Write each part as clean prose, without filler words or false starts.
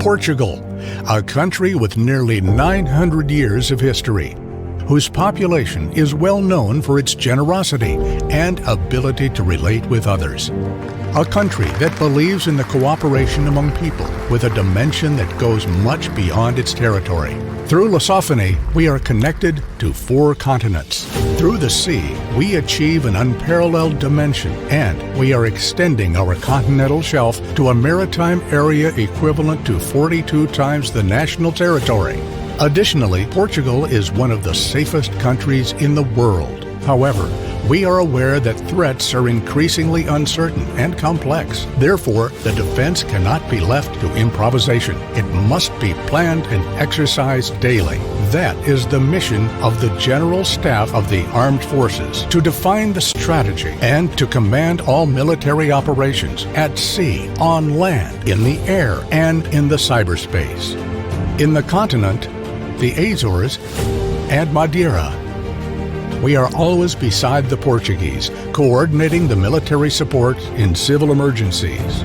Portugal, a country with nearly 900 years of history, whose population is well known for its generosity and ability to relate with others. A country that believes in the cooperation among people with a dimension that goes much beyond its territory. Through Lusophony, we are connected to 4 continents. Through the sea, we achieve an unparalleled dimension, and we are extending our continental shelf to a maritime area equivalent to 42 times the national territory. Additionally, Portugal is one of the safest countries in the world. However, we are aware that threats are increasingly uncertain and complex. Therefore, the defense cannot be left to improvisation. It must be planned and exercised daily. That is the mission of the General Staff of the Armed Forces, to define the strategy and to command all military operations at sea, on land, in the air, and in the cyberspace. In the continent, the Azores, and Madeira, we are always beside the Portuguese, coordinating the military support in civil emergencies.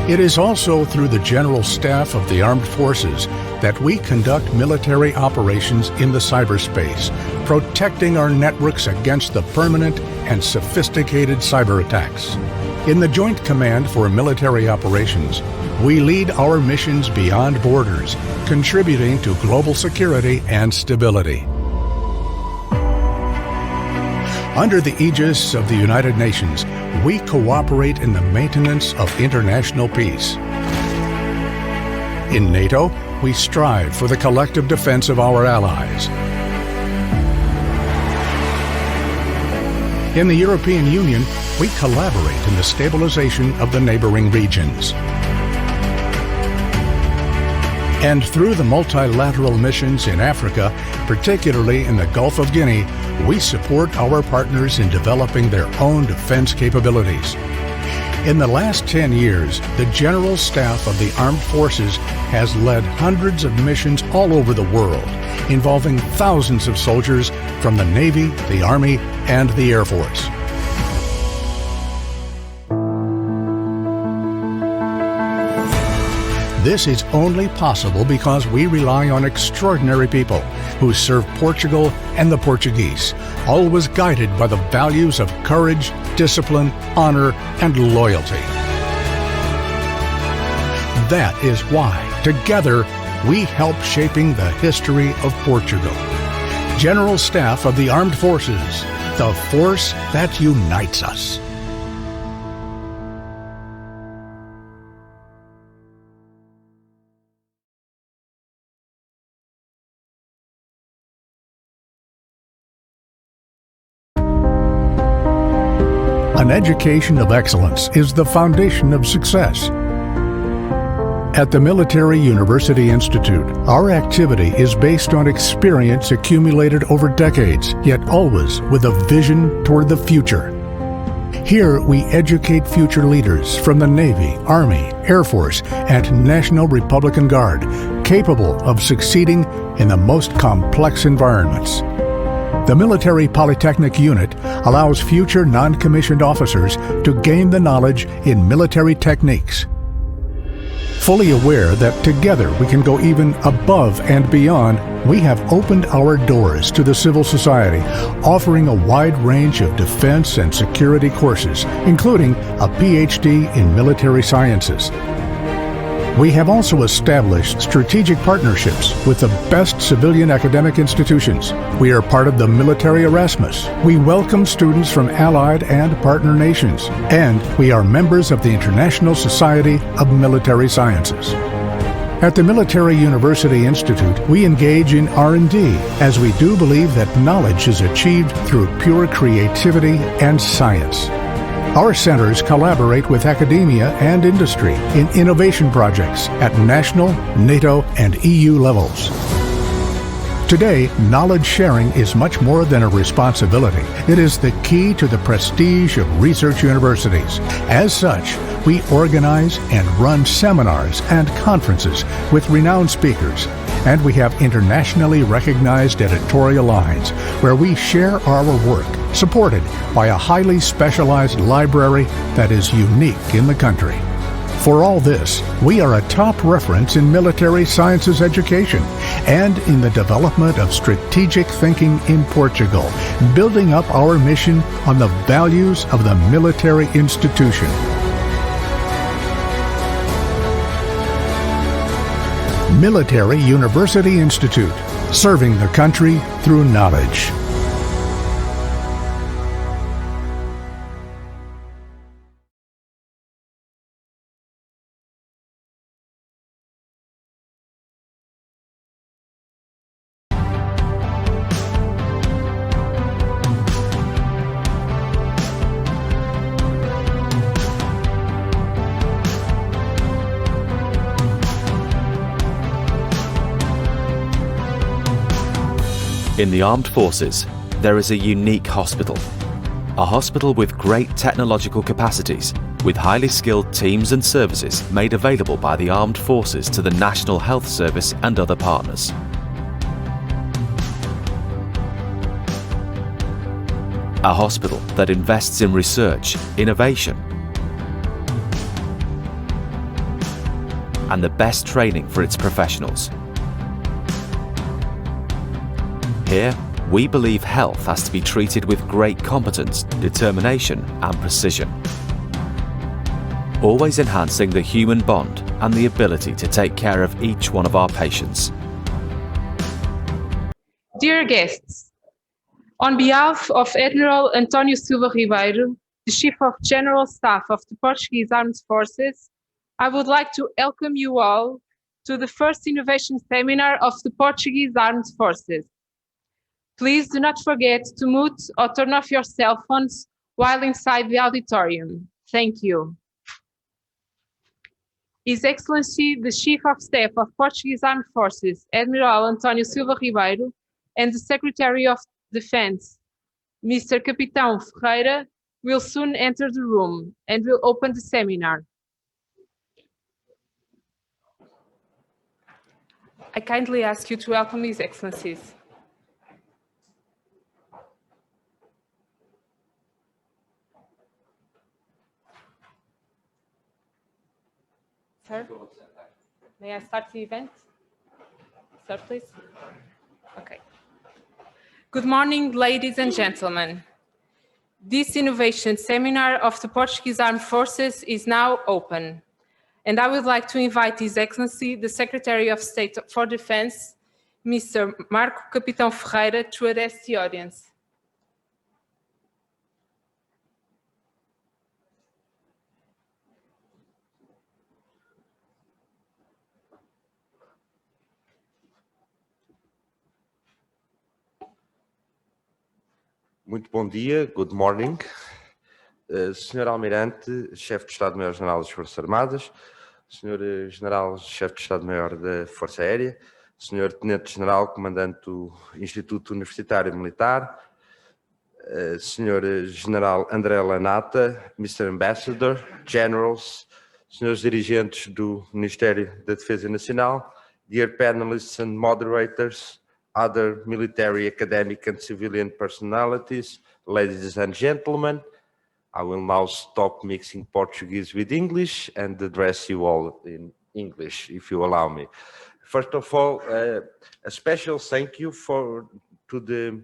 It is also through the General Staff of the Armed Forces that we conduct military operations in the cyberspace, protecting our networks against the permanent and sophisticated cyber attacks. In the Joint Command for Military Operations, we lead our missions beyond borders, contributing to global security and stability. Under the aegis of the United Nations, we cooperate in the maintenance of international peace. In NATO, we strive for the collective defense of our allies. In the European Union, we collaborate in the stabilization of the neighboring regions. And through the multilateral missions in Africa, particularly in the Gulf of Guinea, we support our partners in developing their own defense capabilities. In the last 10 years, the General Staff of the Armed Forces has led hundreds of missions all over the world, involving thousands of soldiers from the Navy, the Army, and the Air Force. This is only possible because we rely on extraordinary people who serve Portugal and the Portuguese, always guided by the values of courage, discipline, honor, and loyalty. That is why, together, we help shaping the history of Portugal. General Staff of the Armed Forces, the force that unites us. An education of excellence is the foundation of success. At the Military University Institute, our activity is based on experience accumulated over decades, yet always with a vision toward the future. Here, we educate future leaders from the Navy, Army, Air Force, and National Republican Guard, capable of succeeding in the most complex environments. The Military Polytechnic Unit allows future non-commissioned officers to gain the knowledge in military techniques. Fully aware that together we can go even above and beyond, we have opened our doors to the civil society, offering a wide range of defense and security courses, including a PhD in military sciences. We have also established strategic partnerships with the best civilian academic institutions. We are part of the Military Erasmus. We welcome students from allied and partner nations. And we are members of the International Society of Military Sciences. At the Military University Institute, we engage in R&D, as we do believe that knowledge is achieved through pure creativity and science. Our centers collaborate with academia and industry in innovation projects at national, NATO, and EU levels. Today, knowledge sharing is much more than a responsibility. It is the key to the prestige of research universities. As such, we organize and run seminars and conferences with renowned speakers, and we have internationally recognized editorial lines where we share our work, supported by a highly specialized library that is unique in the country. For all this, we are a top reference in military sciences education and in the development of strategic thinking in Portugal, building up our mission on the values of the military institution. Military University Institute, serving the country through knowledge. In the armed forces, there is a unique hospital. A hospital with great technological capacities, with highly skilled teams and services made available by the armed forces to the National Health Service and other partners. A hospital that invests in research, innovation, and the best training for its professionals. Here, we believe health has to be treated with great competence, determination and precision, always enhancing the human bond and the ability to take care of each one of our patients. Dear guests, on behalf of Admiral António Silva Ribeiro, the Chief of General Staff of the Portuguese Armed Forces, I would like to welcome you all to the first Innovation Seminar of the Portuguese Armed Forces. Please do not forget to mute or turn off your cell phones while inside the auditorium. Thank you. His Excellency, the Chief of Staff of Portuguese Armed Forces, Admiral António Silva Ribeiro, and the Secretary of Defense, Mr. Capitão Ferreira, will soon enter the room and will open the seminar. I kindly ask you to welcome His Excellencies. Sir, may I start the event? Sir, please. Okay. Good morning, ladies and gentlemen. This innovation seminar of the Portuguese Armed Forces is now open. And I would like to invite His Excellency, the Secretary of State for Defense, Mr. Marco Capitão Ferreira, to address the audience. Muito bom dia, good morning. Senhor Almirante, Chefe de Estado-Maior-General das Forças Armadas, Senhor General, Chefe de Estado-Maior da Força Aérea, Senhor Tenente-General, Comandante do Instituto Universitário Militar, Senhor General André Lanata, Mr. Ambassador, Generals, Senhores Dirigentes do Ministério da Defesa Nacional, dear panelists and moderators, other military, academic and civilian personalities, ladies and gentlemen, I will now stop mixing Portuguese with English and address you all in English, if you allow me. First of all, a special thank you to the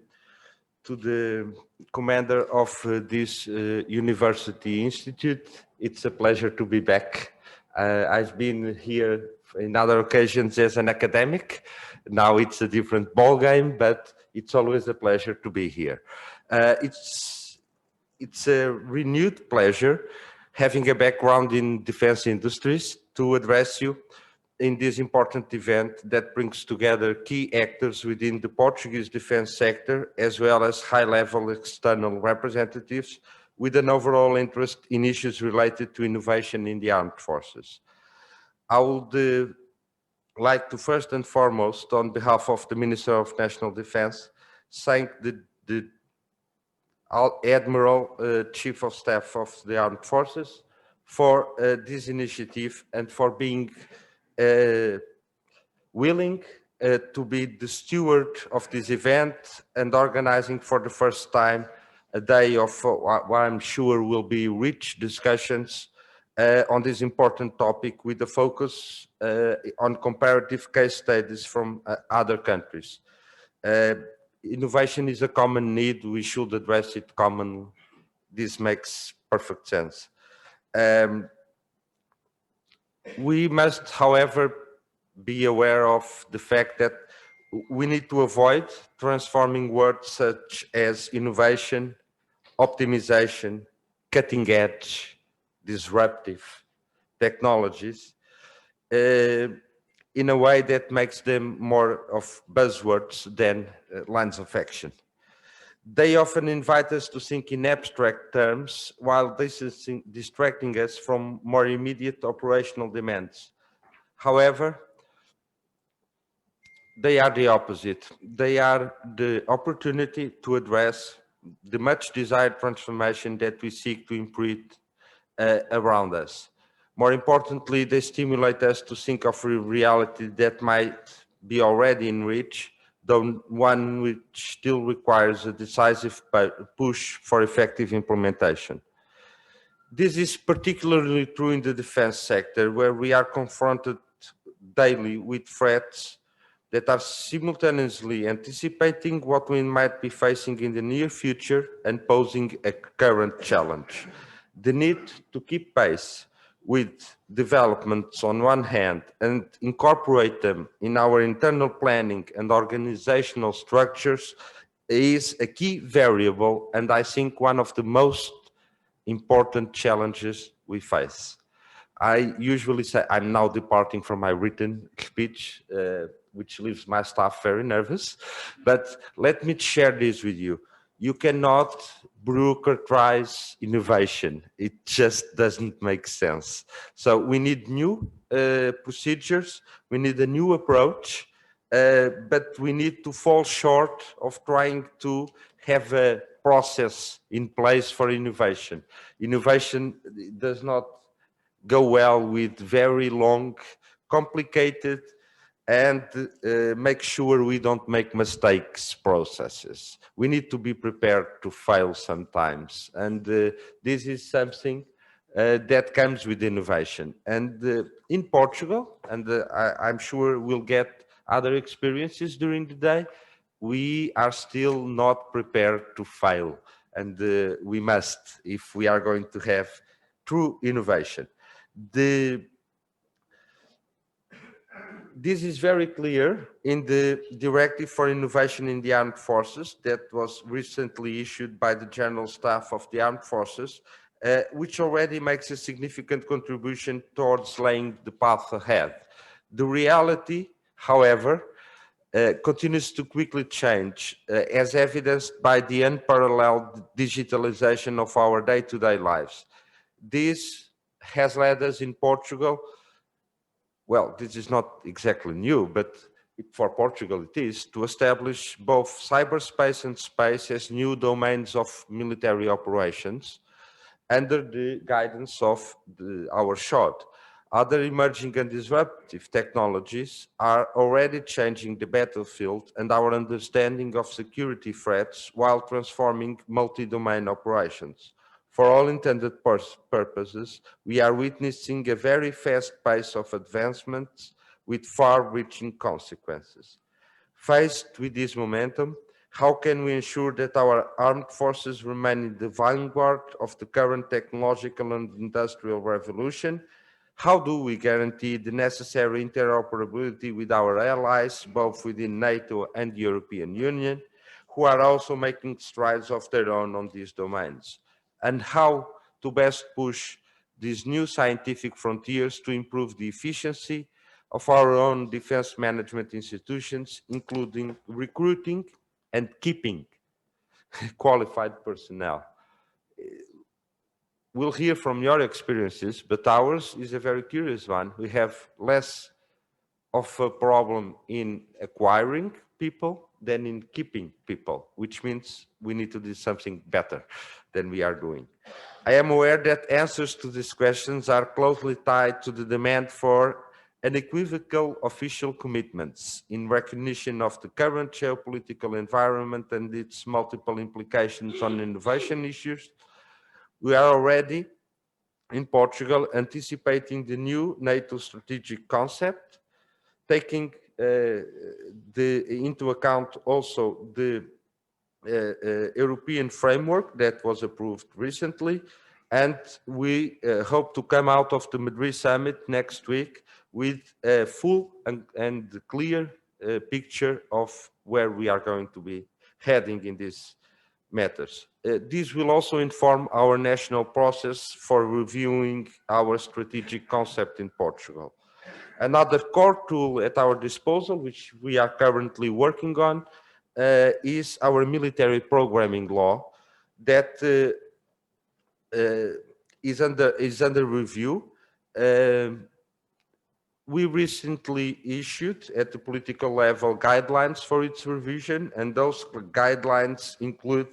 commander of this University Institute. It's a pleasure to be back. I've been here in other occasions as an academic. Now it's a different ballgame, but it's always a pleasure to be here. It's a renewed pleasure having a background in defense industries to address you in this important event that brings together key actors within the Portuguese defense sector, as well as high-level external representatives with an overall interest in issues related to innovation in the armed forces. I would like to first and foremost, on behalf of the Minister of National Defense, thank the Admiral, Chief of Staff of the Armed Forces for this initiative and for being willing to be the steward of this event and organizing for the first time a day of what I'm sure will be rich discussions on this important topic with a focus on comparative case studies from other countries. Innovation is a common need. We should address it commonly. This makes perfect sense. We must, however, be aware of the fact that we need to avoid transforming words such as innovation, optimization, cutting edge, disruptive technologies in a way that makes them more of buzzwords than lines of action. They often invite us to think in abstract terms, while this is distracting us from more immediate operational demands. However, they are the opposite. They are the opportunity to address the much desired transformation that we seek to imprint around us. More importantly, they stimulate us to think of a reality that might be already in reach, though one which still requires a decisive push for effective implementation. This is particularly true in the defense sector, where we are confronted daily with threats that are simultaneously anticipating what we might be facing in the near future and posing a current challenge. The need to keep pace with developments on one hand and incorporate them in our internal planning and organizational structures is a key variable, and I think one of the most important challenges we face. I usually say I'm now departing from my written speech, which leaves my staff very nervous, but let me share this with you. You cannot bureaucratize innovation. It just doesn't make sense. So we need new procedures, we need a new approach, but we need to fall short of trying to have a process in place for innovation. Innovation does not go well with very long, complicated, and make sure we don't make mistakes processes. We need to be prepared to fail sometimes. And this is something that comes with innovation. And in Portugal, and I'm sure we'll get other experiences during the day, we are still not prepared to fail. And we must, if we are going to have true innovation. This is very clear in the Directive for Innovation in the Armed Forces that was recently issued by the General Staff of the Armed Forces, which already makes a significant contribution towards laying the path ahead. The reality, however, continues to quickly change, as evidenced by the unparalleled digitalization of our day-to-day lives. This has led us in Portugal, well, this is not exactly new, but for Portugal it is, to establish both cyberspace and space as new domains of military operations under the guidance of our SHOD. Other emerging and disruptive technologies are already changing the battlefield and our understanding of security threats while transforming multi-domain operations. For all intended purposes, we are witnessing a very fast pace of advancements with far-reaching consequences. Faced with this momentum, how can we ensure that our armed forces remain in the vanguard of the current technological and industrial revolution? How do we guarantee the necessary interoperability with our allies, both within NATO and the European Union, who are also making strides of their own on these domains? And how to best push these new scientific frontiers to improve the efficiency of our own defense management institutions, including recruiting and keeping qualified personnel. We'll hear from your experiences, but ours is a very curious one. We have less of a problem in acquiring people than in keeping people, which means we need to do something better than we are doing. I am aware that answers to these questions are closely tied to the demand for unequivocal official commitments in recognition of the current geopolitical environment and its multiple implications on innovation issues. We are already in Portugal, anticipating the new NATO strategic concept, taking into account also the European framework that was approved recently. And we hope to come out of the Madrid summit next week with a full and clear picture of where we are going to be heading in these matters. This will also inform our national process for reviewing our strategic concept in Portugal. Another core tool at our disposal, which we are currently working on, is our military programming law that is under review. We recently issued at the political level guidelines for its revision, and those guidelines include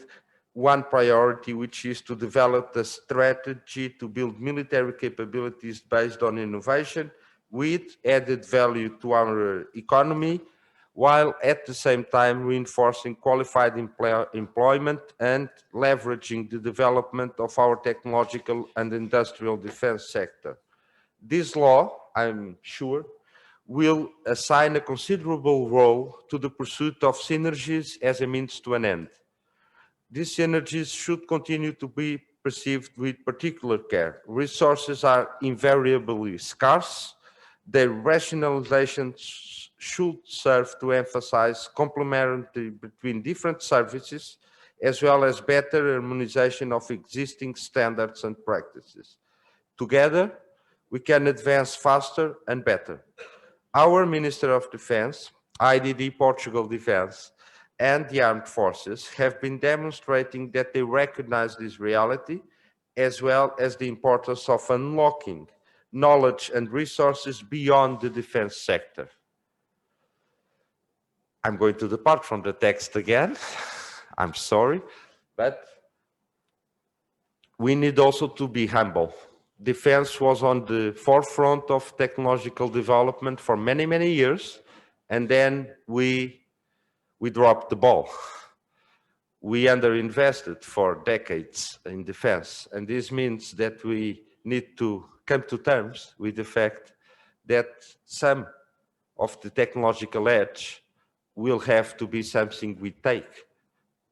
one priority, which is to develop the strategy to build military capabilities based on innovation with added value to our economy, while at the same time reinforcing qualified employment and leveraging the development of our technological and industrial defense sector. This law, I'm sure, will assign a considerable role to the pursuit of synergies as a means to an end. These synergies should continue to be perceived with particular care. Resources are invariably scarce. Their rationalization should serve to emphasize complementarity between different services, as well as better harmonization of existing standards and practices. Together, we can advance faster and better. Our Minister of Defense, IDD Portugal Defense, and the armed forces have been demonstrating that they recognize this reality, as well as the importance of unlocking knowledge and resources beyond the defense sector. I'm going to depart from the text again. I'm sorry, but we need also to be humble. Defense was on the forefront of technological development for many, many years, and then we dropped the ball. We underinvested for decades in defense, and this means that we need to come to terms with the fact that some of the technological edge will have to be something we take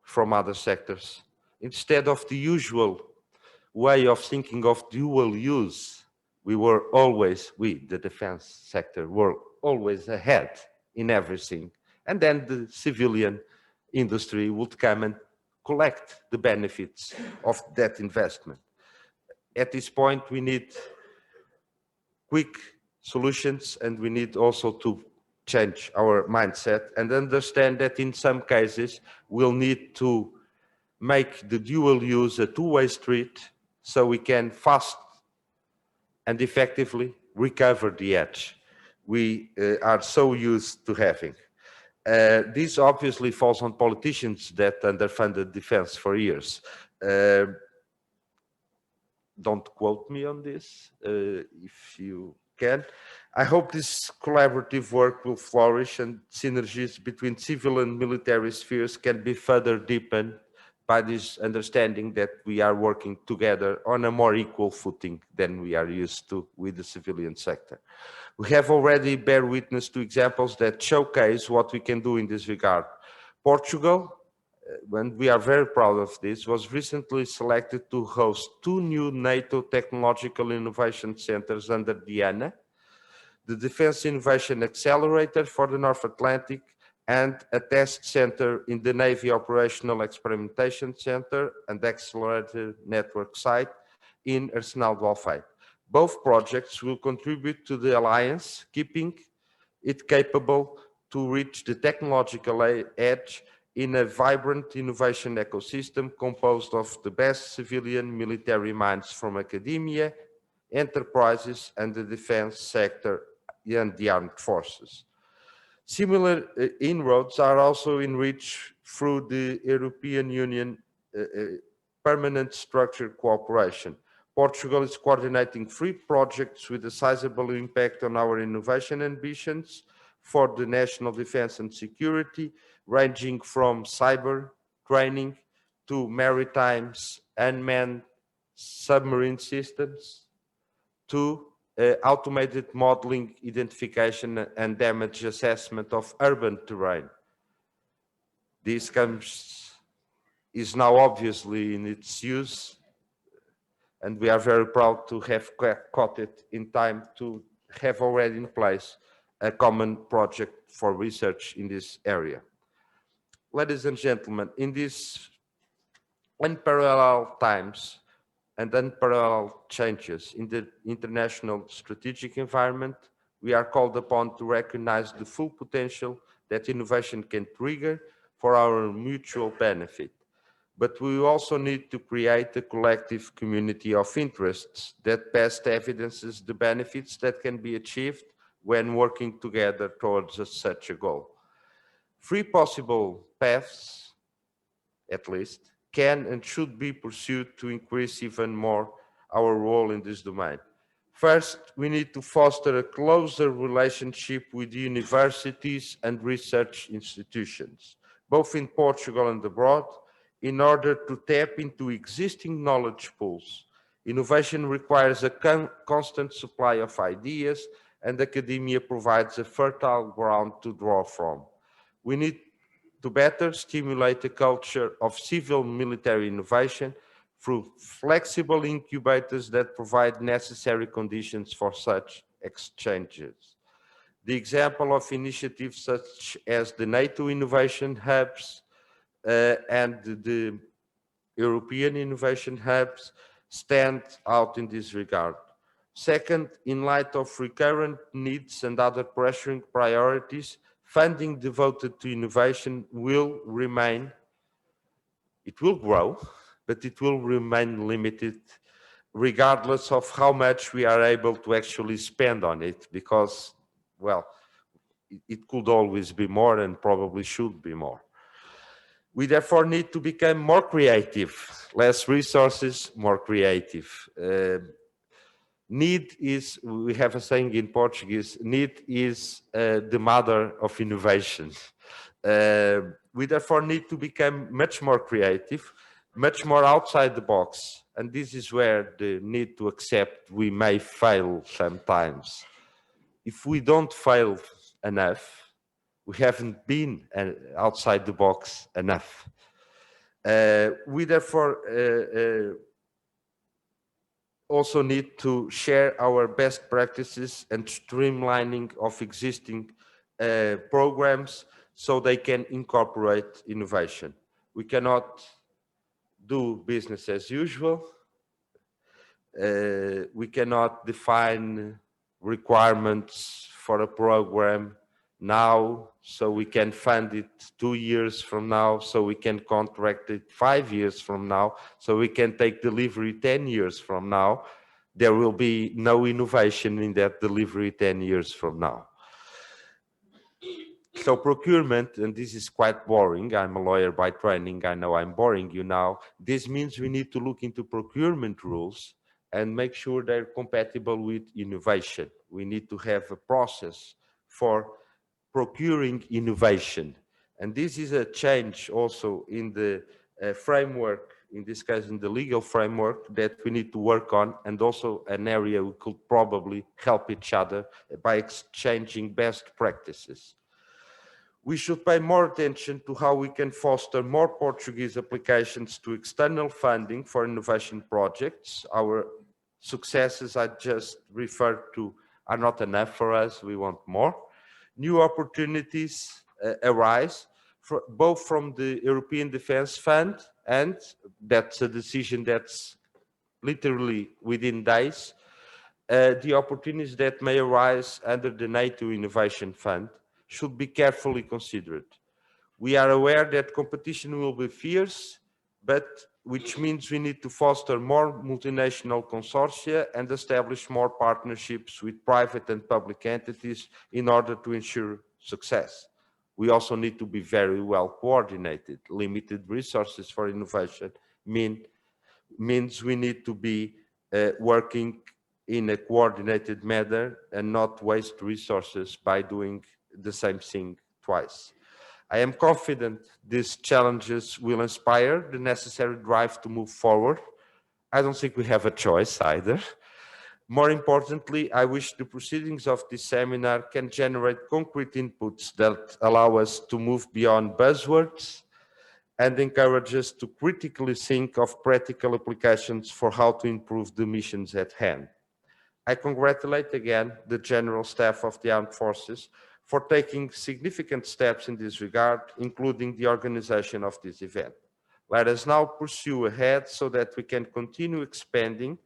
from other sectors. Instead of the usual way of thinking of dual use, the defense sector, were always ahead in everything. And then the civilian industry would come and collect the benefits of that investment. At this point, we need quick solutions, and we need also to change our mindset and understand that in some cases, we'll need to make the dual use a two-way street so we can fast and effectively recover the edge we are so used to having. This obviously falls on politicians that underfunded defense for years. Don't quote me on this, if you can. I hope this collaborative work will flourish and synergies between civil and military spheres can be further deepened by this understanding that we are working together on a more equal footing than we are used to with the civilian sector. We have already bear witness to examples that showcase what we can do in this regard. Portugal, and we are very proud of this, was recently selected to host 2 new NATO Technological Innovation Centers under DIANA, the Defense Innovation Accelerator for the North Atlantic, and a test center in the Navy Operational Experimentation Center and Accelerator Network site in Arsenal do Alfeite. Both projects will contribute to the alliance, keeping it capable to reach the technological edge in a vibrant innovation ecosystem composed of the best civilian military minds from academia, enterprises, and the defense sector and the armed forces. Similar inroads are also enriched through the European Union permanent structured cooperation. Portugal is coordinating 3 projects with a sizable impact on our innovation ambitions for the national defense and security, ranging from cyber training to maritime unmanned submarine systems to automated modeling, identification and damage assessment of urban terrain. This is now obviously in its use, and we are very proud to have caught it in time to have already in place a common project for research in this area. Ladies and gentlemen, in these unparalleled times and unparalleled changes in the international strategic environment, we are called upon to recognize the full potential that innovation can trigger for our mutual benefit. But we also need to create a collective community of interests that best evidences the benefits that can be achieved when working together towards such a goal. Three possible paths, at least, can and should be pursued to increase even more our role in this domain. First, we need to foster a closer relationship with universities and research institutions, both in Portugal and abroad, in order to tap into existing knowledge pools. Innovation requires a constant supply of ideas, and academia provides a fertile ground to draw from. We need to better stimulate a culture of civil-military innovation through flexible incubators that provide necessary conditions for such exchanges. The example of initiatives such as the NATO Innovation Hubs and the European Innovation Hubs stand out in this regard. Second, in light of recurrent needs and other pressuring priorities, funding devoted to innovation will remain, it will grow, but it will remain limited regardless of how much we are able to actually spend on it, because, well, it could always be more and probably should be more. We therefore need to become more creative, less resources, more creative. Need is, we have a saying in Portuguese, need is the mother of innovation. We therefore need to become much more creative, much more outside the box. And this is where the need to accept we may fail sometimes. If we don't fail enough, we haven't been outside the box enough. We therefore also need to share our best practices and streamlining of existing programs so they can incorporate innovation. We cannot do business as usual. We cannot define requirements for a program now so we can fund it 2 years from now, so we can contract it 5 years from now, so we can take delivery 10 years from now. There will be no innovation in that delivery 10 years from now. So procurement, and this is quite boring, I'm a lawyer by training, I know I'm boring you now. This means we need to look into procurement rules and make sure they're compatible with innovation. We need to have a process for procuring innovation. And this is a change also in the framework, in this case in the legal framework, that we need to work on, and also an area we could probably help each other by exchanging best practices. We should pay more attention to how we can foster more Portuguese applications to external funding for innovation projects. Our successes I just referred to are not enough for us, we want more. New opportunities arise, both from the European Defence Fund, and that's a decision that's literally within days, the opportunities that may arise under the NATO Innovation Fund should be carefully considered. We are aware that competition will be fierce, but which means we need to foster more multinational consortia and establish more partnerships with private and public entities in order to ensure success. We also need to be very well coordinated. Limited resources for innovation means we need to be working in a coordinated manner and not waste resources by doing the same thing twice. I am confident these challenges will inspire the necessary drive to move forward. I don't think we have a choice either. More importantly, I wish the proceedings of this seminar can generate concrete inputs that allow us to move beyond buzzwords and encourage us to critically think of practical applications for how to improve the missions at hand. I congratulate again the General Staff of the Armed Forces for taking significant steps in this regard, including the organization of this event. Let us now pursue ahead so that we can continue expanding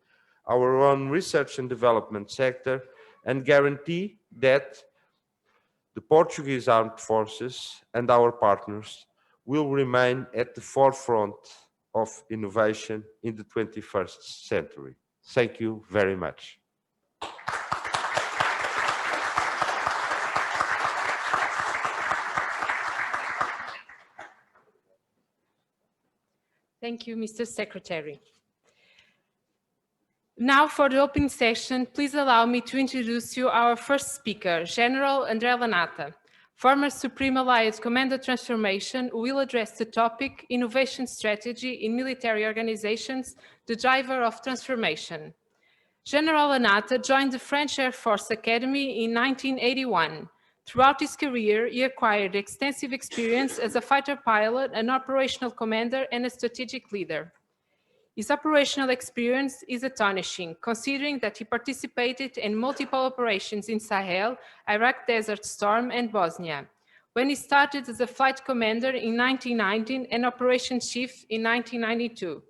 our own research and development sector and guarantee that the Portuguese Armed Forces and our partners will remain at the forefront of innovation in the 21st century. Thank you very much. Thank you, Mr. Secretary. Now for the opening session, please allow me to introduce you our first speaker, General André Lanata, former Supreme Allied Commander Transformation, who will address the topic Innovation Strategy in Military Organizations, the Driver of Transformation. General Lanata joined the French Air Force Academy in 1981. Throughout his career, he acquired extensive experience as a fighter pilot, an operational commander, and a strategic leader. His operational experience is astonishing, considering that he participated in multiple operations in Sahel, Iraq Desert Storm, and Bosnia, when he started as a flight commander in 1919 and operations chief in 1992.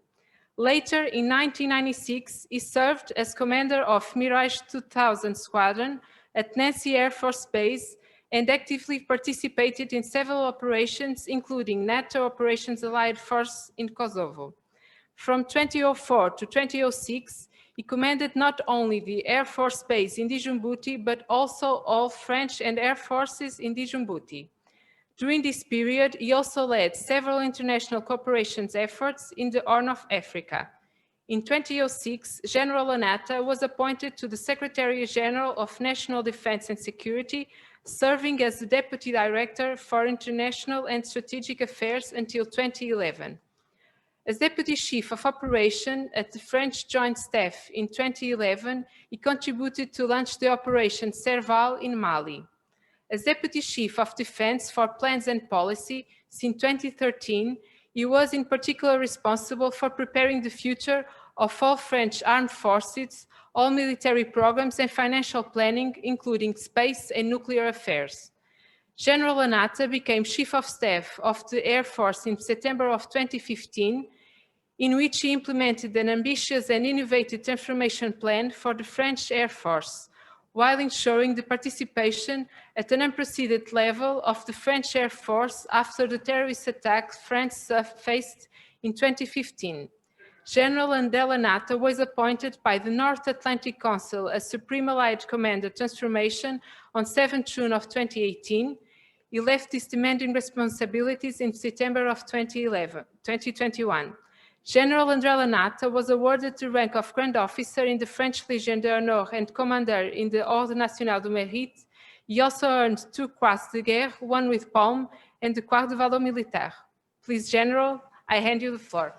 Later, in 1996, he served as commander of Mirage 2000 Squadron at Nancy Air Force Base and actively participated in several operations, including NATO Operations Allied Force in Kosovo. From 2004 to 2006, he commanded not only the Air Force Base in Djibouti, but also all French and Air Forces in Djibouti. During this period, he also led several international cooperation efforts in the Horn of Africa. In 2006, General Lanata was appointed to the Secretary General of National Defense and Security, serving as the Deputy Director for International and Strategic Affairs until 2011. As Deputy Chief of Operation at the French Joint Staff in 2011, he contributed to launch the Operation Serval in Mali. As Deputy Chief of Defense for Plans and Policy since 2013, he was in particular responsible for preparing the future of all French armed forces, all military programs and financial planning, including space and nuclear affairs. General Lanata became Chief of Staff of the Air Force in September of 2015, in which he implemented an ambitious and innovative transformation plan for the French Air Force, while ensuring the participation at an unprecedented level of the French Air Force after the terrorist attacks France faced in 2015. General André Lanata was appointed by the North Atlantic Council as Supreme Allied Commander Transformation on 7 June of 2018. He left his demanding responsibilities in September of 2021. General André Lanata was awarded the rank of Grand Officer in the French Légion d'Honneur and Commander in the Ordre National du Mérite. He also earned 2 Croix de Guerre, 1 with Palme, and the Croix de Valor Militaire. Please, General, I hand you the floor.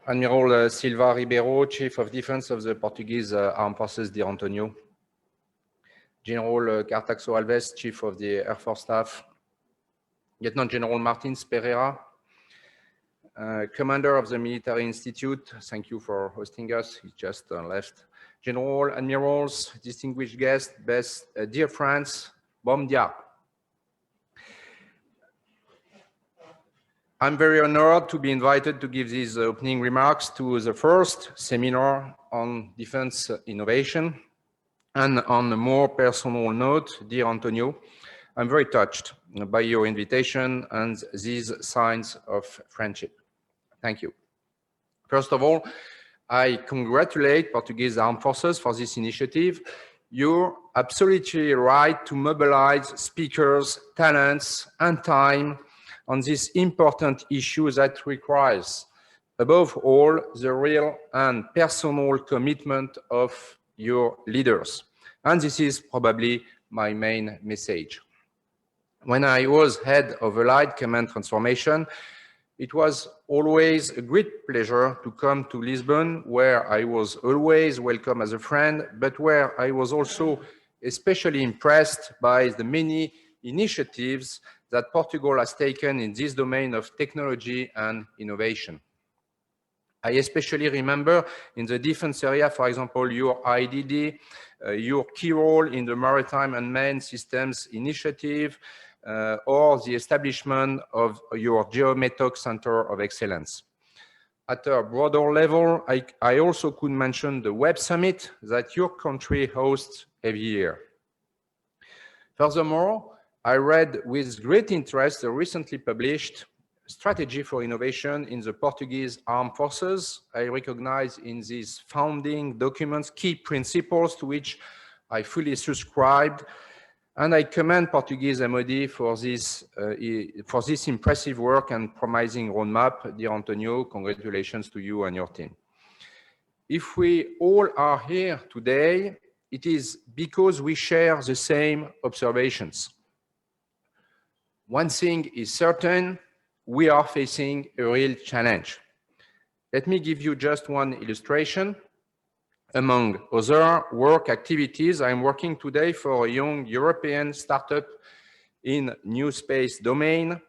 Admiral Silva Ribeiro, Chief of Defense of the Portuguese Armed Forces de Antonio. General Cartaxo Alves, Chief of the Air Force Staff. Lieutenant General Martins Pereira, Commander of the Military Institute. Thank you for hosting us. He just left. General, Admirals, distinguished guests, dear friends, bom dia. I'm very honored to be invited to give these opening remarks to the first seminar on defense innovation. And on a more personal note, dear Antonio, I'm very touched by your invitation and these signs of friendship. Thank you. First of all, I congratulate Portuguese Armed Forces for this initiative. You're absolutely right to mobilize speakers, talents, and time on this important issue that requires, above all, the real and personal commitment of your leaders. And this is probably my main message. When I was head of Allied Command Transformation, it was always a great pleasure to come to Lisbon, where I was always welcome as a friend, but where I was also especially impressed by the many initiatives that Portugal has taken in this domain of technology and innovation. I especially remember in the defense area, for example, your IDD, your key role in the Maritime Unmanned Systems Initiative, or the establishment of your Geometoc Center of Excellence. At a broader level, I also could mention the Web Summit that your country hosts every year. Furthermore, I read with great interest the recently published Strategy for Innovation in the Portuguese Armed Forces. I recognize in these founding documents key principles to which I fully subscribed, and I commend Portuguese MOD for this impressive work and promising roadmap. Dear Antonio, congratulations to you and your team. If we all are here today, it is because we share the same observations. One thing is certain, we are facing a real challenge. Let me give you just one illustration. Among other work activities, I'm working today for a young European startup in new space domain.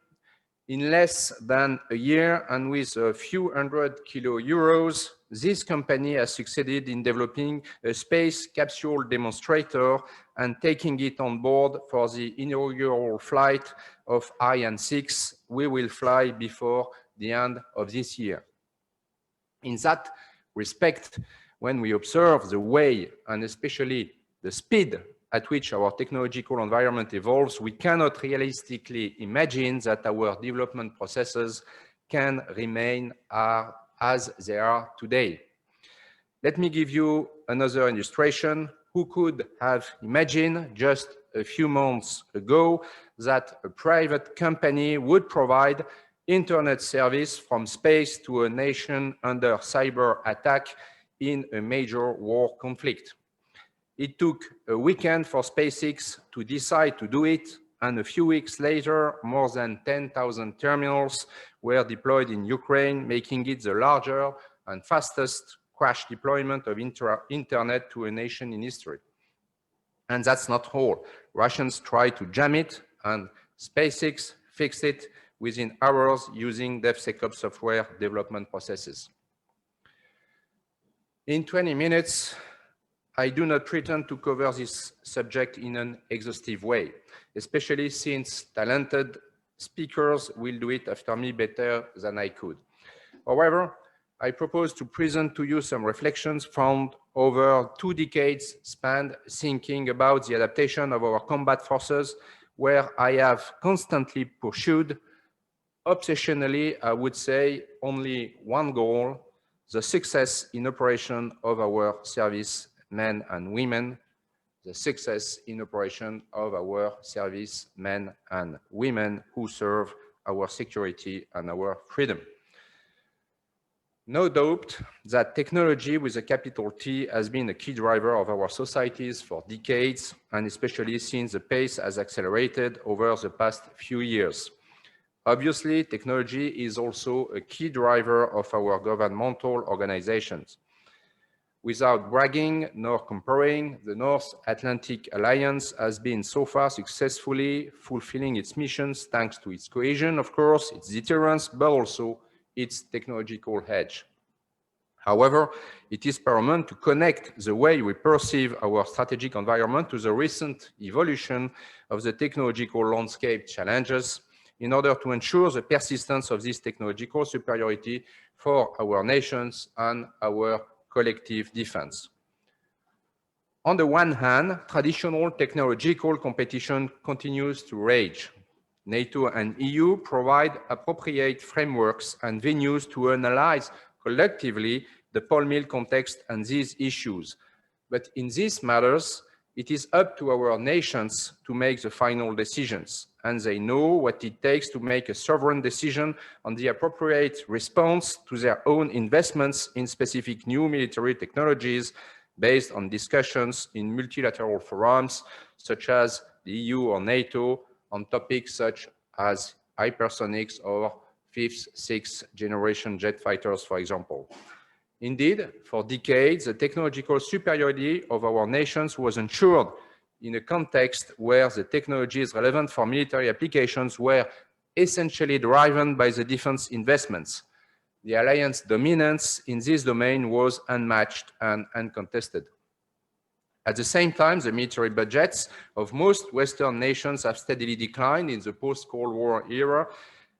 In less than a year and with a few hundred €, this company has succeeded in developing a space capsule demonstrator and taking it on board for the inaugural flight of Ariane 6. We will fly before the end of this year. In that respect, when we observe the way and especially the speed at which our technological environment evolves, we cannot realistically imagine that our development processes can remain as they are today. Let me give you another illustration. Who could have imagined just a few months ago that a private company would provide internet service from space to a nation under cyber attack in a major war conflict? It took a weekend for SpaceX to decide to do it, and a few weeks later, more than 10,000 terminals were deployed in Ukraine, making it the largest and fastest crash deployment of internet to a nation in history. And that's not all. Russians tried to jam it, and SpaceX fixed it within hours using DevSecOps software development processes. In 20 minutes, I do not pretend to cover this subject in an exhaustive way, especially since talented speakers will do it after me better than I could. However, I propose to present to you some reflections from over 2 decades spent thinking about the adaptation of our combat forces, where I have constantly pursued, obsessionally, I would say, only one goal: the success in operation of our service men and women, the success in operation of our service men and women who serve our security and our freedom. No doubt that technology with a capital T has been a key driver of our societies for decades, and especially since the pace has accelerated over the past few years. Obviously, technology is also a key driver of our governmental organizations. Without bragging nor comparing, the North Atlantic Alliance has been so far successfully fulfilling its missions thanks to its cohesion, of course, its deterrence, but also its technological edge. However, it is paramount to connect the way we perceive our strategic environment to the recent evolution of the technological landscape challenges in order to ensure the persistence of this technological superiority for our nations and our collective defense. On the one hand, traditional technological competition continues to rage. NATO and EU provide appropriate frameworks and venues to analyze collectively the pulp mill context and these issues. But in these matters, it is up to our nations to make the final decisions, and they know what it takes to make a sovereign decision on the appropriate response to their own investments in specific new military technologies based on discussions in multilateral forums, such as the EU or NATO, on topics such as hypersonics or fifth, sixth generation jet fighters, for example. Indeed, for decades, the technological superiority of our nations was ensured in a context where the technologies relevant for military applications were essentially driven by the defense investments. The alliance dominance in this domain was unmatched and uncontested. At the same time, the military budgets of most Western nations have steadily declined in the post-Cold War era,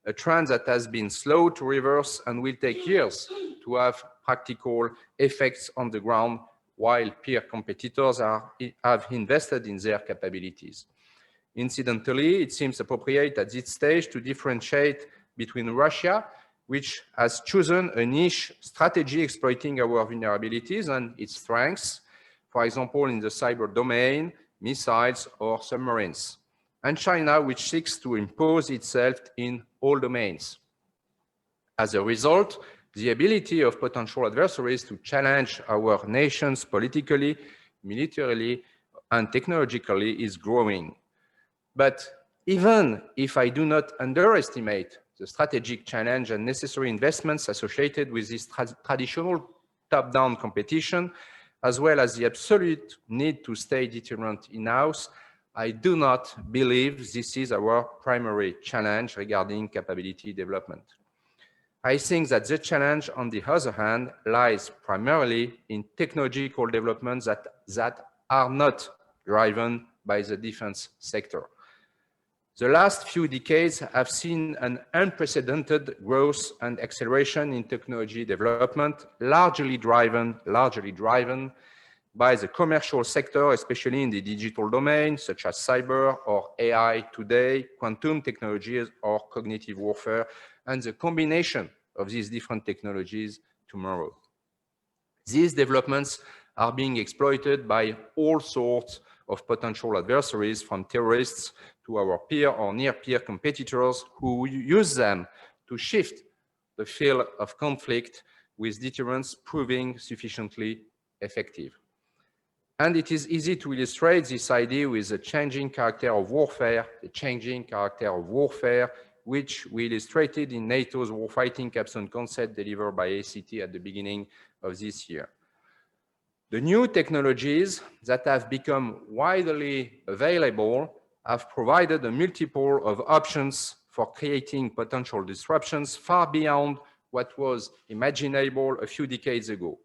a trend that has been slow to reverse and will take years to have practical effects on the ground, while peer competitors have invested in their capabilities. Incidentally, it seems appropriate at this stage to differentiate between Russia, which has chosen a niche strategy exploiting our vulnerabilities and its strengths, for example, in the cyber domain, missiles, or submarines, and China, which seeks to impose itself in all domains. As a result, the ability of potential adversaries to challenge our nations politically, militarily, and technologically is growing. But even if I do not underestimate the strategic challenge and necessary investments associated with this traditional top-down competition, as well as the absolute need to stay deterrent in-house, I do not believe this is our primary challenge regarding capability development. I think that the challenge, on the other hand, lies primarily in technological developments that are not driven by the defense sector. The last few decades have seen an unprecedented growth and acceleration in technology development, largely driven by the commercial sector, especially in the digital domain, such as cyber or AI today, quantum technologies or cognitive warfare, and the combination of these different technologies tomorrow. These developments are being exploited by all sorts of potential adversaries, from terrorists to our peer or near-peer competitors, who use them to shift the field of conflict, with deterrence proving sufficiently effective. And it is easy to illustrate this idea with the changing character of warfare, which we illustrated in NATO's warfighting capstone concept delivered by ACT at the beginning of this year. The new technologies that have become widely available have provided a multiple of options for creating potential disruptions far beyond what was imaginable a few decades ago.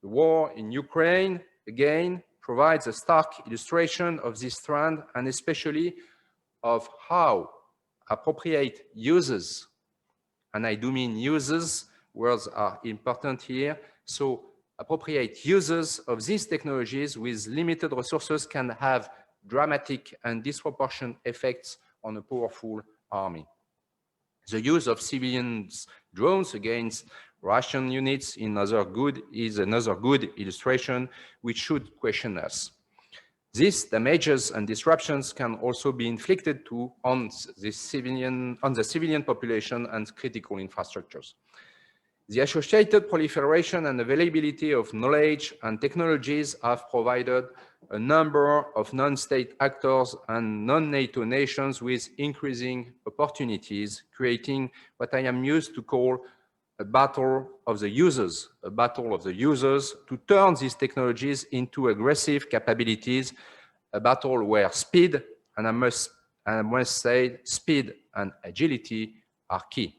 The war in Ukraine, again, provides a stark illustration of this trend, and especially of how appropriate uses, and I do mean uses, words are important here, so appropriate uses of these technologies with limited resources can have dramatic and disproportionate effects on a powerful army. The use of civilians' drones against Russian units is another good illustration which should question us. These damages and disruptions can also be inflicted on the civilian population and critical infrastructures. The associated proliferation and availability of knowledge and technologies have provided a number of non-state actors and non-NATO nations with increasing opportunities, creating what I am used to call a battle of the users to turn these technologies into aggressive capabilities, a battle where speed, and I must say, speed and agility are key.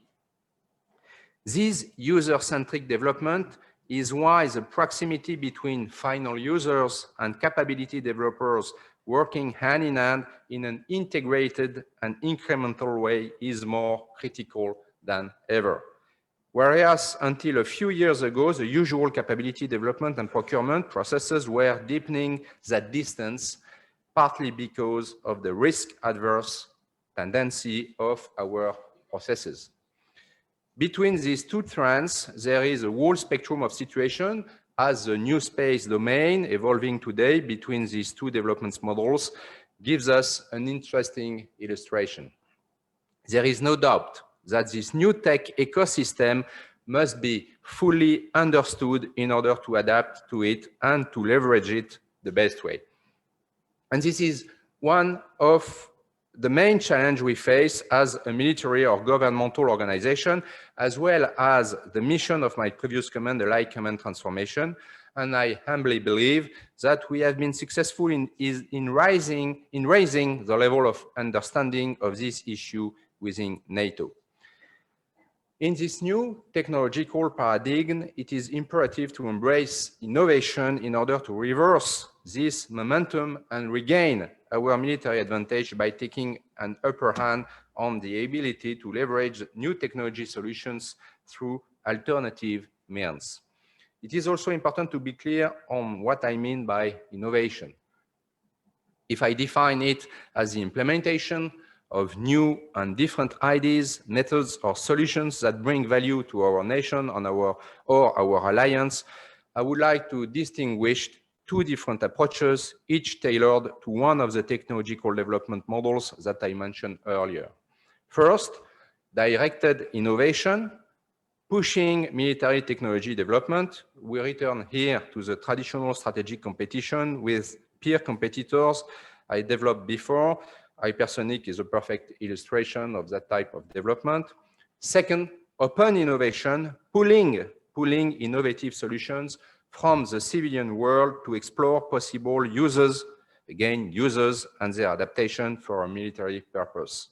This user-centric development is why the proximity between final users and capability developers working hand in hand in an integrated and incremental way is more critical than ever. Whereas until a few years ago, the usual capability development and procurement processes were deepening that distance, partly because of the risk-adverse tendency of our processes. Between these two trends, there is a whole spectrum of situation as the new space domain evolving today between these two development models gives us an interesting illustration. There is no doubt that this new tech ecosystem must be fully understood in order to adapt to it and to leverage it the best way. And this is one of the main challenge we face as a military or governmental organization, as well as the mission of my previous command, the Light Command Transformation. And I humbly believe that we have been successful in raising the level of understanding of this issue within NATO. In this new technological paradigm, it is imperative to embrace innovation in order to reverse this momentum and regain our military advantage by taking an upper hand on the ability to leverage new technology solutions through alternative means. It is also important to be clear on what I mean by innovation. If I define it as the implementation of new and different ideas, methods, or solutions that bring value to our nation or our alliance, I would like to distinguish two different approaches, each tailored to one of the technological development models that I mentioned earlier. First, directed innovation, pushing military technology development. We return here to the traditional strategic competition with peer competitors I developed before. Hypersonic is a perfect illustration of that type of development. Second, open innovation, pooling innovative solutions from the civilian world to explore possible uses, again, users and their adaptation for a military purpose.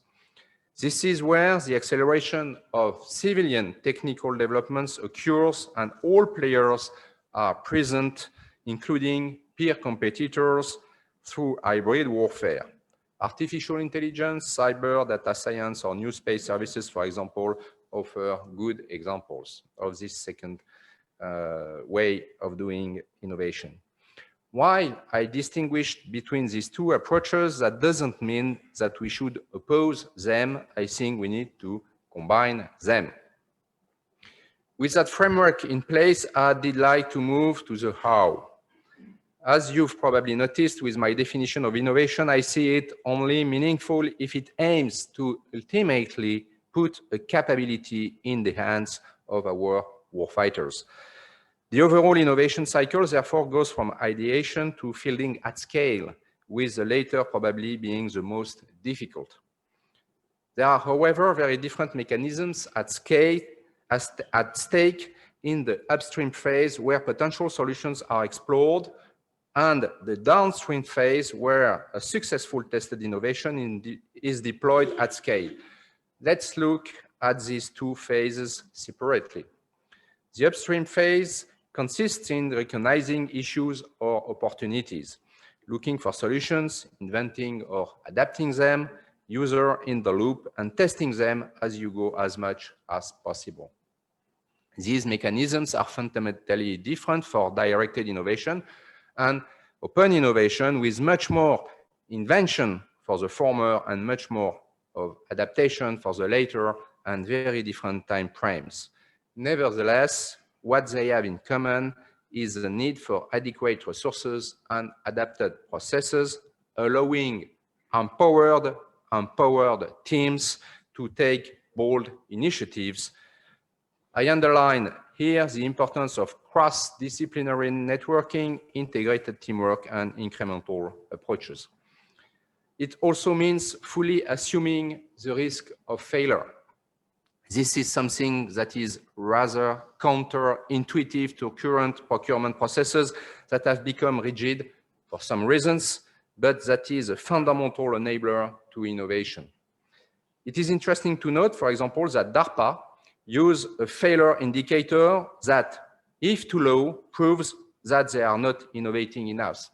This is where the acceleration of civilian technical developments occurs and all players are present, including peer competitors through hybrid warfare. Artificial intelligence, cyber, data science, or new space services, for example, offer good examples of this second way of doing innovation. While I distinguished between these two approaches, that doesn't mean that we should oppose them. I think we need to combine them. With that framework in place, I'd like to move to the how. As you've probably noticed with my definition of innovation, I see it only meaningful if it aims to ultimately put a capability in the hands of our warfighters. The overall innovation cycle, therefore, goes from ideation to fielding at scale, with the latter probably being the most difficult. There are, however, very different mechanisms at stake in the upstream phase where potential solutions are explored, and the downstream phase where a successful tested innovation is deployed at scale. Let's look at these two phases separately. The upstream phase consists in recognizing issues or opportunities, looking for solutions, inventing or adapting them, user in the loop, and testing them as you go as much as possible. These mechanisms are fundamentally different for directed innovation and open innovation, with much more invention for the former and much more of adaptation for the later, and very different time frames. Nevertheless, what they have in common is the need for adequate resources and adapted processes, allowing empowered teams to take bold initiatives. I underline here the importance of cross-disciplinary networking, integrated teamwork, and incremental approaches. It also means fully assuming the risk of failure. This is something that is rather counterintuitive to current procurement processes that have become rigid for some reasons, but that is a fundamental enabler to innovation. It is interesting to note, for example, that DARPA use a failure indicator that, if too low, proves that they are not innovating enough.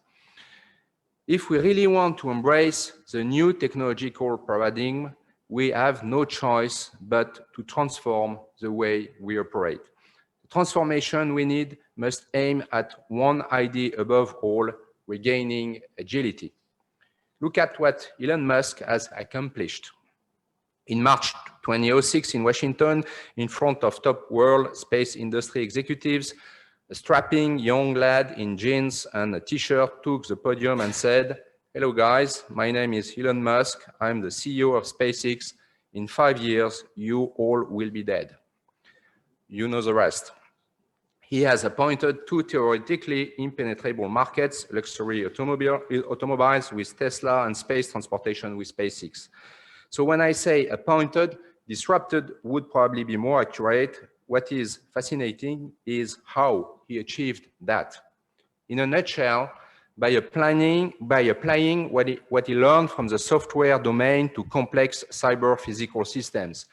If we really want to embrace the new technological paradigm, we have no choice but to transform the way we operate. The transformation we need must aim at one idea above all, regaining agility. Look at what Elon Musk has accomplished. In March 2006 in Washington, in front of top world space industry executives, a strapping young lad in jeans and a t-shirt took the podium and said, "Hello guys, my name is Elon Musk. I'm the CEO of SpaceX. In 5 years, you all will be dead." You know the rest. He has appointed two theoretically impenetrable markets, luxury automobiles with Tesla and space transportation with SpaceX. So when I say appointed, disrupted would probably be more accurate. What is fascinating is how he achieved that. In a nutshell, by applying what he learned from the software domain to complex cyber physical systems.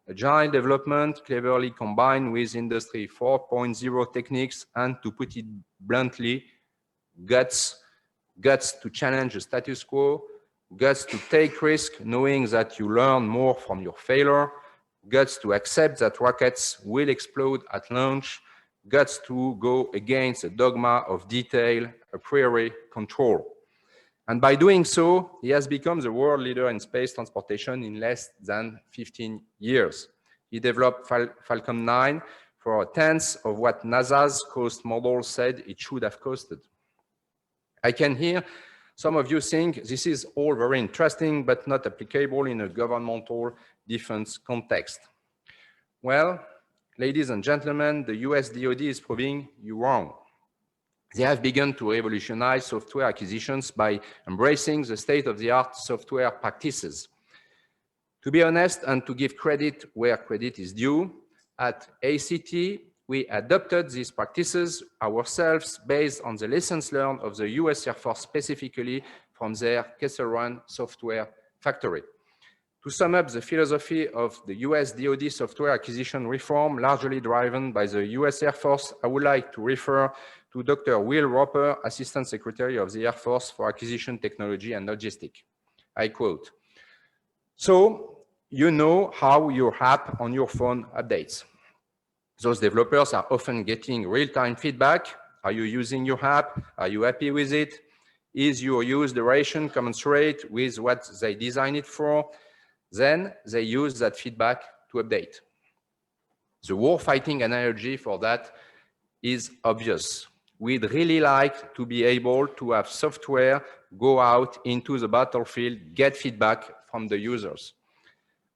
Agile development cleverly combined with Industry 4.0 techniques and, to put it bluntly, guts to challenge the status quo, guts to take risk knowing that you learn more from your failure, guts to accept that rockets will explode at launch, guts to go against the dogma of detail, a priori control. And by doing so, he has become the world leader in space transportation in less than 15 years. He developed Falcon 9 for a tenth of what NASA's cost model said it should have costed. I can hear some of you think this is all very interesting, but not applicable in a governmental defense context. Well, ladies and gentlemen, the US DoD is proving you wrong. They have begun to revolutionize software acquisitions by embracing the state-of-the-art software practices. To be honest and to give credit where credit is due, at ACT, we adopted these practices ourselves based on the lessons learned of the US Air Force, specifically from their Kessel Run software factory. To sum up the philosophy of the US DoD software acquisition reform, largely driven by the US Air Force, I would like to refer to Dr. Will Roper, Assistant Secretary of the Air Force for Acquisition Technology and Logistics. I quote, "So you know how your app on your phone updates. Those developers are often getting real-time feedback. Are you using your app? Are you happy with it? Is your use duration commensurate with what they designed it for? Then they use that feedback to update." The war-fighting analogy for that is obvious. We'd really like to be able to have software go out into the battlefield, get feedback from the users.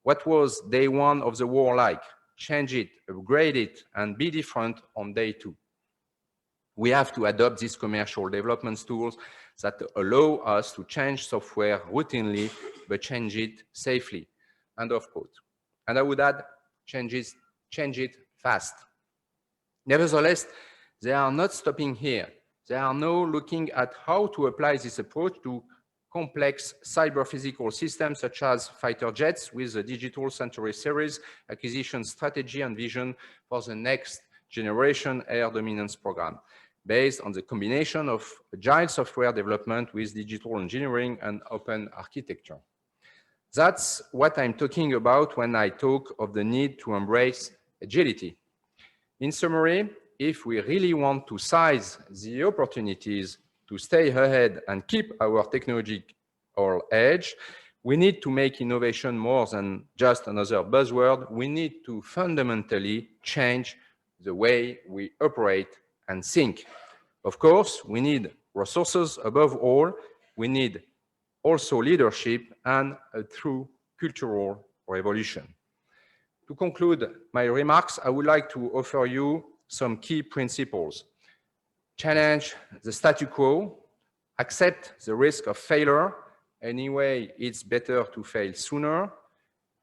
What was day one of the war like? Change it, upgrade it, and be different on day two. We have to adopt these commercial development tools that allow us to change software routinely, but change it safely. End of quote. And I would add, change it fast. Nevertheless, they are not stopping here. They are now looking at how to apply this approach to complex cyber-physical systems such as fighter jets with the Digital Century Series acquisition strategy and vision for the next generation air dominance program, based on the combination of agile software development with digital engineering and open architecture. That's what I'm talking about when I talk of the need to embrace agility. In summary, if we really want to seize the opportunities to stay ahead and keep our technological edge, we need to make innovation more than just another buzzword. We need to fundamentally change the way we operate and think. Of course, we need resources above all. We need also leadership and a true cultural revolution. To conclude my remarks, I would like to offer you some key principles. Challenge the status quo, accept the risk of failure. Anyway, it's better to fail sooner.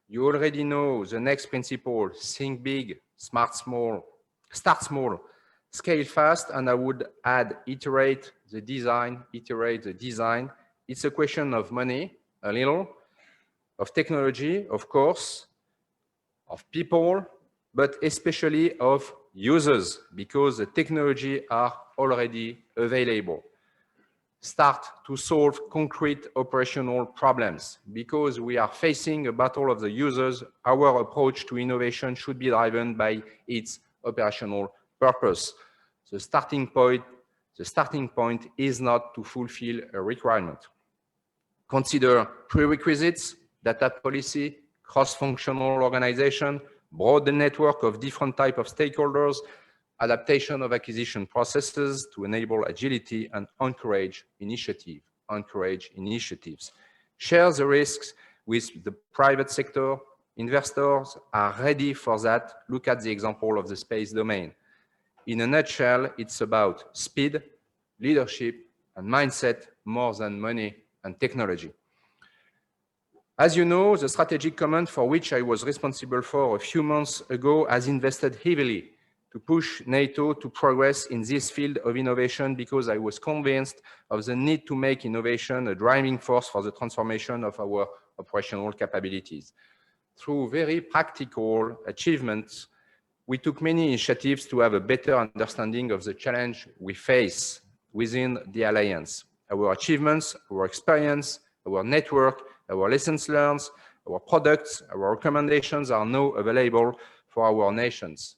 You already know the next principle: think big, start small, scale fast, and I would add iterate the design. It's a question of money, a little, of technology, of course, of people, but especially of users, because the technology are already available. Start to solve concrete operational problems. Because we are facing a battle of the users, our approach to innovation should be driven by its operational purpose. The starting point is not to fulfill a requirement. Consider prerequisites, data policy, cross-functional organization, broad network of different types of stakeholders, adaptation of acquisition processes to enable agility and encourage initiatives. Share the risks with the private sector. Investors are ready for that. Look at the example of the space domain. In a nutshell, it's about speed, leadership, and mindset more than money and technology. As you know, the strategic command for which I was responsible for a few months ago has invested heavily to push NATO to progress in this field of innovation because I was convinced of the need to make innovation a driving force for the transformation of our operational capabilities. Through very practical achievements, we took many initiatives to have a better understanding of the challenge we face within the Alliance. Our achievements, our experience, our network, our lessons learned, our products, our recommendations are now available for our nations.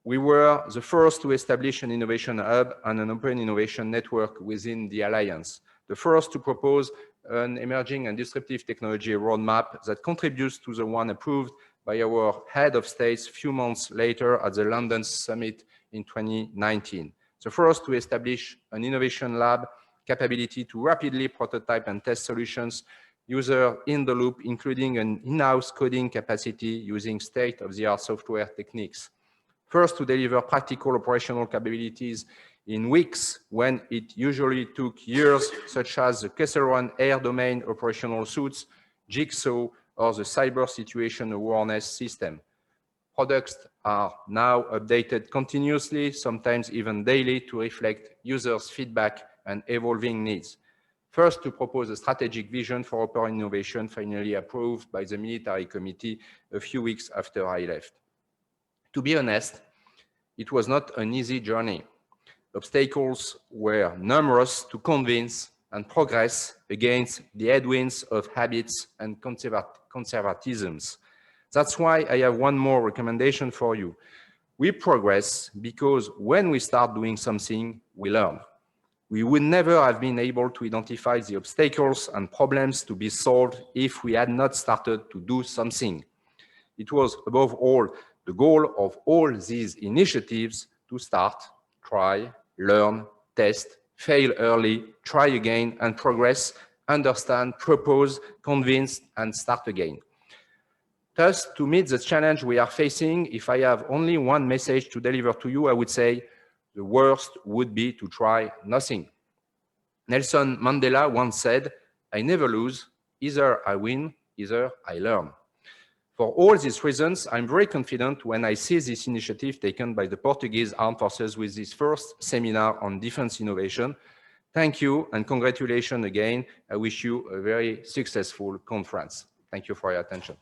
We were the first to establish an innovation hub and an open innovation network within the Alliance, the first to propose an emerging and disruptive technology roadmap that contributes to the one approved by our head of states a few months later at the London summit in 2019. The first to establish an innovation lab capability to rapidly prototype and test solutions, user in the loop, including an in-house coding capacity using state-of-the-art software techniques. First to deliver practical operational capabilities in weeks when it usually took years, such as the Kessel-Run air domain operational suits, Jigsaw, or the cyber situation awareness system. Products are now updated continuously, sometimes even daily, to reflect users' feedback and evolving needs. First, to propose a strategic vision for open innovation, finally approved by the Military Committee a few weeks after I left. To be honest, it was not an easy journey. Obstacles were numerous to convince and progress against the headwinds of habits and conservatisms. That's why I have one more recommendation for you. We progress because when we start doing something, we learn. We would never have been able to identify the obstacles and problems to be solved if we had not started to do something. It was, above all, the goal of all these initiatives to start, try, learn, test, fail early, try again, and progress, understand, propose, convince, and start again. Thus, to meet the challenge we are facing, if I have only one message to deliver to you, I would say the worst would be to try nothing. Nelson Mandela once said, "I never lose, either I win, either I learn." For all these reasons, I'm very confident when I see this initiative taken by the Portuguese Armed Forces with this first seminar on defense innovation. Thank you and congratulations again. I wish you a very successful conference. Thank you for your attention.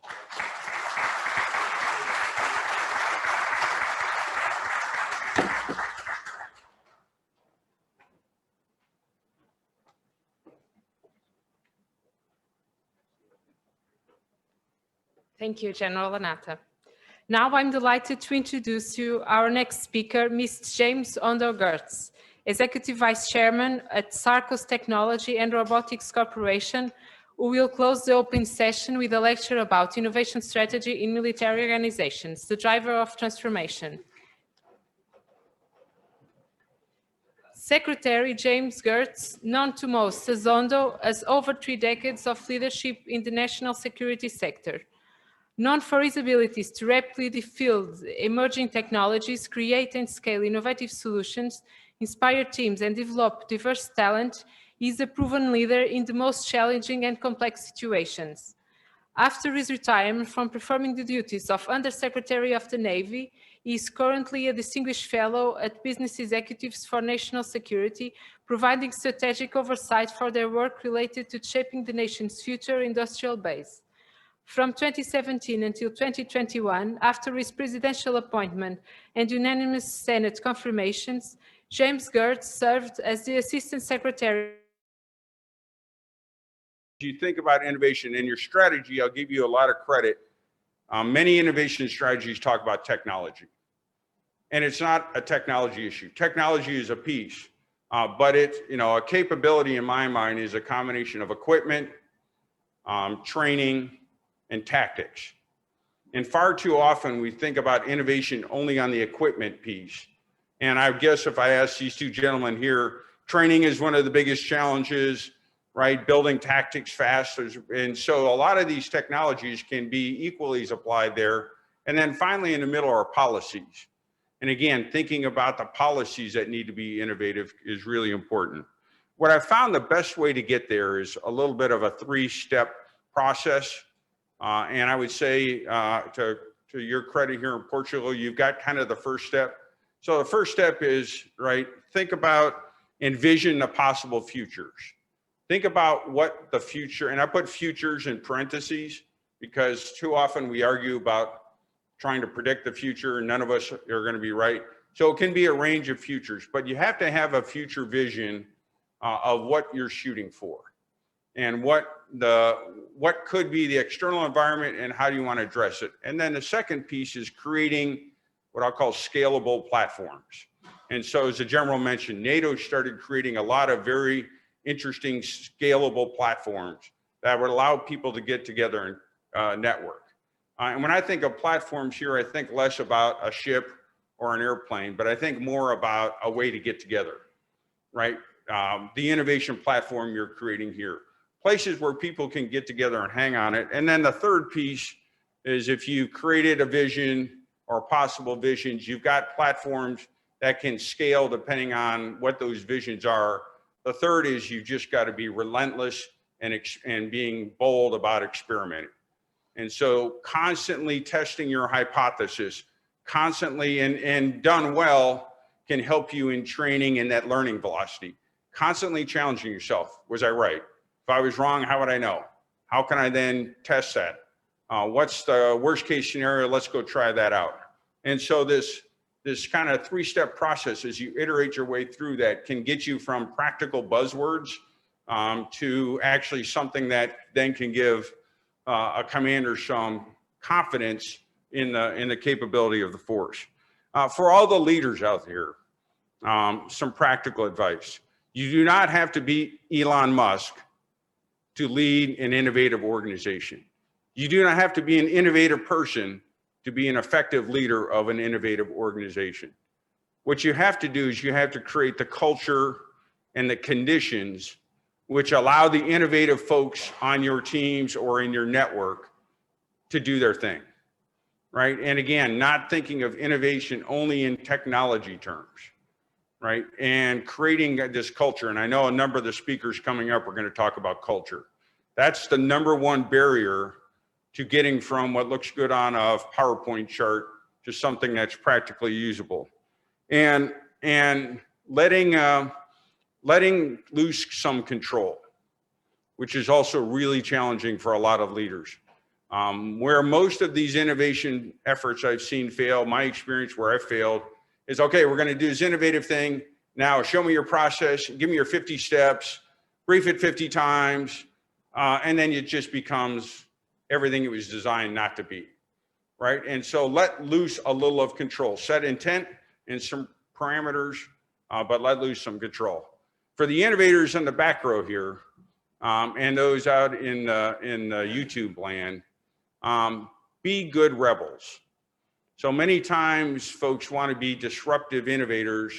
Thank you, General Lanata. Now I'm delighted to introduce you our next speaker, Mr. James Ondo-Gertz, Executive Vice Chairman at Sarcos Technology and Robotics Corporation, who will close the open session with a lecture about innovation strategy in military organizations, the driver of transformation. Secretary James Gertz, known to most as Ondo, has over 3 decades of leadership in the national security sector. Known for his abilities to rapidly field emerging technologies, create and scale innovative solutions, inspire teams, and develop diverse talent, he is a proven leader in the most challenging and complex situations. After his retirement from performing the duties of Under-Secretary of the Navy, he is currently a Distinguished Fellow at Business Executives for National Security, providing strategic oversight for their work related to shaping the nation's future industrial base. From 2017 until 2021, after his presidential appointment and unanimous Senate confirmations, James Gertz served as the Assistant Secretary. You think about innovation in your strategy, I'll give you a lot of credit. Many innovation strategies talk about technology, and it's not a technology issue. Technology is a piece, but it's, a capability in my mind is a combination of equipment, training, and tactics. And far too often we think about innovation only on the equipment piece. And I guess if I ask these two gentlemen here, training is one of the biggest challenges, right? Building tactics fast. And so a lot of these technologies can be equally applied there. And then finally in the middle are policies. And again, thinking about the policies that need to be innovative is really important. What I found the best way to get there is a little bit of a 3-step process. And I would say to your credit here in Portugal, you've got kind of the first step. So the first step is, right, think about, envision the possible futures. Think about what the future, and I put futures in parentheses because too often we argue about trying to predict the future and none of us are going to be right. So it can be a range of futures, but you have to have a future vision of what you're shooting for and what could be the external environment and how do you want to address it. And then the second piece is creating what I'll call scalable platforms. And so as the general mentioned, NATO started creating a lot of very interesting scalable platforms that would allow people to get together and network. And when I think of platforms here, I think less about a ship or an airplane, but I think more about a way to get together, right? The innovation platform you're creating here, places where people can get together and hang on it. And then the third piece is if you created a vision or possible visions, you've got platforms that can scale depending on what those visions are. The third is you just got to be relentless and being bold about experimenting. And so constantly testing your hypothesis, constantly and done well can help you in training and that learning velocity. Constantly challenging yourself. Was I right? If I was wrong, how would I know? How can I then test that? What's the worst case scenario? Let's go try that out. And so this kind of 3-step process as you iterate your way through that can get you from practical buzzwords to actually something that then can give a commander some confidence in the capability of the force. For all the leaders out there, some practical advice. You do not have to be Elon Musk to lead an innovative organization. You do not have to be an innovative person to be an effective leader of an innovative organization. What you have to do is you have to create the culture and the conditions which allow the innovative folks on your teams or in your network to do their thing, right? And again, not thinking of innovation only in technology terms, right? And creating this culture. And I know a number of the speakers coming up are going to talk about culture. That's the #1 barrier to getting from what looks good on a PowerPoint chart to something that's practically usable. And letting loose some control, which is also really challenging for a lot of leaders. Where most of these innovation efforts I've seen fail, my experience where I failed is, okay, we're gonna do this innovative thing. Now show me your process, give me your 50 steps, brief it 50 times, and then it just becomes everything it was designed not to be, right? And so let loose a little of control, set intent and some parameters, but let loose some control. For the innovators in the back row here, and those out in YouTube land, be good rebels. So many times folks want to be disruptive innovators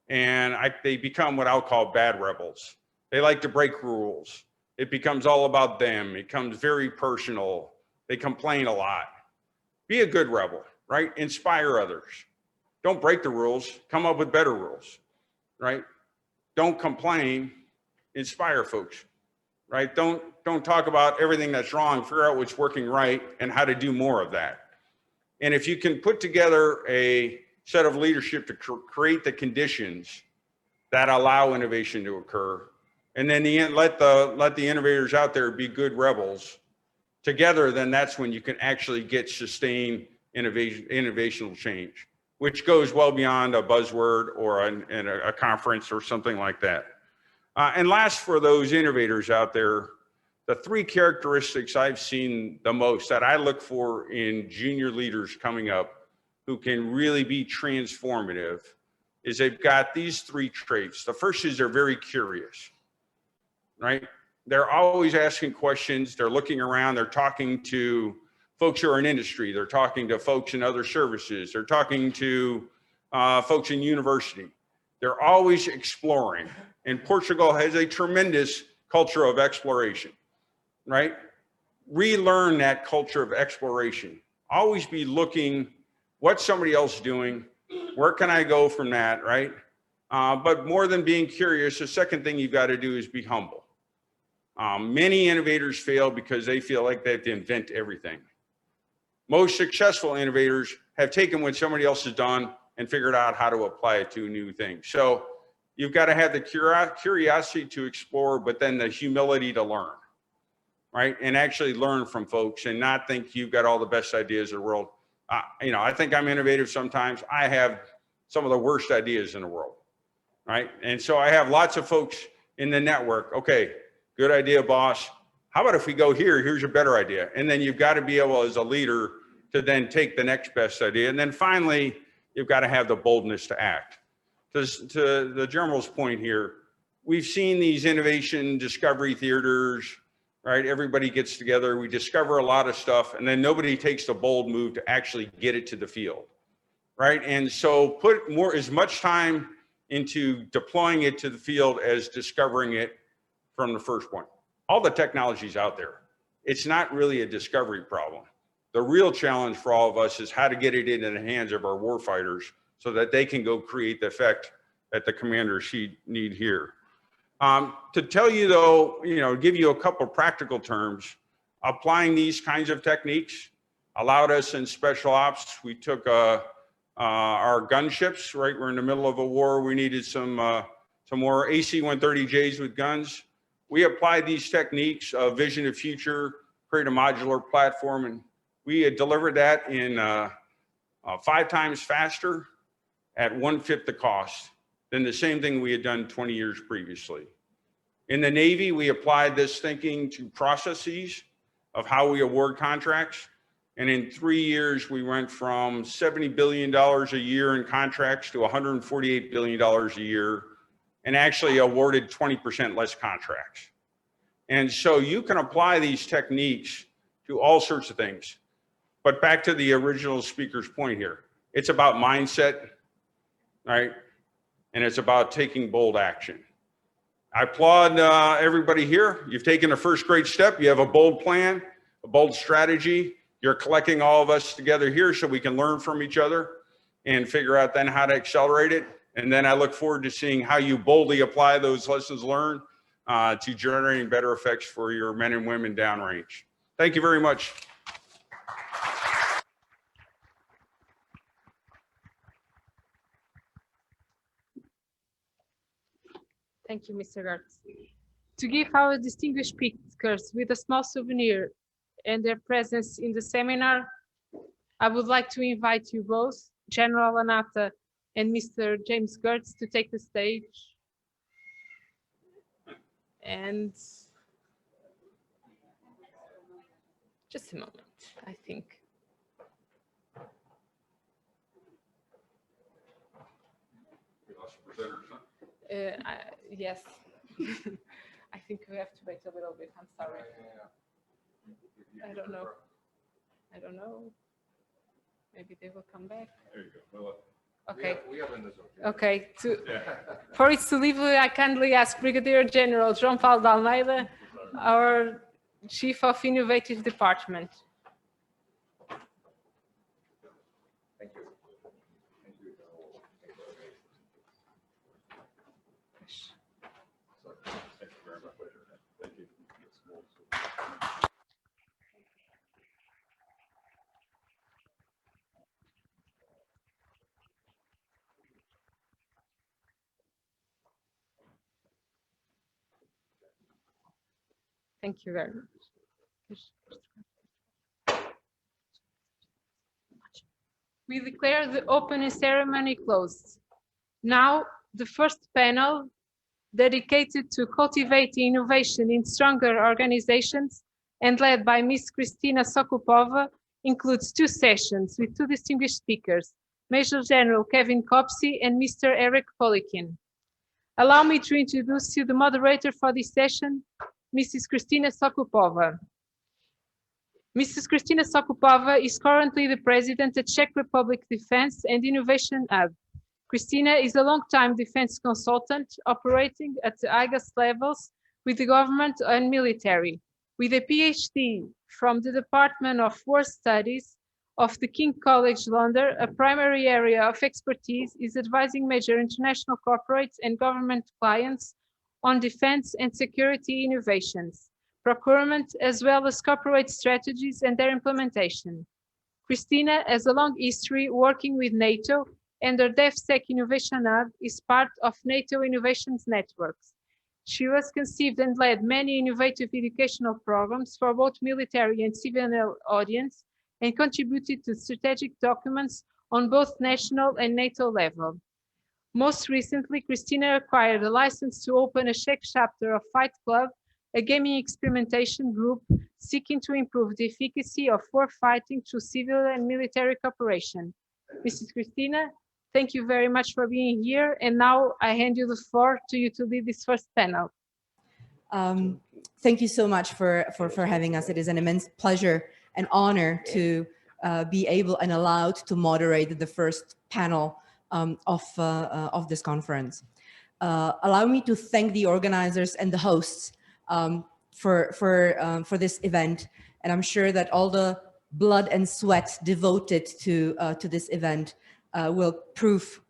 and they become what I'll call bad rebels. They like to break rules. It becomes all about them. It becomes very personal. They complain a lot. Be a good rebel, right? Inspire others. Don't break the rules, come up with better rules, right? Don't complain, inspire folks, right? Don't talk about everything that's wrong, figure out what's working right and how to do more of that. And if you can put together a set of leadership to create the conditions that allow innovation to occur, and then let the innovators out there be good rebels together, then that's when you can actually get sustained innovational change, which goes well beyond a buzzword or a conference or something like that. And last, for those innovators out there, the 3 characteristics I've seen the most that I look for in junior leaders coming up who can really be transformative is they've got these 3 traits. The first is they're very curious, right? They're always asking questions. They're looking around. They're talking to folks who are in industry. They're talking to folks in other services. They're talking to folks in university. They're always exploring. And Portugal has a tremendous culture of exploration, right? Relearn that culture of exploration. Always be looking what's somebody else doing, where can I go from that, right? But more than being curious, the second thing you've got to do is be humble. Many innovators fail because they feel like they have to invent everything. Most successful innovators have taken what somebody else has done and figured out how to apply it to new things. So you've got to have the curiosity to explore, but then the humility to learn, right? And actually learn from folks and not think you've got all the best ideas in the world. You know, I think I'm innovative sometimes. I have some of the worst ideas in the world, right? And so I have lots of folks in the network. Okay, good idea, boss. How about if we go here? Here's a better idea. And then you've got to be able as a leader to then take the next best idea. And then finally, you've got to have the boldness to act. To the general's point here, we've seen these innovation discovery theaters, right? Everybody gets together, we discover a lot of stuff, and then nobody takes the bold move to actually get it to the field, right? And so put as much time into deploying it to the field as discovering it from the first point. All the technology's out there. It's not really a discovery problem. The real challenge for all of us is how to get it into the hands of our warfighters so that they can go create the effect that the commanders need here. To tell you though, you know, give you a couple of practical terms, applying these kinds of techniques allowed us in special ops. We took our gunships, right? We're in the middle of a war. We needed some more AC-130Js with guns. We applied these techniques, vision of future, create a modular platform, and we had delivered that in 5 times faster at 1/5 the cost than the same thing we had done 20 years previously. In the Navy, we applied this thinking to processes of how we award contracts. And in 3 years, we went from $70 billion a year in contracts to $148 billion a year, and actually awarded 20% less contracts. And so you can apply these techniques to all sorts of things. But back to the original speaker's point here, it's about mindset, right? And it's about taking bold action. I applaud everybody here. You've taken a first great step. You have a bold plan, a bold strategy. You're collecting all of us together here so we can learn from each other and figure out then how to accelerate it. And then I look forward to seeing how you boldly apply those lessons learned to generating better effects for your men and women downrange. Thank you very much. Thank you, Mr. Gertz. To give our distinguished speakers with a small souvenir and their presence in the seminar, I would like to invite you both, General Anata and Mr. James Gertz, to take the stage. And just a moment, I think. Yes, I think we have to wait a little bit. I'm sorry. I don't know. I don't know. Maybe they will come back. There you go. Well, okay. we have in this. Okay. For it to leave, I kindly ask Brigadier General João Paulo de Almeida, our Chief of Innovative Department. Thank you. Thank you very much. Thank you. Thank you very much. We declare the opening ceremony closed. Now, the first panel, dedicated to cultivating innovation in stronger organizations and led by Ms. Kristina Sokupova, includes 2 sessions with 2 distinguished speakers, Major General Kevin Copsey and Mr. Eric Polikin. Allow me to introduce you the moderator for this session, Mrs. Kristina Sokupova. Mrs. Kristina Sokupova is currently the president at Czech Republic Defense and Innovation Hub. Kristina is a long-time defense consultant operating at the highest levels with the government and military, with a PhD from the Department of War Studies of the King College London. A primary area of expertise is advising major international corporates and government clients on defense and security innovations, procurement, as well as corporate strategies and their implementation. Kristina has a long history working with NATO, and her DevSec Innovation Hub is part of NATO Innovations Networks. She has conceived and led many innovative educational programs for both military and civilian audience, and contributed to strategic documents on both national and NATO level. Most recently, Kristina acquired a license to open a Czech chapter of Fight Club, a gaming experimentation group seeking to improve the efficacy of war fighting through civil and military cooperation. Mrs. Kristina, thank you very much for being here. And now I hand you the floor to you to lead this first panel. Thank you so much for having us. It is an immense pleasure and honor to be able and allowed to moderate the first panel of this conference. Allow me to thank the organizers and the hosts for this event, and I'm sure that all the blood and sweat devoted to this event will prove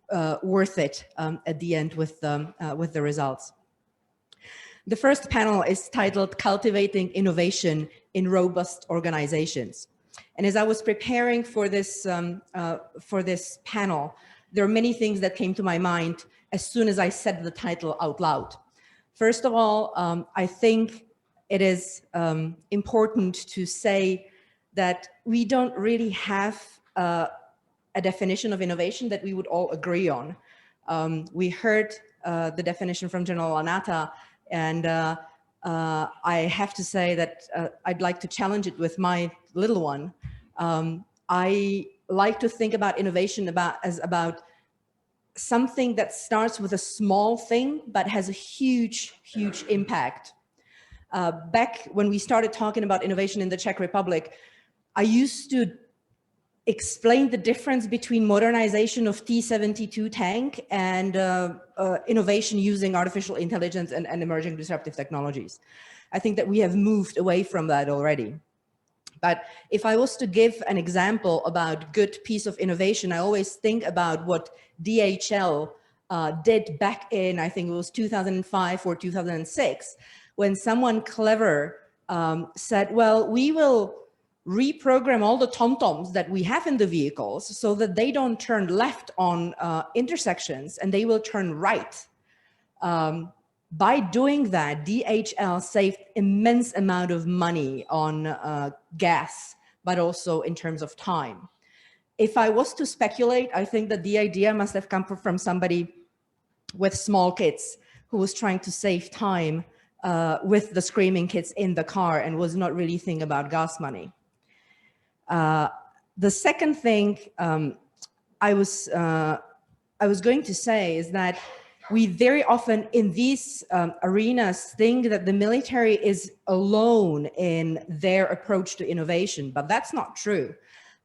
worth it at the end with the results. The first panel is titled "Cultivating Innovation in Robust Organizations," and as I was preparing for this panel, there are many things that came to my mind as soon as I said the title out loud. First of all, I think it is important to say that we don't really have a definition of innovation that we would all agree on. We heard the definition from General Lanata, and I have to say that I'd like to challenge it with my little one. I like to think about innovation as about something that starts with a small thing but has a huge, huge impact. Back when we started talking about innovation in the Czech Republic, I used to explain the difference between modernization of T-72 tank and innovation using artificial intelligence and emerging disruptive technologies. I think that we have moved away from that already. But if I was to give an example about good piece of innovation, I always think about what DHL did back in, I think it was 2005 or 2006, when someone clever said, well, we will reprogram all the tom-toms that we have in the vehicles so that they don't turn left on intersections and they will turn right. By doing that, DHL saved immense amount of money on gas, but also in terms of time. If I was to speculate, I think that the idea must have come from somebody with small kids who was trying to save time with the screaming kids in the car and was not really thinking about gas money. The second thing I was going to say is that we very often in these arenas think that the military is alone in their approach to innovation, but that's not true.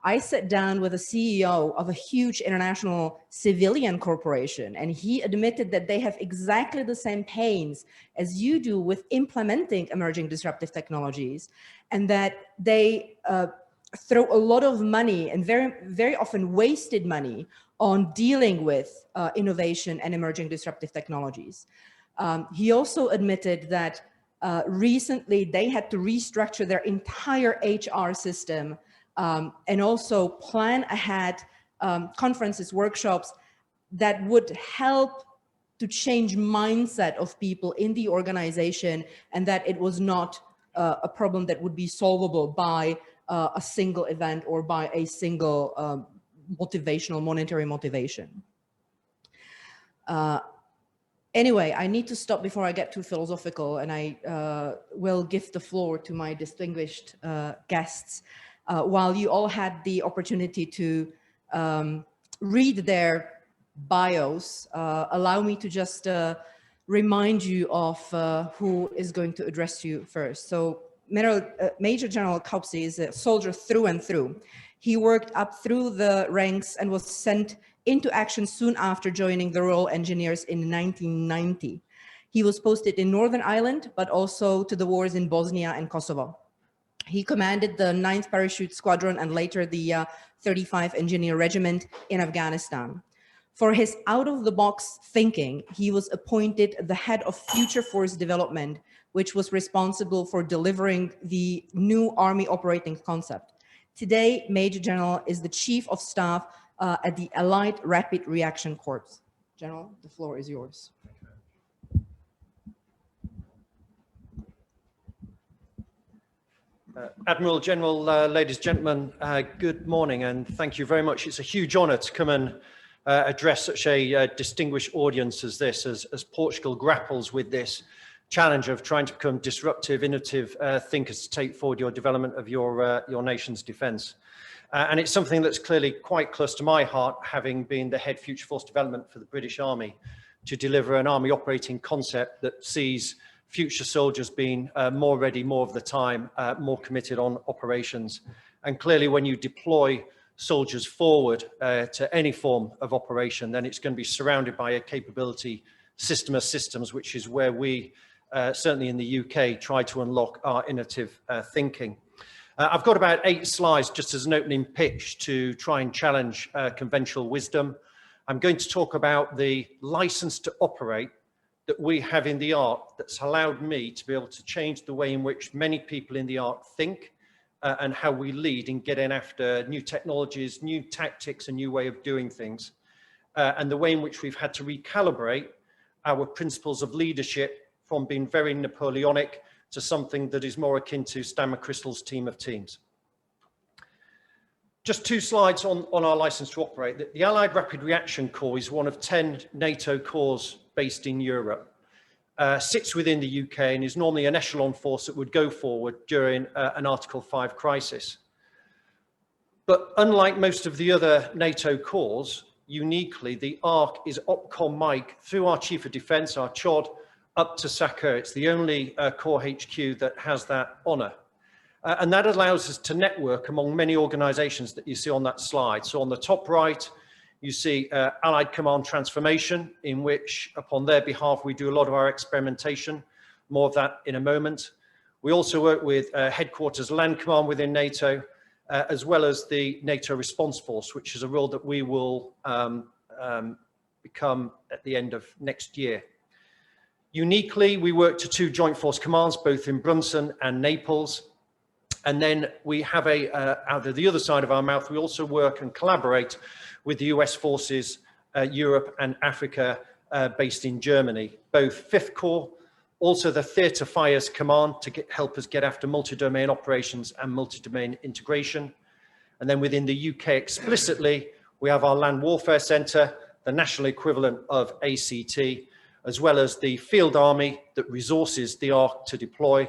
I sat down with a CEO of a huge international civilian corporation, and he admitted that they have exactly the same pains as you do with implementing emerging disruptive technologies, and that they throw a lot of money and very often wasted money on dealing with innovation and emerging disruptive technologies. He also admitted that recently they had to restructure their entire HR system and also plan ahead conferences, workshops that would help to change mindset of people in the organization, and that it was not a problem that would be solvable by a single event or by a single motivational monetary motivation. Anyway, I need to stop before I get too philosophical, and I will give the floor to my distinguished guests. While you all had the opportunity to read their bios, allow me to just remind you of who is going to address you first. So Major General Kaupsi is a soldier through and through. He worked up through the ranks and was sent into action soon after joining the Royal Engineers in 1990. He was posted in Northern Ireland, but also to the wars in Bosnia and Kosovo. He commanded the 9th Parachute Squadron and later the 35 Engineer Regiment in Afghanistan. For his out-of-the-box thinking, he was appointed the head of Future Force Development, which was responsible for delivering the new Army operating concept. Today, Major General is the Chief of Staff at the Allied Rapid Reaction Corps. General, the floor is yours. Admiral General, ladies and gentlemen, good morning and thank you very much. It's a huge honour to come and address such a distinguished audience as this, as Portugal grapples with this challenge of trying to become disruptive, innovative thinkers to take forward your development of your nation's defence. And it's something that's clearly quite close to my heart, having been the head Future Force Development for the British Army, to deliver an army operating concept that sees future soldiers being more ready more of the time, more committed on operations. And clearly when you deploy soldiers forward to any form of operation, then it's going to be surrounded by a capability system of systems, which is where we, certainly in the UK, try to unlock our innovative thinking. I've got about 8 slides just as an opening pitch to try and challenge conventional wisdom. I'm going to talk about the license to operate that we have in the art that's allowed me to be able to change the way in which many people in the art think and how we lead in getting after new technologies, new tactics, a new way of doing things, and the way in which we've had to recalibrate our principles of leadership from being very Napoleonic to something that is more akin to Stan McChrystal's team of teams. Just 2 slides on our license to operate. The Allied Rapid Reaction Corps is one of 10 NATO corps based in Europe, sits within the UK and is normally an echelon force that would go forward during an Article 5 crisis. But unlike most of the other NATO corps, uniquely, the ARC is OPCOM MIC through our Chief of Defence, our CHOD, up to SACEUR. It's the only Corps HQ that has that honour. And that allows us to network among many organisations that you see on that slide. So on the top right, you see Allied Command Transformation, in which, upon their behalf, we do a lot of our experimentation. More of that in a moment. We also work with Headquarters Land Command within NATO, as well as the NATO Response Force, which is a role that we will become at the end of next year. Uniquely, we work to 2 joint force commands, both in Brunson and Naples. And then we have out of the other side of our mouth, we also work and collaborate with the US forces, Europe and Africa, based in Germany, both 5th Corps, also the Theatre Fires Command to help us get after multi-domain operations and multi-domain integration. And then within the UK explicitly, we have our Land Warfare Centre, the national equivalent of ACT, as well as the Field Army that resources the ARC to deploy,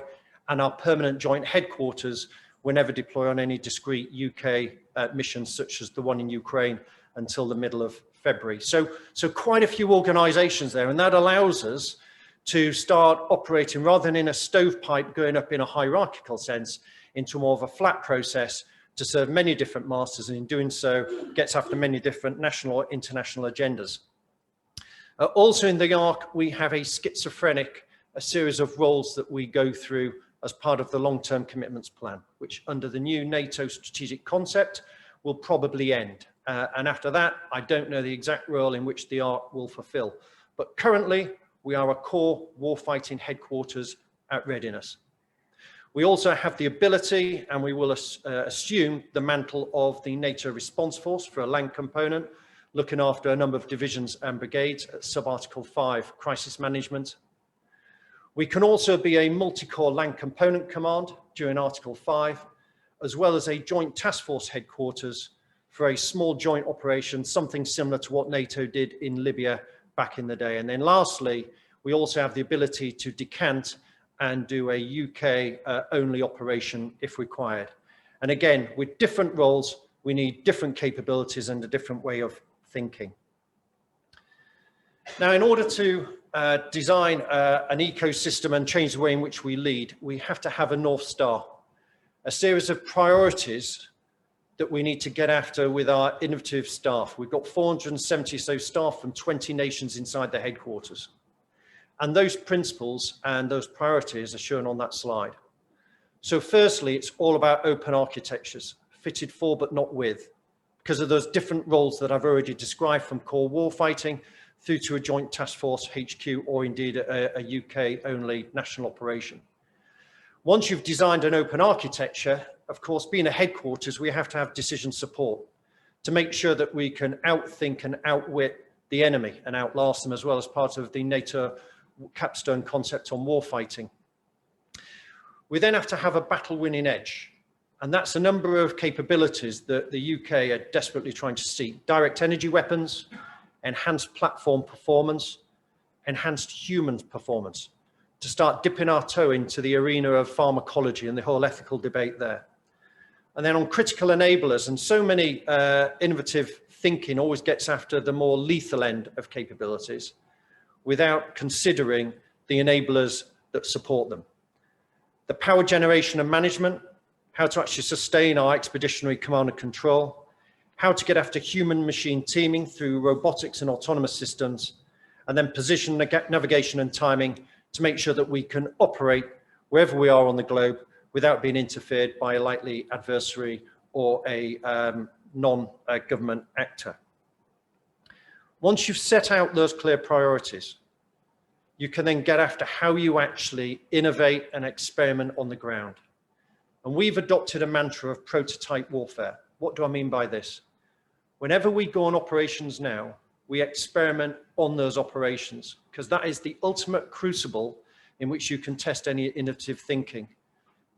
and our permanent joint headquarters whenever deploy on any discrete UK missions, such as the one in Ukraine until the middle of February. So quite a few organisations there, and that allows us to start operating rather than in a stovepipe going up in a hierarchical sense into more of a flat process to serve many different masters, and in doing so gets after many different national or international agendas. Also in the ARC, we have a series of roles that we go through as part of the long-term commitments plan, which under the new NATO strategic concept will probably end. And after that, I don't know the exact role in which the ARC will fulfill. But currently, we are a core warfighting headquarters at readiness. We also have the ability, and we will assume the mantle of the NATO Response Force for a land component, looking after a number of divisions and brigades at sub-Article 5 crisis management. We can also be a multi-corps land component command during Article 5, as well as a joint task force headquarters for a small joint operation, something similar to what NATO did in Libya back in the day. And then lastly, we also have the ability to decant and do a UK only operation if required. And again, with different roles, we need different capabilities and a different way of thinking. Now, in order to design an ecosystem and change the way in which we lead, we have to have a North Star, a series of priorities that we need to get after with our innovative staff. We've got 470 or so staff from 20 nations inside the headquarters. And those principles and those priorities are shown on that slide. So firstly, it's all about open architectures, fitted for but not with, because of those different roles that I've already described, from core warfighting through to a joint task force HQ, or indeed a UK-only national operation. Once you've designed an open architecture, of course, being a headquarters, we have to have decision support to make sure that we can outthink and outwit the enemy and outlast them, as well as part of the NATO capstone concept on warfighting. We then have to have a battle-winning edge, and that's a number of capabilities that the UK are desperately trying to seek: direct energy weapons, enhanced platform performance, enhanced human performance, to start dipping our toe into the arena of pharmacology and the whole ethical debate there. And then on critical enablers, and so many innovative thinking always gets after the more lethal end of capabilities without considering the enablers that support them. The power generation and management, how to actually sustain our expeditionary command and control, how to get after human-machine teaming through robotics and autonomous systems, and then position, navigation and timing to make sure that we can operate wherever we are on the globe without being interfered by a likely adversary or a non-government actor. Once you've set out those clear priorities, you can then get after how you actually innovate and experiment on the ground. And we've adopted a mantra of prototype warfare. What do I mean by this? Whenever we go on operations now, we experiment on those operations, because that is the ultimate crucible in which you can test any innovative thinking.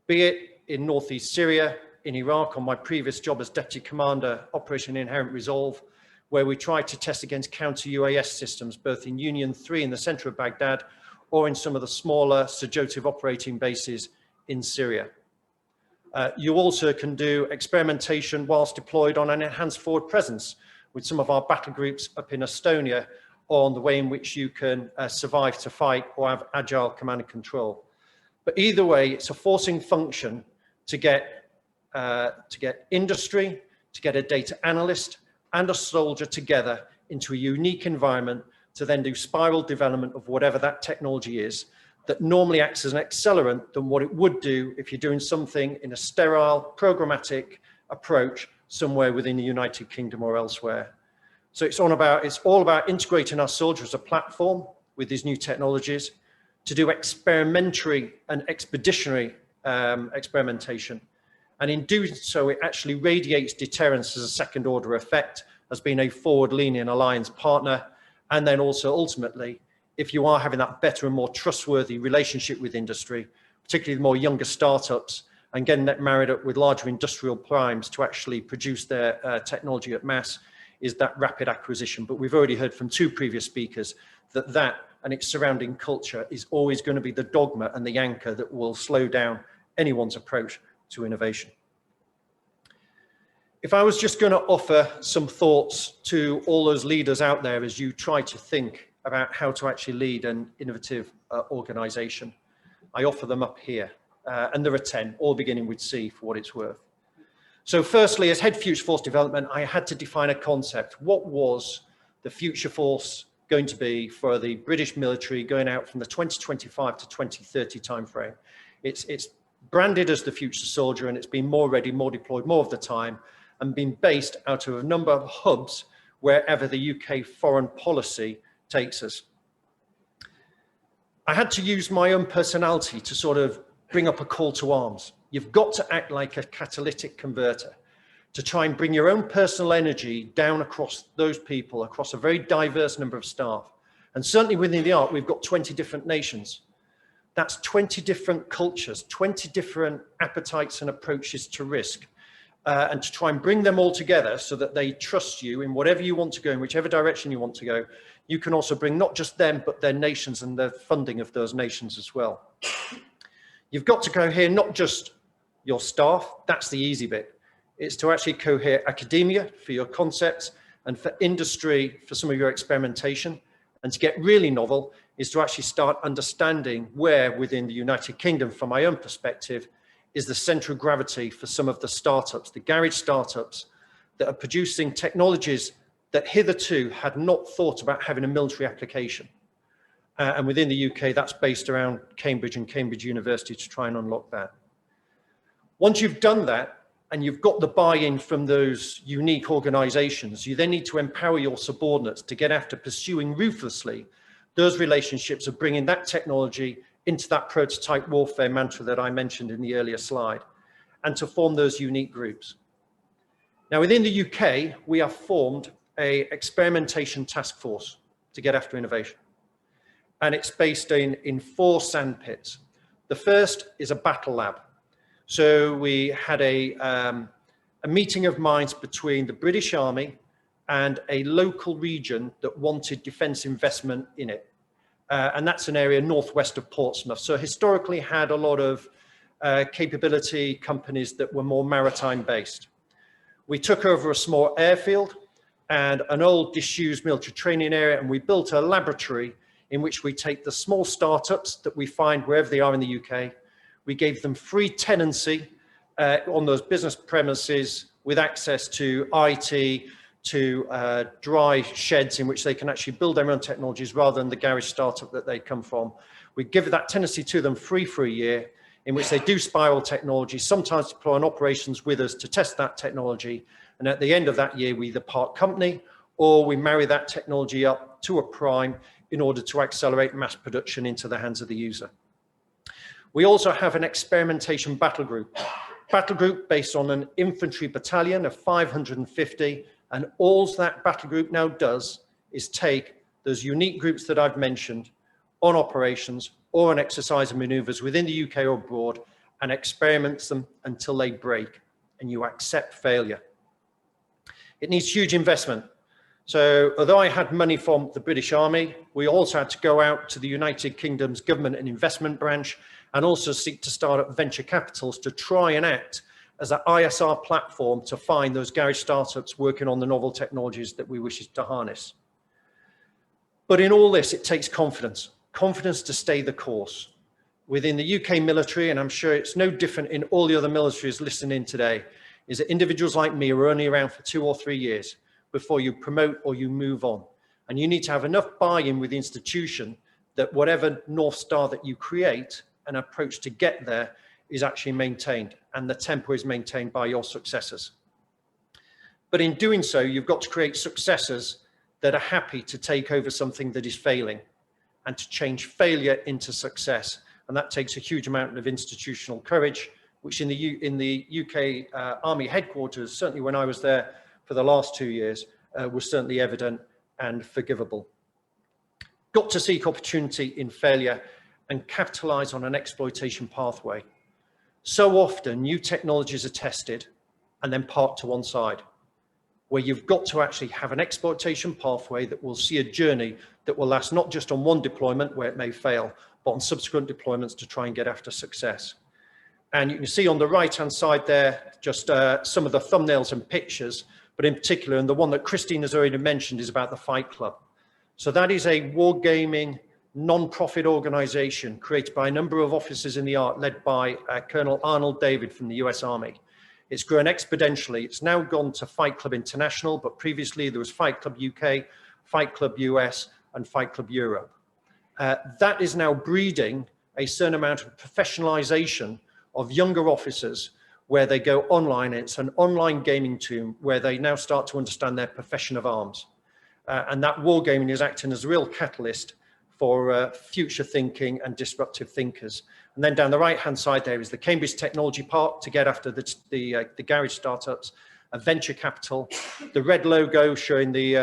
Be it in Northeast Syria, in Iraq, on my previous job as Deputy Commander, Operation Inherent Resolve, where we tried to test against counter-UAS systems, both in Union 3 in the center of Baghdad, or in some of the smaller suggestive operating bases in Syria. You also can do experimentation whilst deployed on an enhanced forward presence with some of our battle groups up in Estonia, on the way in which you can survive to fight or have agile command and control. But either way, it's a forcing function to get industry, to get a data analyst and a soldier together into a unique environment to then do spiral development of whatever that technology is, that normally acts as an accelerant than what it would do if you're doing something in a sterile, programmatic approach somewhere within the United Kingdom or elsewhere. So it's all about integrating our soldiers as a platform with these new technologies to do experimentary and expeditionary experimentation. And in doing so, it actually radiates deterrence as a second order effect, as being a forward-leaning alliance partner. And then also ultimately, if you are having that better and more trustworthy relationship with industry, particularly the more younger startups, and getting that married up with larger industrial primes to actually produce their technology at mass, is that rapid acquisition. But we've already heard from two previous speakers that and its surrounding culture is always going to be the dogma and the anchor that will slow down anyone's approach to innovation. If I was just going to offer some thoughts to all those leaders out there as you try to think about how to actually lead an innovative organization, I offer them up here. And there are 10, all beginning with C for what it's worth. So firstly, as head future force development, I had to define a concept. What was the future force going to be for the British military going out from the 2025 to 2030 timeframe? It's branded as the future soldier, and it's been more ready, more deployed, more of the time, and been based out of a number of hubs wherever the UK foreign policy takes us. I had to use my own personality to sort of bring up a call to arms. You've got to act like a catalytic converter to try and bring your own personal energy down across those people, across a very diverse number of staff. And certainly within the ARC, we've got 20 different nations. That's 20 different cultures, 20 different appetites and approaches to risk. And to try and bring them all together so that they trust you in whatever you want to go, in whichever direction you want to go. You can also bring not just them, but their nations and the funding of those nations as well. You've got to cohere not just your staff, that's the easy bit. It's to actually cohere academia for your concepts and for industry for some of your experimentation. And to get really novel, is to actually start understanding where within the United Kingdom, from my own perspective, is the center of gravity for some of the startups, the garage startups that are producing technologies that hitherto had not thought about having a military application. And within the UK, that's based around Cambridge and Cambridge University to try and unlock that. Once you've done that, and you've got the buy-in from those unique organizations, you then need to empower your subordinates to get after pursuing ruthlessly those relationships of bringing that technology into that prototype warfare mantra that I mentioned in the earlier slide, and to form those unique groups. Now, within the UK, we have formed an experimentation task force to get after innovation. And it's based in 4 sandpits. The first is a battle lab. So we had a meeting of minds between the British Army and a local region that wanted defence investment in it. And that's an area northwest of Portsmouth. So historically had a lot of capability companies that were more maritime based. We took over a small airfield and an old disused military training area, and we built a laboratory in which we take the small startups that we find wherever they are in the UK. We gave them free tenancy on those business premises with access to IT, to dry sheds in which they can actually build their own technologies rather than the garage startup that they come from. We give that tenancy to them free for a year, in which they do spiral technology, sometimes deploy on operations with us to test that technology. And at the end of that year, we either part company or we marry that technology up to a prime in order to accelerate mass production into the hands of the user. We also have an experimentation battle group based on an infantry battalion of 550. And all that battle group now does is take those unique groups that I've mentioned on operations or on exercise and maneuvers within the UK or abroad and experiments them until they break and you accept failure. It needs huge investment. So although I had money from the British Army, we also had to go out to the United Kingdom's government and investment branch and also seek to start up venture capitals to try and act as an ISR platform to find those garage startups working on the novel technologies that we wish to harness. But in all this, it takes confidence to stay the course. Within the UK military, and I'm sure it's no different in all the other militaries listening today, is that individuals like me are only around for 2 or 3 years before you promote or you move on. And you need to have enough buy-in with the institution that whatever North Star that you create, an approach to get there is actually maintained and the tempo is maintained by your successors. But in doing so, you've got to create successors that are happy to take over something that is failing and to change failure into success. And that takes a huge amount of institutional courage, which in the UK Army headquarters, certainly when I was there for the last 2 years, was certainly evident and forgivable. Got to seek opportunity in failure and capitalize on an exploitation pathway. So often new technologies are tested and then parked to one side, where you've got to actually have an exploitation pathway that will see a journey that will last not just on one deployment where it may fail, but on subsequent deployments to try and get after success. And you can see on the right-hand side there, just some of the thumbnails and pictures, but in particular, and the one that Christine has already mentioned is about the Fight Club. So that is a wargaming non-profit organization created by a number of officers in the art, led by Colonel Arnold David from the US Army. It's grown exponentially. It's now gone to Fight Club International, but previously there was Fight Club UK, Fight Club US, and Fight Club Europe. That is now breeding a certain amount of professionalization of younger officers where they go online. It's an online gaming tool where they now start to understand their profession of arms. And that wargaming is acting as a real catalyst for future thinking and disruptive thinkers. And then down the right-hand side there is the Cambridge Technology Park to get after the garage startups, a venture capital, the red logo showing the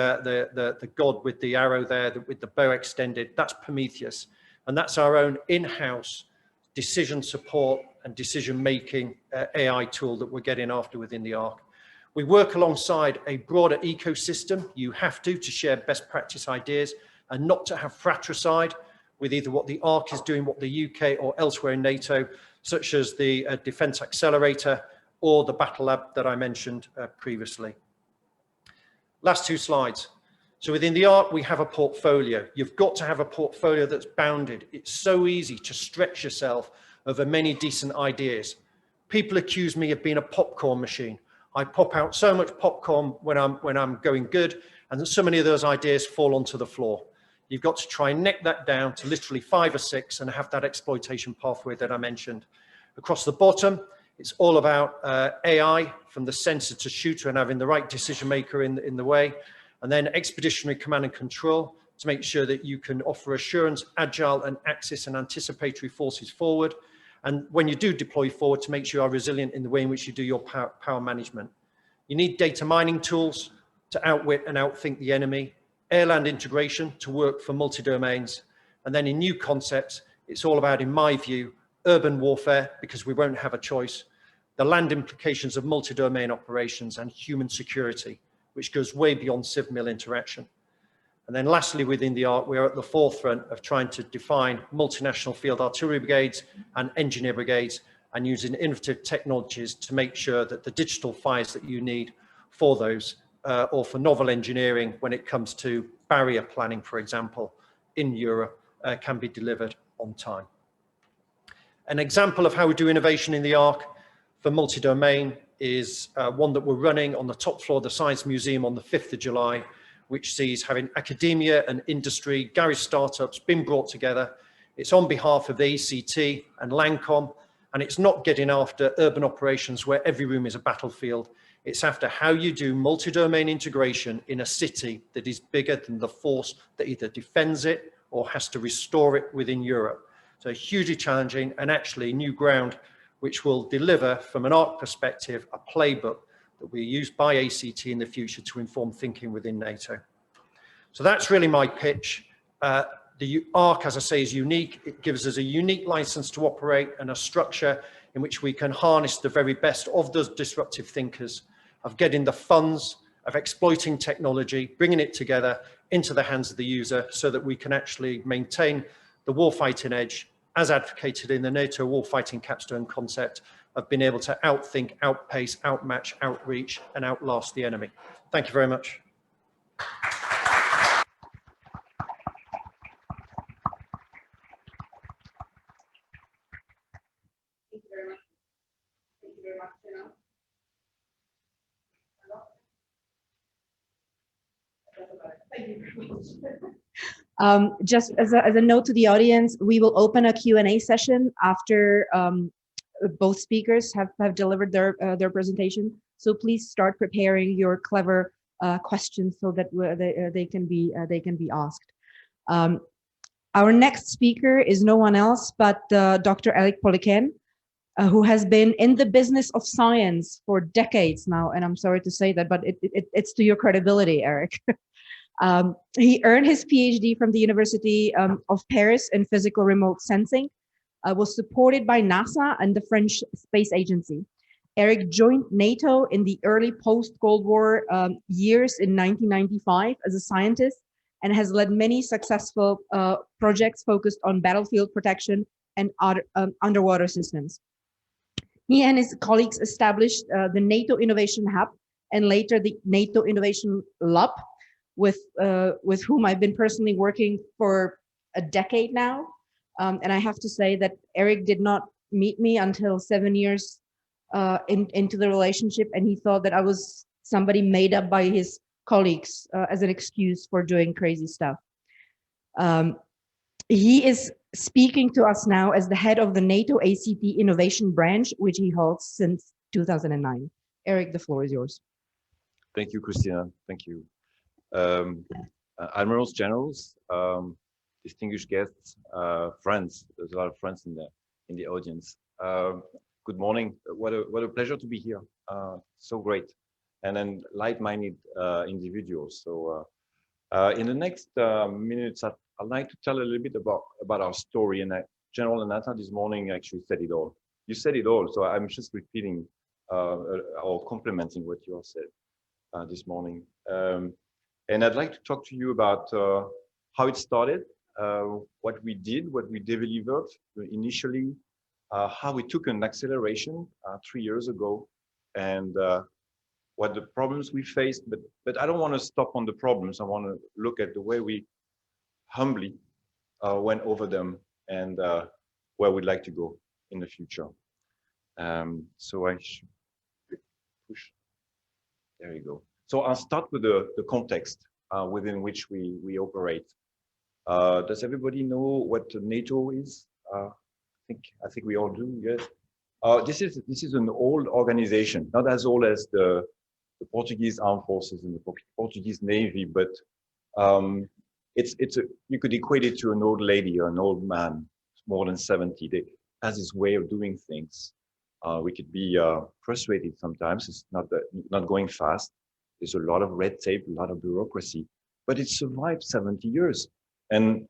god with the arrow there, with the bow extended, that's Prometheus. And that's our own in-house decision support and decision-making AI tool that we're getting after within the ARC. We work alongside a broader ecosystem. You have to share best practice ideas and not to have fratricide with either what the ARC is doing, what the UK or elsewhere in NATO, such as the Defence Accelerator or the Battle Lab that I mentioned previously. Last 2 slides. So within the ARC, we have a portfolio. You've got to have a portfolio that's bounded. It's so easy to stretch yourself over many decent ideas. People accuse me of being a popcorn machine. I pop out so much popcorn when I'm going good, and then so many of those ideas fall onto the floor. You've got to try and neck that down to literally 5 or 6 and have that exploitation pathway that I mentioned. Across the bottom, it's all about AI, from the sensor to shooter and having the right decision maker in the way, and then expeditionary command and control to make sure that you can offer assurance, agile and axis and anticipatory forces forward. And when you do deploy forward, to make sure you are resilient in the way in which you do your power management. You need data mining tools to outwit and outthink the enemy, air-land integration to work for multi-domains. And then in new concepts, it's all about, in my view, urban warfare, because we won't have a choice, the land implications of multi-domain operations, and human security, which goes way beyond civ-mil interaction. And then lastly, within the ARC, we're at the forefront of trying to define multinational field artillery brigades and engineer brigades, and using innovative technologies to make sure that the digital fires that you need for those, or for novel engineering when it comes to barrier planning, for example, in Europe, can be delivered on time. An example of how we do innovation in the ARC for multi-domain is one that we're running on the top floor of the Science Museum on the 5th of July, which sees having academia and industry, garage startups being brought together. It's on behalf of the ACT and LANCOM, and it's not getting after urban operations where every room is a battlefield. It's after how you do multi-domain integration in a city that is bigger than the force that either defends it or has to restore it within Europe. So hugely challenging, and actually new ground, which will deliver, from an ARC perspective, a playbook that we use by ACT in the future to inform thinking within NATO. So that's really my pitch. The ARC, as I say, is unique. It gives us a unique license to operate and a structure in which we can harness the very best of those disruptive thinkers, of getting the funds, of exploiting technology, bringing it together into the hands of the user so that we can actually maintain the warfighting edge, as advocated in the NATO warfighting capstone concept, of being able to outthink, outpace, outmatch, outreach, and outlast the enemy. Thank you very much. Thank you very much. Thank you very much, Thank you very much. Just as a note to the audience, we will open a Q&A session after both speakers have delivered their presentation. So please start preparing your clever questions so that they can be asked. Our next speaker is no one else but Dr. Eric Poliquin, who has been in the business of science for decades now. And I'm sorry to say that, but it's to your credibility, Eric. He earned his PhD from the University of Paris in physical remote sensing, was supported by NASA and the French Space Agency. Eric joined NATO in the early post-Cold War years in 1995 as a scientist, and has led many successful projects focused on battlefield protection and underwater systems. He and his colleagues established the NATO Innovation Hub and later the NATO Innovation Lab, with whom I've been personally working for a decade now. And I have to say that Eric did not meet me until 7 years into the relationship, and he thought that I was somebody made up by his colleagues as an excuse for doing crazy stuff. He is speaking to us now as the head of the NATO ACT Innovation Branch, which he holds since 2009. Eric, the floor is yours. Thank you, Christina. Thank you. Admirals, generals, distinguished guests, friends. There's a lot of friends in the audience. Good morning. What a pleasure to be here. So great, and then like-minded individuals. So in the next minutes, I'd like to tell a little bit about our story. And General Anata this morning actually said it all. You said it all. So I'm just repeating or complementing what you all said this morning. And I'd like to talk to you about how it started, what we did, what we delivered initially, how we took an acceleration 3 years ago, and what the problems we faced, but I don't want to stop on the problems. I want to look at the way we humbly went over them and where we'd like to go in the future. So I should push. There you go. So I'll start with the context within which we operate. Does everybody know what NATO is? I think we all do. Yes. This is an old organization, not as old as the Portuguese armed forces and the Portuguese Navy, but you could equate it to an old lady or an old man, more than 70. They has this way of doing things. We could be frustrated sometimes. It's not going fast. There's a lot of red tape, a lot of bureaucracy, but it survived 70 years. And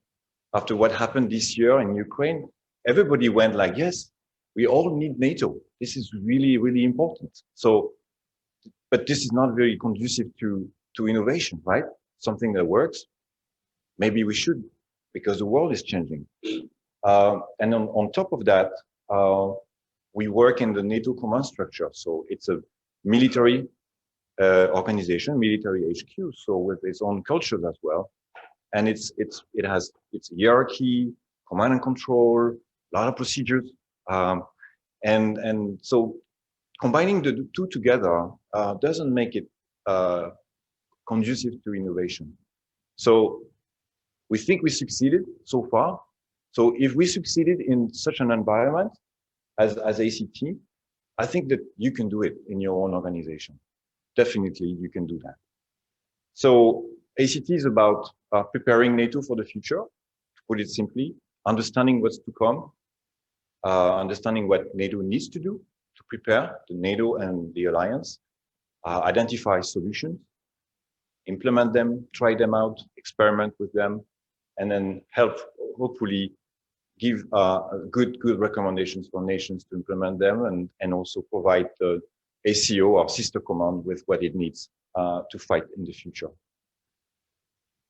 after what happened this year in Ukraine, everybody went like, yes, we all need NATO. This is really, really important. So, but this is not very conducive to innovation, right? Something that works. Maybe we should, because the world is changing. And on top of that, we work in the NATO command structure. So it's a military organization, military HQ, so with its own cultures as well. And it has its hierarchy, command and control, a lot of procedures. And so combining the two together doesn't make it conducive to innovation. So we think we succeeded so far. So if we succeeded in such an environment as ACT, I think that you can do it in your own organization. Definitely, you can do that. So ACT is about preparing NATO for the future, to put it simply, understanding what's to come, understanding what NATO needs to do to prepare the NATO and the alliance, identify solutions, implement them, try them out, experiment with them, and then help, hopefully, give good recommendations for nations to implement them, and also provide the ACO, or sister command, with what it needs to fight in the future.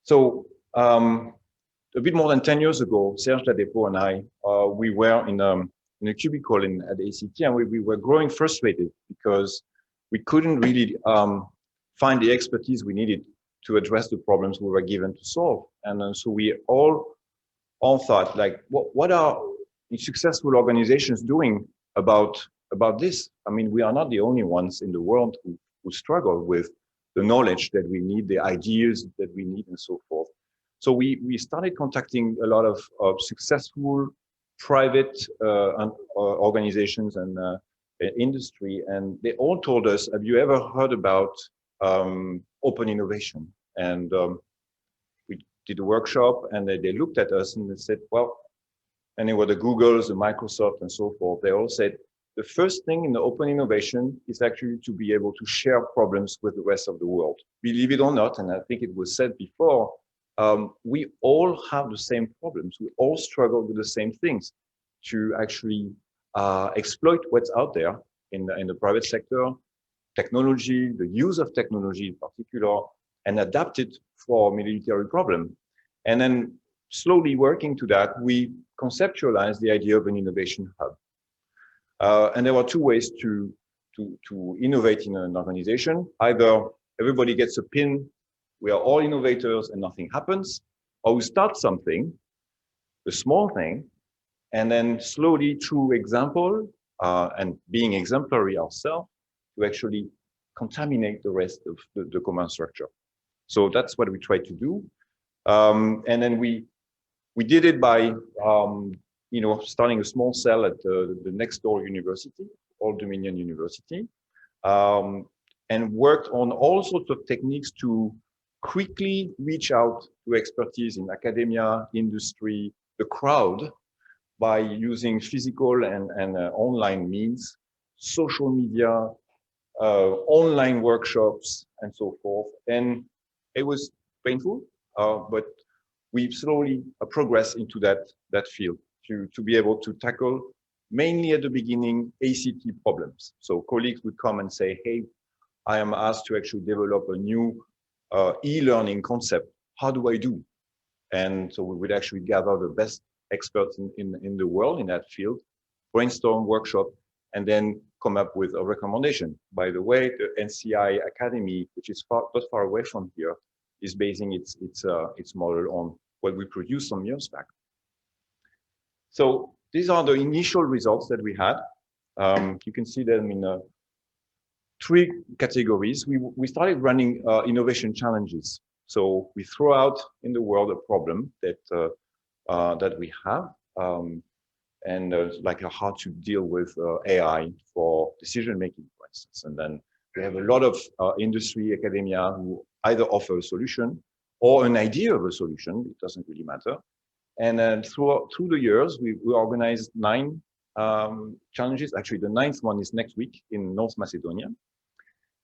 So a bit more than 10 years ago, Serge Ladepo and I, we were in a cubicle at ACT, and we were growing frustrated because we couldn't really find the expertise we needed to address the problems we were given to solve. And so we all thought, like, what are successful organizations doing about this? I mean, we are not the only ones in the world who struggle with the knowledge that we need, the ideas that we need, and so forth. So we started contacting a lot of successful private organizations and industry, and they all told us, have you ever heard about open innovation? And we did a workshop, and they looked at us and they said, well, and they were the Googles, the Microsoft, and so forth. They all said, the first thing in the open innovation is actually to be able to share problems with the rest of the world. Believe it or not, and I think it was said before, we all have the same problems. We all struggle with the same things to actually exploit what's out there in the private sector, technology, the use of technology in particular, and adapt it for a military problem. And then slowly working to that, we conceptualized the idea of an innovation hub. And there were two ways to innovate in an organization. Either everybody gets a pin, we are all innovators and nothing happens, or we start something, a small thing, and then slowly through example and being exemplary ourselves to actually contaminate the rest of the command structure. So that's what we tried to do. And then we did it by starting a small cell at the next door university, Old Dominion University, and worked on all sorts of techniques to quickly reach out to expertise in academia, industry, the crowd, by using physical and online means, social media, online workshops, and so forth. And it was painful, but we slowly progressed into that field to be able to tackle, mainly at the beginning, ACT problems. So colleagues would come and say, hey, I am asked to actually develop a new e-learning concept. How do I do? And so we would actually gather the best experts in the world in that field, brainstorm, workshop, and then come up with a recommendation. By the way, the NCI Academy, which is not far away from here, is basing its model on what we produced some years back. So these are the initial results that we had. You can see them in 3 categories. We started running innovation challenges. So we throw out in the world a problem that we have, and like how to deal with AI for decision making, for instance. And then we have a lot of industry, academia who either offer a solution or an idea of a solution. It doesn't really matter. And then through the years, we organized 9 challenges. Actually, the 9th one is next week in North Macedonia.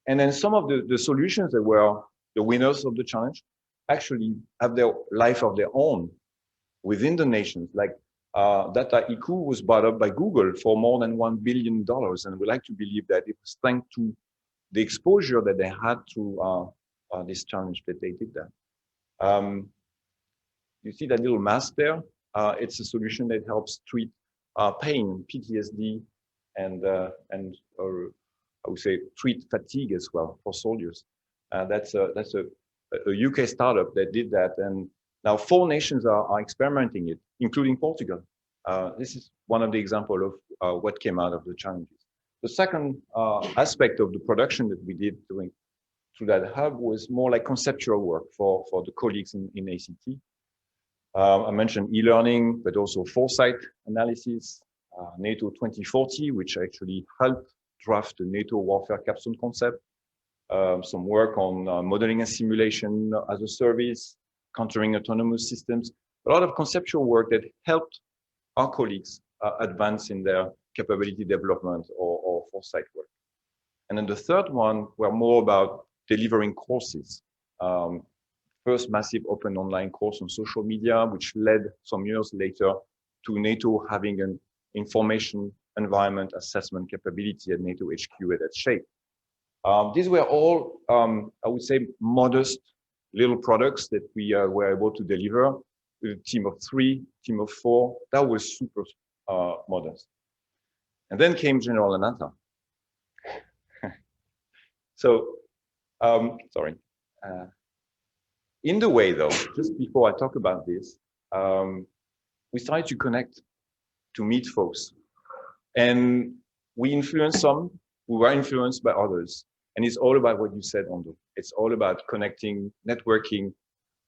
And then some of the solutions that were the winners of the challenge actually have their life of their own within the nations. Like Data IQ was bought up by Google for more than $1 billion. And we like to believe that it was thanks to the exposure that they had to this challenge that they did that. You see that little mask there? It's a solution that helps treat pain, PTSD, and I would say treat fatigue as well for soldiers. That's a UK startup that did that, and now 4 nations are experimenting it, including Portugal. This is one of the examples of what came out of the challenges. The second aspect of the production that we did through that hub was more like conceptual work for the colleagues in ACT. I mentioned e-learning, but also foresight analysis, NATO 2040, which actually helped draft the NATO warfare capstone concept, some work on modeling and simulation as a service, countering autonomous systems, a lot of conceptual work that helped our colleagues advance in their capability development or foresight work. And then the third one were more about delivering courses. First massive open online course on social media, which led some years later to NATO having an information environment assessment capability at NATO HQ at that shape. These were all, I would say, modest little products that we were able to deliver with a team of 3, team of 4. That was super modest. And then came General Ananta. So, sorry. In the way, though, just before I talk about this, we started to connect, to meet folks. And we influenced some, we were influenced by others. And it's all about what you said, Ondo. It's all about connecting, networking,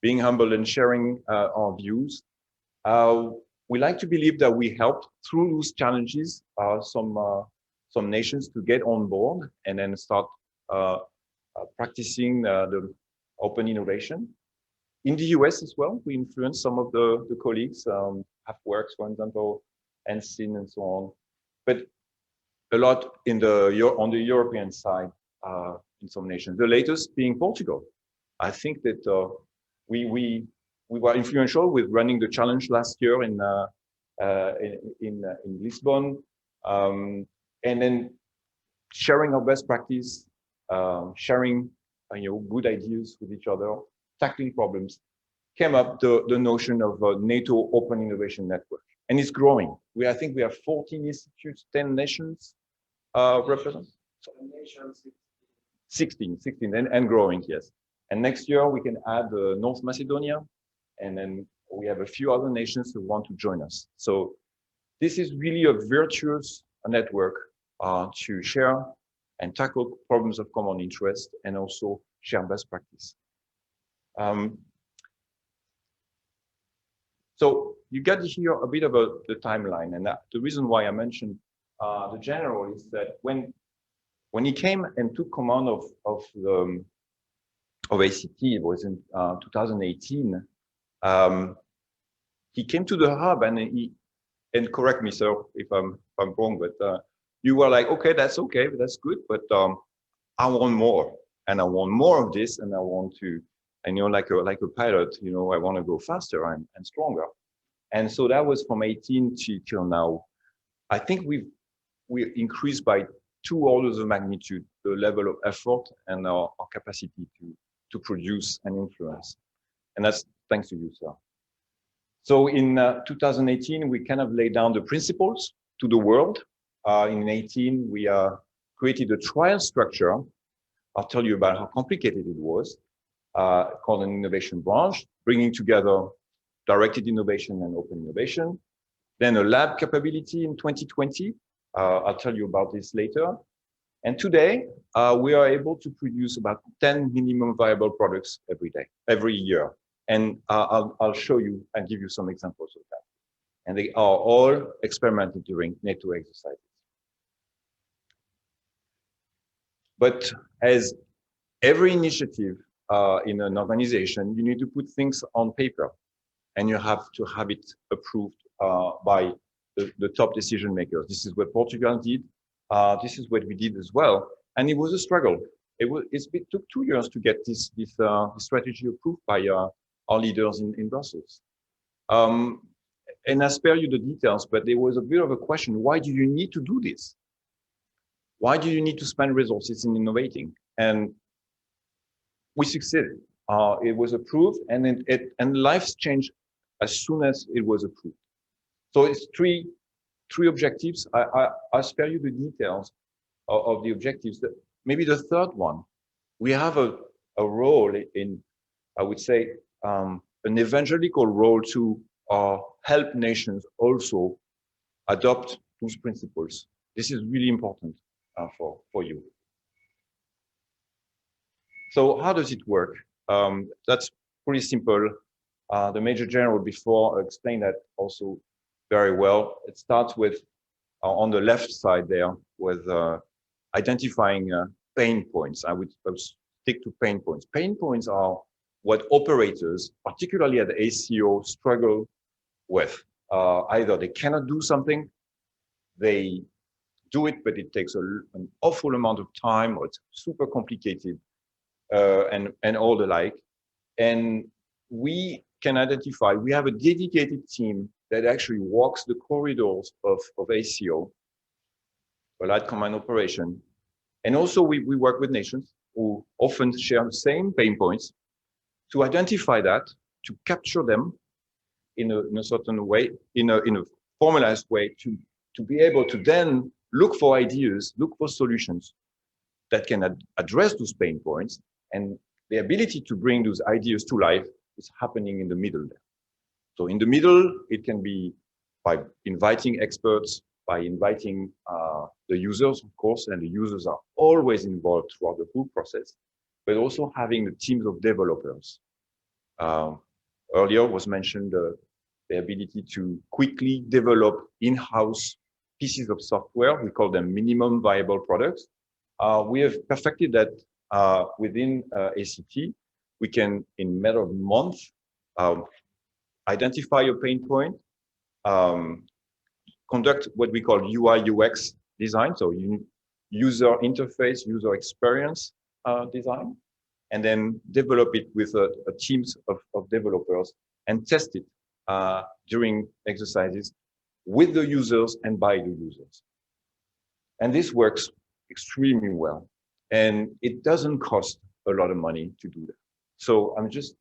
being humble and sharing our views. We like to believe that we helped through those challenges, some nations to get on board and then start practicing the open innovation. In the US as well, we influenced some of the colleagues, HalfWorks, for example, and SIN and so on. But a lot on the European side in some nations. The latest being Portugal. I think that we were influential with running the challenge last year in Lisbon, and then sharing our best practice, sharing good ideas with each other, tackling problems, came up the notion of a NATO Open Innovation Network. And it's growing. I think we have 14 institutes, 10 nations represented. 16 and growing, yes. And next year we can add North Macedonia, and then we have a few other nations who want to join us. So this is really a virtuous network to share and tackle problems of common interest and also share best practice. So you got here a bit about the timeline, and the reason why I mentioned the general is that when he came and took command of ACT, it was in 2018. He came to the hub and correct me, sir, if I'm wrong, but you were like, okay, that's good, but I want more, and I want more of this, and I want to, and like a pilot, I want to go faster and stronger. And so that was from 18 till now. I think we increased by 2 orders of magnitude the level of effort and our capacity to produce and influence. And that's thanks to you, sir. So in 2018, we kind of laid down the principles to the world In 18, we created a trial structure. I'll tell you about how complicated it was, called an innovation branch, bringing together directed innovation and open innovation. Then a lab capability in 2020. I'll tell you about this later. And today, we are able to produce about 10 minimum viable products every year. And I'll show you and give you some examples of that. And they are all experimented during NATO exercises. But as every initiative in an organization, you need to put things on paper, and you have to have it approved by the top decision makers. This is what Portugal did. This is what we did as well. And it was a struggle. It took 2 years to get this strategy approved by our leaders in Brussels. And I spare you the details, but there was a bit of a question: why do you need to do this? Why do you need to spend resources in innovating? And we succeeded. It was approved, and lives changed as soon as it was approved. So it's three objectives. I spare you the details of the objectives. Maybe the third one, we have a role in, I would say, an evangelical role to help nations also adopt those principles. This is really important for you. So how does it work? That's pretty simple. The Major General before explained that also very well. It starts with, on the left side there, with identifying pain points. I would stick to pain points. Pain points are what operators, particularly at the ACO, struggle with. Either they cannot do something, they do it, but it takes an awful amount of time, or it's super complicated, and all the like. And we can identify, we have a dedicated team that actually walks the corridors of ACO, Allied Command Operation. And also we work with nations who often share the same pain points to identify that, to capture them in a certain way, in a formalized way, to be able to then look for ideas, look for solutions that can address those pain points. And the ability to bring those ideas to life is happening in the middle there. So in the middle, it can be by inviting experts, by inviting the users, of course, and the users are always involved throughout the whole process, but also having the teams of developers. Earlier was mentioned the ability to quickly develop in-house pieces of software. We call them minimum viable products. We have perfected that within ACT. We can, in a matter of months, identify a pain point, conduct what we call UI UX design, so user interface, user experience design, and then develop it with teams of developers and test it during exercises with the users and by the users. And this works extremely well. And it doesn't cost a lot of money to do that. So I'm just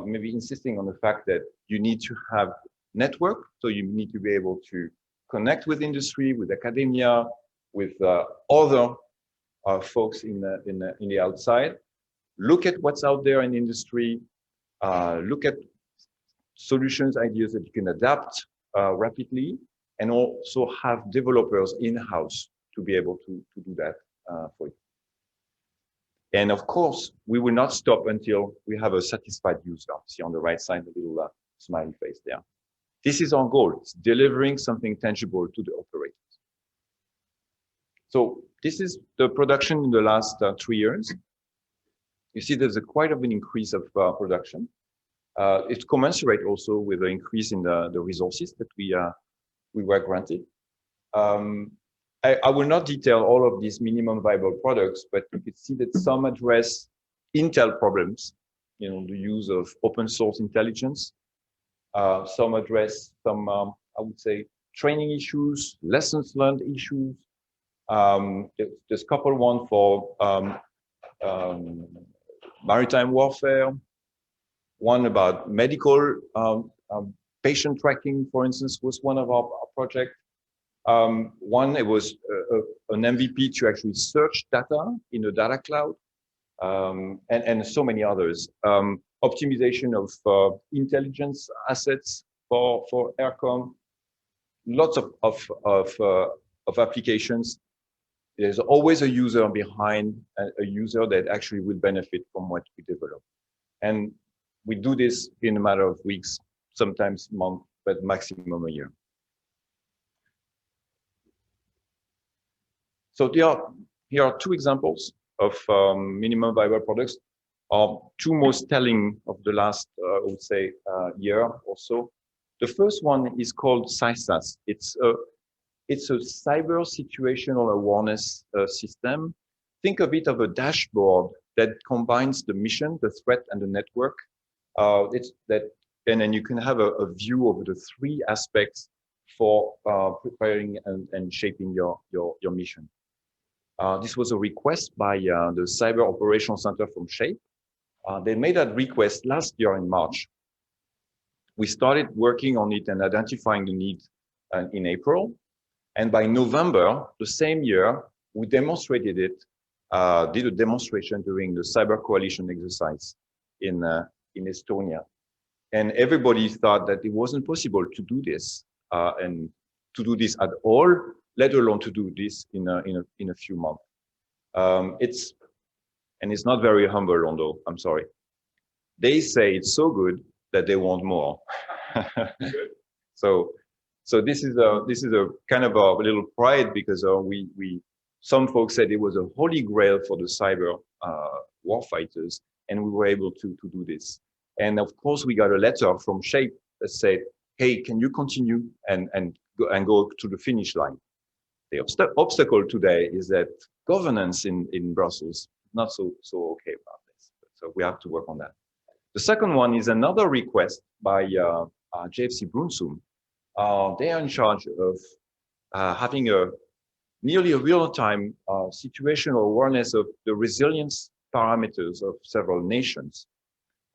maybe insisting on the fact that you need to have network. So you need to be able to connect with industry, with academia, with other folks in the outside. Look at what's out there in industry. Look at solutions, ideas that you can adapt rapidly, and also have developers in-house to be able to do that for you. And of course, we will not stop until we have a satisfied user. See on the right side, the little smiley face there. This is our goal. It's delivering something tangible to the operators. So this is the production in the last 3 years. You see there's quite of an increase of production. It's commensurate also with the increase in the resources that we were granted. I will not detail all of these minimum viable products, but you can see that some address Intel problems, the use of open source intelligence. Some address some, I would say, training issues, lessons learned issues. There's a couple one for maritime warfare, one about medical patient tracking, for instance, was one of our projects. One, it was an MVP to actually search data in a data cloud, and so many others. Optimization of intelligence assets for aircom. Lots of applications. There's always a user behind, a user that actually will benefit from what we develop. And we do this in a matter of weeks, sometimes months, but maximum a year. So here are two examples of minimum viable products. Two most telling of the last, I would say, year or so. The first one is called CISAS. It's a cyber situational awareness system. Think of it of a dashboard that combines the mission, the threat, and the network. And then you can have a view of the three aspects for preparing and shaping your mission. This was a request by the Cyber Operations Center from SHAPE. They made that request last year in March. We started working on it and identifying the need in April. And by November, the same year, we demonstrated it, did a demonstration during the Cyber Coalition exercise in Estonia. And everybody thought that it wasn't possible to do this and to do this at all, let alone to do this in a few months. It's not very humble, although I'm sorry. They say it's so good that they want more. So this is a kind of a little pride, because some folks said it was a holy grail for the cyber warfighters, and we were able to do this. And of course, we got a letter from SHAPE that said, "Hey, can you continue and go to the finish line?" The obstacle today is that governance in Brussels not so okay about this. So we have to work on that. The second one is another request by JFC Brunsum. They are in charge of having nearly a real-time situational awareness of the resilience parameters of several nations.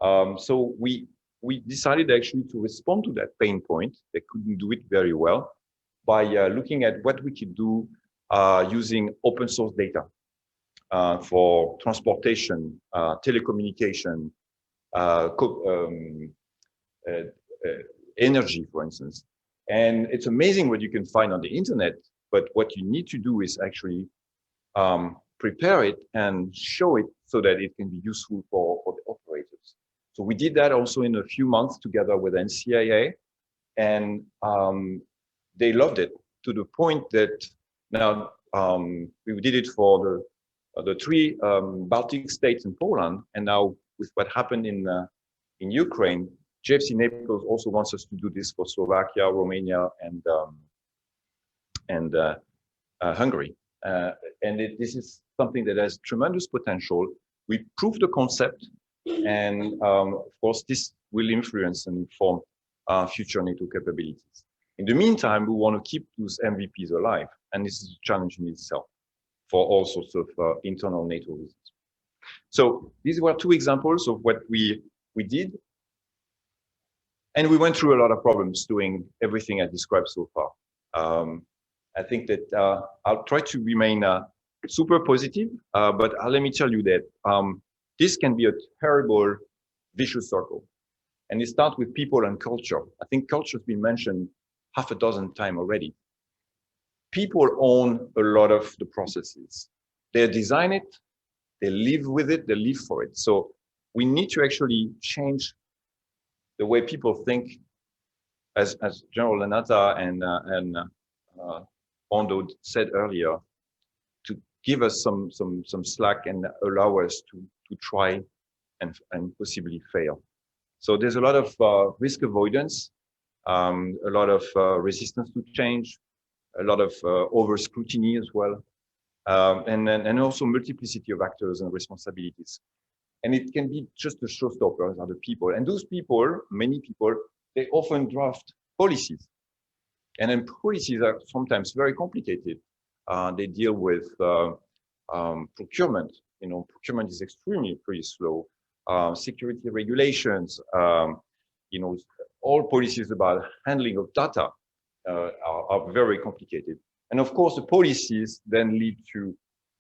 So we decided actually to respond to that pain point. They couldn't do it very well by looking at what we could do using open source data for transportation, telecommunication, energy, for instance. And it's amazing what you can find on the internet, but what you need to do is actually prepare it and show it so that it can be useful for the operators. So we did that also in a few months together with NCIA, and they loved it to the point that now we did it for the three Baltic states and Poland, and now with what happened in Ukraine, JFC Naples also wants us to do this for Slovakia, Romania, and Hungary. This is something that has tremendous potential. We proved the concept, and of course, this will influence and inform future NATO capabilities. In the meantime, we want to keep those MVPs alive, and this is a challenge in itself for all sorts of internal NATO reasons. So these were two examples of what we did. And we went through a lot of problems doing everything I described so far. I think that I'll try to remain super positive, but let me tell you that this can be a terrible vicious circle. And it starts with people and culture. I think culture has been mentioned half a dozen times already. People own a lot of the processes. They design it, they live with it, they live for it. So we need to actually change the way people think, as General Lanata and Ondo said earlier, to give us some slack and allow us to try and possibly fail. So there's a lot of risk avoidance, a lot of resistance to change, a lot of over scrutiny as well, and also multiplicity of actors and responsibilities. And it can be just the showstoppers are the people. And those people, many people, they often draft policies. And then policies are sometimes very complicated. They deal with procurement. You know, procurement is extremely pretty slow. Security regulations, you know, all policies about handling of data. are very complicated. And of course, the policies then lead to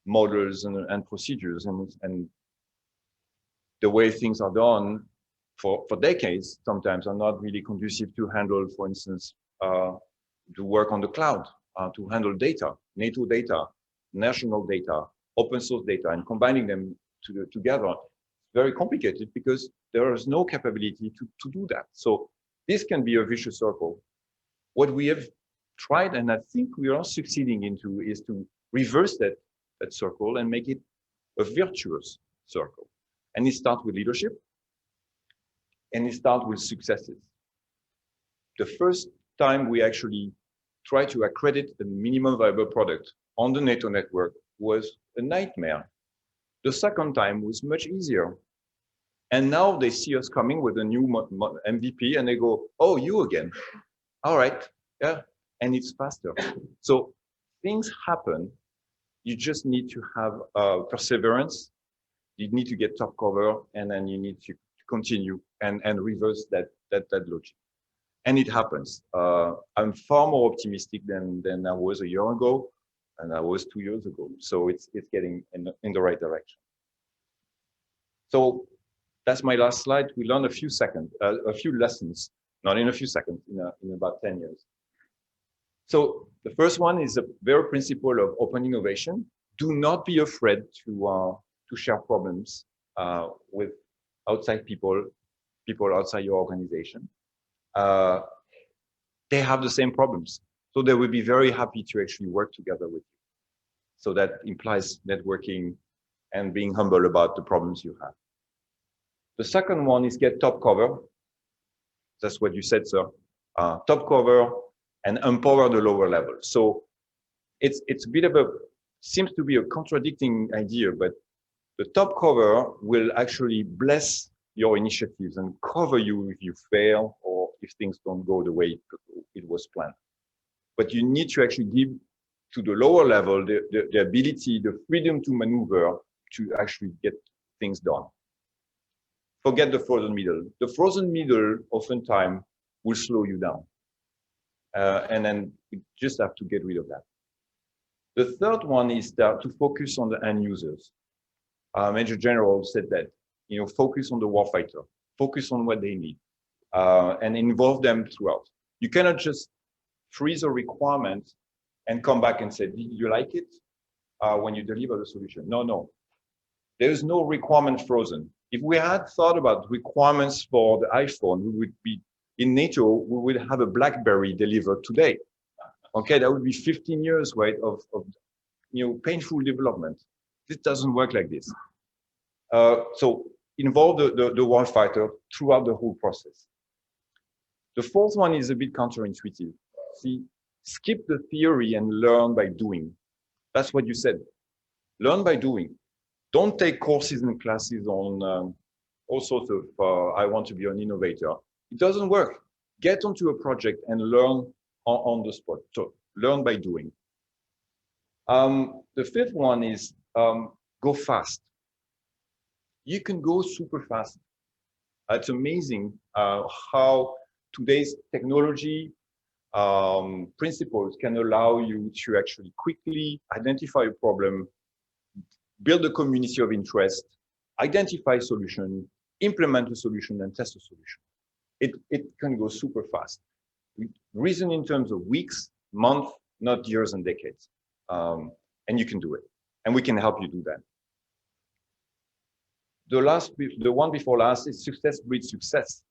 models and procedures, and the way things are done for decades sometimes are not really conducive to handle, for instance, to work on the cloud, to handle data, NATO data, national data, open source data, and combining them together. Very complicated because there is no capability to do that. So this can be a vicious circle. What we have tried, and I think we are succeeding into, is to reverse that circle and make it a virtuous circle. And it starts with leadership, and it starts with successes. The first time we actually tried to accredit the minimum viable product on the NATO network was a nightmare. The second time was much easier. And now they see us coming with a new MVP and they go, oh, you again. All right, yeah, and it's faster. So things happen. You just need to have perseverance. You need to get top cover, and then you need to continue and reverse that logic. And it happens. I'm far more optimistic than I was a year ago, and I was 2 years ago. So it's getting in the right direction. So that's my last slide. We learned a few lessons, not in a few seconds, in about 10 years. So the first one is the very principle of open innovation. Do not be afraid to share problems with outside people outside your organization. They have the same problems, so they will be very happy to actually work together with you. So that implies networking and being humble about the problems you have. The second one is get top cover. That's what you said, sir. Top cover and empower the lower level. So it's a bit of seems to be a contradicting idea, but the top cover will actually bless your initiatives and cover you if you fail or if things don't go the way it was planned. But you need to actually give to the lower level the ability, the freedom to maneuver to actually get things done. Forget the frozen middle. The frozen middle oftentimes will slow you down. And then we just have to get rid of that. The third one is to focus on the end users. Major General said that, focus on the warfighter, focus on what they need, and involve them throughout. You cannot just freeze a requirement and come back and say, did you like it? When you deliver the solution. No. There is no requirement frozen. If we had thought about requirements for the iPhone, we would be in NATO, we would have a BlackBerry delivered today. Okay, that would be 15 years right, of painful development. This doesn't work like this. So involve the warfighter throughout the whole process. The fourth one is a bit counterintuitive. See, skip the theory and learn by doing. That's what you said. Learn by doing. Don't take courses and classes on all sorts of, I want to be an innovator. It doesn't work. Get onto a project and learn on the spot. So learn by doing. The fifth one is go fast. You can go super fast. It's amazing how today's technology principles can allow you to actually quickly identify a problem, build a community of interest, identify a solution, implement a solution, and test a solution. It can go super fast. We reason in terms of weeks, months, not years and decades. And you can do it. And we can help you do that. The one before last is success breeds success.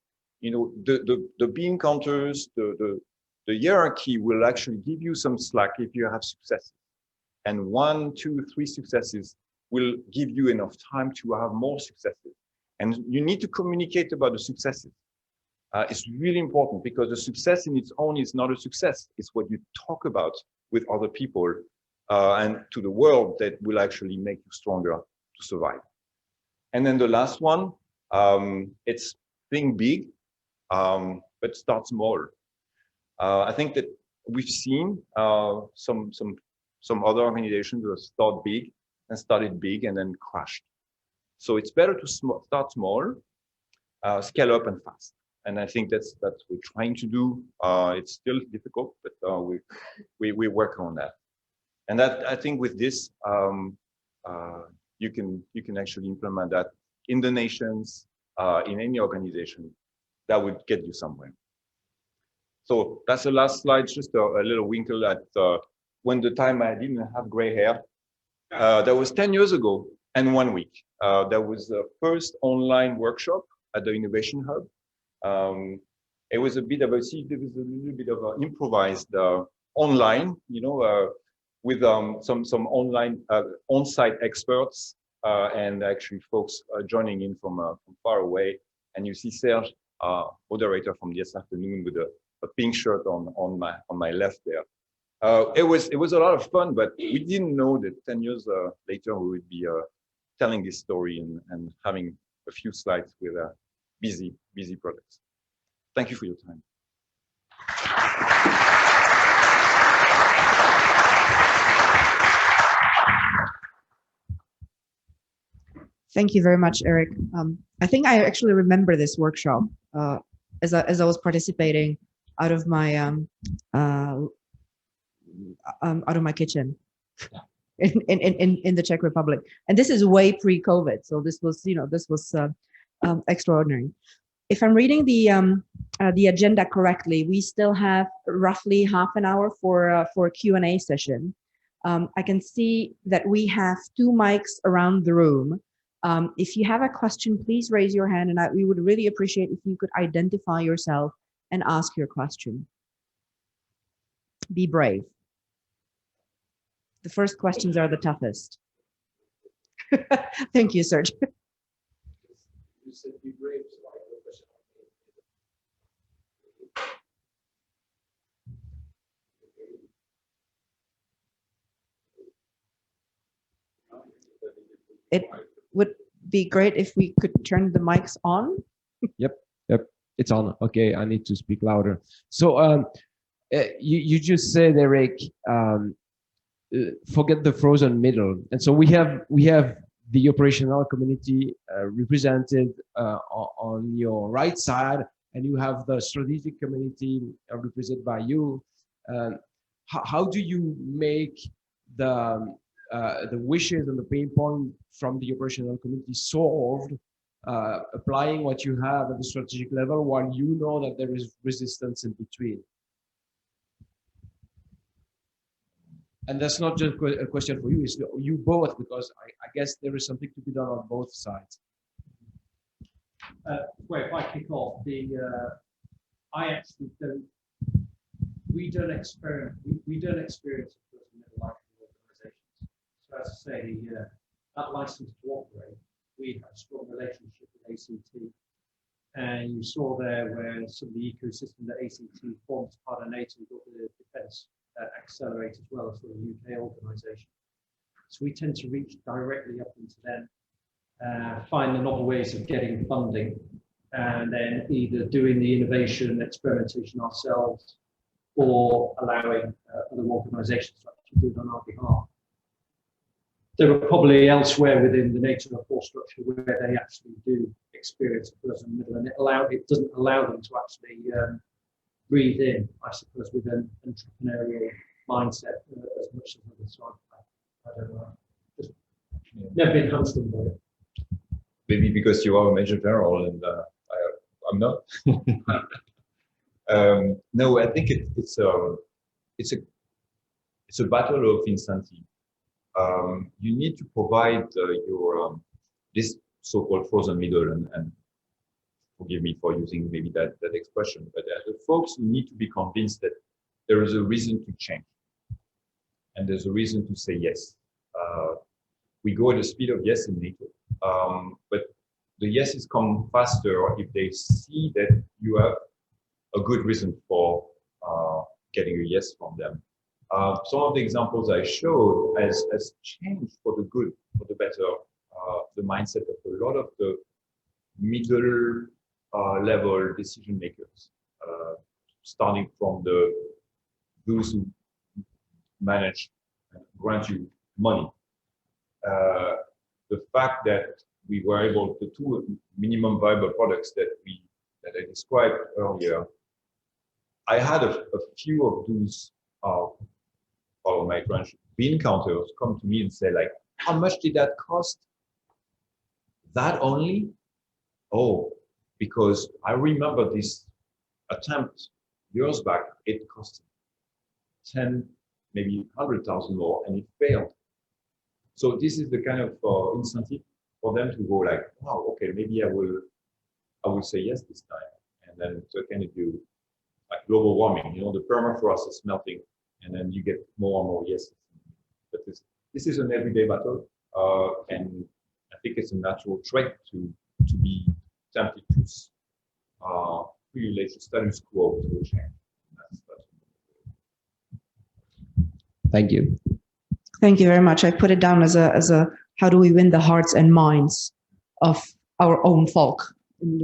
The bean counters, the hierarchy will actually give you some slack if you have successes. And 1, 2, 3 successes will give you enough time to have more successes. And you need to communicate about the successes. It's really important because the success in its own is not a success. It's what you talk about with other people and to the world that will actually make you stronger to survive. And then the last one, it's think big, but start small. I think that we've seen some other organizations who start big and started big and then crashed. So it's better to start small, scale up and fast. And I think that's what we're trying to do. It's still difficult, but we work on that. And that, I think, with this, you can actually implement that in the nations, in any organization. That would get you somewhere. So that's the last slide. Just a little winkle at when the time I didn't have gray hair. That was 10 years ago and 1 week. That was the first online workshop at the Innovation Hub. It was a bit of a little bit of an improvised online, with some online on-site experts and actually folks joining in from far away. And you see Serge, moderator from this afternoon, with a pink shirt on my left there. It was a lot of fun, but we didn't know that 10 years later we would be telling this story and having a few slides with busy projects. Thank you for your time. Thank you very much, Eric. I think I actually remember this workshop as I was participating out of my kitchen in the Czech Republic, and this is way pre-COVID. So this was extraordinary. If I'm reading the agenda correctly, we still have roughly half an hour for a Q&A session. I can see that we have 2 mics around the room. If you have a question, please raise your hand, and we would really appreciate if you could identify yourself and ask your question. Be brave. The first questions are the toughest. Thank you, Serge. You said be brave, so I have a question. It would be great if we could turn the mics on. Yep, it's on. Okay, I need to speak louder. So you just said, Eric, forget the frozen middle, and so we have the operational community represented on your right side, and you have the strategic community represented by you. How do you make the wishes and the pain point from the operational community solved, applying what you have at the strategic level while you know that there is resistance in between? And that's not just a question for you, it's you both, because I guess there is something to be done on both sides. Well, if I kick off, I actually don't, we don't experience it in middle life organizations. So as I say, that license to operate, we have a strong relationship with ACT. And you saw there where some of the ecosystem that ACT forms part of NATO got the defense accelerate as well as the UK organization. So we tend to reach directly up into them, find the novel ways of getting funding, and then either doing the innovation and experimentation ourselves or allowing other organizations to actually do it on our behalf. There are probably elsewhere within the NATO force structure where they actually do experience a person in the middle, and it doesn't allow them to actually breathe in, I suppose, with an entrepreneurial mindset as much as others. So I don't know. Just never been hamstrung by it. Maybe because you are a Major General and I'm not. No, I think it's a battle of incentive. You need to provide your this so-called frozen middle, and forgive me for using maybe that expression, but the folks who need to be convinced that there is a reason to change, and there's a reason to say yes. We go at the speed of yes in NATO, but the yeses come faster if they see that you have a good reason for getting a yes from them. Some of the examples I showed has changed for the good, for the better, the mindset of a lot of the middle level decision makers, starting from those who manage and grant you money. The fact that we were able to do minimum viable products that that I described earlier, I had a few of those, follow my French, bean counters come to me and say like, how much did that cost? That only? Oh, because I remember this attempt years back, it cost 10, maybe 100,000 more, and it failed. So this is the kind of incentive for them to go like, wow, okay, maybe I will say yes this time. And then so can it do like global warming, you know, the permafrost is melting, and then you get more and more yeses. But this is an everyday battle, and I think it's a natural trait to be tempted to privilege the status quo to change. Thank you. Thank you very much. I put it down as a how do we win the hearts and minds of our own folk in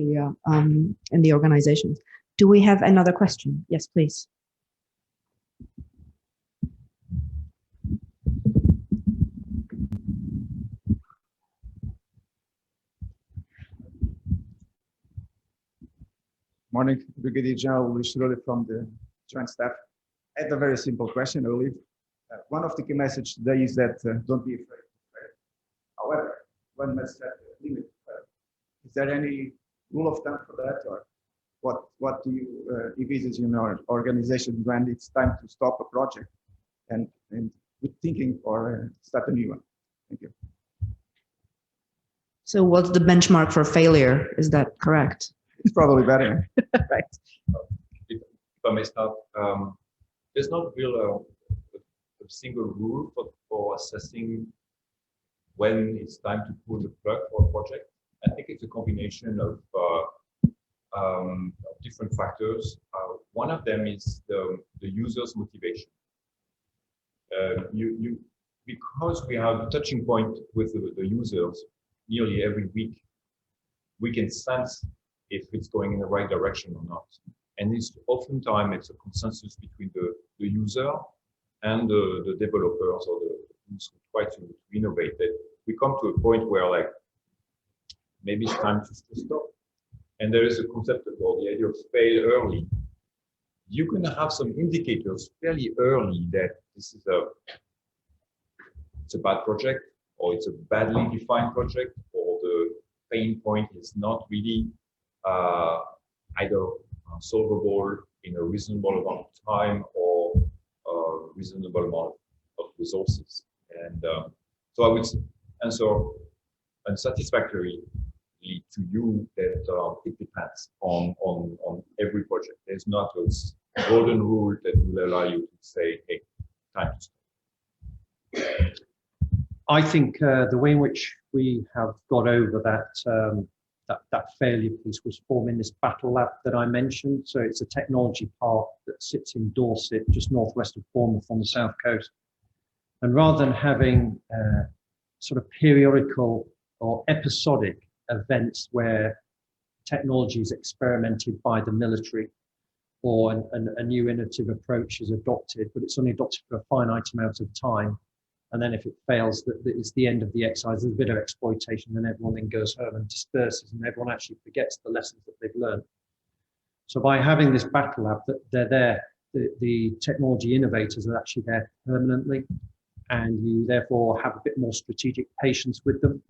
the organization. Do we have another question? Yes, please. Morning, Brigadier General Luis Rode from the Joint Staff. I had a very simple question, Olive. One of the key messages today is that don't be afraid to fail. However, one must set a limit. Is there any rule of thumb for that, or what do you envisage in our organization when it's time to stop a project and with thinking or start a new one? Thank you. So what's the benchmark for failure? Is that correct? It's probably better. Right. If I may start, there's not real a single rule for assessing when it's time to pull the plug for a project. I think it's a combination of different factors. One of them is the user's motivation. Because we have a touching point with the users nearly every week, we can sense if it's going in the right direction or not. And oftentimes it's a consensus between the user and the developers or the who try to innovate. That we come to a point where like maybe it's time to stop. And there is a concept about the idea of fail early. You can have some indicators fairly early that this is it's a bad project, or it's a badly defined project, or the pain point is not really either solvable in a reasonable amount of time or a reasonable amount of resources. And so I would answer unsatisfactorily to you that it depends on every project. There's not a golden rule that will allow you to say, hey, time to stop. I think the way in which we have got over that failure piece was forming this battle lab that I mentioned. So it's a technology park that sits in Dorset, just northwest of Bournemouth on the south coast. And rather than having sort of periodical or episodic events where technology is experimented by the military or a new innovative approach is adopted, but it's only adopted for a finite amount of time. And then if it fails, that it's the end of the exercise, there's a bit of exploitation, and everyone then goes home and disperses, and everyone actually forgets the lessons that they've learned. So by having this battle lab, that they're there, the technology innovators are actually there permanently, and you therefore have a bit more strategic patience with them.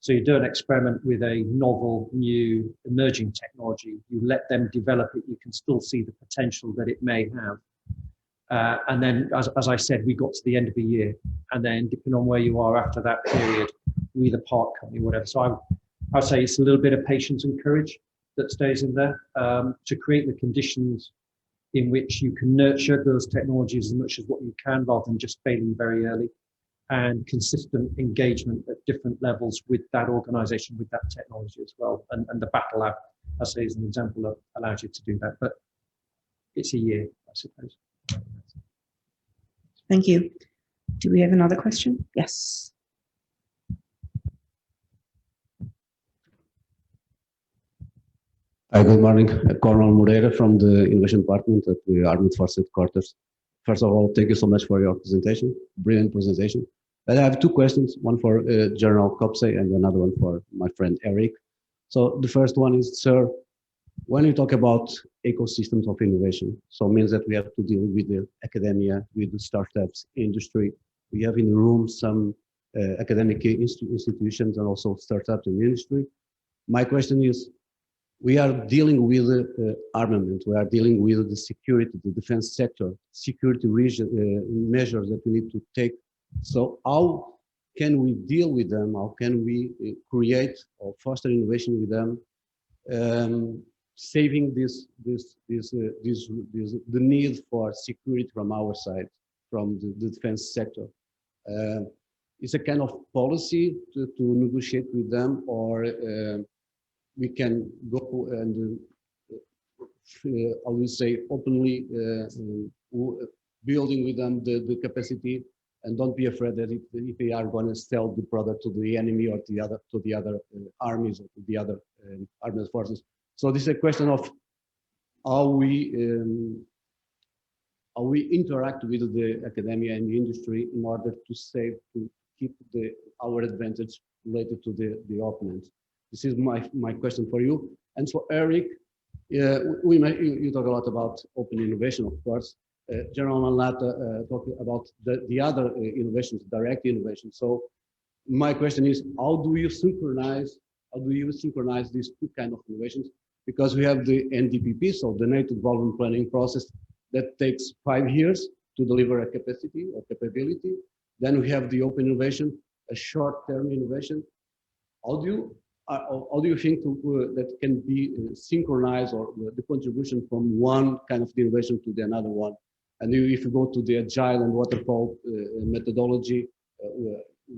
So you do an experiment with a novel, new, emerging technology, you let them develop it, you can still see the potential that it may have. And then, as I said, we got to the end of the year, and then depending on where you are after that period, we the park company, whatever. So I'd say it's a little bit of patience and courage that stays in there to create the conditions in which you can nurture those technologies as much as what you can, rather than just failing very early, and consistent engagement at different levels with that organization, with that technology as well. And the Battle Lab, I say, is an example that allows you to do that, but it's a year, I suppose. Thank you. Do we have another question? Yes. Hi, good morning. Cornel Moreira from the Innovation Department at the Armed Forces Headquarters. First of all, thank you so much for your presentation, brilliant presentation. I have two questions, one for General Kopse and another one for my friend Eric. So the first one is, sir, when you talk about ecosystems of innovation, so it means that we have to deal with the academia, with the startups, industry. We have in the room some academic institutions and also startups in the industry. My question is, we are dealing with armament, we are dealing with the security, the defense sector, security measures that we need to take. So how can we deal with them? How can we create or foster innovation with them, saving the need for security from our side, from the defense sector? It's a kind of policy to negotiate with them, or we can go and, I would say, openly building with them the capacity, and don't be afraid that if they are going to sell the product to the enemy or to the other armies or to the other armed forces. So this is a question of how we interact with the academia and the industry in order to keep our advantage related to the opponents. This is my question for you. And for Eric, you talk a lot about open innovation, of course. General Manlata talked about the other innovations, direct innovation. So my question is, how do you synchronize these two kind of innovations? Because we have the NDPP, so the NATO Development Planning process, that takes 5 years to deliver a capacity or capability. Then we have the open innovation, a short-term innovation. How do you think that can be synchronized, or the contribution from one kind of innovation to the another one? And if you go to the agile and waterfall methodology,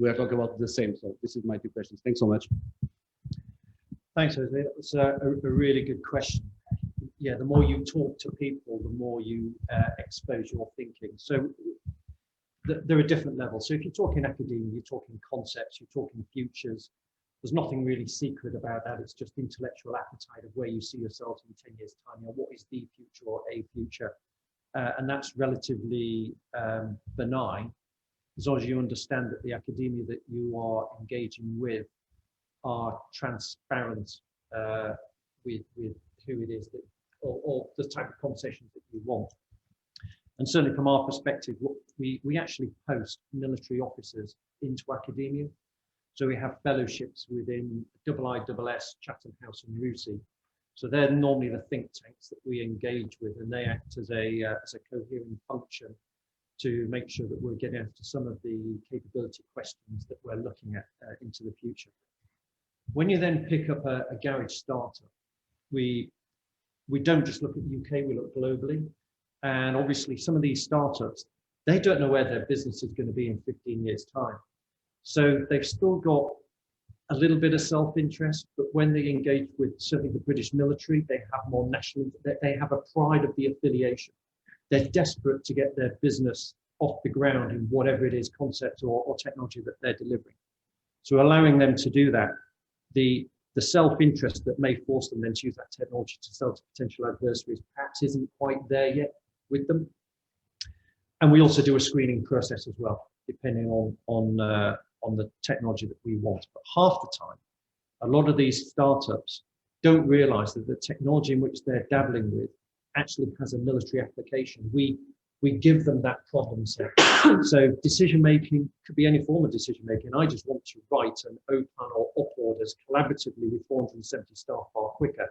we are talking about the same. So this is my two questions. Thanks so much. Thanks, Jose. It's a really good question. Yeah, the more you talk to people, the more you expose your thinking. So there are different levels. So if you're talking academia, you're talking concepts, you're talking futures. There's nothing really secret about that. It's just intellectual appetite of where you see yourselves in 10 years' time. You know, what is the future or a future? And that's relatively benign, as long as you understand that the academia that you are engaging with are transparent with who it is that, or the type of conversations that you want. And certainly from our perspective, we actually post military officers into academia. So we have fellowships within IISS, Chatham House and RUSI. So they're normally the think tanks that we engage with, and they act as a coherent function to make sure that we're getting after some of the capability questions that we're looking at into the future. When you then pick up a garage startup, we don't just look at UK, we look globally. And obviously some of these startups, they don't know where their business is going to be in 15 years' time. So they've still got a little bit of self-interest, but when they engage with certainly the British military, they have more national, they have a pride of the affiliation. They're desperate to get their business off the ground in whatever it is, concept or technology that they're delivering. So allowing them to do that, the self-interest that may force them then to use that technology to sell to potential adversaries perhaps isn't quite there yet with them. And we also do a screening process as well, depending on the technology that we want. But half the time, a lot of these startups don't realize that the technology in which they're dabbling with actually has a military application. We give them that problem set. So decision making could be any form of decision making. I just want to write an O-plan or op orders collaboratively with 470 staff far quicker.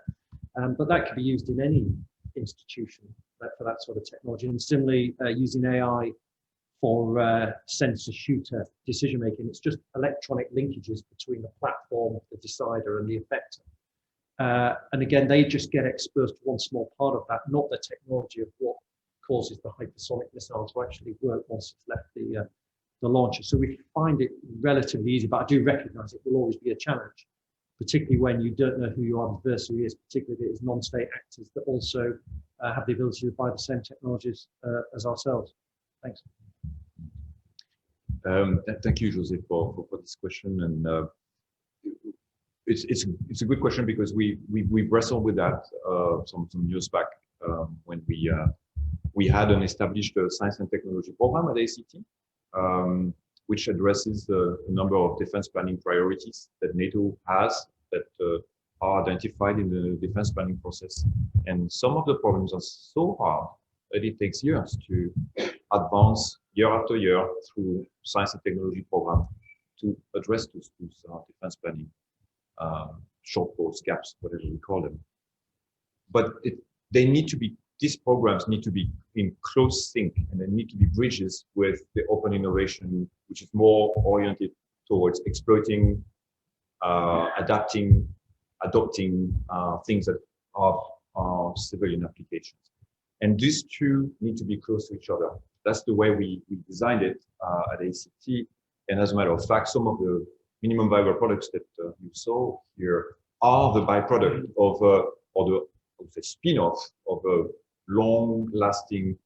But that could be used in any institution for that sort of technology. And similarly, using AI for sensor shooter decision making, it's just electronic linkages between the platform, the decider, and the effector. And again, they just get exposed to one small part of that, not the technology of what causes the hypersonic missile to actually work once it's left the launcher. So we find it relatively easy, but I do recognize it will always be a challenge, particularly when you don't know who your adversary is, particularly if it is non-state actors that also have the ability to buy the same technologies as ourselves. Thanks. Thank you, Jose, for this question. And it's a good question because we wrestled with that some years back when we had an established science and technology program at ACT, which addresses a number of defense planning priorities that NATO has that are identified in the defense planning process. And some of the problems are so hard that it takes years to advance year after year through science and technology program to address those defense planning shortfalls, gaps, whatever we call them. But they need to be, these programs need to be in close sync, and they need to be bridges with the open innovation, which is more oriented towards exploiting, adapting, adopting things that are civilian applications. And these two need to be close to each other. That's the way we designed it at ACT. And as a matter of fact, some of the minimum viable products that you saw here are the byproduct of, or the spin-off of a long-lasting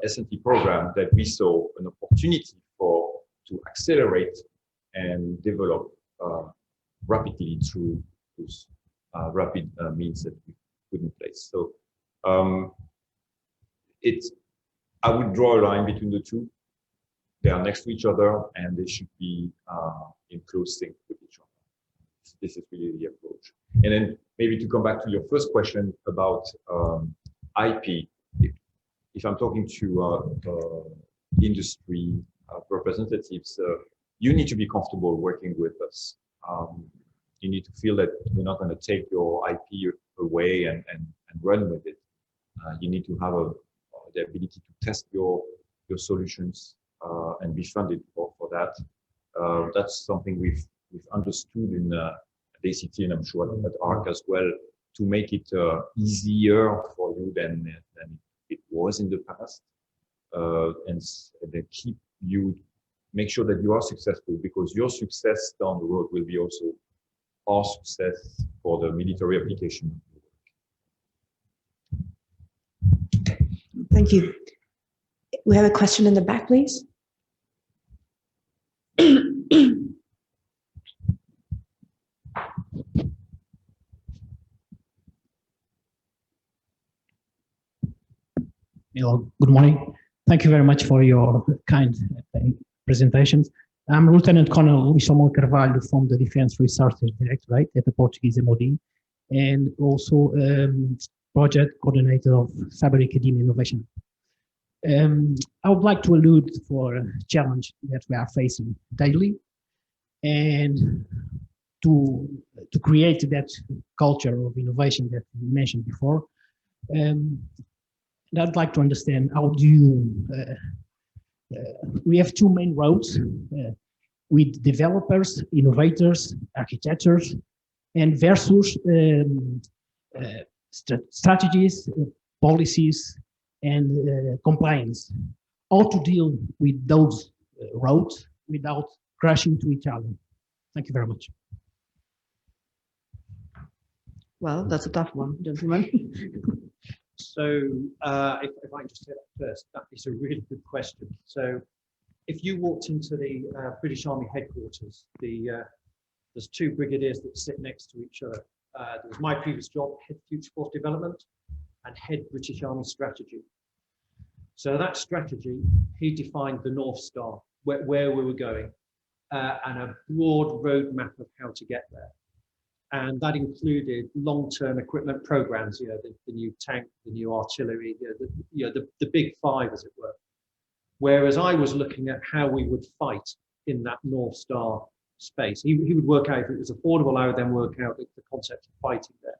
S&T program that we saw an opportunity to accelerate and develop rapidly through those rapid means that we put in place. So I would draw a line between the two. They are next to each other, and they should be in close sync with each other. This is really the approach. And then maybe to come back to your first question about IP, if I'm talking to industry representatives, you need to be comfortable working with us. You need to feel that we're not going to take your IP away and run with it. You need to have the ability to test your solutions and be funded for that. That's something we've understood in ACT, and I'm sure at ARC as well, to make it easier for you than it was in the past, and they keep you, make sure that you are successful, because your success down the road will be also our success for the military application. Thank you. We have a question in the back, please. Hello, good morning. Thank you very much for your kind presentations. I'm Lieutenant Colonel Luís Samuel Carvalho from the Defense Research Directorate at the Portuguese MOD, and also project coordinator of Cyber Academia Innovation. I would like to allude for a challenge that we are facing daily, and to create that culture of innovation that you mentioned before. And I'd like to understand, how do you, we have two main roads with developers, innovators, architects, and versus strategies, policies, and compliance. How to deal with those roads without crashing to each other. Thank you very much. Well, that's a tough one, gentlemen. So if I can just take that first, that is a really good question. So if you walked into the British Army headquarters, there's two brigadiers that sit next to each other. There was my previous job, Head Future Force Development, and Head British Army Strategy. So that strategy, he defined the North Star, where we were going, and a broad roadmap of how to get there. And that included long-term equipment programs, you know, the new tank, the new artillery, the big five, as it were. Whereas I was looking at how we would fight in that North Star space. He would work out if it was affordable. I would then work out the concept of fighting there.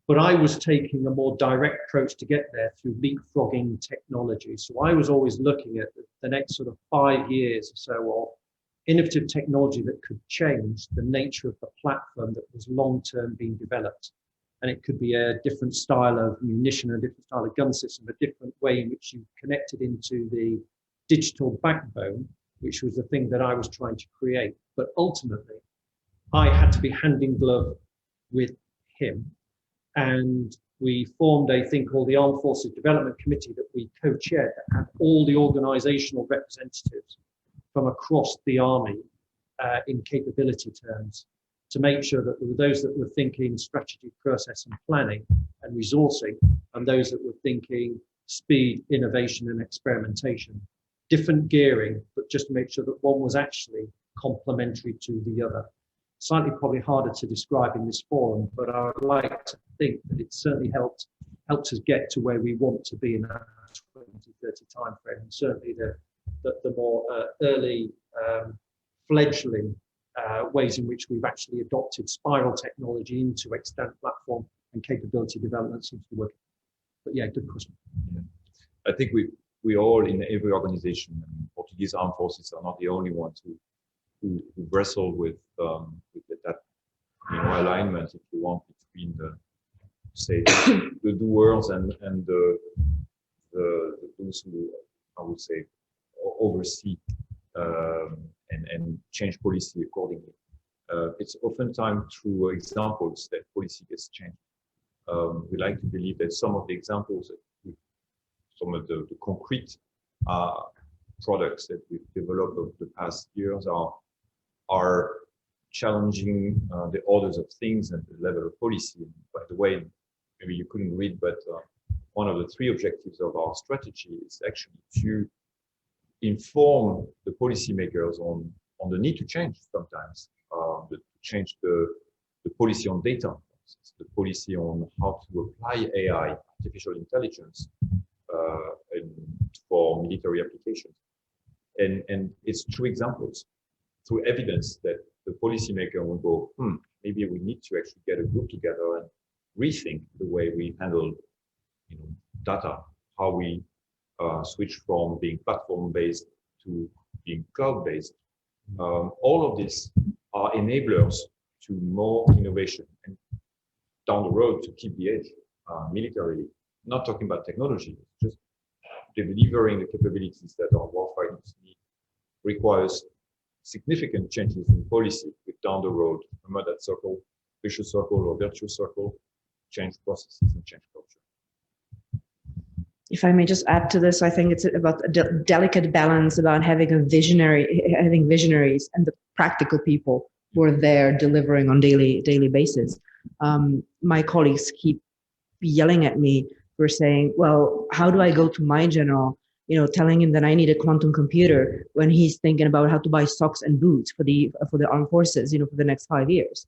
But I was taking a more direct approach to get there through leapfrogging technology. So I was always looking at the next sort of 5 years or so of innovative technology that could change the nature of the platform that was long-term being developed. And it could be a different style of munition, a different style of gun system, a different way in which you connected into the digital backbone, which was the thing that I was trying to create. But ultimately, I had to be hand in glove with him. And we formed a thing called the Armed Forces Development Committee that we co-chaired, that had all the organizational representatives from across the Army in capability terms, to make sure that there were those that were thinking strategy, process and planning and resourcing, and those that were thinking speed, innovation and experimentation. Different gearing, but just to make sure that one was actually complementary to the other. slightly probably harder to describe in this forum, but I would like to think that it certainly helped us get to where we want to be in that 2030 timeframe. And certainly the more early fledgling ways in which we've actually adopted spiral technology into extant platform and capability development seems to work. But yeah, good question. Yeah. I think we all in every organization, and Portuguese armed forces are not the only ones who wrestle with that alignment, if you want, between the doers and those who, I would say, oversee and change policy accordingly. It's oftentimes through examples that policy gets changed. We like to believe that some of the examples, some of the concrete products that we've developed over the past years are challenging the orders of things and the level of policy. And by the way, maybe you couldn't read, but one of the 3 objectives of our strategy is actually to inform the policymakers on the need to change sometimes, to change the policy on data, the policy on how to apply AI, artificial intelligence, for military applications. And it's through examples, through evidence that the policymaker will go, maybe we need to actually get a group together and rethink the way we handle data, how we switch from being platform-based to being cloud-based. All of these are enablers to more innovation and down the road to keep the edge militarily. Not talking about technology, just delivering the capabilities that our warfighters need requires significant changes in policy with down the road, remember that circle, vicious circle or virtuous circle, change processes and change culture. If I may just add to this, I think it's about a delicate balance about having visionaries and the practical people who are there delivering on daily basis. My colleagues keep yelling at me for saying, well, how do I go to my general, telling him that I need a quantum computer when he's thinking about how to buy socks and boots for the armed forces, for the next 5 years.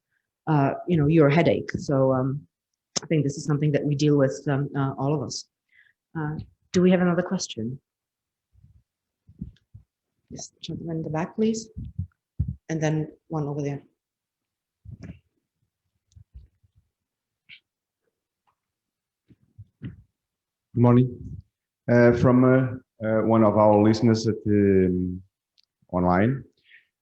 You're a headache. So I think this is something that we deal with, all of us. Do we have another question? Yes, gentleman in the back, please. And then one over there. Good morning. From one of our listeners at online,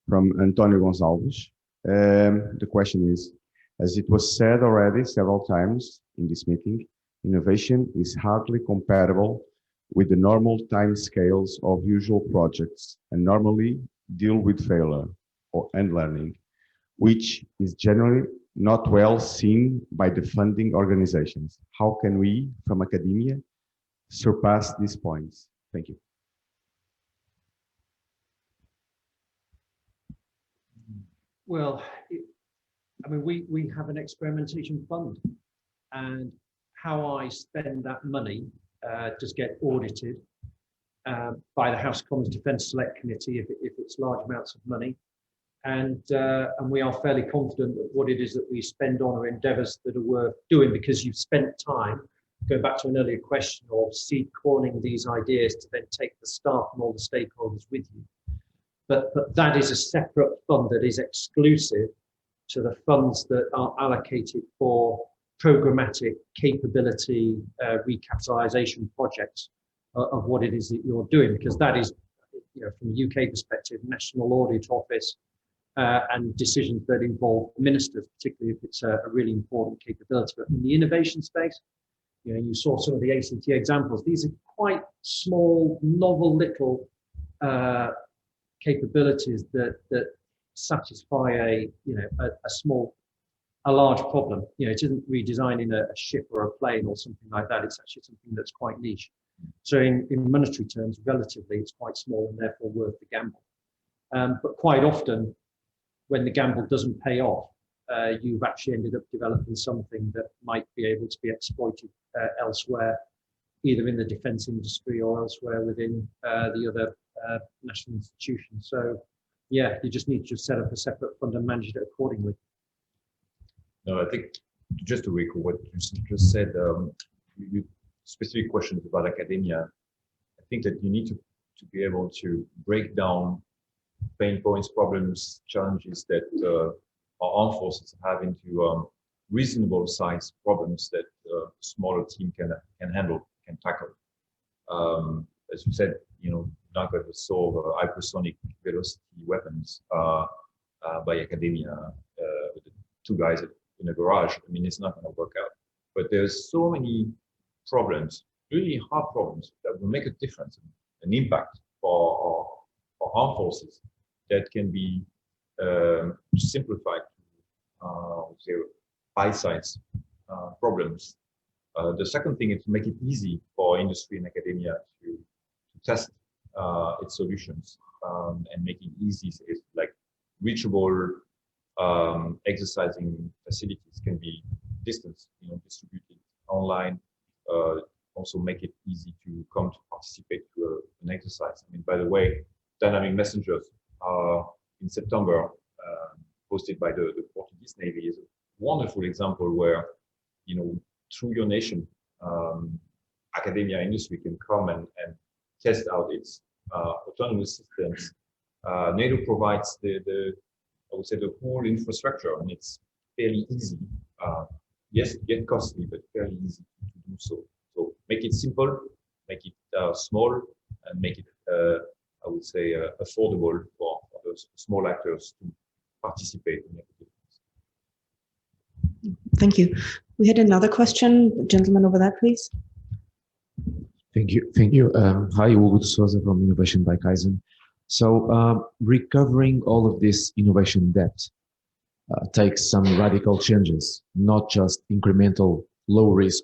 from Antonio Gonçalves. The question is, as it was said already several times in this meeting, innovation is hardly compatible with the normal timescales of usual projects and normally deal with failure and learning, which is generally not well seen by the funding organizations. How can we, from academia, surpass these points? Thank you. Well, we have an experimentation fund, and how I spend that money does get audited by the House of Commons Defence Select Committee if it's large amounts of money. And we are fairly confident that what it is that we spend on are endeavours that are worth doing, because you've spent time, going back to an earlier question, of seed corning these ideas to then take the staff and all the stakeholders with you. But that is a separate fund that is exclusive to the funds that are allocated for programmatic capability recapitalisation projects of what it is that you're doing, because that is, from the UK perspective, National Audit Office and decisions that involve ministers, particularly if it's a really important capability. But in the innovation space, you saw some of the ACT examples. These are quite small, novel little capabilities that satisfy a large problem. It isn't redesigning a ship or a plane or something like that. It's actually something that's quite niche. So in monetary terms, relatively, it's quite small and therefore worth the gamble. But quite often, when the gamble doesn't pay off, you've actually ended up developing something that might be able to be exploited elsewhere, either in the defence industry or elsewhere within the other national institutions. So yeah, you just need to set up a separate fund and manage it accordingly. No, I think just to recall what you just said, you specific questions about academia. I think that you need to be able to break down pain points, problems, challenges that our armed forces have into reasonable size problems that a smaller team can handle, can tackle. As you said, not going to solve hypersonic velocity weapons by academia with the two guys in a garage. I mean, it's not going to work out. But there's so many problems, really hard problems that will make a difference, an impact for our armed forces that can be simplified to bite-sized problems. The second thing is to make it easy for industry and academia to test its solutions and make it easy. It's like reachable exercising facilities can be distance, distributed online. Also make it easy to come to participate to an exercise. I mean, by the way, dynamic messengers in September, hosted by the Portuguese Navy, is a wonderful example where, through your nation, academia industry can come and test out its autonomous systems. NATO provides I would say the whole infrastructure, and it's fairly easy. Yes, get costly, but fairly easy to do so. So make it simple, make it small, and make it, I would say, affordable for those small actors to participate in it. Thank you. We had another question. Gentleman over there, please. Thank you. Thank you. Hi, Hugo de Souza from Innovation by Kaizen. So recovering all of this innovation debt takes some radical changes, not just incremental, low-risk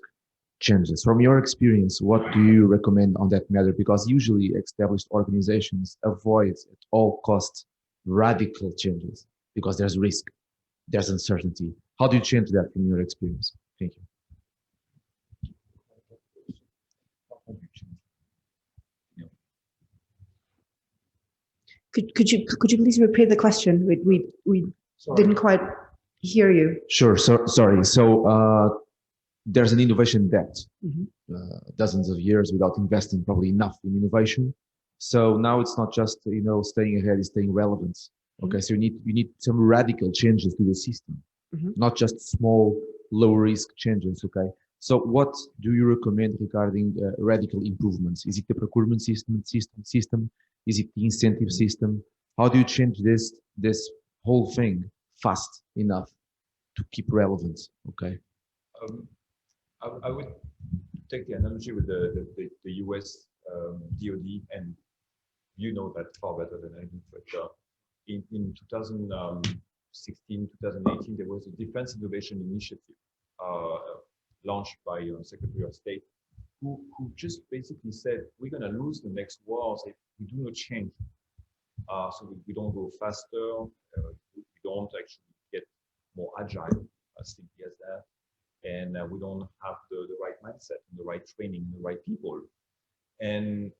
changes. From your experience, what do you recommend on that matter? Because usually established organizations avoid at all costs radical changes because there's risk, there's uncertainty. How do you change that from your experience? Thank you. Could you please repeat the question? We didn't quite hear you. Sure. So sorry. So there's an innovation debt, dozens of years without investing probably enough in innovation. So now it's not just staying ahead; it's staying relevant. Okay. So you need some radical changes to the system, not just small, low risk changes. Okay. So what do you recommend regarding radical improvements? Is it the procurement system? Is it the incentive system? How do you change this whole thing fast enough to keep relevant? Okay. I would take the analogy with the US DoD, and you know that far better than I do. But in 2016, 2018, there was a Defense Innovation Initiative launched by Secretary of State, who just basically said, we're going to lose the next wars if we do not change. So we don't go faster, we don't actually get more agile, as simply as that, and we don't have the right mindset, and the right training, the right people. And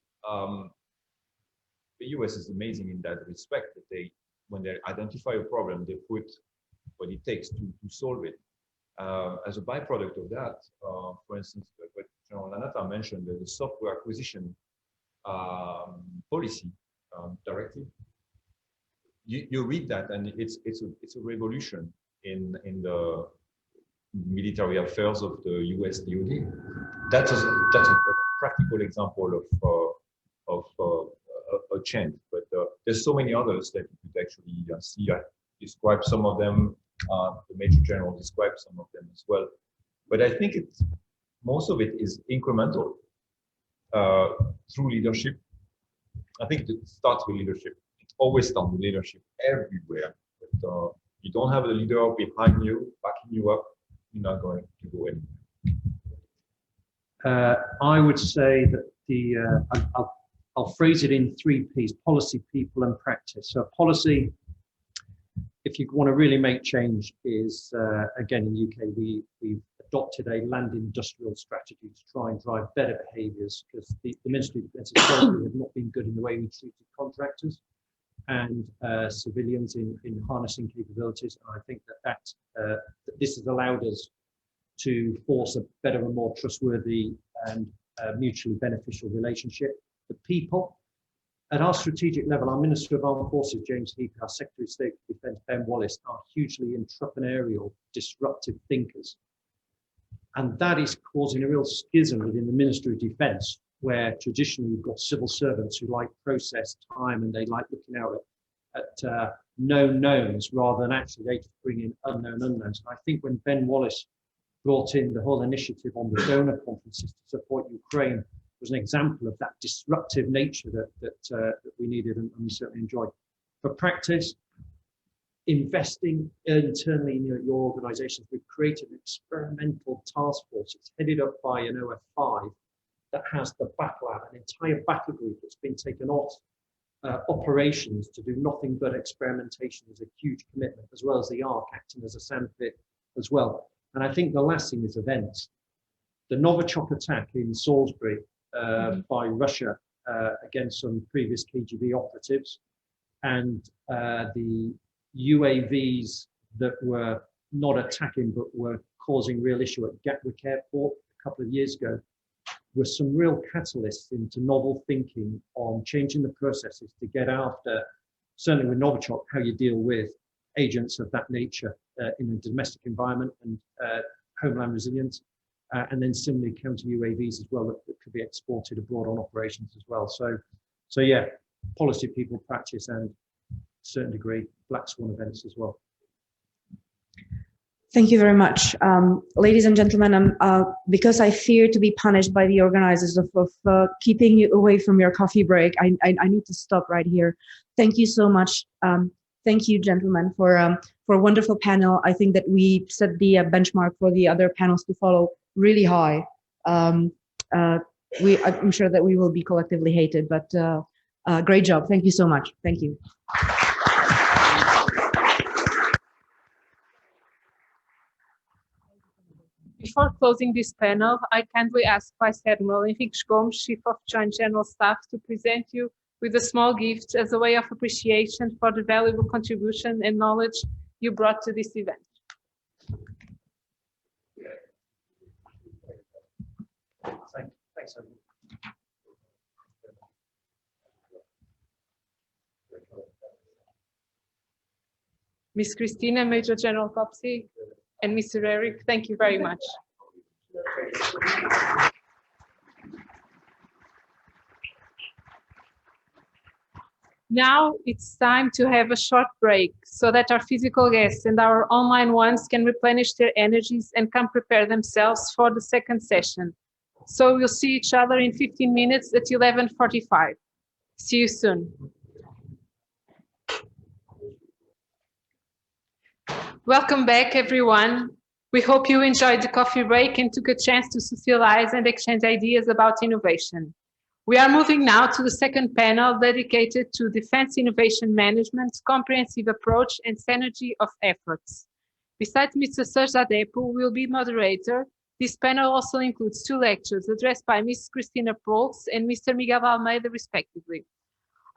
the US is amazing in that respect, that when they identify a problem, they put what it takes to solve it. As a byproduct of that, for instance, what General Lanata mentioned, the software acquisition policy directive. You read that, and it's a revolution in the military affairs of the US DoD. That's a practical example of a change. But there's so many others that you could actually see. I described some of them. The Major General described some of them as well. But I think most of it is incremental through leadership. I think it starts with leadership. It always starts with leadership everywhere. But you don't have the leader behind you, backing you up, you're not going to go anywhere. I would say that I'll phrase it in 3 P's: policy, people, and practice. So policy, if you want to really make change, is again in the UK we've adopted a land industrial strategy to try and drive better behaviours, because the Ministry of Defence historically have not been good in the way we treated contractors. and civilians in harnessing capabilities. And I think that this has allowed us to force a better and more trustworthy and mutually beneficial relationship. The people, at our strategic level, our Minister of Armed Forces, James Heath, our Secretary of State for Defence, Ben Wallace, are hugely entrepreneurial, disruptive thinkers. And that is causing a real schism within the Ministry of Defence, where traditionally you've got civil servants who like process, time, and they like looking out at known knowns rather than actually they bring in unknown unknowns. And I think when Ben Wallace brought in the whole initiative on the donor conferences to support Ukraine was an example of that disruptive nature that we needed and we certainly enjoyed. For practice, investing internally in your organizations, we've created an experimental task force. It's headed up by an OF5 that has the back lab, an entire backer group that's been taken off operations to do nothing but experimentation is a huge commitment, as well as the ARC acting as a sandpit as well. And I think the last thing is events. The Novichok attack in Salisbury by Russia against some previous KGB operatives, and the UAVs that were not attacking but were causing real issue at Gatwick Airport a couple of years ago, were some real catalysts into novel thinking on changing the processes to get after, certainly with Novichok, how you deal with agents of that nature in a domestic environment and homeland resilience, and then similarly counter UAVs as well that could be exported abroad on operations as well. So yeah, policy, people, practice, and a certain degree black swan events as well. Thank you very much. Ladies and gentlemen, because I fear to be punished by the organizers of keeping you away from your coffee break, I need to stop right here. Thank you so much. Thank you, gentlemen, for a wonderful panel. I think that we set the benchmark for the other panels to follow really high. I'm sure that we will be collectively hated, but great job. Thank you so much. Thank you. Before closing this panel, I kindly ask Vice Admiral Henrique Gomes, Chief of Joint General Staff, to present you with a small gift as a way of appreciation for the valuable contribution and knowledge you brought to this event. Thanks. Ms. Christina, Major General Copsey, and Mr. Eric, thank you very much. Now it's time to have a short break so that our physical guests and our online ones can replenish their energies and come prepare themselves for the second session. So we'll see each other in 15 minutes at 11:45. See you soon. Welcome back, everyone. We hope you enjoyed the coffee break and took a chance to socialize and exchange ideas about innovation. We are moving now to the second panel dedicated to Defense Innovation Management's comprehensive approach and synergy of efforts. Besides Mr. Serge Adepo, who will be moderator, this panel also includes 2 lectures addressed by Ms. Cristina Prolz and Mr. Miguel Almeida, respectively.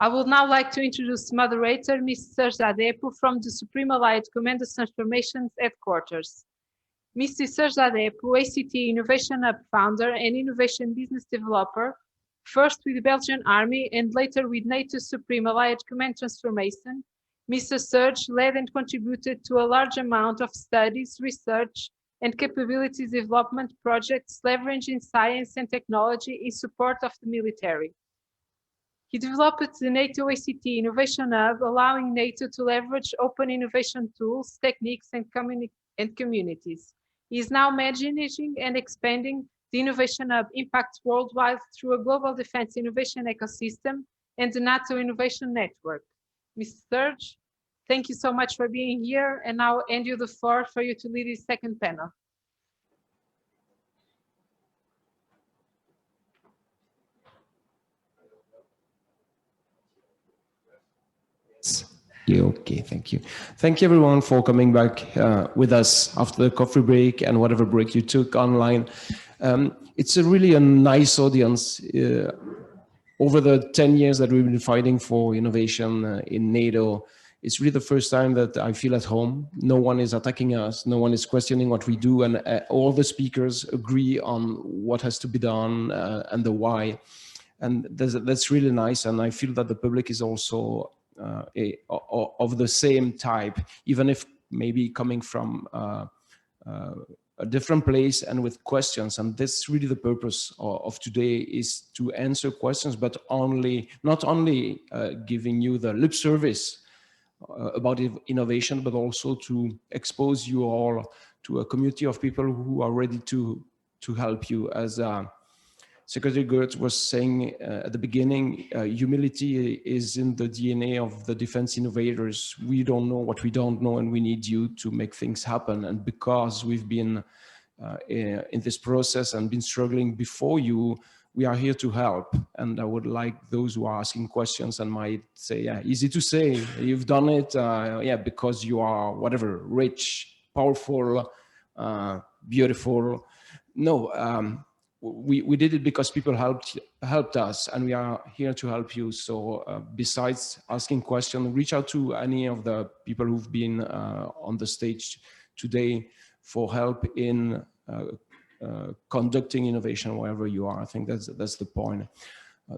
I would now like to introduce moderator, Mr. Serge Adepo from the Supreme Allied Commandos Transformations Headquarters. Mr. Serge Adepo, ACT Innovation Hub founder and innovation business developer, first with the Belgian Army and later with NATO Supreme Allied Command Transformation, Mr. Serge led and contributed to a large amount of studies, research, and capabilities development projects leveraging science and technology in support of the military. He developed the NATO ACT Innovation Hub, allowing NATO to leverage open innovation tools, techniques, and communities. He is now managing and expanding the Innovation Hub impacts worldwide through a global defense innovation ecosystem and the NATO Innovation Network. Mr. Serge, thank you so much for being here, and now I'll hand you the floor for you to lead this second panel. Okay, thank you. Thank you everyone for coming back with us after the coffee break and whatever break you took online. It's really a nice audience. over the 10 years that we've been fighting for innovation in NATO, it's really the first time that I feel at home. No one is attacking us. No one is questioning what we do. And all the speakers agree on what has to be done and the why. And that's really nice. And I feel that the public is also of the same type, even if maybe coming from a different place and with questions. And that's really the purpose of today, is to answer questions, but not only giving you the lip service about innovation, but also to expose you all to a community of people who are ready to help you. As Secretary Gertz was saying at the beginning, humility is in the DNA of the defense innovators. We don't know what we don't know, and we need you to make things happen. And because we've been in this process and been struggling before you, we are here to help. And I would like those who are asking questions and might say, yeah, easy to say, you've done it, yeah, because you are whatever, rich, powerful, beautiful. No, we did it because people helped us, and we are here to help you. So besides asking questions, reach out to any of the people who've been on the stage today for help in conducting innovation wherever you are. I think that's the point.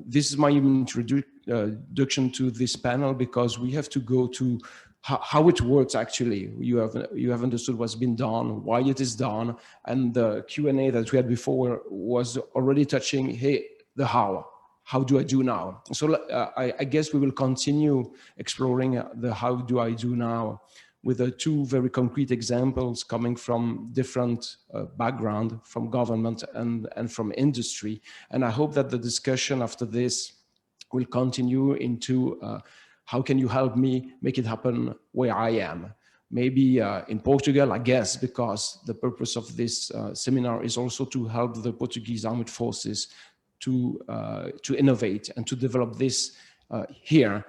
This is my introduction to this panel, because we have to go to how it works actually. You have understood what's been done, why it is done, and the Q&A that we had before was already touching, hey, the how do I do now? So I guess we will continue exploring the how do I do now, with two very concrete examples coming from different background, from government and from industry. And I hope that the discussion after this will continue into how can you help me make it happen where I am? Maybe in Portugal, I guess, because the purpose of this seminar is also to help the Portuguese armed forces to innovate and to develop this here.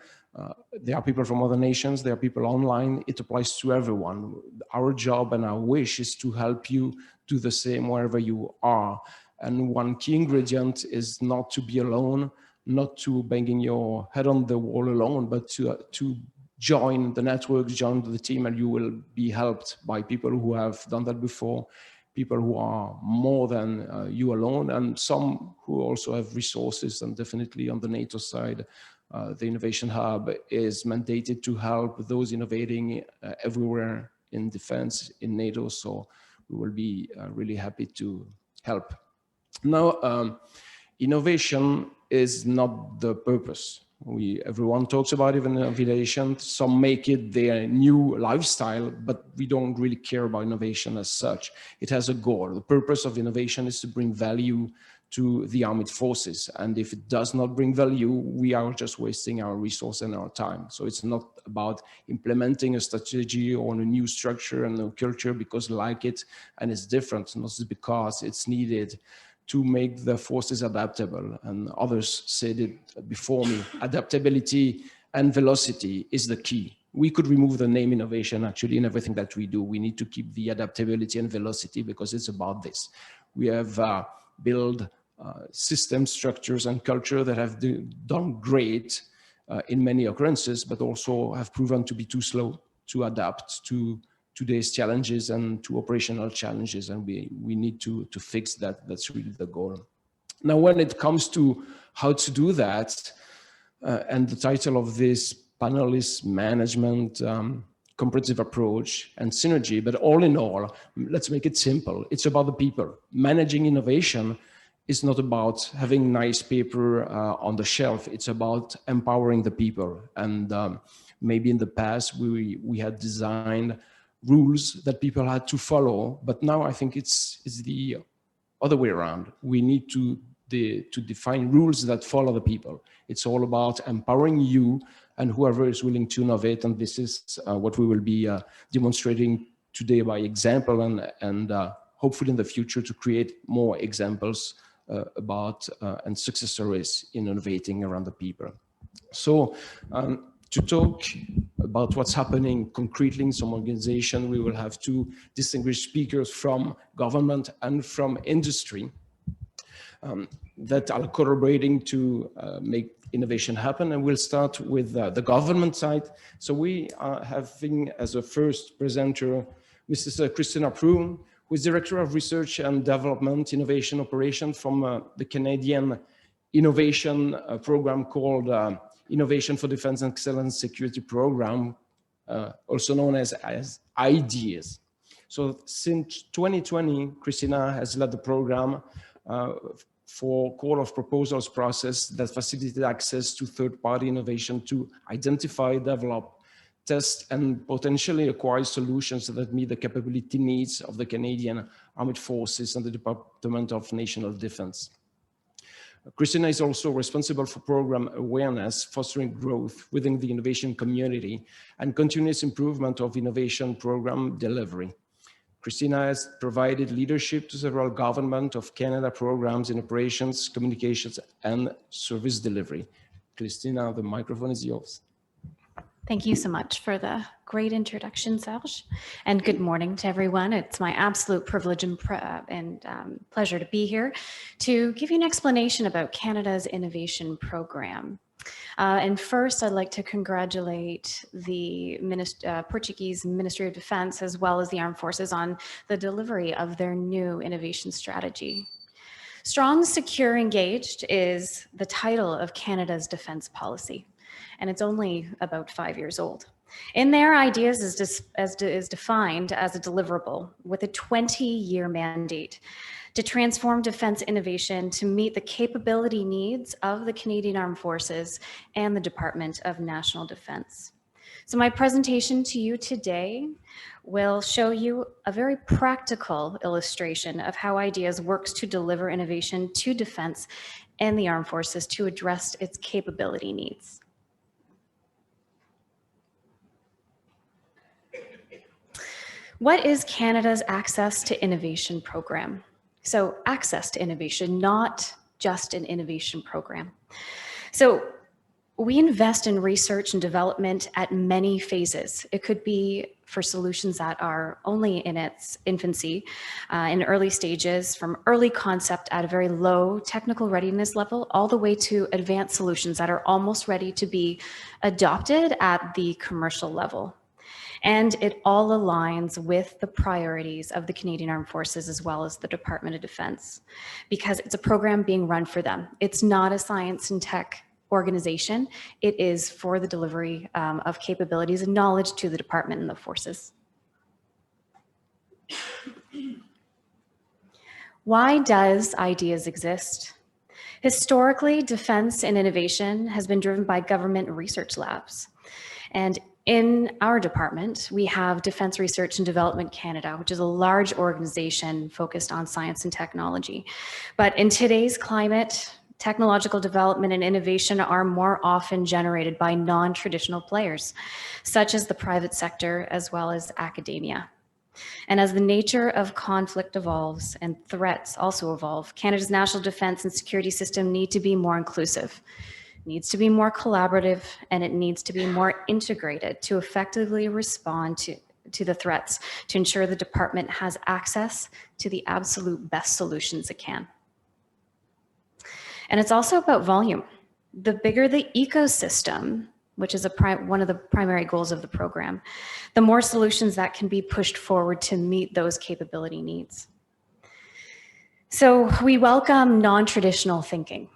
There are people from other nations, there are people online, it applies to everyone. Our job and our wish is to help you do the same wherever you are. And one key ingredient is not to be alone, not to banging your head on the wall alone, but to join the network, join the team, and you will be helped by people who have done that before, people who are more than you alone, and some who also have resources. And definitely on the NATO side, the Innovation Hub is mandated to help those innovating everywhere in defense, in NATO. So we will be really happy to help. Now, innovation is not the purpose. Everyone talks about innovation. Some make it their new lifestyle, but we don't really care about innovation as such. It has a goal. The purpose of innovation is to bring value to the armed forces. And if it does not bring value, we are just wasting our resource and our time. So it's not about implementing a strategy or a new structure and a culture because I like it and it's different, not because it's needed to make the forces adaptable. And others said it before me, adaptability and velocity is the key. We could remove the name innovation actually in everything that we do. We need to keep the adaptability and velocity because it's about this. We have built system structures and culture that have done great in many occurrences, but also have proven to be too slow to adapt to today's challenges and to operational challenges. And we need to fix that. That's really the goal. Now, when it comes to how to do that, and the title of this panel is Management, Comprehensive Approach and Synergy, but all in all, let's make it simple. It's about the people. Managing innovation is not about having nice paper on the shelf. It's about empowering the people. And maybe in the past, we had designed rules that people had to follow, but now I think it's the other way around. We need to define rules that follow the people. It's all about empowering you and whoever is willing to innovate. And this is what we will be demonstrating today by example, and hopefully in the future to create more examples about and success stories in innovating around the people. So to talk about what's happening concretely in some organization, we will have two distinguished speakers from government and from industry. that are collaborating to make innovation happen. And we'll start with the government side. So we are having as a first presenter, Mrs. Christina Prue, who is Director of Research and Development Innovation Operation from the Canadian innovation program called Innovation for Defense and Excellence Security Program, also known as IDEAS. So since 2020, Christina has led the program for call of proposals process that facilitates access to third-party innovation to identify, develop, test, and potentially acquire solutions that meet the capability needs of the Canadian Armed Forces and the Department of National Defense. Christina is also responsible for program awareness, fostering growth within the innovation community, and continuous improvement of innovation program delivery. Christina has provided leadership to several Government of Canada programs in operations, communications, and service delivery. Christina, the microphone is yours. Thank you so much for the great introduction, Serge. And good morning to everyone. It's my absolute privilege and pleasure to be here to give you an explanation about Canada's innovation program. And first, I'd like to congratulate the Portuguese Ministry of Defense as well as the Armed Forces on the delivery of their new innovation strategy. Strong, Secure, Engaged is the title of Canada's defense policy, and it's only about 5 years old. In there, IDEAS is defined as a deliverable with a 20-year mandate to transform defense innovation to meet the capability needs of the Canadian Armed Forces and the Department of National Defense. So my presentation to you today will show you a very practical illustration of how IDEAS works to deliver innovation to defense and the armed forces to address its capability needs. What is Canada's Access to Innovation program? So access to innovation, not just an innovation program. So we invest in research and development at many phases. It could be for solutions that are only in its infancy, in early stages, from early concept at a very low technical readiness level, all the way to advanced solutions that are almost ready to be adopted at the commercial level. And it all aligns with the priorities of the Canadian Armed Forces as well as the Department of Defense, because it's a program being run for them. It's not a science and tech organization. It is for the delivery of capabilities and knowledge to the department and the forces. Why does IDEAS exist? Historically, defense and innovation has been driven by government research labs. And in our department, we have Defense Research and Development Canada, which is a large organization focused on science and technology. But in today's climate, technological development and innovation are more often generated by non-traditional players, such as the private sector as well as academia. And as the nature of conflict evolves and threats also evolve, Canada's national defense and security system need to be more inclusive, needs to be more collaborative, and it needs to be more integrated to effectively respond to the threats, to ensure the department has access to the absolute best solutions it can. And it's also about volume. The bigger the ecosystem, which is one of the primary goals of the program, the more solutions that can be pushed forward to meet those capability needs. So we welcome non-traditional thinking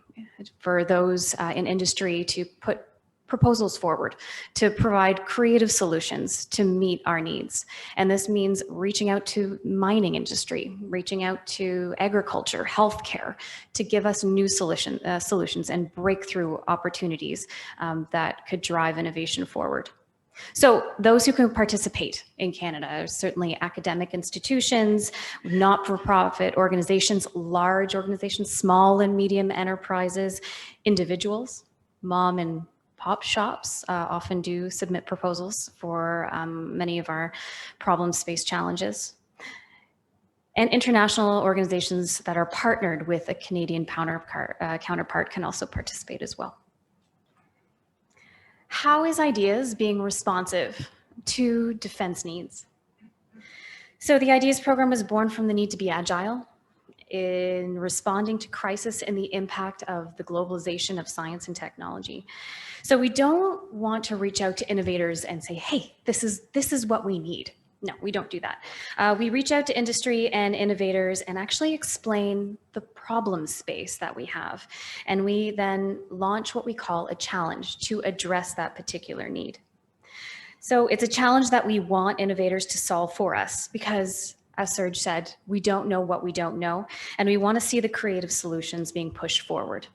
for those in industry to put proposals forward, to provide creative solutions to meet our needs. And this means reaching out to mining industry, reaching out to agriculture, healthcare, to give us new solutions and breakthrough opportunities that could drive innovation forward. So those who can participate in Canada are certainly academic institutions, not-for-profit organizations, large organizations, small and medium enterprises, individuals, mom and pop shops often do submit proposals for many of our problem space challenges. And international organizations that are partnered with a Canadian counterpart can also participate as well. How is IDEAS being responsive to defense needs? So the IDEAS program was born from the need to be agile in responding to crisis and the impact of the globalization of science and technology. So we don't want to reach out to innovators and say, hey, this is what we need. No, we don't do that. We reach out to industry and innovators and actually explain the problem space that we have. And we then launch what we call a challenge to address that particular need. So it's a challenge that we want innovators to solve for us because, as Serge said, we don't know what we don't know, and we want to see the creative solutions being pushed forward.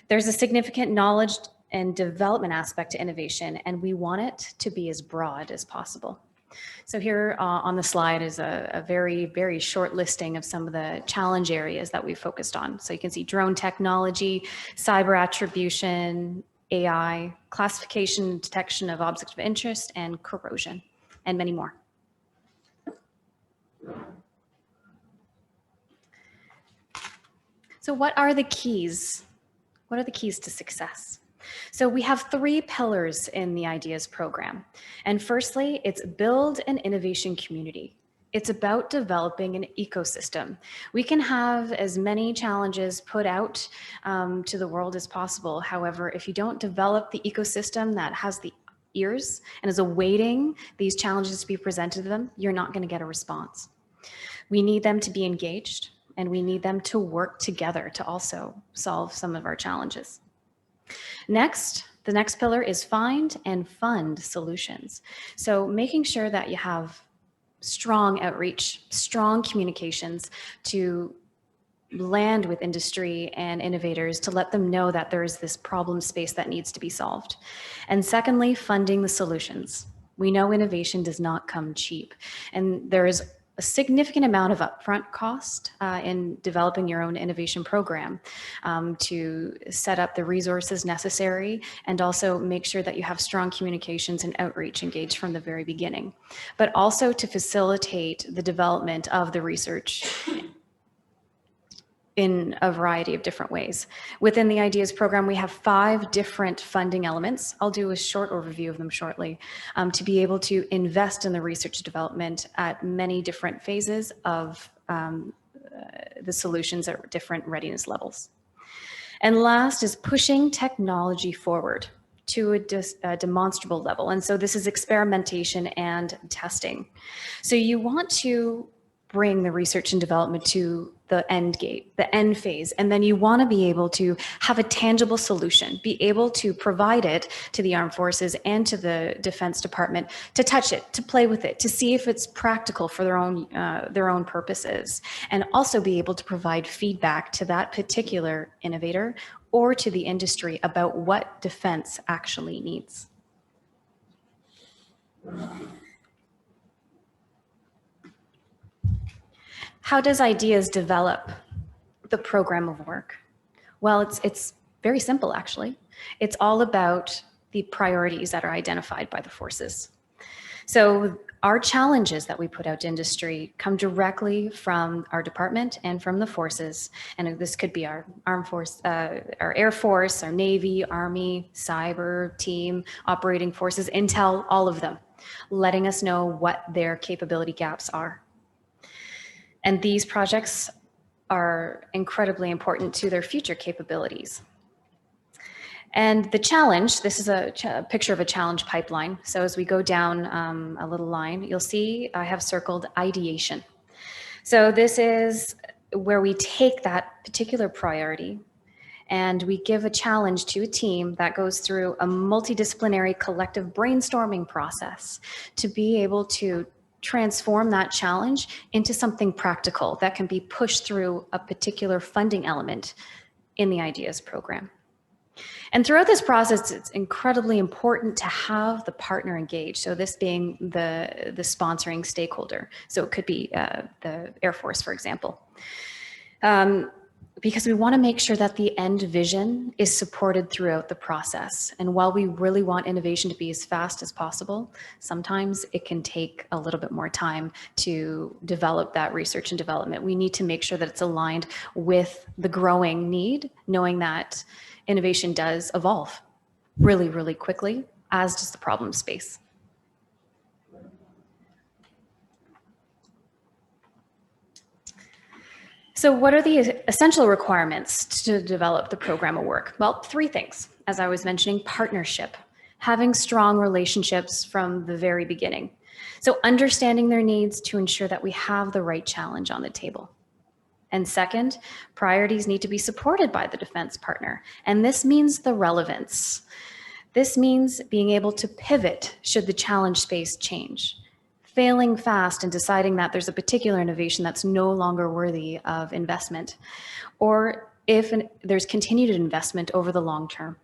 There's a significant knowledge and development aspect to innovation, and we want it to be as broad as possible. So here on the slide is a very, very short listing of some of the challenge areas that we focused on. So you can see drone technology, cyber attribution, AI, classification and detection of objects of interest, and corrosion, and many more. So what are the keys? What are the keys to success? So we have 3 pillars in the IDEAS program. And firstly, it's build an innovation community. It's about developing an ecosystem. We can have as many challenges put out to the world as possible. However, if you don't develop the ecosystem that has the ears and is awaiting these challenges to be presented to them, you're not going to get a response. We need them to be engaged, and we need them to work together to also solve some of our challenges. Next, the next pillar is find and fund solutions. So making sure that you have strong outreach, strong communications to land with industry and innovators to let them know that there is this problem space that needs to be solved. And secondly, funding the solutions. We know innovation does not come cheap, and there is a significant amount of upfront cost in developing your own innovation program to set up the resources necessary and also make sure that you have strong communications and outreach engaged from the very beginning, but also to facilitate the development of the research in a variety of different ways. Within the IDEAS program, we have 5 different funding elements. I'll do a short overview of them shortly, to be able to invest in the research development at many different phases of the solutions at different readiness levels. And last is pushing technology forward to a demonstrable level. And so this is experimentation and testing. So you want to bring the research and development to the end gate, the end phase, and then you want to be able to have a tangible solution, be able to provide it to the armed forces and to the Defense Department to touch it, to play with it, to see if it's practical for their own purposes, and also be able to provide feedback to that particular innovator or to the industry about what defense actually needs. How does IDEAS develop the program of work? Well, it's very simple, actually. It's all about the priorities that are identified by the forces. So our challenges that we put out to industry come directly from our department and from the forces. And this could be our armed force, our Air Force, our Navy, Army, cyber, team, operating forces, intel, all of them, letting us know what their capability gaps are. And these projects are incredibly important to their future capabilities. And the challenge, this is a picture of a challenge pipeline. So as we go down a little line, you'll see I have circled ideation. So this is where we take that particular priority and we give a challenge to a team that goes through a multidisciplinary collective brainstorming process to be able to transform that challenge into something practical that can be pushed through a particular funding element in the IDEAS program. And throughout this process, it's incredibly important to have the partner engaged. So this being the sponsoring stakeholder. So it could be the Air Force, for example. Because we want to make sure that the end vision is supported throughout the process. And while we really want innovation to be as fast as possible, sometimes it can take a little bit more time to develop that research and development. We need to make sure that it's aligned with the growing need, knowing that innovation does evolve really, really quickly, as does the problem space. So what are the essential requirements to develop the program of work? Well, three things. As I was mentioning, partnership, having strong relationships from the very beginning. So understanding their needs to ensure that we have the right challenge on the table. And second, priorities need to be supported by the defense partner. And this means the relevance. This means being able to pivot should the challenge space change. Failing fast and deciding that there's a particular innovation that's no longer worthy of investment, or if there's continued investment over the long term.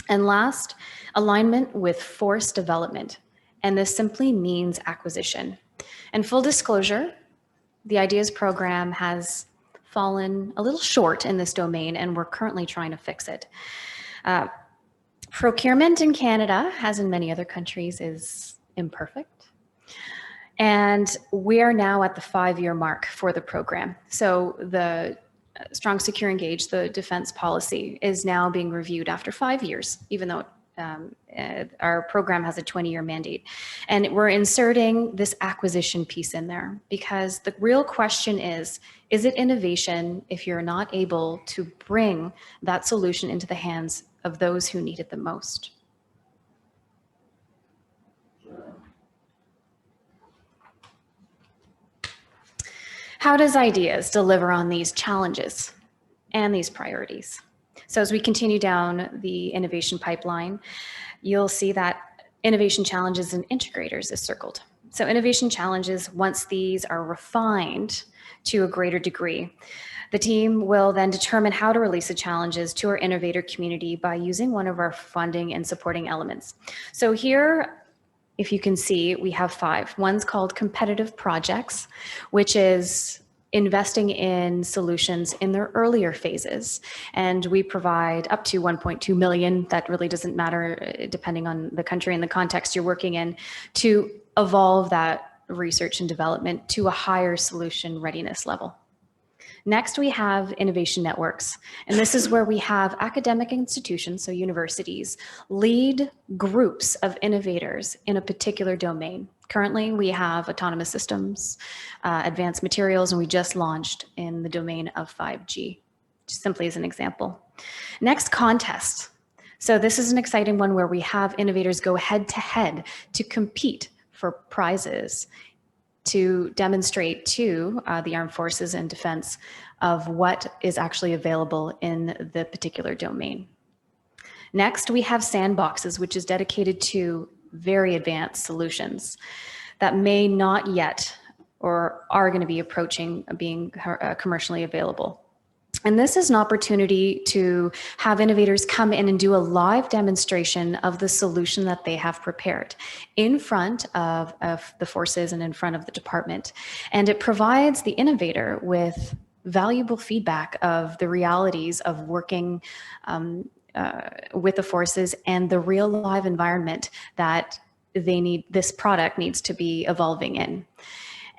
And last, alignment with force development. And this simply means acquisition. And full disclosure, the IDEAS program has fallen a little short in this domain, and we're currently trying to fix it. Procurement in Canada, as in many other countries, is imperfect. And we are now at the 5-year mark for the program. So the Strong, Secure, Engage, the defense policy, is now being reviewed after 5 years, even though our program has a 20-year mandate. And we're inserting this acquisition piece in there because the real question is it innovation if you're not able to bring that solution into the hands of those who need it the most? How does IDEAS deliver on these challenges and these priorities? So as we continue down the innovation pipeline, you'll see that innovation challenges and integrators is circled. So innovation challenges, once these are refined to a greater degree, the team will then determine how to release the challenges to our innovator community by using one of our funding and supporting elements. So here, if you can see, we have 5. One's called competitive projects, which is investing in solutions in their earlier phases. And we provide up to 1.2 million, that really doesn't matter depending on the country and the context you're working in, to evolve that research and development to a higher solution readiness level. Next, we have innovation networks. And this is where we have academic institutions, so universities, lead groups of innovators in a particular domain. Currently, we have autonomous systems, advanced materials, and we just launched in the domain of 5G, just simply as an example. Next, contests. So this is an exciting one where we have innovators go head to head to compete for prizes, to demonstrate to the armed forces and defense of what is actually available in the particular domain. Next, we have sandboxes, which is dedicated to very advanced solutions that may not yet or are going to be approaching being commercially available. And this is an opportunity to have innovators come in and do a live demonstration of the solution that they have prepared in front of the forces and in front of the department. And it provides the innovator with valuable feedback of the realities of working with the forces and the real live environment that this product needs to be evolving in.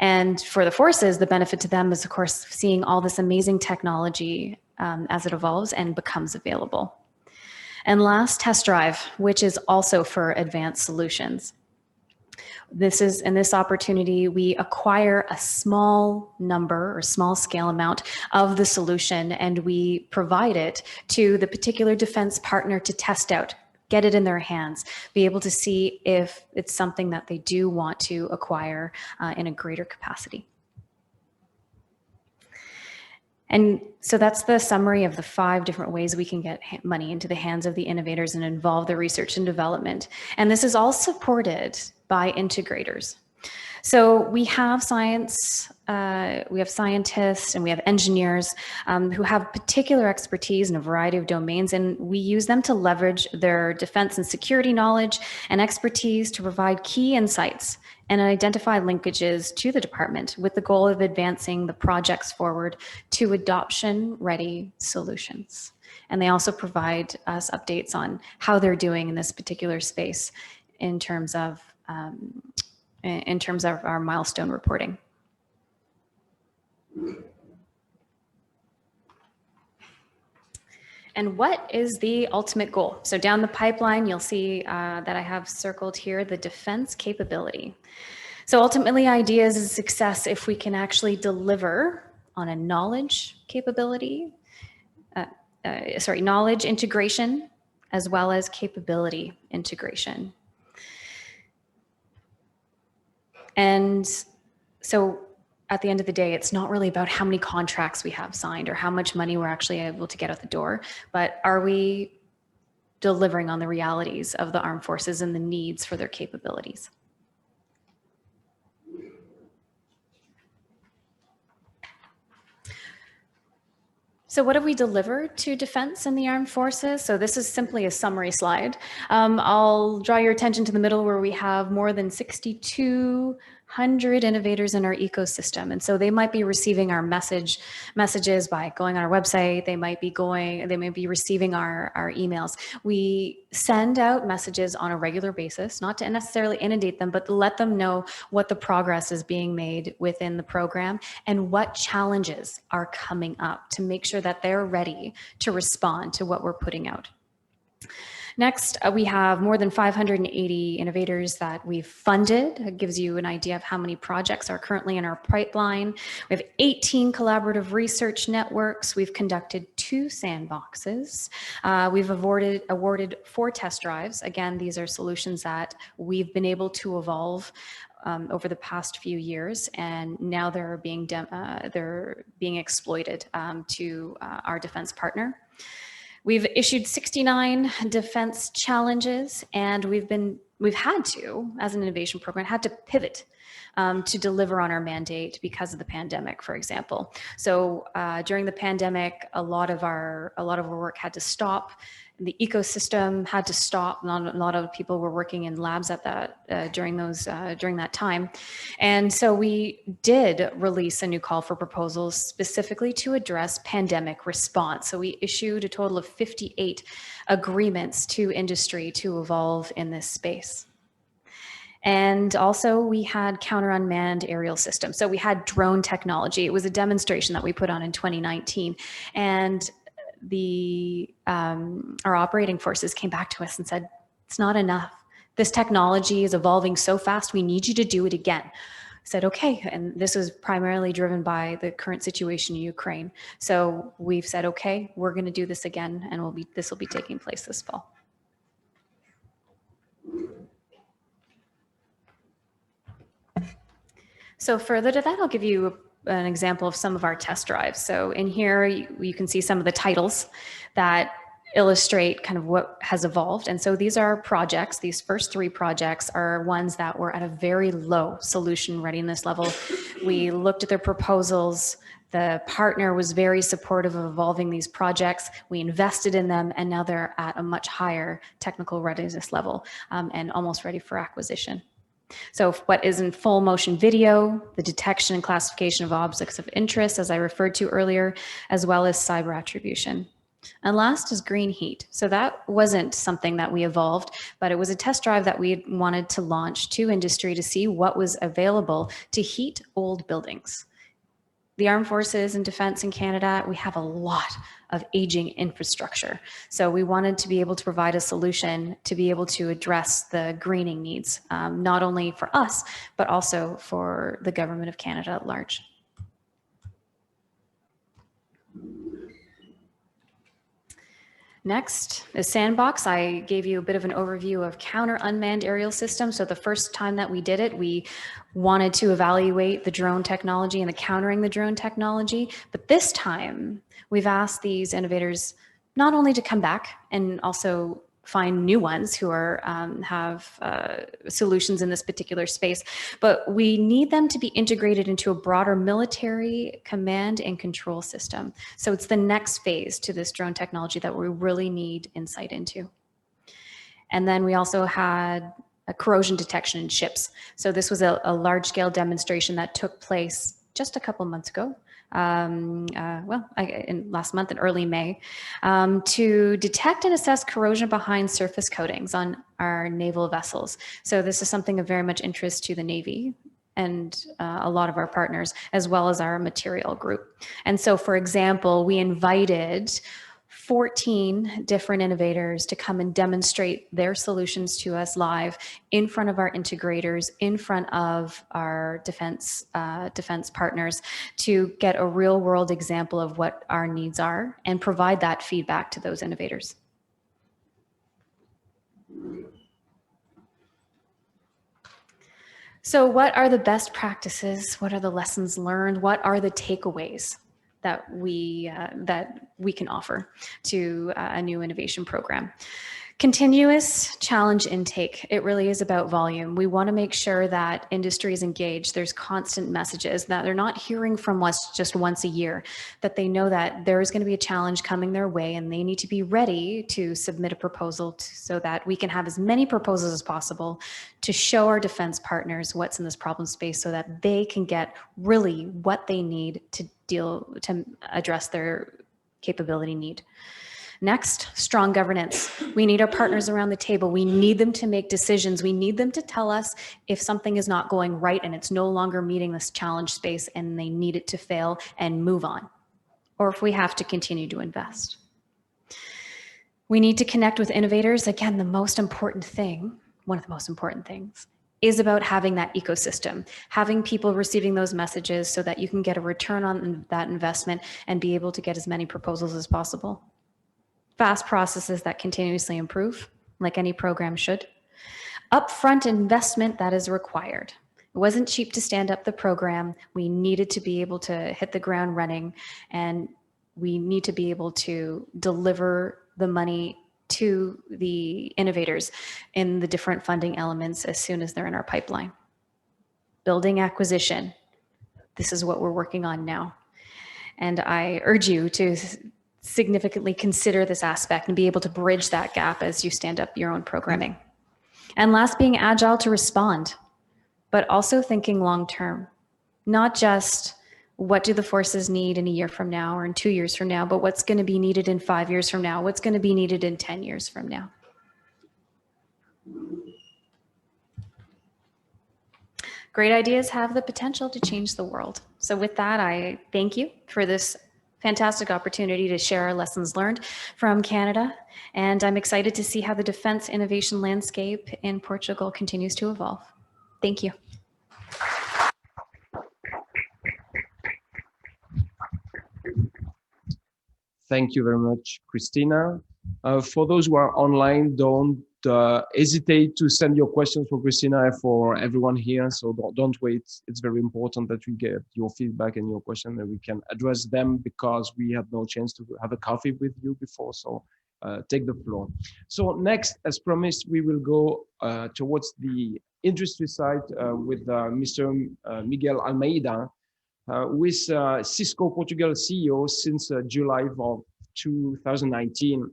And for the forces, the benefit to them is, of course, seeing all this amazing technology as it evolves and becomes available. And last, test drive, which is also for advanced solutions. In this opportunity, we acquire a small number or small scale amount of the solution, and we provide it to the particular defense partner to test out, get it in their hands, be able to see if it's something that they do want to acquire in a greater capacity. And so that's the summary of the 5 different ways we can get money into the hands of the innovators and involve the research and development. And this is all supported by integrators. So we have scientists, and we have engineers who have particular expertise in a variety of domains, and we use them to leverage their defense and security knowledge and expertise to provide key insights and identify linkages to the department with the goal of advancing the projects forward to adoption-ready solutions. And they also provide us updates on how they're doing in this particular space in terms of our milestone reporting. And what is the ultimate goal? So down the pipeline, you'll see that I have circled here the defense capability. So ultimately, IDEAS is success if we can actually deliver on a knowledge capability, knowledge integration, as well as capability integration. And so at the end of the day, it's not really about how many contracts we have signed or how much money we're actually able to get out the door, but are we delivering on the realities of the armed forces and the needs for their capabilities? So what have we delivered to defense and the armed forces? So this is simply a summary slide. I'll draw your attention to the middle where we have more than 6,200 innovators in our ecosystem. And so they might be receiving our messages by going on our website. They might be receiving our emails. We send out messages on a regular basis, not to necessarily inundate them, but to let them know what the progress is being made within the program and what challenges are coming up to make sure that they're ready to respond to what we're putting out. Next, we have more than 580 innovators that we've funded. It gives you an idea of how many projects are currently in our pipeline. We have 18 collaborative research networks. We've conducted 2 sandboxes. We've awarded 4 test drives. Again, these are solutions that we've been able to evolve over the past few years, and now they're being exploited to our defense partner. We've issued 69 defense challenges, and we've had to, as an innovation program, had to pivot to deliver on our mandate because of the pandemic, for example. So during the pandemic, a lot of our work had to stop. The ecosystem had to stop. A lot of people were working in labs at that during that time, and so we did release a new call for proposals specifically to address pandemic response. So we issued a total of 58 agreements to industry to evolve in this space. And also we had counter unmanned aerial systems. So we had drone technology. It was a demonstration that we put on in 2019, and our operating forces came back to us and said, it's not enough. This technology is evolving so fast, we need you to do it again. I said, okay, and this was primarily driven by the current situation in Ukraine. So we've said, okay, we're gonna do this again, and this will be taking place this fall. So further to that, I'll give you an example of some of our test drives. So in here, you can see some of the titles that illustrate kind of what has evolved. And so these are projects. These first 3 projects are ones that were at a very low solution readiness level. We looked at their proposals. The partner was very supportive of evolving these projects. We invested in them, and now they're at a much higher technical readiness level and almost ready for acquisition. So what is in full motion video, the detection and classification of objects of interest, as I referred to earlier, as well as cyber attribution. And last is green heat. So that wasn't something that we evolved, but it was a test drive that we wanted to launch to industry to see what was available to heat old buildings. The armed forces and defense in Canada, we have a lot of aging infrastructure. So we wanted to be able to provide a solution to be able to address the greening needs, not only for us, but also for the government of Canada at large. Next is Sandbox. I gave you a bit of an overview of counter unmanned aerial systems. So the first time that we did it, we wanted to evaluate the drone technology and the countering the drone technology. But this time, we've asked these innovators not only to come back and also find new ones who are have solutions in this particular space, but we need them to be integrated into a broader military command and control system. So it's the next phase to this drone technology that we really need insight into. And then we also had a corrosion detection in ships. So this was a large-scale demonstration that took place just a couple months ago. Last month in early May, to detect and assess corrosion behind surface coatings on our naval vessels. So this is something of very much interest to the Navy and a lot of our partners, as well as our material group. And so, for example, we invited 14 different innovators to come and demonstrate their solutions to us live in front of our integrators, in front of our defense partners, to get a real world example of what our needs are and provide that feedback to those innovators. So what are the best practices? What are the lessons learned? What are the takeaways that we can offer to a new innovation program? Continuous challenge intake. It really is about volume. We want to make sure that industry is engaged. There's constant messages that they're not hearing from us just once a year, that they know that there is going to be a challenge coming their way and they need to be ready to submit a proposal so that we can have as many proposals as possible to show our defense partners what's in this problem space so that they can get really what they need to address their capability need. Next, strong governance. We need our partners around the table. We need them to make decisions. We need them to tell us if something is not going right and it's no longer meeting this challenge space and they need it to fail and move on, or if we have to continue to invest. We need to connect with innovators. Again, the most important thing, one of the most important things, is about having that ecosystem, having people receiving those messages so that you can get a return on that investment and be able to get as many proposals as possible. Fast processes that continuously improve, like any program should. Upfront investment that is required. It wasn't cheap to stand up the program. We needed to be able to hit the ground running, and we need to be able to deliver the money to the innovators in the different funding elements as soon as they're in our pipeline. Building acquisition. This is what we're working on now. And I urge you to significantly consider this aspect and be able to bridge that gap as you stand up your own programming. And last, being agile to respond, but also thinking long-term, not just what do the forces need in a year from now or in 2 years from now, but what's going to be needed in 5 years from now, what's going to be needed in 10 years from now. Great ideas have the potential to change the world. So with that, I thank you for this fantastic opportunity to share our lessons learned from Canada. And I'm excited to see how the defense innovation landscape in Portugal continues to evolve. Thank you. Thank you very much, Christina. For those who are online, don't hesitate to send your questions for Christina and for everyone here. So don't wait. It's very important that we get your feedback and your question and we can address them because we had no chance to have a coffee with you before. So take the floor. So next, as promised, we will go towards the industry side with Mr. Miguel Almeida, who is Cisco Portugal CEO since July of 2019.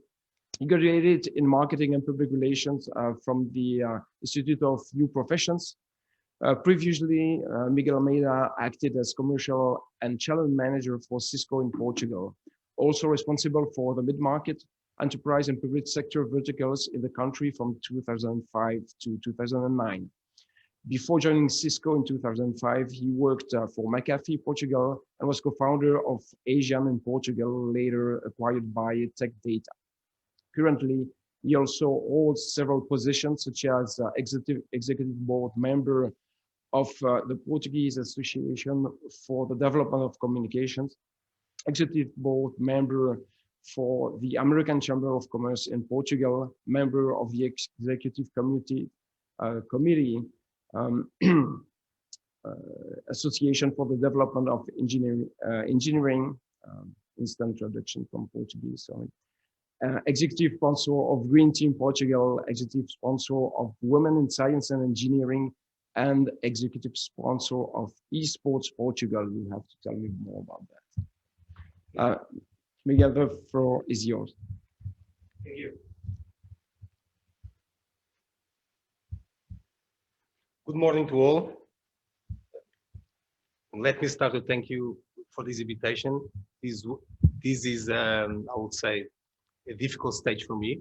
He graduated in marketing and public relations from the Institute of New Professions. Previously, Miguel Almeida acted as commercial and channel manager for Cisco in Portugal, also responsible for the mid-market, enterprise and public sector verticals in the country from 2005 to 2009. Before joining Cisco in 2005, he worked for McAfee Portugal and was co-founder of Asian in Portugal, later acquired by Tech Data. Currently, he also holds several positions, such as executive board member of the Portuguese Association for the Development of Communications, executive board member for the American Chamber of Commerce in Portugal, member of the executive committee Association for the Development of Engineering, instant traduction from Portuguese, sorry. Executive sponsor of Green Team Portugal, executive sponsor of Women in Science and Engineering, and executive sponsor of Esports Portugal. You have to tell me more about that. Miguel, the floor is yours. Thank you. Good morning to all. Let me start to thank you for this invitation. This is, I would say, a difficult stage for me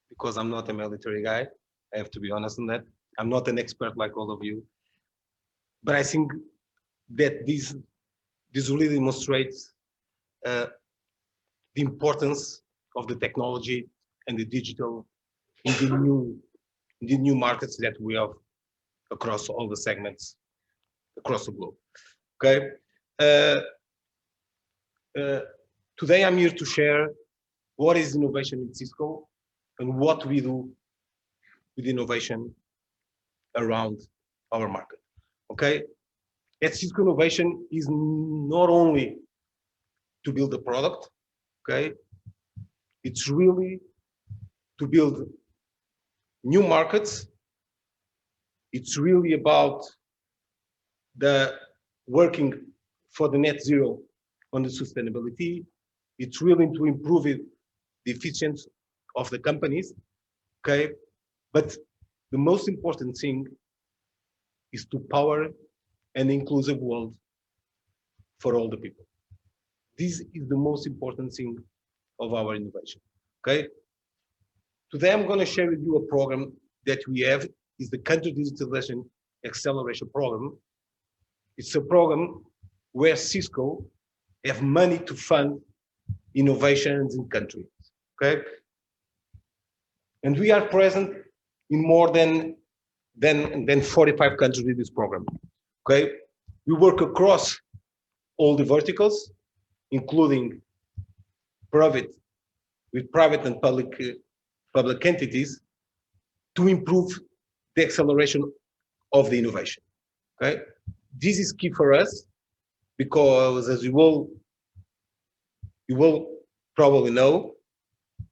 because I'm not a military guy. I have to be honest on that. I'm not an expert like all of you, but I think that this really demonstrates the importance of the technology and the digital in the new markets that we have across all the segments across the globe. Okay. Today I'm here to share what is innovation in Cisco and what we do with innovation around our market. Okay. At Cisco, innovation is not only to build a product, okay? It's really to build new markets. It's really about the working for the net zero on the sustainability. It's really to improve the efficiency of the companies, okay? But the most important thing is to power an inclusive world for all the people. This is the most important thing of our innovation, okay? Today, I'm gonna share with you a program that we have, is the Country Digitalization Acceleration Program. It's a program where Cisco have money to fund innovations in countries, okay? And we are present in more than 45 countries with this program, okay? We work across all the verticals, including private and public entities, to improve the acceleration of the innovation, okay? This is key for us because, as you will probably know,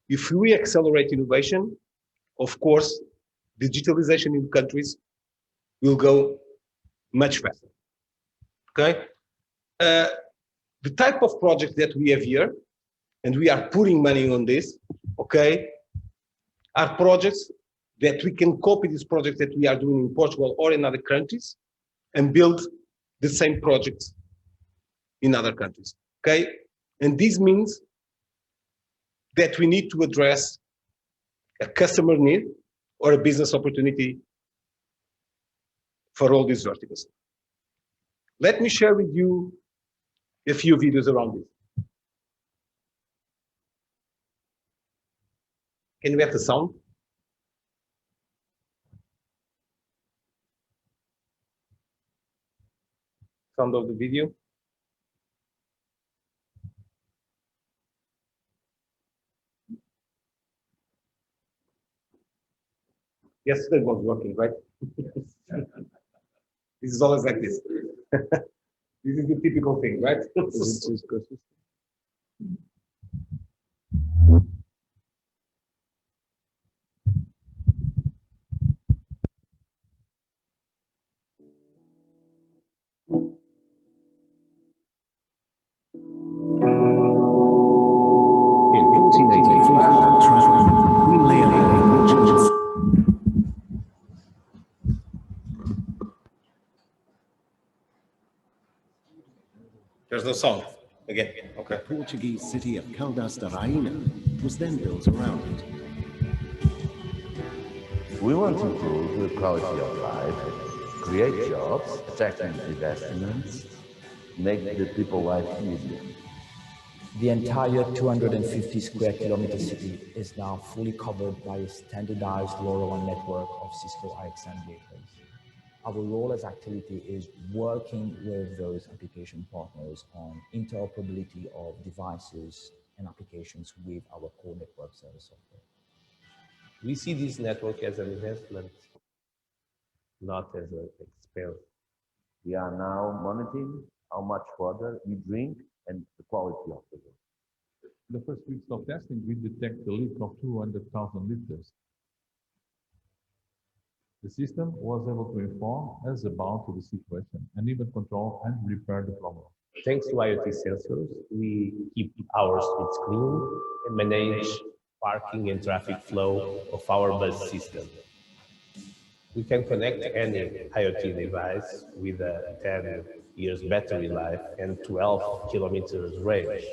if we accelerate innovation, of course, digitalization in countries will go much faster, okay? The type of project that we have here, and we are putting money on this, okay, are projects that we can copy these projects that we are doing in Portugal or in other countries and build the same projects in other countries, okay? And this means that we need to address a customer need or a business opportunity for all these verticals. Let me share with you a few videos around this. Can we have the sound? Sound of the video. Yesterday was working, right? This is always like this. This is the typical thing, right? In 1884, traveling Queen Leonor. There's no sound. Again, okay. The Portuguese city of Caldas da Rainha was then built around it. We want to improve the quality of life, create jobs, attract investments, make the people life easier. The entire 250 square kilometer city is now fully covered by a standardized LoRaWAN network of Cisco IXM gateways. Our role as Activity is working with those application partners on interoperability of devices and applications with our core network service software. We see this network as an investment, not as an expense. We are now monitoring how much water we drink and the quality of the water. The first weeks of testing, we detect a leak of 200,000 liters. The system was able to inform us about the situation and even control and repair the problem. Thanks to IoT sensors, we keep our streets clean and manage parking and traffic flow of our bus system. We can connect any IoT device with a 10 years battery life and 12 kilometers range.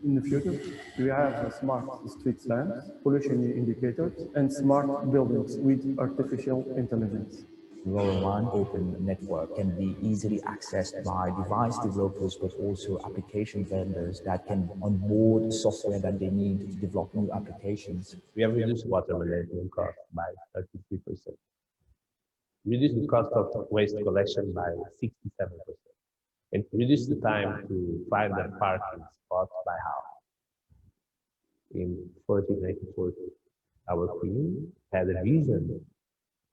In the future, we have smart street lamps, pollution indicators, and smart buildings with artificial intelligence. LoRaWAN open network can be easily accessed by device developers, but also application vendors that can onboard software that they need to develop new applications. We have reduced water management cost by 33%. Reduced the cost of waste collection by 67%. And reduce the time to find a parking spot by how? In 1940, our queen had a vision.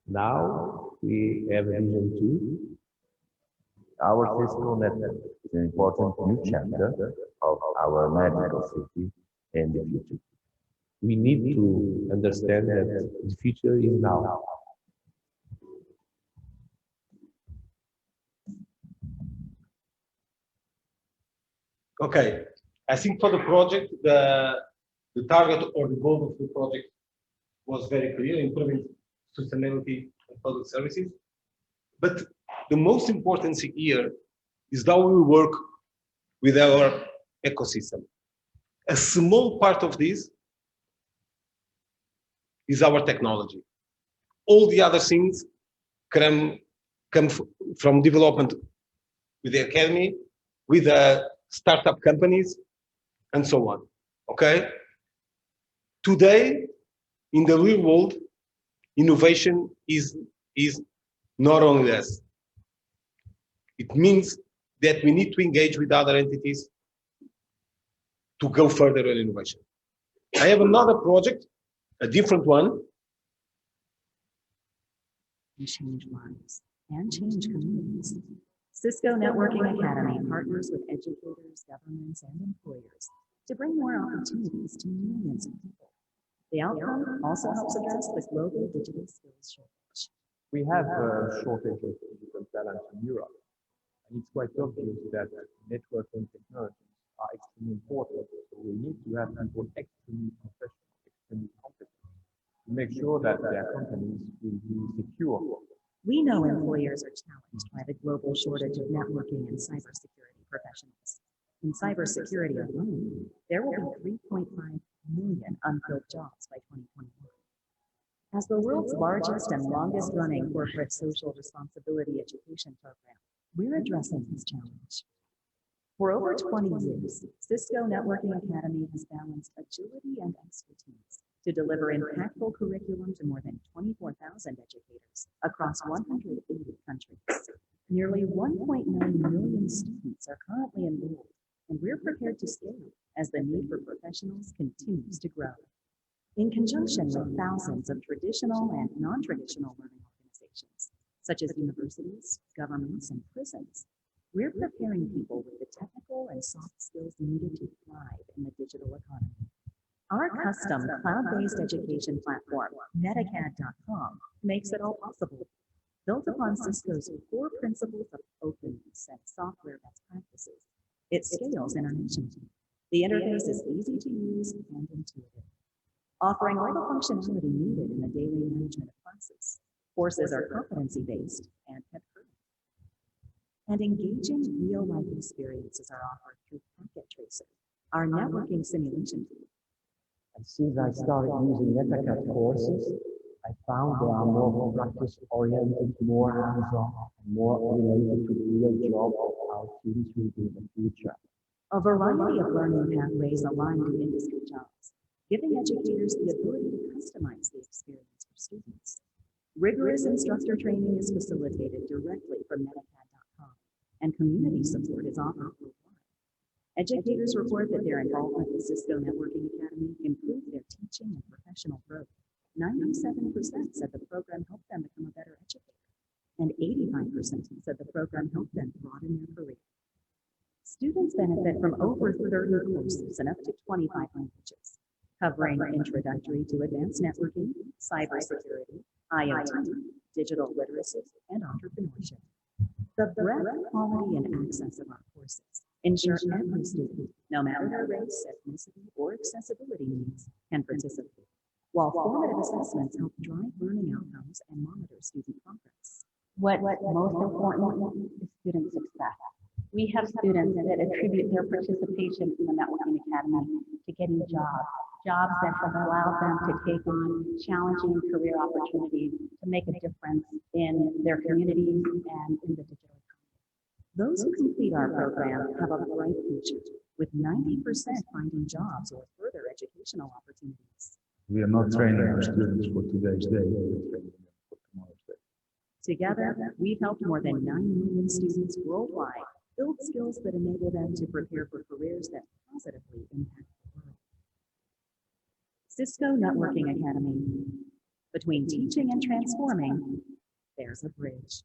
Now we have a vision too. Our physical network is an important new chapter of our magical city and the future. We need to understand that the future is now. Okay, I think for the project, the target or the goal of the project was very clear, improving sustainability and public services. But the most important thing here is how we work with our ecosystem. A small part of this is our technology. All the other things come from development with the academy, with the startup companies, and so on. Okay? Today, in the real world, innovation is not only this. It means that we need to engage with other entities to go further in innovation. I have another project, a different one. Change lives and change communities. Cisco Networking Academy partners with educators, governments, and employers to bring more opportunities to millions of people. The outcome also helps address the global digital skills shortage. We have a shortage of digital talent in Europe, and it's quite obvious that networking technologies are extremely important. So we need to have people extremely professional, extremely competent, to make sure that their companies will be secure. We know employers are challenged by the global shortage of networking and cybersecurity professionals. In cybersecurity alone, there will be 3.5 million unfilled jobs by 2021. As the world's largest and longest running corporate social responsibility education program, we're addressing this challenge. For over 20 years, Cisco Networking Academy has balanced agility and expertise to deliver impactful curriculum to more than 24,000 educators across 180 countries. Nearly 1.9 million students are currently enrolled, and we're prepared to scale as the need for professionals continues to grow. In conjunction with thousands of traditional and non-traditional learning organizations, such as universities, governments, and prisons, we're preparing people with the technical and soft skills needed to thrive in the digital economy. Our custom cloud-based education platform, netacad.com, makes it all possible. Built upon Cisco's core principles of openness and software best practices, it scales internationally. The interface is easy to use and intuitive, offering all the functionality needed in the daily management of classes. Courses are competency-based and pet-friendly. And engaging real-life experiences are offered through Packet Tracer, our networking simulation tool. And since I started using NetAcad courses, I found they are more practice-oriented, more hands-on, and more related to the real job of our students will do in the future. A variety of learning pathways align to industry jobs, giving educators the ability to customize the experience for students. Rigorous instructor training is facilitated directly from netacad.com, and community support is offered worldwide. Educators report that their involvement with Cisco Networking Academy improved their teaching and professional growth. 97% said the program helped them become a better educator, and 85% said the program helped them broaden their career. Students benefit from over 30 courses in up to 25 languages, covering introductory to advanced networking, cybersecurity, IoT, digital literacy, and entrepreneurship. The breadth, quality, and access of our courses ensure every student, no matter their race, ethnicity, or accessibility needs, can participate, while formative assessments help drive learning outcomes and monitor student progress. What's most important is student success. We have students that attribute their participation in the Networking Academy to getting jobs that have allowed them to take on challenging career opportunities, to make a difference in their communities and in the digital economy. Those who complete our program have a bright future, with 90% finding jobs or further educational opportunities. We are not training our students for today's day, we're training them for tomorrow's day. Together, we've helped more than 9 million students worldwide build skills that enable them to prepare for careers that positively impact the world. Cisco Networking Academy. Between teaching and transforming, there's a bridge.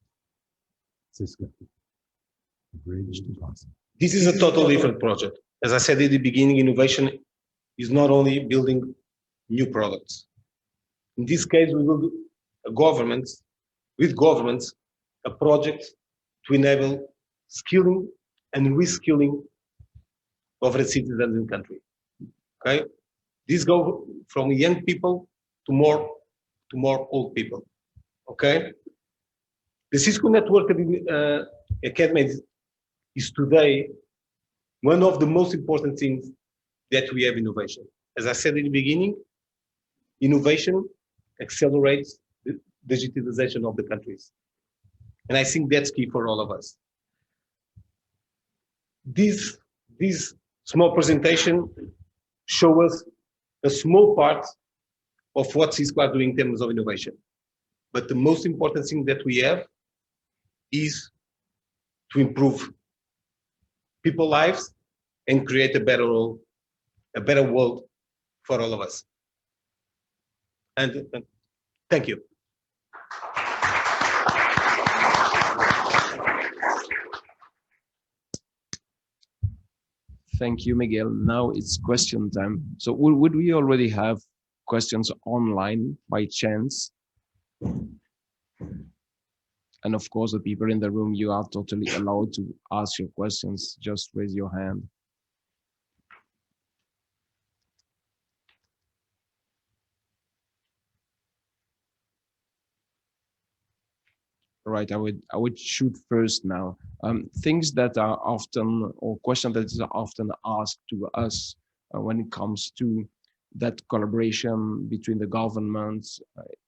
Cisco, bridge to awesome. This is a totally different project. As I said at the beginning, innovation is not only building new products. In this case, we will do with governments, a project to enable skilling and reskilling of the citizens in the country. Okay, this goes from young people to more old people. Okay, the Cisco Networking Academy is today one of the most important things that we have innovation. As I said in the beginning, innovation accelerates the digitalization of the countries. And I think that's key for all of us. This small presentation shows us a small part of what Cisco are doing in terms of innovation. But the most important thing that we have is to improve people's lives and create a better world for all of us. And thank you. Thank you, Miguel. Now it's question time. So would we already have questions online by chance? And of course, the people in the room, you are totally allowed to ask your questions. Just raise your hand. Right, I would shoot first now. Things that are often, or questions that is often asked to us when it comes to that collaboration between the government,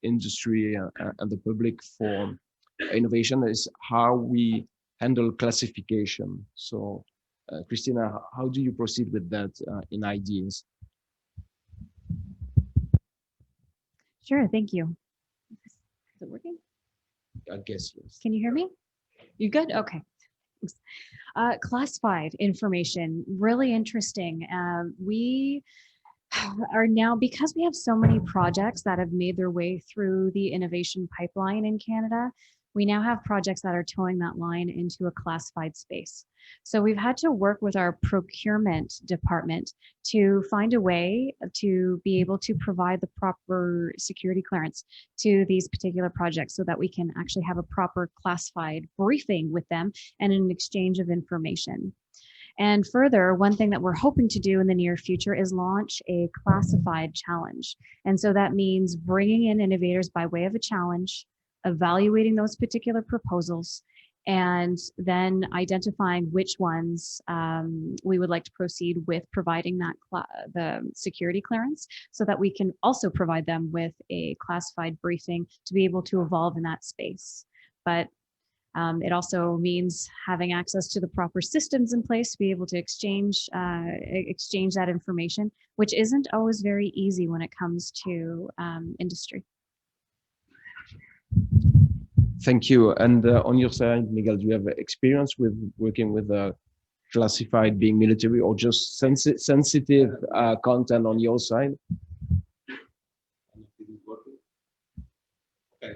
industry, and the public for innovation is how we handle classification. So, Christina, how do you proceed with that in ideas? Sure, thank you. Is it working? I guess yes. Can you hear me? You good? Okay. Classified information, really interesting. We are now, because we have so many projects that have made their way through the innovation pipeline in Canada, we now have projects that are towing that line into a classified space. So we've had to work with our procurement department to find a way to be able to provide the proper security clearance to these particular projects so that we can actually have a proper classified briefing with them and an exchange of information. And further, one thing that we're hoping to do in the near future is launch a classified challenge. And so that means bringing in innovators by way of a challenge, evaluating those particular proposals, and then identifying which ones we would like to proceed with providing that the security clearance, so that we can also provide them with a classified briefing to be able to evolve in that space. But it also means having access to the proper systems in place to be able to exchange that information, which isn't always very easy when it comes to industry. Thank you. And on your side, Miguel, do you have experience with working with classified, being military, or just sensitive content on your side? Okay.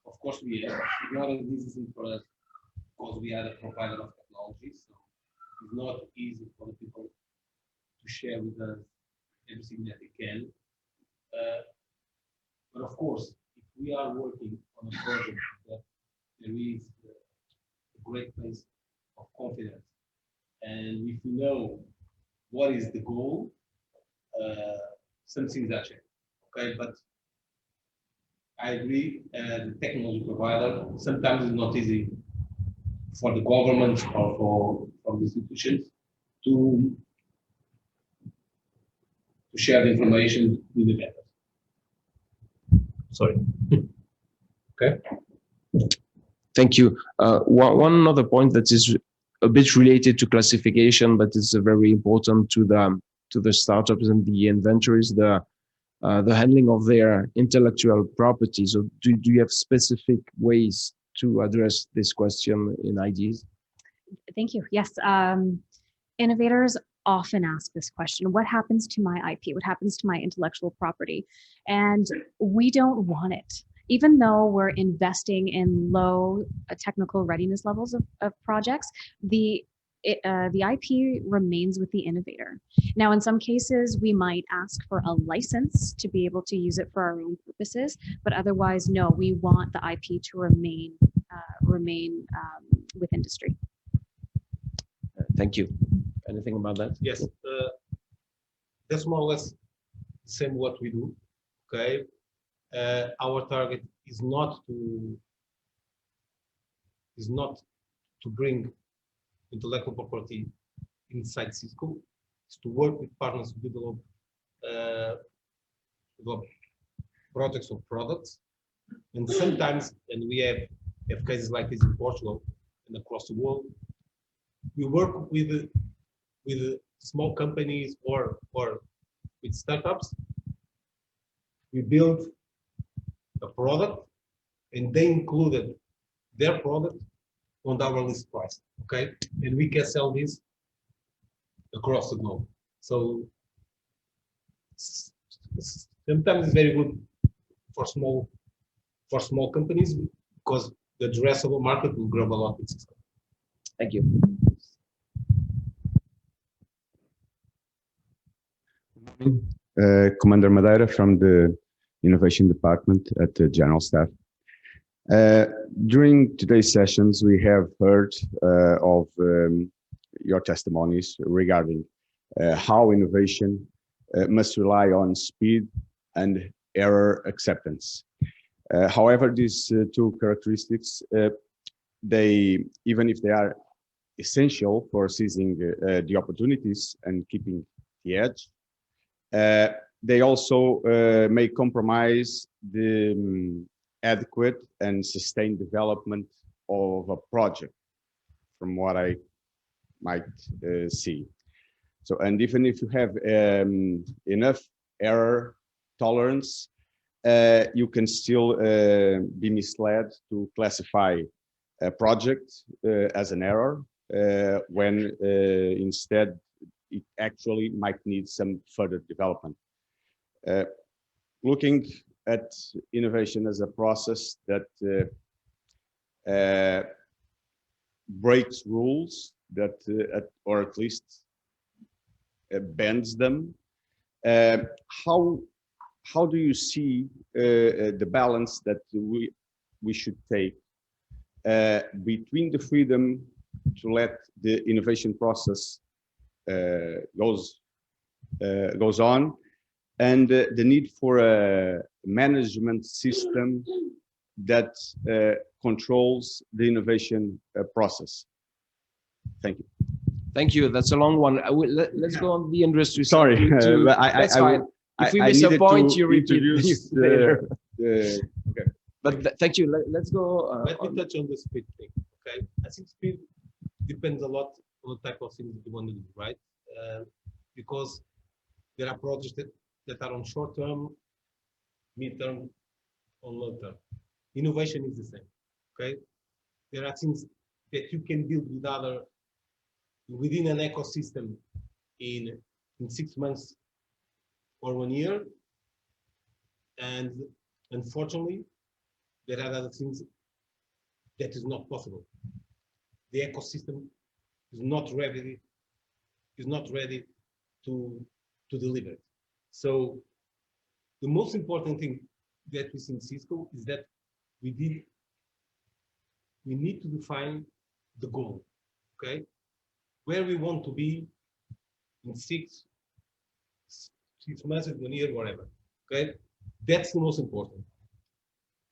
Of course, we have. It's not an easy thing for us because we are a provider of technology, so it's not easy for the people to share with us everything that they can. But of course, if we are working on a project that there is a great place of confidence, and if we know what is the goal, some things are checked. Okay, but I agree, the technology provider, sometimes it's not easy for the government or for the institutions to share the information with the vendors. Sorry. Okay. Thank you. One other point that is a bit related to classification, but it's very important to the startups and the inventors, the handling of their intellectual property. So do you have specific ways to address this question in ideas? Thank you. Yes. Innovators often ask this question: what happens to my IP? What happens to my intellectual property? And we don't want it. Even though we're investing in low technical readiness levels of projects, the IP remains with the innovator. Now, in some cases, we might ask for a license to be able to use it for our own purposes, but otherwise, no, we want the IP to remain with industry. Thank you. Anything about that? Yes, that's more or less the same what we do. Okay, our target is not to bring intellectual property inside Cisco. It's to work with partners to develop projects or products. And sometimes, and we have cases like this in Portugal and across the world, we work with small companies or with startups. We build a product and they included their product on our list price, okay? And we can sell this across the globe. So sometimes it's very good for small companies because the addressable market will grow a lot with Cisco. Thank you. Commander Madeira from the Innovation Department at the General Staff. During today's sessions, we have heard of your testimonies regarding how innovation must rely on speed and error acceptance. However, these two characteristics, even if they are essential for seizing the opportunities and keeping the edge, they also may compromise the adequate and sustained development of a project, from what I might see. So, and even if you have enough error tolerance, you can still be misled to classify a project as an error when instead it actually might need some further development. Looking at innovation as a process that breaks rules, or at least bends them, how do you see the balance that we should take between the freedom to let the innovation process goes on and the need for a management system that controls the innovation process? Thank you. Thank you. That's a long one. Let's go on the industry. Sorry, that's fine. If we miss a point, you repeat later. Okay. But thank you. Let's go. Let me touch on the speed thing. Okay, I think speed depends a lot on the type of things that you want to do, right? Because there are projects that are on short term, mid term, or long term. Innovation is the same. Okay, there are things that you can build within an ecosystem in 6 months or 1 year, and unfortunately, there are other things that is not possible. The ecosystem is not ready to deliver it. So the most important thing that we see in Cisco is that we need to define the goal, okay? Where we want to be in 6 months, 1 year, whatever, okay? That's the most important.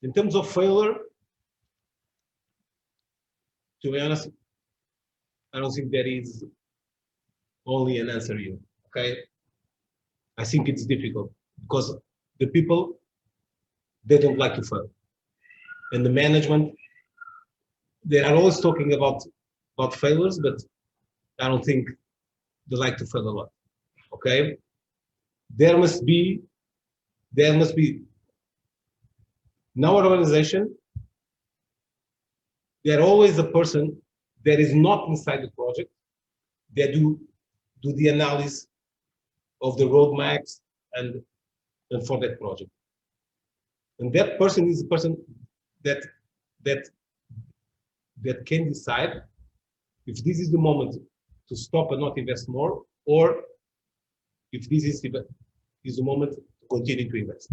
In terms of failure, to be honest, I don't think there is only an answer here, okay? I think it's difficult because the people they don't like to fail. And the management, they are always talking about failures, but I don't think they like to fail a lot. Okay, there must be in our organization, there always a person that is not inside the project that do the analysis of the roadmaps and for that project. And that person is the person that can decide if this is the moment to stop and not invest more, or if this is the moment to continue to invest.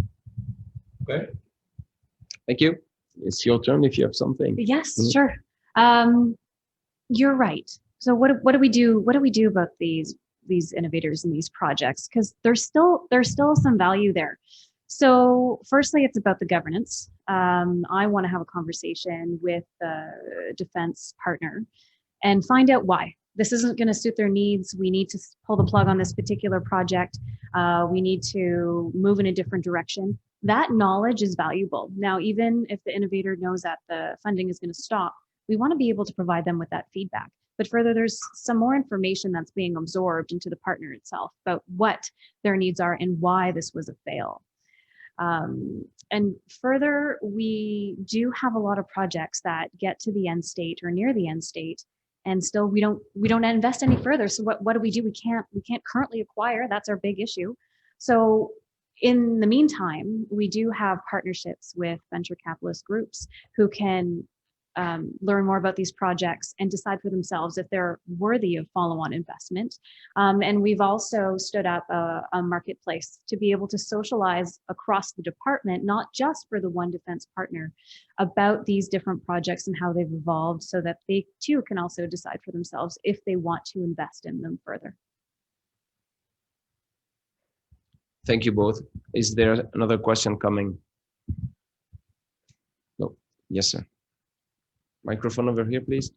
Okay. Thank you. It's your turn if you have something. Yes, Mhm. sure. You're right. So what do we do? What do we do about these innovators and these projects? Because there's still some value there. So firstly, it's about the governance. I want to have a conversation with the defense partner and find out why. This isn't going to suit their needs. We need to pull the plug on this particular project. We need to move in a different direction. That knowledge is valuable. Now, even if the innovator knows that the funding is going to stop, we want to be able to provide them with that feedback. But further, there's some more information that's being absorbed into the partner itself about what their needs are and why this was a fail. And further, we do have a lot of projects that get to the end state or near the end state, and still we don't invest any further. So what do? We can't currently acquire. That's our big issue. So in the meantime, we do have partnerships with venture capitalist groups who can learn more about these projects and decide for themselves if they're worthy of follow-on investment. And we've also stood up a marketplace to be able to socialize across the department, not just for the one defense partner, about these different projects and how they've evolved, so that they too can also decide for themselves if they want to invest in them further. Thank you both. Is there another question coming? No. Yes, sir. Microphone over here, please.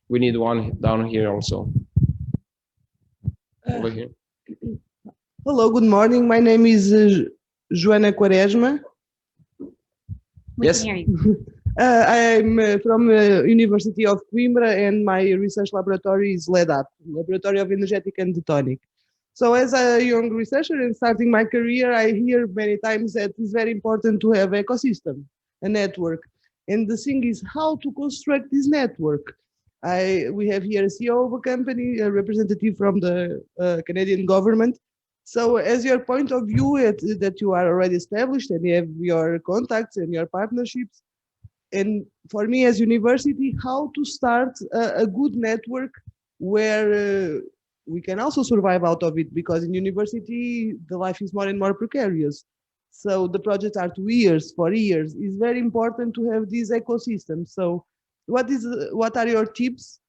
We need one down here also. Over here. Hello, good morning. My name is Joana Quaresma. We Yes. can hear you. I'm from University of Coimbra, and my research laboratory is LEDAP, Laboratory of Energetic and Detonic. So as a young researcher and starting my career, I hear many times that it's very important to have ecosystem, a network. And the thing is how to construct this network. We have here a CEO of a company, a representative from the Canadian government. So as your point of view that you are already established and you have your contacts and your partnerships, and for me as university, how to start a good network where we can also survive out of it, because in university, the life is more and more precarious. So the projects are 2 years, 4 years. It's very important to have this ecosystem. So what are your tips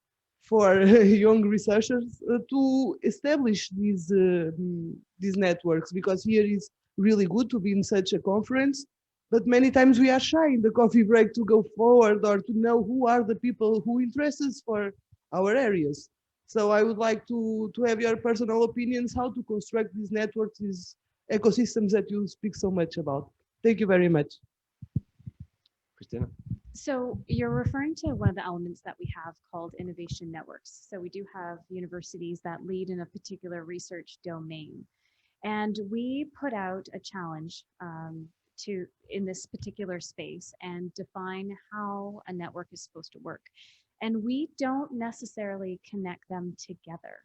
for young researchers to establish these networks? Because here is really good to be in such a conference, but many times we are shy in the coffee break to go forward or to know who are the people who interest us for our areas. So I would like to have your personal opinions, how to construct these networks, these ecosystems that you speak so much about. Thank you very much. Christina. So you're referring to one of the elements that we have called innovation networks. So we do have universities that lead in a particular research domain. And we put out a challenge in this particular space and define how a network is supposed to work. And we don't necessarily connect them together.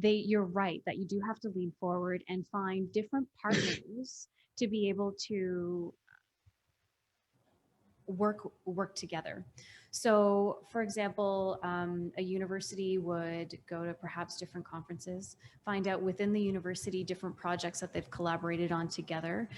You're right that you do have to lean forward and find different partners to be able to work together. So for example, a university would go to perhaps different conferences, find out within the university different projects that they've collaborated on together,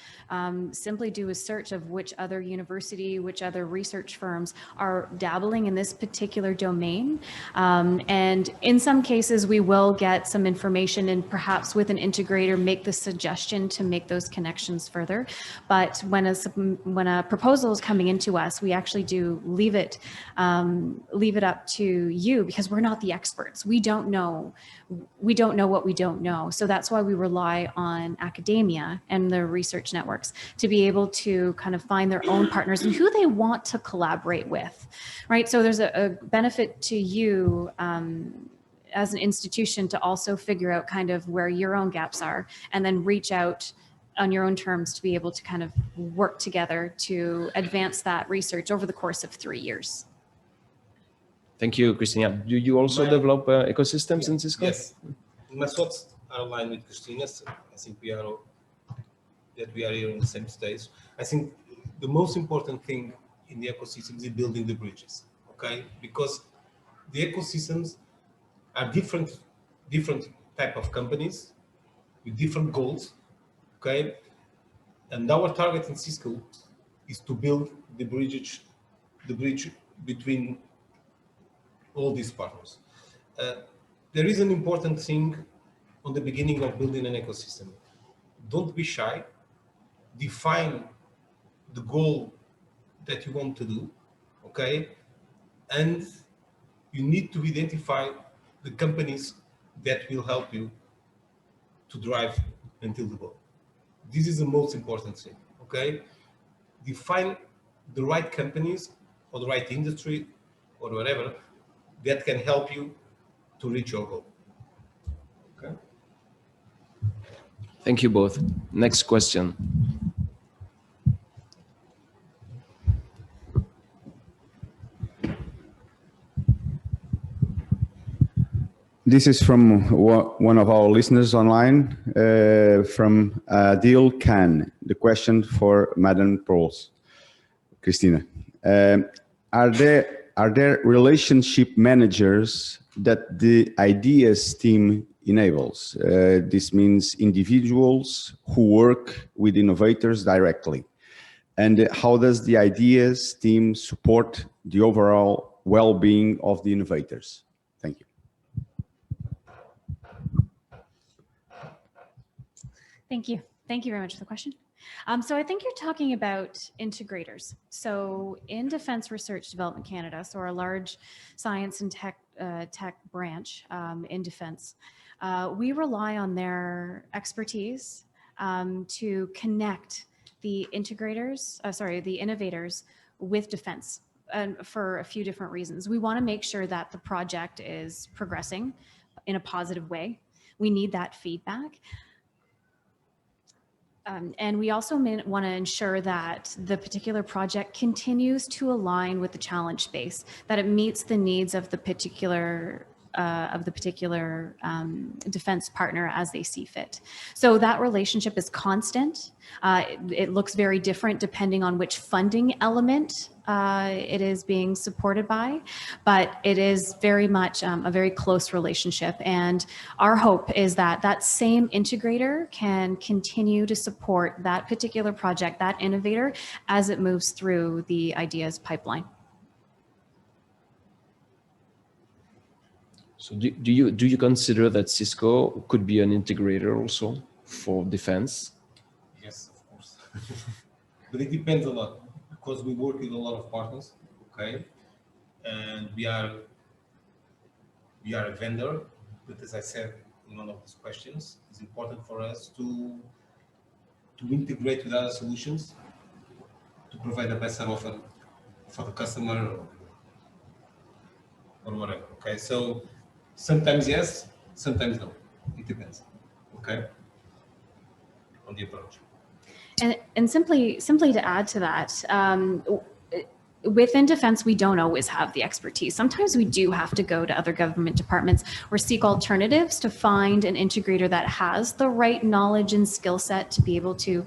simply do a search of which other university, which other research firms are dabbling in this particular domain. And in some cases, we will get some information and perhaps with an integrator make the suggestion to make those connections further. But when a proposal is coming into us, we actually do leave it leave it up to you, because we're not the experts. We don't know what we don't know. So that's why we rely on academia and the research networks to be able to kind of find their own partners and who they want to collaborate with, right? So there's a benefit to you as an institution to also figure out kind of where your own gaps are, and then reach out on your own terms to be able to kind of work together to advance that research over the course of 3 years. Thank you, Christina. Do you also develop ecosystems in Cisco? Yes. My thoughts are aligned with Christina's. I think we are here on the same stage. I think the most important thing in the ecosystems is building the bridges, okay? Because the ecosystems are different type of companies with different goals, okay? And our target in Cisco is to build the bridge between all these partners. There is an important thing on the beginning of building an ecosystem. Don't be shy. Define the goal that you want to do, okay? And you need to identify the companies that will help you to drive until the goal. This is the most important thing, okay? Define the right companies or the right industry or whatever that can help you to reach your goal, okay? Thank you both. Next question. This is from one of our listeners online, from Adil Khan. The question for Madam Prols, Christina. Are there relationship managers that the ideas team enables? This means individuals who work with innovators directly. And how does the ideas team support the overall well-being of the innovators? Thank you. Thank you. Thank you very much for the question. So I think you're talking about integrators. So in Defence Research Development Canada, so our large science and tech branch in Defence, we rely on their expertise to connect the the innovators with Defence, and for a few different reasons. We want to make sure that the project is progressing in a positive way. We need that feedback. And we also want to ensure that the particular project continues to align with the challenge space, that it meets the needs of the particular defense partner as they see fit. So that relationship is constant. It looks very different depending on which funding element it is being supported by, but it is very much a very close relationship. And our hope is that that same integrator can continue to support that particular project, that innovator, as it moves through the ideas pipeline. So do you consider that Cisco could be an integrator also for defense? Yes, of course. But it depends a lot, because we work with a lot of partners, okay? And we are a vendor, but as I said in one of these questions, it's important for us to integrate with other solutions to provide the best offer for the customer or whatever, okay? So sometimes yes, sometimes no. It depends, okay? On the approach. And simply to add to that, within defense, we don't always have the expertise. Sometimes we do have to go to other government departments or seek alternatives to find an integrator that has the right knowledge and skill set to be able to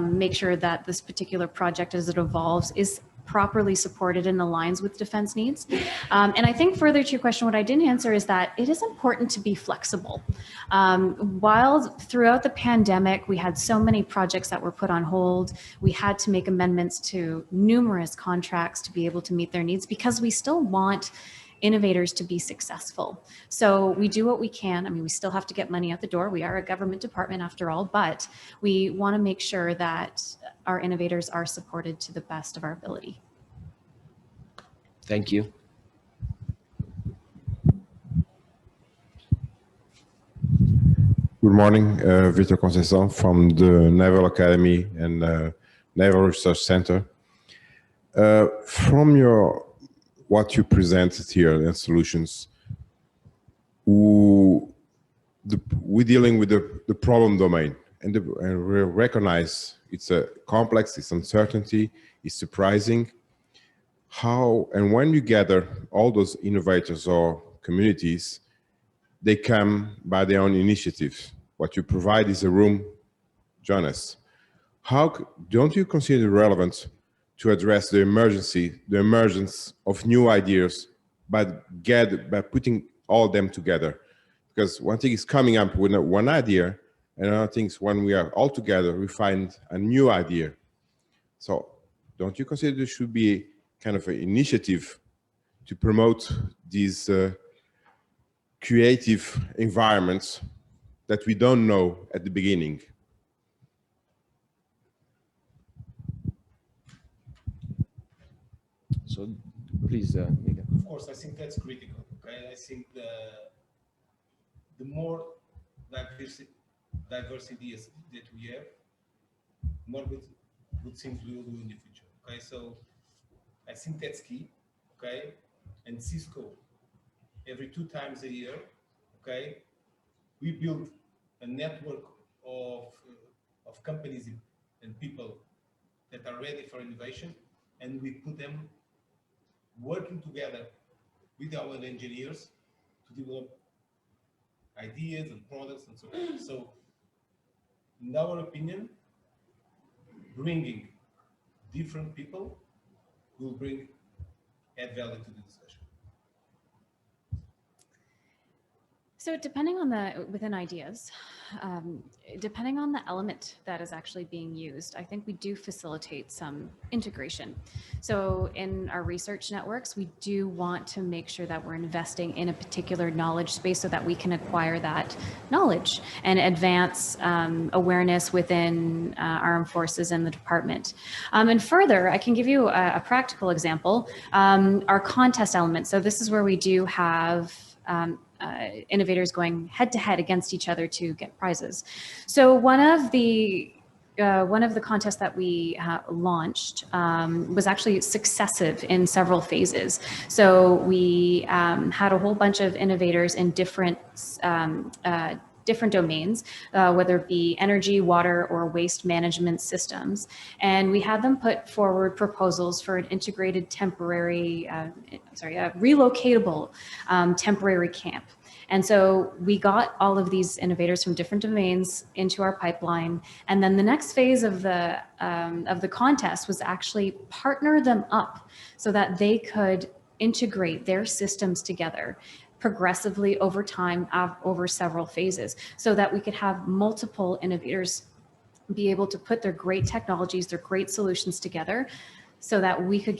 make sure that this particular project as it evolves is properly supported and aligns with defense needs. And I think further to your question, what I didn't answer is that it is important to be flexible. While throughout the pandemic, we had so many projects that were put on hold, we had to make amendments to numerous contracts to be able to meet their needs because we still want innovators to be successful. So we do what we can. I mean, we still have to get money out the door. We are a government department after all, but we want to make sure that our innovators are supported to the best of our ability. Thank you. Good morning, Victor Conceição from the Naval Academy and Naval Research Center. From what you presented here and solutions, we're dealing with the problem domain, and we recognize it's a complex, it's uncertainty, it's surprising. How and when you gather all those innovators or communities, they come by their own initiatives. What you provide is a room, Jonas. Don't you consider it relevant to address the emergence of new ideas by putting all of them together? Because one thing is coming up with one idea, and another thing is when we are all together, we find a new idea. So don't you consider there should be kind of an initiative to promote these creative environments that we don't know at the beginning? So please, Miguel. Of course, I think that's critical. Okay, I think the more diverse ideas that we have, more good things we will do in the future. Okay, so I think that's key. Okay, and Cisco, every 2 times a year, okay, we build a network of companies and people that are ready for innovation, and we put them working together with our engineers to develop ideas and products and so on. So, in our opinion, bringing different people will add value to the discussion. So depending on within ideas, depending on the element that is actually being used, I think we do facilitate some integration. So in our research networks, we do want to make sure that we're investing in a particular knowledge space so that we can acquire that knowledge and advance awareness within our armed forces and the department. And further, I can give you a practical example, our contest element. So this is where we do have innovators going head to head against each other to get prizes. So one of the contests that we launched was actually successive in several phases. So we had a whole bunch of innovators in different domains, whether it be energy, water, or waste management systems. And we had them put forward proposals for an integrated relocatable temporary camp. And so we got all of these innovators from different domains into our pipeline. And then the next phase of the contest was actually partner them up so that they could integrate their systems together progressively over time, over several phases, so that we could have multiple innovators be able to put their great technologies, their great solutions together, so that we could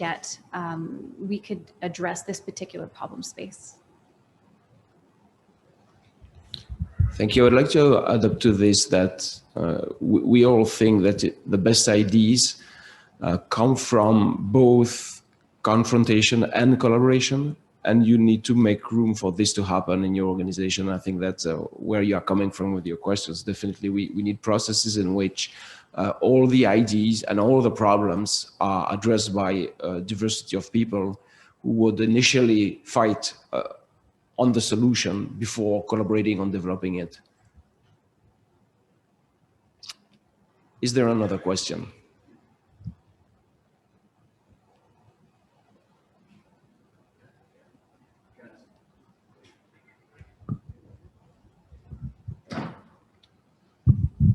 address this particular problem space. Thank you. I'd like to add up to this that we all think that the best ideas come from both confrontation and collaboration, and you need to make room for this to happen in your organization. I think that's where you are coming from with your questions. Definitely, we need processes in which all the ideas and all the problems are addressed by a diversity of people who would initially fight on the solution before collaborating on developing it. Is there another question?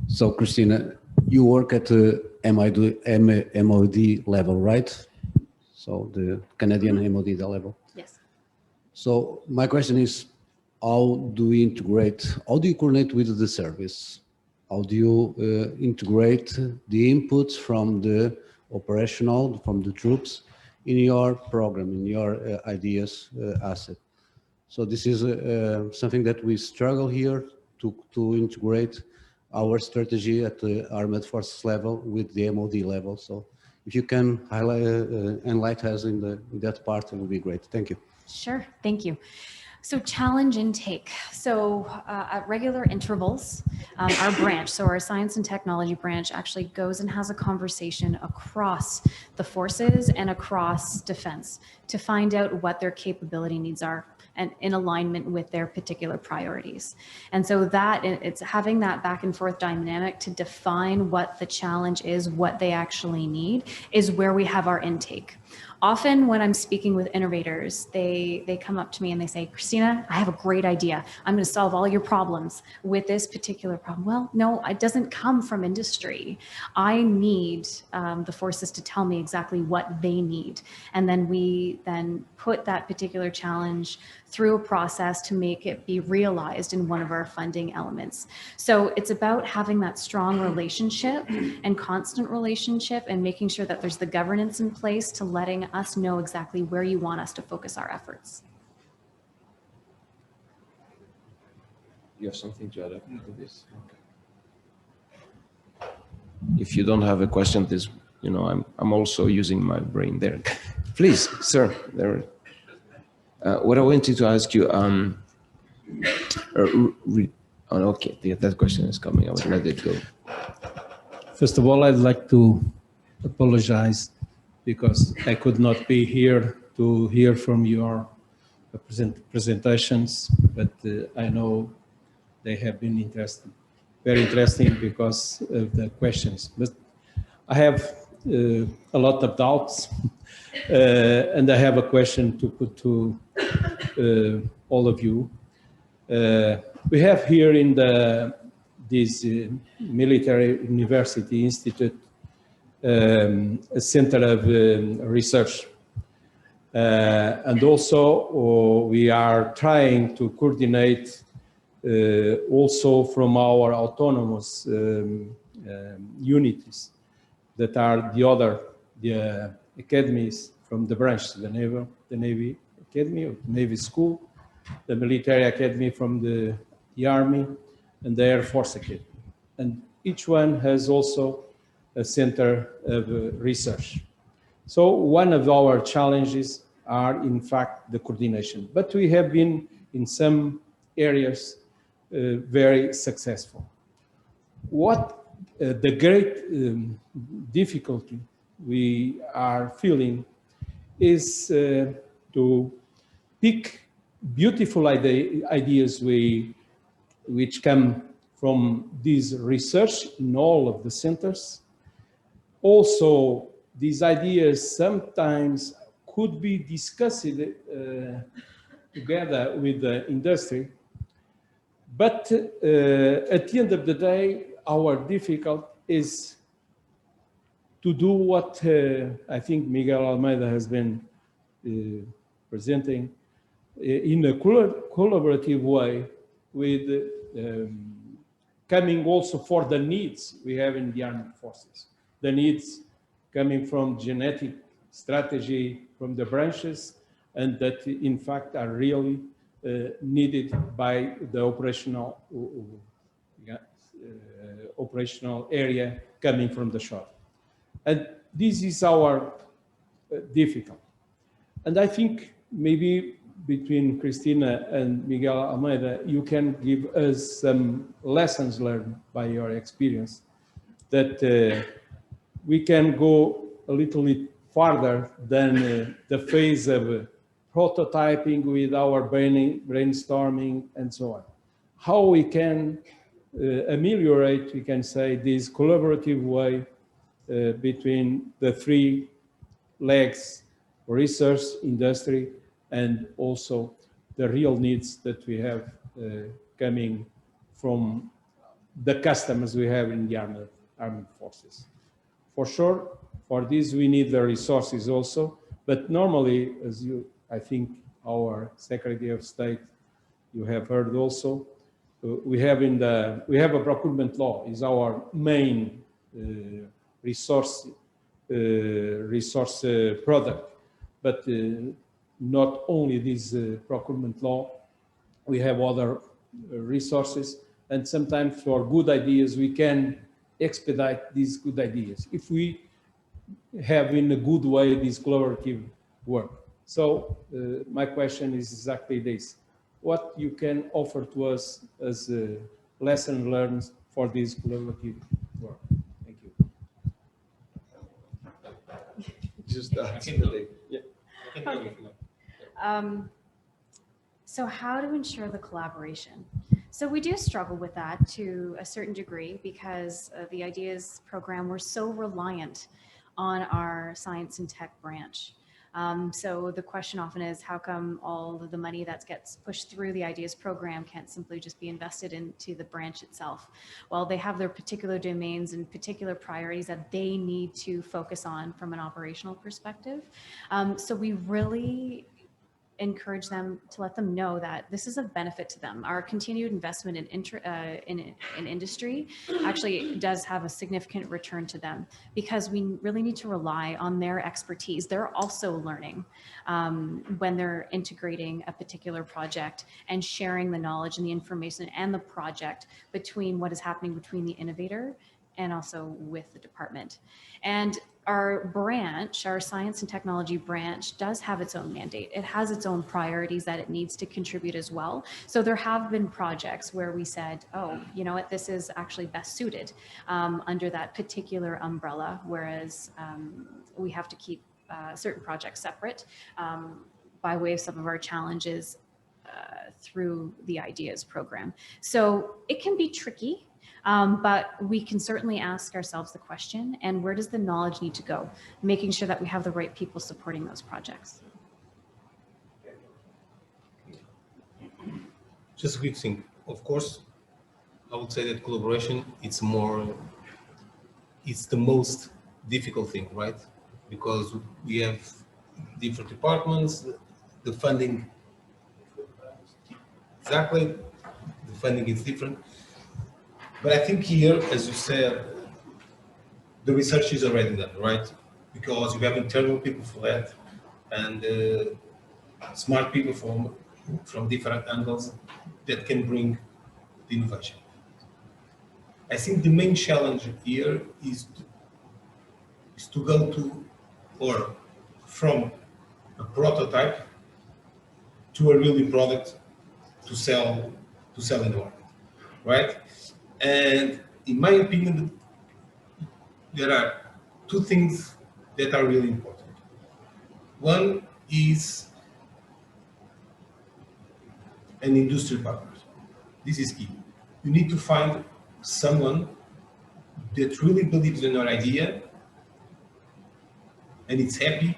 So, Christina, you work at the MOD level, right? So the Canadian MOD level. Yes. So my question is, how do you coordinate with the service? How do you integrate the inputs from the operational, from the troops in your program, in your ideas asset? So this is something that we struggle here to integrate our strategy at the armed forces level with the MOD level. So if you can highlight, enlighten us in that part, it would be great. Thank you. Sure, thank you. So challenge intake. So at regular intervals, our branch, so our science and technology branch actually goes and has a conversation across the forces and across defense to find out what their capability needs are and in alignment with their particular priorities. And so that it's having that back and forth dynamic to define what the challenge is, what they actually need, is where we have our intake. Often when I'm speaking with innovators, they come up to me and they say, Christina, I have a great idea. I'm going to solve all your problems with this particular problem. Well, no, it doesn't come from industry. I need the forces to tell me exactly what they need. And then we then put that particular challenge through a process to make it be realized in one of our funding elements. So it's about having that strong relationship and constant relationship and making sure that there's the governance in place to letting us know exactly where you want us to focus our efforts. You have something to add up to this? Okay. If you don't have a question, this, you know, I'm also using my brain there. Please, sir. There. What I wanted to ask you, okay, that question is coming. I will let it go. First of all, I'd like to apologize because I could not be here to hear from your presentations, but I know they have been interesting, very interesting because of the questions. But I have a lot of doubts, and I have a question to put to all of you. We have here in this Military University Institute a center of research. And also we are trying to coordinate also from our autonomous unities that are the academies from the branch, the Navy Academy or Navy School, the Military Academy from the Army, and the Air Force Academy. And each one has also a center of research. So one of our challenges are in fact the coordination, but we have been in some areas very successful. What the great difficulty we are feeling is to pick beautiful ideas which come from this research in all of the centers. Also, these ideas sometimes could be discussed together with the industry, but at the end of the day, our difficulty is to do what I think Miguel Almeida has been presenting in a collaborative way with coming also for the needs we have in the armed forces. The needs coming from genetic strategy from the branches, and that in fact are really needed by the operational area coming from the shore. And this is our difficulty. And I think maybe between Christina and Miguel Almeida, you can give us some lessons learned by your experience that we can go a little bit farther than the phase of prototyping with our brainstorming and so on. How we can ameliorate, we can say, this collaborative way between the three legs, research, industry, and also the real needs that we have coming from the customers we have in the armed forces. For sure, for this we need the resources also, but normally, as I think our Secretary of State, you have heard also, we have a procurement law is our main resource product, but not only this procurement law, we have other resources, and sometimes for good ideas we can expedite these good ideas. If we have in a good way this collaborative work. So my question is exactly this. What you can offer to us as a lesson learned for this collaborative work? Thank you. Just yeah. Okay. So how to ensure the collaboration? So we do struggle with that to a certain degree because the IDEAS program, we're so reliant on our science and tech branch. So the question often is, how come all of the money that gets pushed through the IDEAS program can't simply just be invested into the branch itself? Well, they have their particular domains and particular priorities that they need to focus on from an operational perspective. So we really encourage them to let them know that this is a benefit to them. Our continued investment in industry actually does have a significant return to them because we really need to rely on their expertise. They're also learning when they're integrating a particular project and sharing the knowledge and the information and the project between what is happening between the innovator and also with the department. And our branch, our science and technology branch, does have its own mandate. It has its own priorities that it needs to contribute as well. So there have been projects where we said, oh, you know what, this is actually best suited under that particular umbrella, whereas we have to keep certain projects separate by way of some of our challenges through the IDEAS program. So it can be tricky. But we can certainly ask ourselves the question, and where does the knowledge need to go? Making sure that we have the right people supporting those projects. Just a quick thing. Of course, I would say that collaboration, it's the most difficult thing, right? Because we have different departments, the funding, exactly, the funding is different. But I think here, as you said, the research is already done, right? Because you have internal people for that and smart people from different angles that can bring the innovation. I think the main challenge here is to go to, or from a prototype to a really product to sell in the market, right? And in my opinion, there are two things that are really important. One is an industry partner. This is key. You need to find someone that really believes in your idea and it's happy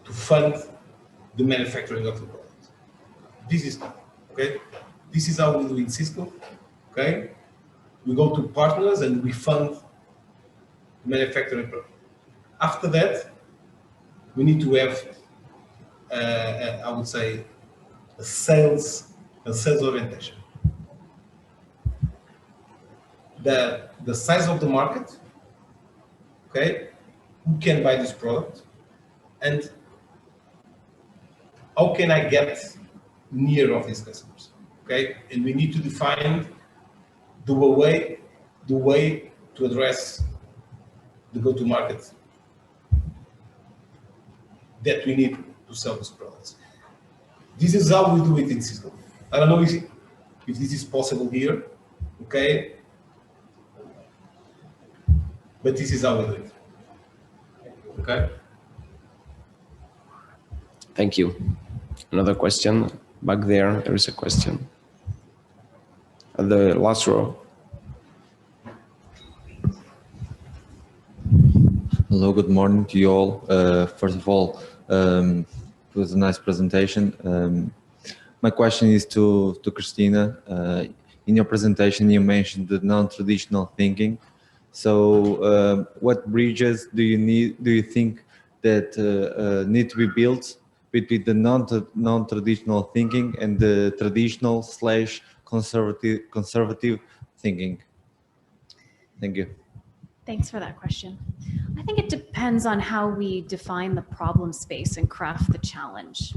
to fund the manufacturing of the product. This is key, okay? This is how we do in Cisco, okay? We go to partners and we fund the manufacturing product. After that, we need to have, I would say, a sales orientation. The size of the market, okay? Who can buy this product? And how can I get near of these customers, okay? And we need to define the way to address the go-to-market that we need to sell these products. This is how we do it in Cisco. I don't know if this is possible here, okay? But this is how we do it, okay? Thank you. Another question back there. There is a question at the last row. Hello, good morning to you all. First of all, it was a nice presentation. My question is to Christina. In your presentation, you mentioned the non-traditional thinking. So, what bridges do you think that need to be built between the non-traditional thinking and the traditional / conservative thinking? Thank you. Thanks for that question. I think it depends on how we define the problem space and craft the challenge.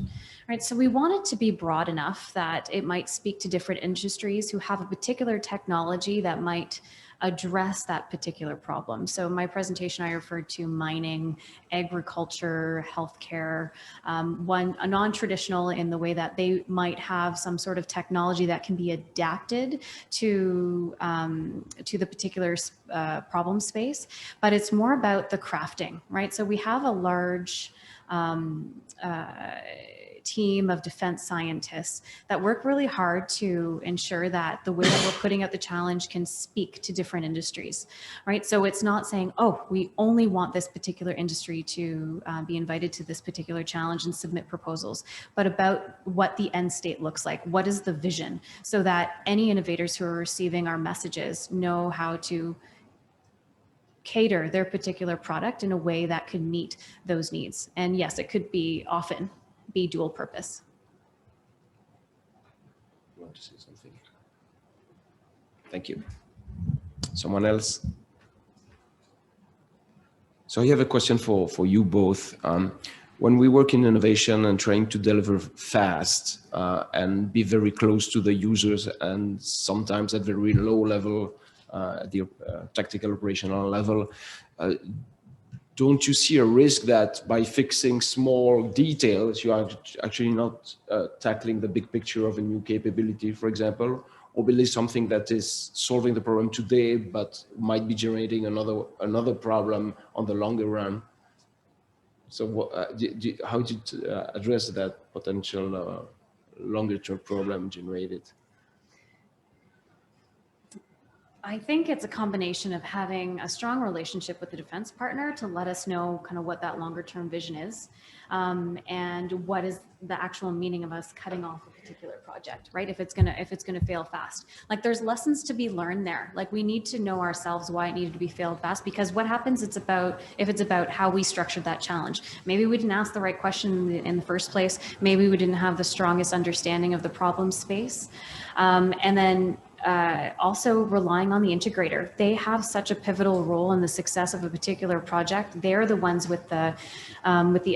Right, so we want it to be broad enough that it might speak to different industries who have a particular technology that might address that particular problem. So my presentation, I referred to mining, agriculture, healthcare, a non-traditional in the way that they might have some sort of technology that can be adapted to the particular problem space, but it's more about the crafting, right? So we have a large team of defense scientists that work really hard to ensure that the way that we're putting out the challenge can speak to different industries, right? So it's not saying, oh, we only want this particular industry to be invited to this particular challenge and submit proposals, but about what the end state looks like. What is the vision, so that any innovators who are receiving our messages know how to cater their particular product in a way that could meet those needs. And yes, it could be often be dual purpose. You want to say something? Thank you. Someone else? So I have a question for you both. When we work in innovation and trying to deliver fast and be very close to the users, and sometimes at very low level, at the tactical operational level, don't you see a risk that by fixing small details, you are actually not tackling the big picture of a new capability, for example, or believe something that is solving the problem today, but might be generating another problem on the longer run? So how did you address that potential longer term problem generated? I think it's a combination of having a strong relationship with the defense partner to let us know kind of what that longer term vision is, and what is the actual meaning of us cutting off a particular project, right? If it's gonna fail fast. Like, there's lessons to be learned there. Like, we need to know ourselves why it needed to be failed fast, because what happens, if it's about how we structured that challenge. Maybe we didn't ask the right question in the first place. Maybe we didn't have the strongest understanding of the problem space. And then also relying on the integrator. They have such a pivotal role in the success of a particular project. They're the ones with the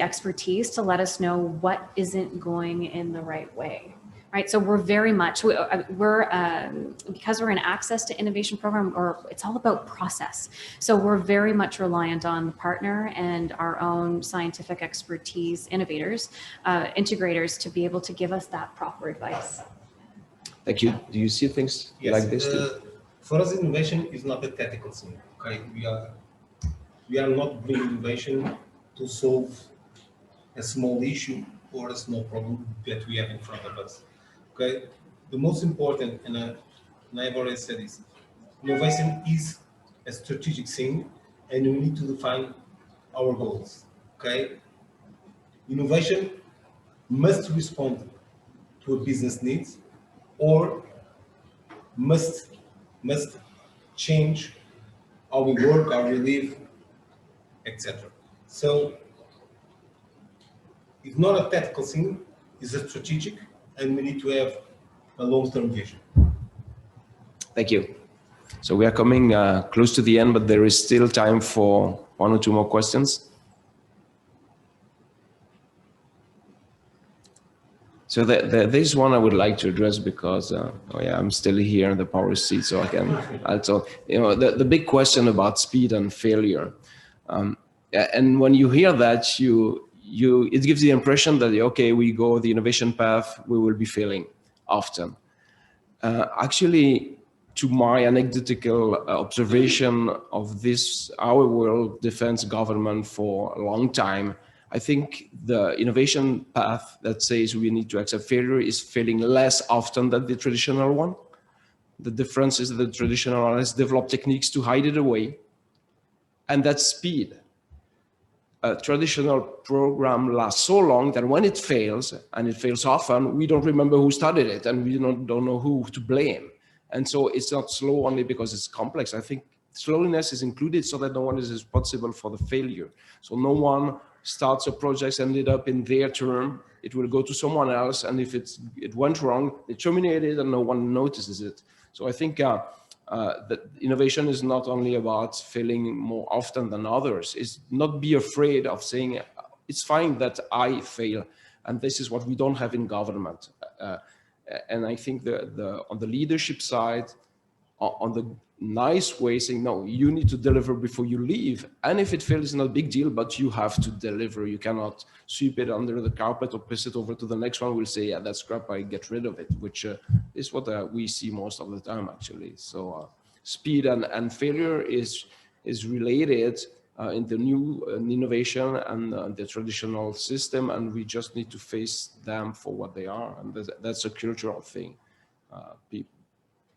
expertise to let us know what isn't going in the right way. Right, so we're very much, because we're in access to innovation program, or it's all about process. So we're very much reliant on the partner and our own scientific expertise, innovators, integrators, to be able to give us that proper advice. Thank you. Do you see things like this too? For us, innovation is not a tactical thing. Okay, we are not bringing innovation to solve a small issue or a small problem that we have in front of us. Okay, the most important, and I've already said this, innovation is a strategic thing, and we need to define our goals. Okay, innovation must respond to a business needs, or must change how we work, how we live, etc. So it's not a tactical thing, it's a strategic, and we need to have a long-term vision. Thank you. So we are coming close to the end, but there is still time for one or two more questions. So there's one I would like to address, because I'm still here in the power seat, so I can also, the big question about speed and failure. And when you hear that, it gives the impression that, okay, we go the innovation path, we will be failing often. Actually, to my anecdotal observation of our world defense government for a long time, I think the innovation path that says we need to accept failure is failing less often than the traditional one. The difference is that the traditional one has developed techniques to hide it away, and that's speed. A traditional program lasts so long that when it fails, and it fails often, we don't remember who started it, and we don't know who to blame. And so it's not slow only because it's complex. I think slowness is included so that no one is responsible for the failure. So no one starts a project, ended up in their term, it will go to someone else, and if it went wrong, they terminate it and no one notices it. So I think that innovation is not only about failing more often than others. It's not be afraid of saying, it's fine that I fail, and this is what we don't have in government. And I think on the leadership side, on the nice way, saying, no, you need to deliver before you leave. And if it fails, it's not a big deal, but you have to deliver. You cannot sweep it under the carpet or piss it over to the next one. We'll say, yeah, that's crap, I get rid of it, which is what we see most of the time, actually. So speed and failure is related in the new innovation and the traditional system, and we just need to face them for what they are. And that's a cultural thing.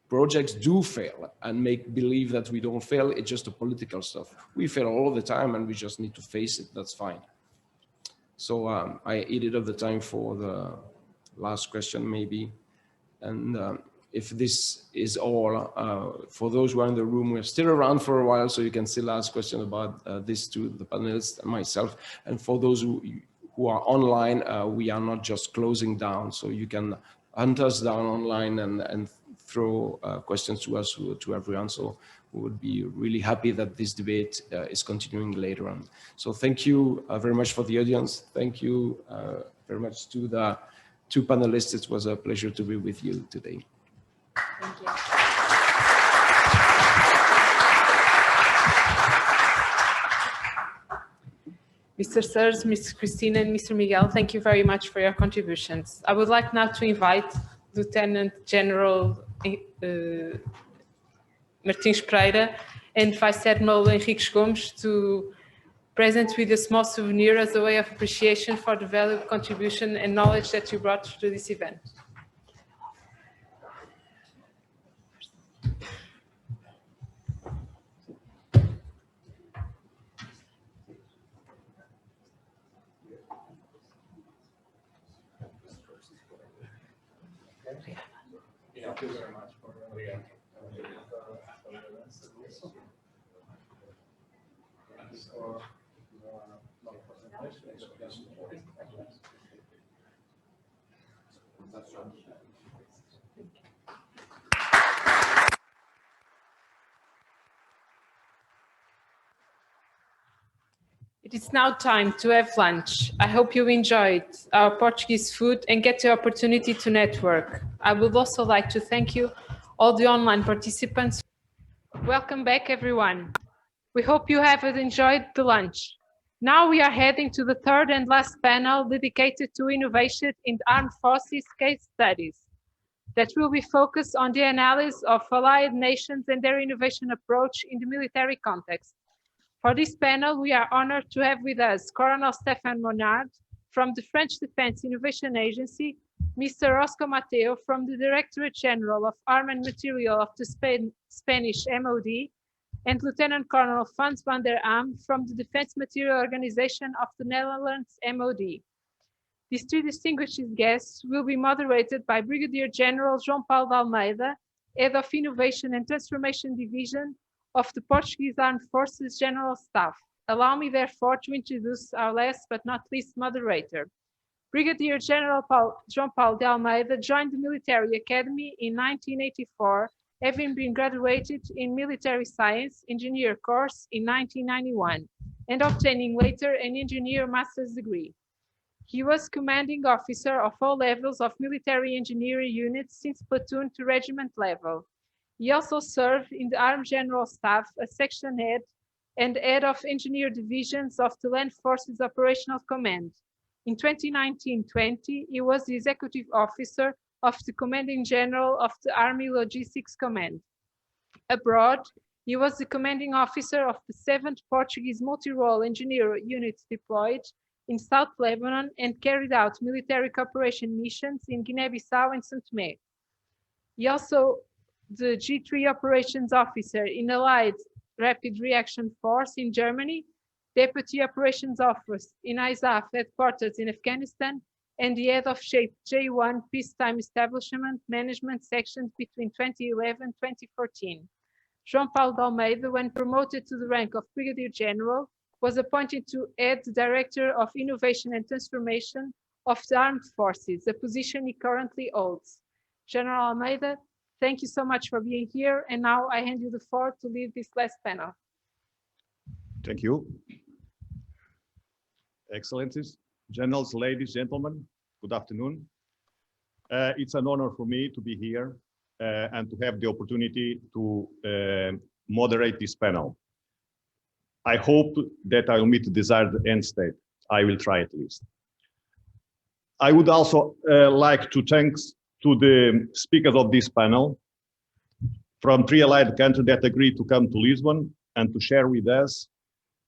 Projects do fail and make believe that we don't fail. It's just a political stuff. We fail all the time and we just need to face it. That's fine. So I eat up the time for the last question maybe. And if this is all, for those who are in the room, we're still around for a while, so you can still ask questions about this to the panelists and myself. And for those who are online, we are not just closing down, so you can hunt us down online and throw questions to us, to everyone. So we would be really happy that this debate is continuing later on. So thank you very much for the audience. Thank you very much to the two panelists. It was a pleasure to be with you today. Thank you. Mr. Serge, Ms. Christina, and Mr. Miguel, thank you very much for your contributions. I would like now to invite Lieutenant General Martins Pereira and Vice Admiral Henriques Gomes to present with a small souvenir as a way of appreciation for the valuable contribution and knowledge that you brought to this event. Thank you very much for It is now time to have lunch. I hope you enjoyed our Portuguese food and get the opportunity to network. I would also like to thank you, all the online participants. Welcome back, everyone. We hope you have enjoyed the lunch. Now we are heading to the third and last panel dedicated to innovation in the armed forces case studies that will be focused on the analysis of allied nations and their innovation approach in the military context. For this panel, we are honored to have with us Colonel Stéphane Monard from the French Defense Innovation Agency, Mr. Roscoe Mateo from the Directorate General of Arms and Material of the Spanish MOD, and Lieutenant Colonel Frans van der Am from the Defense Material Organization of the Netherlands MOD. These three distinguished guests will be moderated by Brigadier General João Paulo de Almeida, Head of Innovation and Transformation Division of the Portuguese Armed Forces General Staff. Allow me therefore to introduce our last but not least moderator. Brigadier General João Paulo de Almeida joined the Military Academy in 1984, having been graduated in Military Science Engineer course in 1991 and obtaining later an engineer master's degree. He was commanding officer of all levels of military engineering units since platoon to regiment level. He also served in the Armed General Staff as section head and head of engineer divisions of the Land Forces Operational Command. In 2019-20, he was the executive officer of the Commanding General of the Army Logistics Command. Abroad, he was the commanding officer of the 7th Portuguese Multi-Role Engineer Unit deployed in South Lebanon and carried out military cooperation missions in Guinea-Bissau and São Tomé. He also the G3 Operations Officer in Allied Rapid Reaction Force in Germany, Deputy Operations Officer in ISAF headquarters in Afghanistan, and the head of J1 Peacetime Establishment Management Sections between 2011 and 2014. João Paulo de Almeida, when promoted to the rank of Brigadier General, was appointed to head the Director of Innovation and Transformation of the Armed Forces, a position he currently holds. General Almeida, thank you so much for being here. And now I hand you the floor to lead this last panel. Thank you. Excellencies, generals, ladies, gentlemen, good afternoon. It's an honor for me to be here and to have the opportunity to moderate this panel. I hope that I will meet the desired end state. I will try at least. I would also like to thank to the speakers of this panel from 3 allied countries that agreed to come to Lisbon and to share with us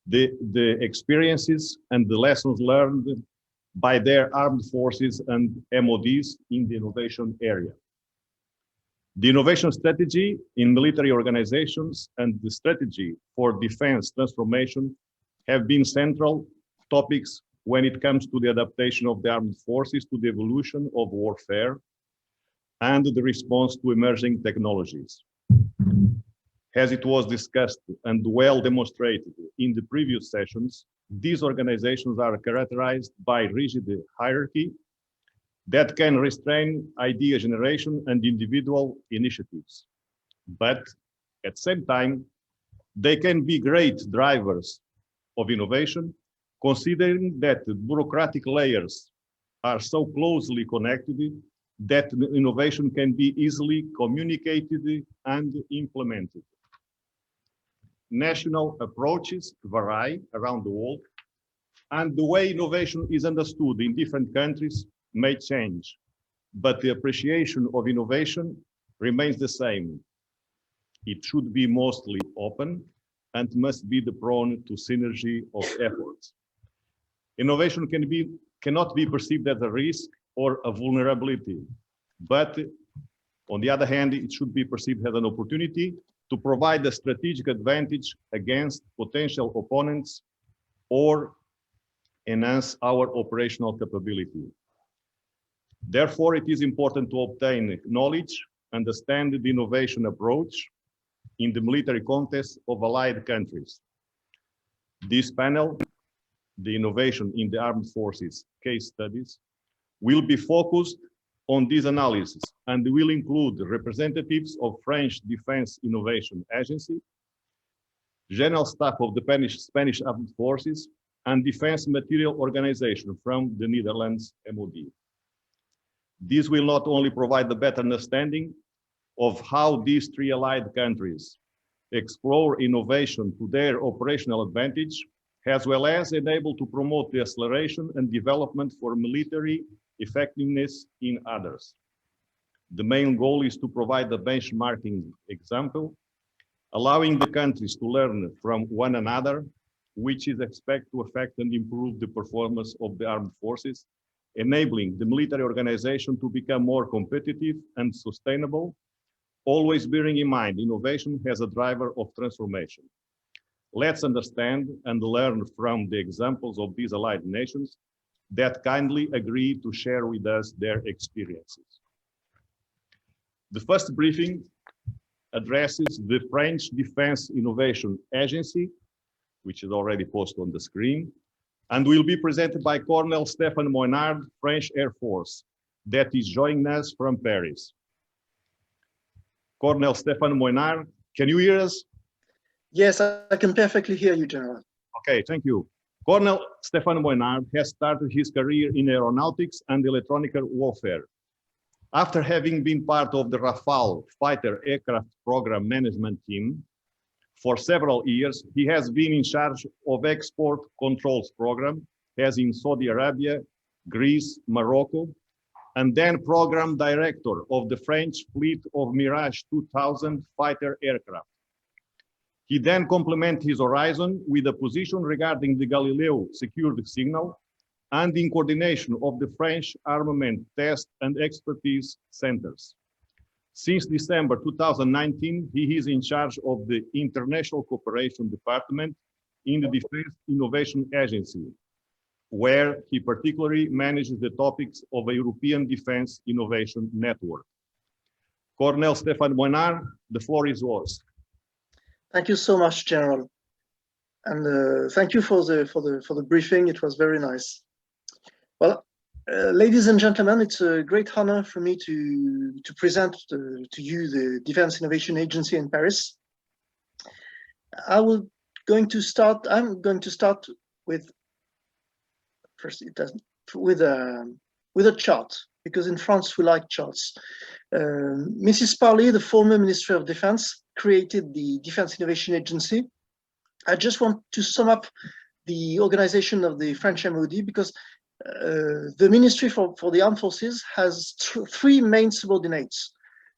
the experiences and the lessons learned by their armed forces and MODs in the innovation area. The innovation strategy in military organizations and the strategy for defense transformation have been central topics when it comes to the adaptation of the armed forces to the evolution of warfare and the response to emerging technologies. As it was discussed and well demonstrated in the previous sessions, these organizations are characterized by rigid hierarchy that can restrain idea generation and individual initiatives. But at the same time, they can be great drivers of innovation, considering that the bureaucratic layers are so closely connected that innovation can be easily communicated and implemented. National approaches vary around the world, and the way innovation is understood in different countries may change, but the appreciation of innovation remains the same. It should be mostly open and must be prone to synergy of efforts. Innovation cannot be perceived as a risk or a vulnerability, but on the other hand, it should be perceived as an opportunity to provide a strategic advantage against potential opponents or enhance our operational capability. Therefore, it is important to obtain knowledge, understand the innovation approach in the military context of allied countries. This panel, the Innovation in the Armed Forces case studies, will be focused on this analysis and will include representatives of French Defense Innovation Agency, General Staff of the Spanish Armed Forces, and Defense Material Organization from the Netherlands MOD. This will not only provide a better understanding of how these 3 allied countries explore innovation to their operational advantage, as well as enable to promote the acceleration and development for military effectiveness in others. The main goal is to provide a benchmarking example, allowing the countries to learn from one another, which is expected to affect and improve the performance of the armed forces, enabling the military organization to become more competitive and sustainable, always bearing in mind innovation as a driver of transformation. Let's understand and learn from the examples of these allied nations that kindly agree to share with us their experiences. The first briefing addresses the French Defense Innovation Agency, which is already posted on the screen, and will be presented by Colonel Stéphane Moinard, French Air Force, that is joining us from Paris. Colonel Stéphane Moinard, can you hear us? Yes, I can perfectly hear you, General. Okay, thank you. Colonel Stéphane Moinard has started his career in aeronautics and electronic warfare. After having been part of the Rafale fighter aircraft program management team for several years, he has been in charge of export controls program, as in Saudi Arabia, Greece, Morocco, and then program director of the French fleet of Mirage 2000 fighter aircraft. He then complemented his horizon with a position regarding the Galileo secured signal and in coordination of the French armament test and expertise centers. Since December 2019, he is in charge of the International Cooperation Department in the Defense Innovation Agency, where he particularly manages the topics of a European Defense Innovation Network. Colonel Stéphane Moinard, the floor is yours. Thank you so much, General, and thank you for the briefing. It was very nice. Well, ladies and gentlemen, it's a great honor for me to present to you the Defense Innovation Agency in Paris. I'm going to start with first. It doesn't with with a chart, because in France we like charts. Mrs. Parley, the former Ministry of Defense, created the Defense Innovation Agency. I just want to sum up the organization of the French MOD, because the Ministry for the Armed Forces has three main subordinates: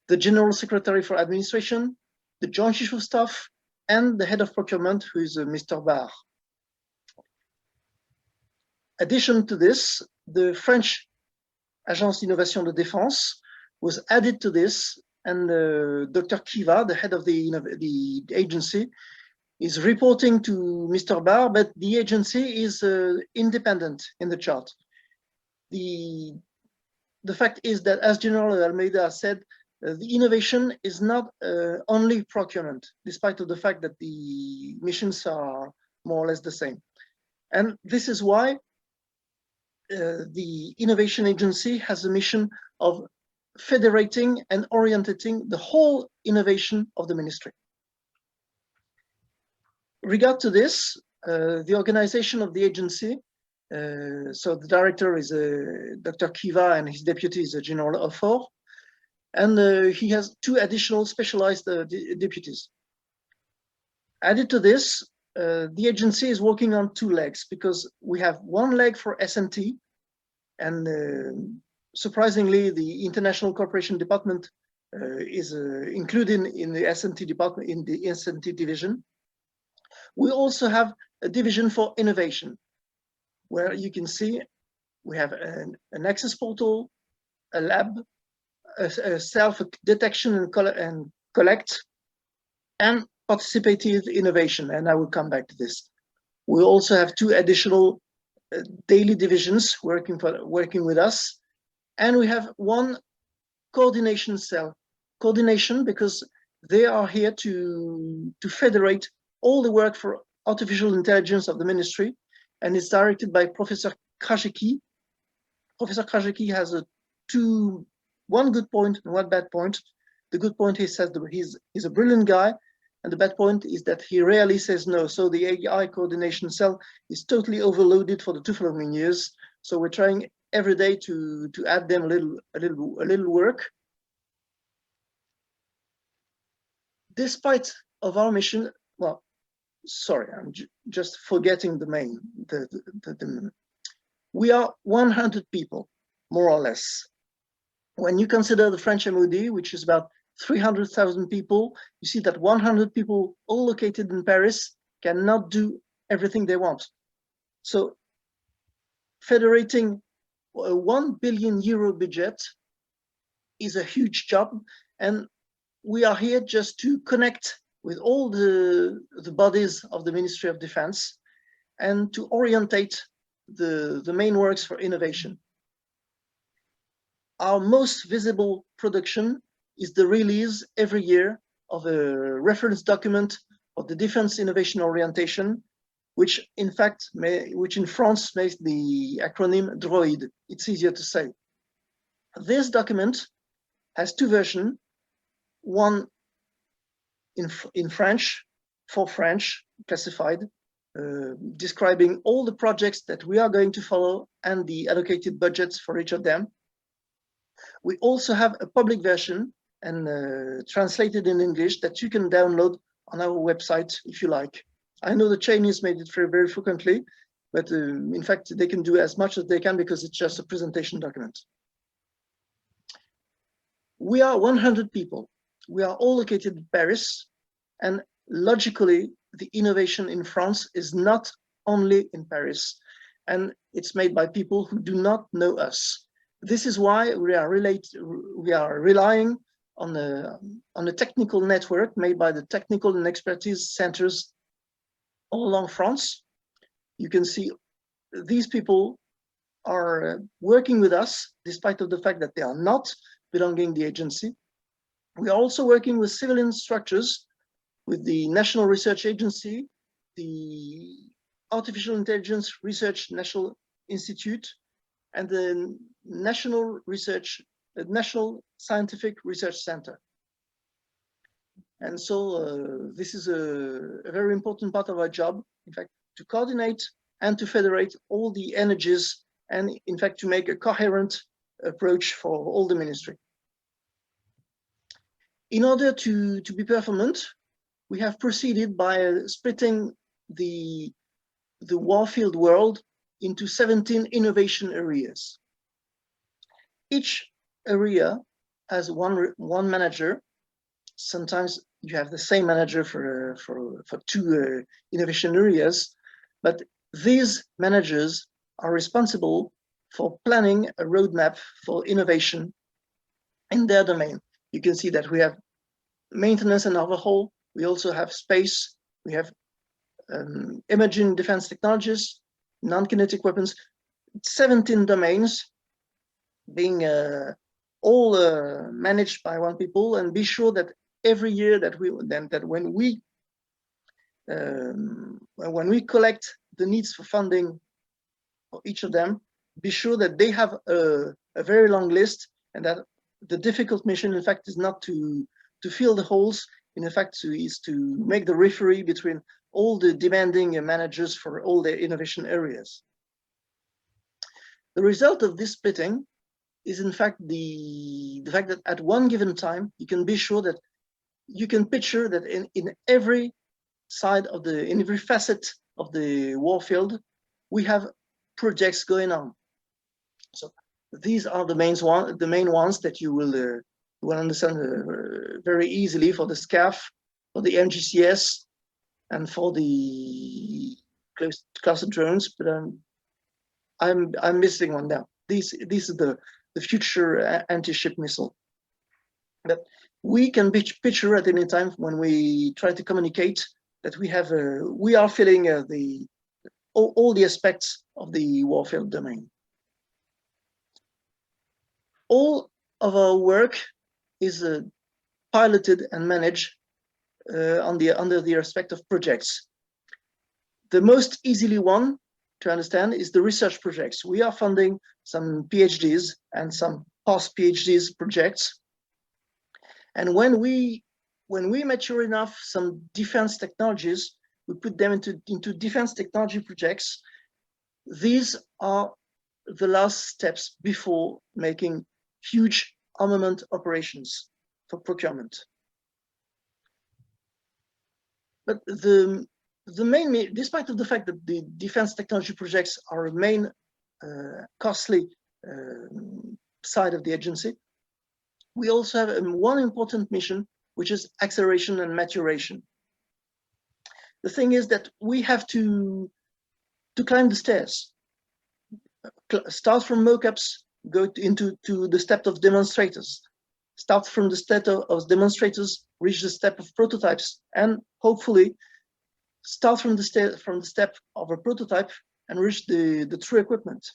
the General Secretary for Administration, the Joint Chief of Staff, and the Head of Procurement, who is Mr. Barr. Addition to this, the French Agence d'Innovation de Défense was added to this, and Dr. Kiva, the head of the agency, is reporting to Mr. Barr, but the agency is independent in the chart. The fact is that, as General Almeida said, the innovation is not only procurement, despite of the fact that the missions are more or less the same. And this is why the Innovation Agency has a mission of federating and orientating the whole innovation of the ministry. Regard to this, the organization of the agency, so the director is Dr. Kiva and his deputy is General Ofor, and he has two additional specialized deputies. Added to this, the agency is working on two legs, because we have one leg for S&T, and surprisingly, the International Cooperation Department is included in the S&T department, in the S&T division. We also have a division for innovation, where you can see we have an access portal, a lab, a self-detection and collect, and participative innovation, and I will come back to this. We also have two additional daily divisions working with us, and we have one coordination cell. Coordination because they are here to federate all the work for artificial intelligence of the ministry, and it's directed by Professor Krajicki. Professor Krajicki has one good point and one bad point. The good point, he says that he's a brilliant guy, and the bad point is that he rarely says no. So the AI coordination cell is totally overloaded for the 2 following years. So we're trying every day to add them a little work. Despite of our mission, well, sorry, I'm just forgetting the main. We are 100 people, more or less. When you consider the French MOD, which is about 300,000 people, you see that 100 people all located in Paris cannot do everything they want. So federating a 1 billion euro budget is a huge job, and we are here just to connect with all the bodies of the Ministry of Defense and to orientate the main works for innovation. Our most visible production is the release every year of a reference document of the Defense Innovation Orientation, which in fact, which in France makes the acronym DROID. It's easier to say. This document has two versions, one in French, for French, classified, describing all the projects that we are going to follow and the allocated budgets for each of them. We also have a public version and translated in English that you can download on our website if you like. I know the Chinese made it very frequently, but in fact, they can do as much as they can because it's just a presentation document. We are 100 people. We are all located in Paris, and logically, the innovation in France is not only in Paris, and it's made by people who do not know us. This is why we are relying on a technical network made by the technical and expertise centers all along France. You can see these people are working with us, despite of the fact that they are not belonging to the agency. We are also working with civilian structures, with the National Research Agency, the Artificial Intelligence Research National Institute, and the National Scientific Research Center. And so this is a very important part of our job, in fact, to coordinate and to federate all the energies and in fact to make a coherent approach for all the ministry. In order to be performant, we have proceeded by splitting the Warfield world into 17 innovation areas. Each area has one manager. Sometimes you have the same manager for two innovation areas, but these managers are responsible for planning a roadmap for innovation in their domain. You can see that we have maintenance and overhaul. We also have space. We have emerging defense technologies, non-kinetic weapons, 17 domains being all managed by one people, and be sure that every year that when we collect the needs for funding for each of them, be sure that they have a very long list, and that the difficult mission, in fact, is not to fill the holes. In fact, is to make the referee between all the demanding managers for all their innovation areas. The result of this splitting is, in fact, the fact that at one given time, you can be sure that you can picture that in every side of in every facet of the warfield, we have projects going on. So these are the main ones that you will understand very easily for the SCAF, for the MGCS, and for the cluster drones. But I'm missing one now. This is the future anti-ship missile. That we can picture at any time when we try to communicate that we are filling all the aspects of the warfield domain. All of our work is piloted and managed under the aspect of projects. The most easily one to understand is the research projects. We are funding some PhDs and some post-PhDs projects. And when we mature enough some defense technologies, we put them into defense technology projects. These are the last steps before making huge armament operations for procurement. But despite of the fact that the defense technology projects are a main costly side of the agency, we also have one important mission, which is acceleration and maturation. The thing is that we have to climb the stairs, start from mockups, go into the step of demonstrators, start from the step of demonstrators, reach the step of prototypes, and hopefully start from the step of a prototype and reach the true equipment.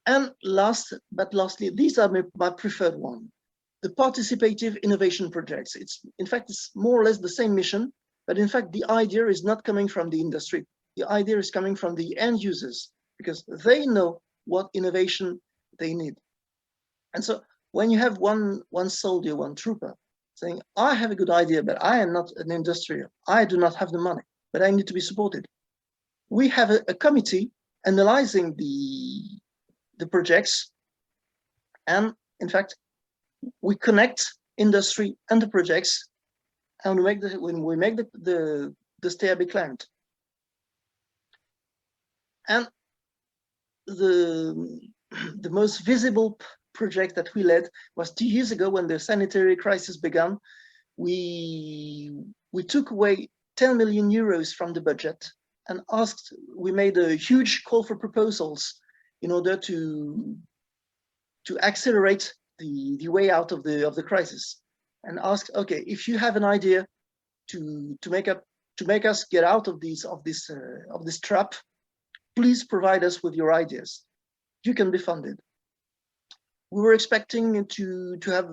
And lastly, these are my preferred one, the participative innovation projects. In fact, it's more or less the same mission, but in fact, the idea is not coming from the industry. The idea is coming from the end users, because they know what innovation they need. And so when you have one soldier, one trooper saying, I have a good idea, but I am not an industrial. I do not have the money, but I need to be supported. We have a committee analyzing the projects. And in fact, we connect industry and the projects, and when we make the stair be climbed. And the most visible project that we led was 2 years ago when the sanitary crisis began. We took away 10 million euros from the budget and we made a huge call for proposals in order to accelerate the way out of the crisis, and asked, okay, if you have an idea to make us get out of this trap, please provide us with your ideas. You can be funded. We were expecting to have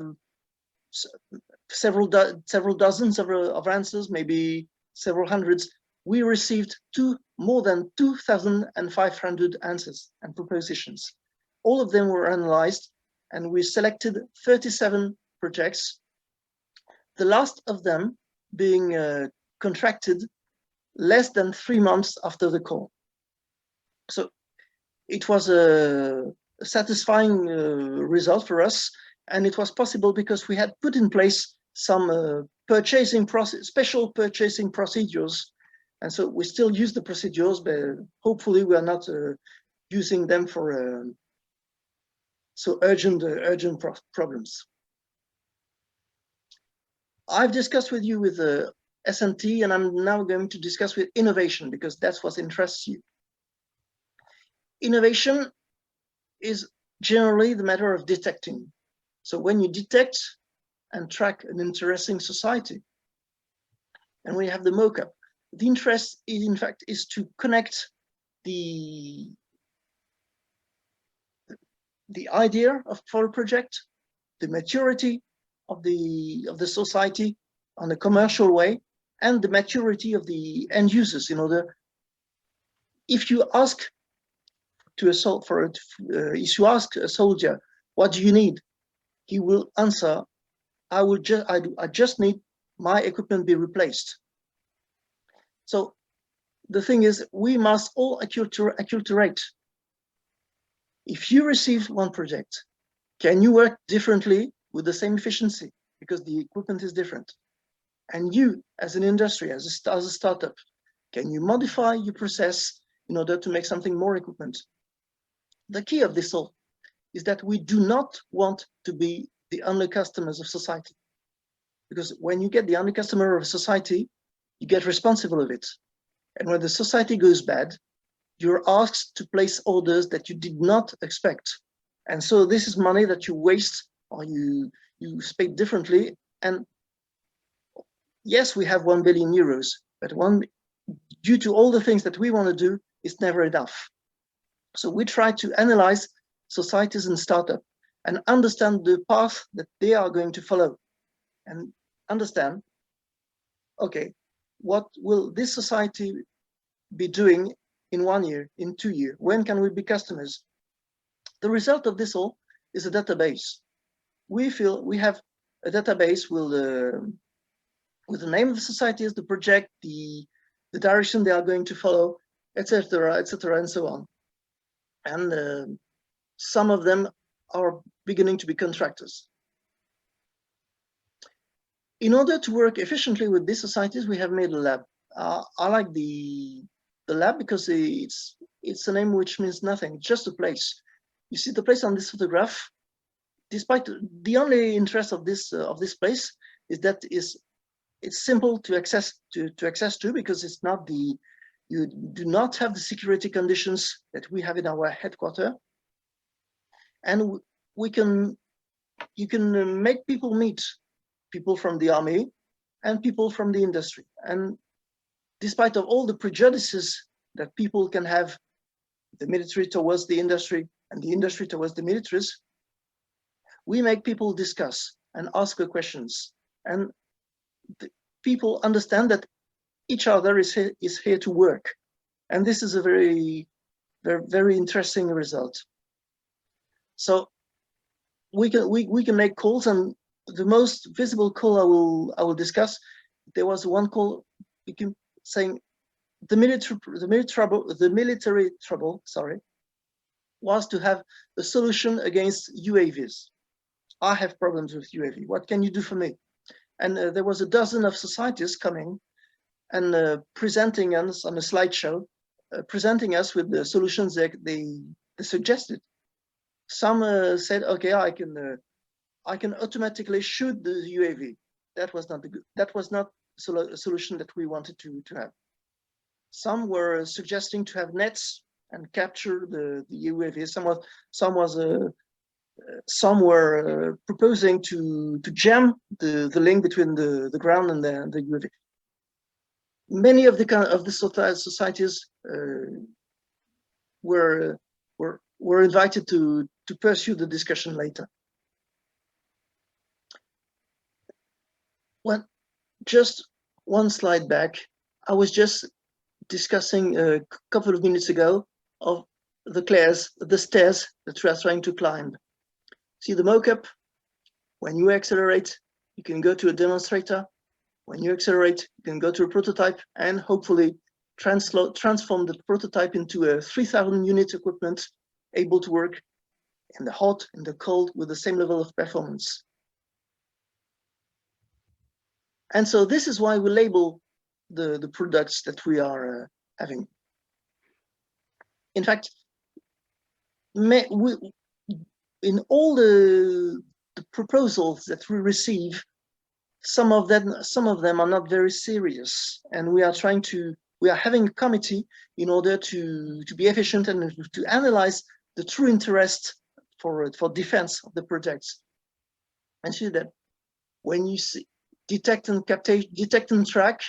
several dozens of answers, maybe several hundreds. We received more than 2,500 answers and propositions. All of them were analyzed, and we selected 37 projects, the last of them being contracted less than 3 months after the call. So it was a satisfying result for us, and it was possible because we had put in place some special purchasing procedures, and so we still use the procedures, but hopefully we are not using them for so urgent problems. I've discussed with you with S&T, and I'm now going to discuss with innovation because that's what interests you. Innovation is generally the matter of detecting. So when you detect and track an interesting society, and we have the mock-up, the interest is, in fact, is to connect the idea for a project, the maturity of the society on a commercial way, and the maturity of the end users. In order, if you ask to if you ask a soldier, what do you need? He will answer, I just need my equipment be replaced. So the thing is, we must all acculturate. If you receive one project, can you work differently with the same efficiency? Because the equipment is different. And you, as an industry, as a startup, can you modify your process in order to make something more equipment? The key of this all is that we do not want to be the only customers of society. Because when you get the only customer of society, you get responsible of it. And when the society goes bad, you're asked to place orders that you did not expect. And so this is money that you waste or you spend differently. And yes, we have 1 billion euros, but due to all the things that we want to do, it's never enough. So we try to analyze societies and startups and understand the path that they are going to follow and understand, okay, what will this society be doing in 1 year, in 2 years? When can we be customers? The result of this all is a database. We feel we have a database with the name of the societies, the project, the direction they are going to follow, etc., and so on. And some of them are beginning to be contractors. In order to work efficiently with these societies, we have made a lab. I like the lab because it's a name which means nothing. It's just a place. You see the place on this photograph. Despite the only interest of this place is that it's simple to access to because it's not you do not have the security conditions that we have in our headquarters, and you can make people meet people from the army and people from the industry. And despite of all the prejudices that people can have, the military towards the industry and the industry towards the militaries, we make people discuss and ask questions, and people understand that each other is here to work. And this is a very, very, very interesting result. So we can make calls, and the most visible call I will discuss. There was one call saying the military trouble, sorry, was to have a solution against UAVs. I have problems with UAV. What can you do for me? And there was a dozen of societies coming and presenting us on a slideshow, presenting us with the solutions that they suggested. Some said, okay, I can automatically shoot the UAV. That was not a solution that we wanted to have. Some were suggesting to have nets and capture the UAV. Some were proposing to jam the link between the ground and the UAV. Many of the societies were invited to pursue the discussion later. Well, just one slide back, I was just discussing a couple of minutes ago of the stairs that we are trying to climb. See the mockup? When you accelerate, you can go to a demonstrator. When you accelerate, you can go to a prototype, and hopefully transform the prototype into a 3,000 unit equipment able to work in the hot, in the cold, with the same level of performance. And so this is why we label the products that we are having. In fact, in all the proposals that we receive, some of them are not very serious, and we are having a committee in order to be efficient and to analyze the true interest for defense of the projects. And see that when you see detect and track,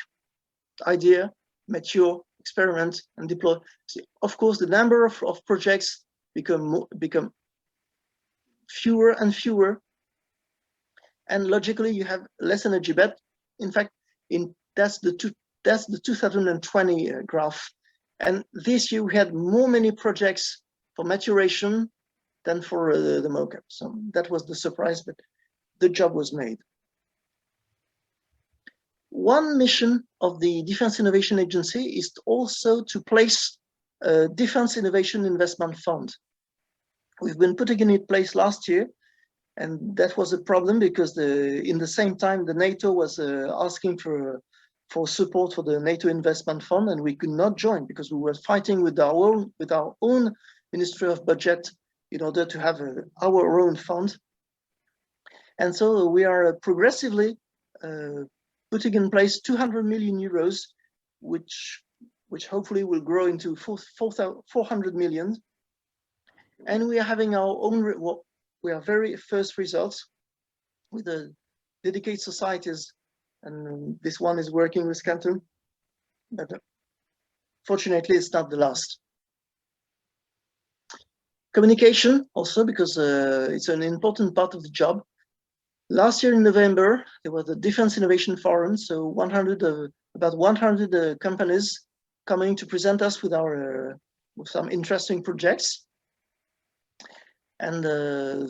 idea, mature, experiment, and deploy, see, of course, the number of projects become fewer and fewer, and logically you have less energy. But in fact, that's the 2020 graph, and this year we had many projects for maturation than for the mockup. So that was the surprise, but the job was made. One mission of the Defense Innovation Agency is also to place a Defense Innovation Investment Fund. We've been putting it in place last year, and that was a problem because in the same time the NATO was asking for support for the NATO Investment Fund, and we could not join because we were fighting with our own Ministry of Budget in order to have our own fund. And so we are progressively putting in place 200 million euros, which hopefully will grow into 400 million. And we are having our own, we are very first results with the dedicated societies, and this one is working with Canton, but fortunately it's not the last. Communication also, because it's an important part of the job. Last year in November, there was a Defense Innovation Forum, so about 100 companies coming to present us with some interesting projects. And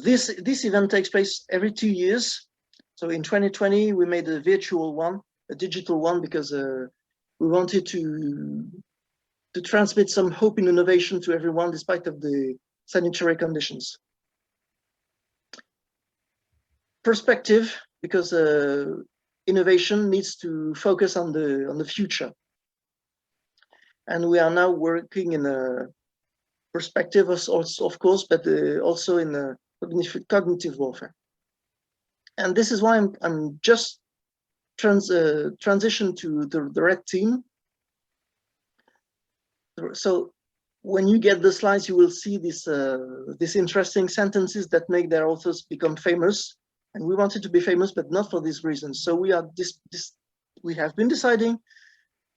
this event takes place every 2 years. So in 2020, we made a virtual one, a digital one, because we wanted to transmit some hope in innovation to everyone, despite of the sanitary conditions. Perspective, because innovation needs to focus on the future. And we are now working in a perspective, of course, but also in a cognitive warfare. And this is why I'm just transition to the red team. So when you get the slides, you will see these interesting sentences that make their authors become famous. And we wanted to be famous, but not for these reasons. So we have been deciding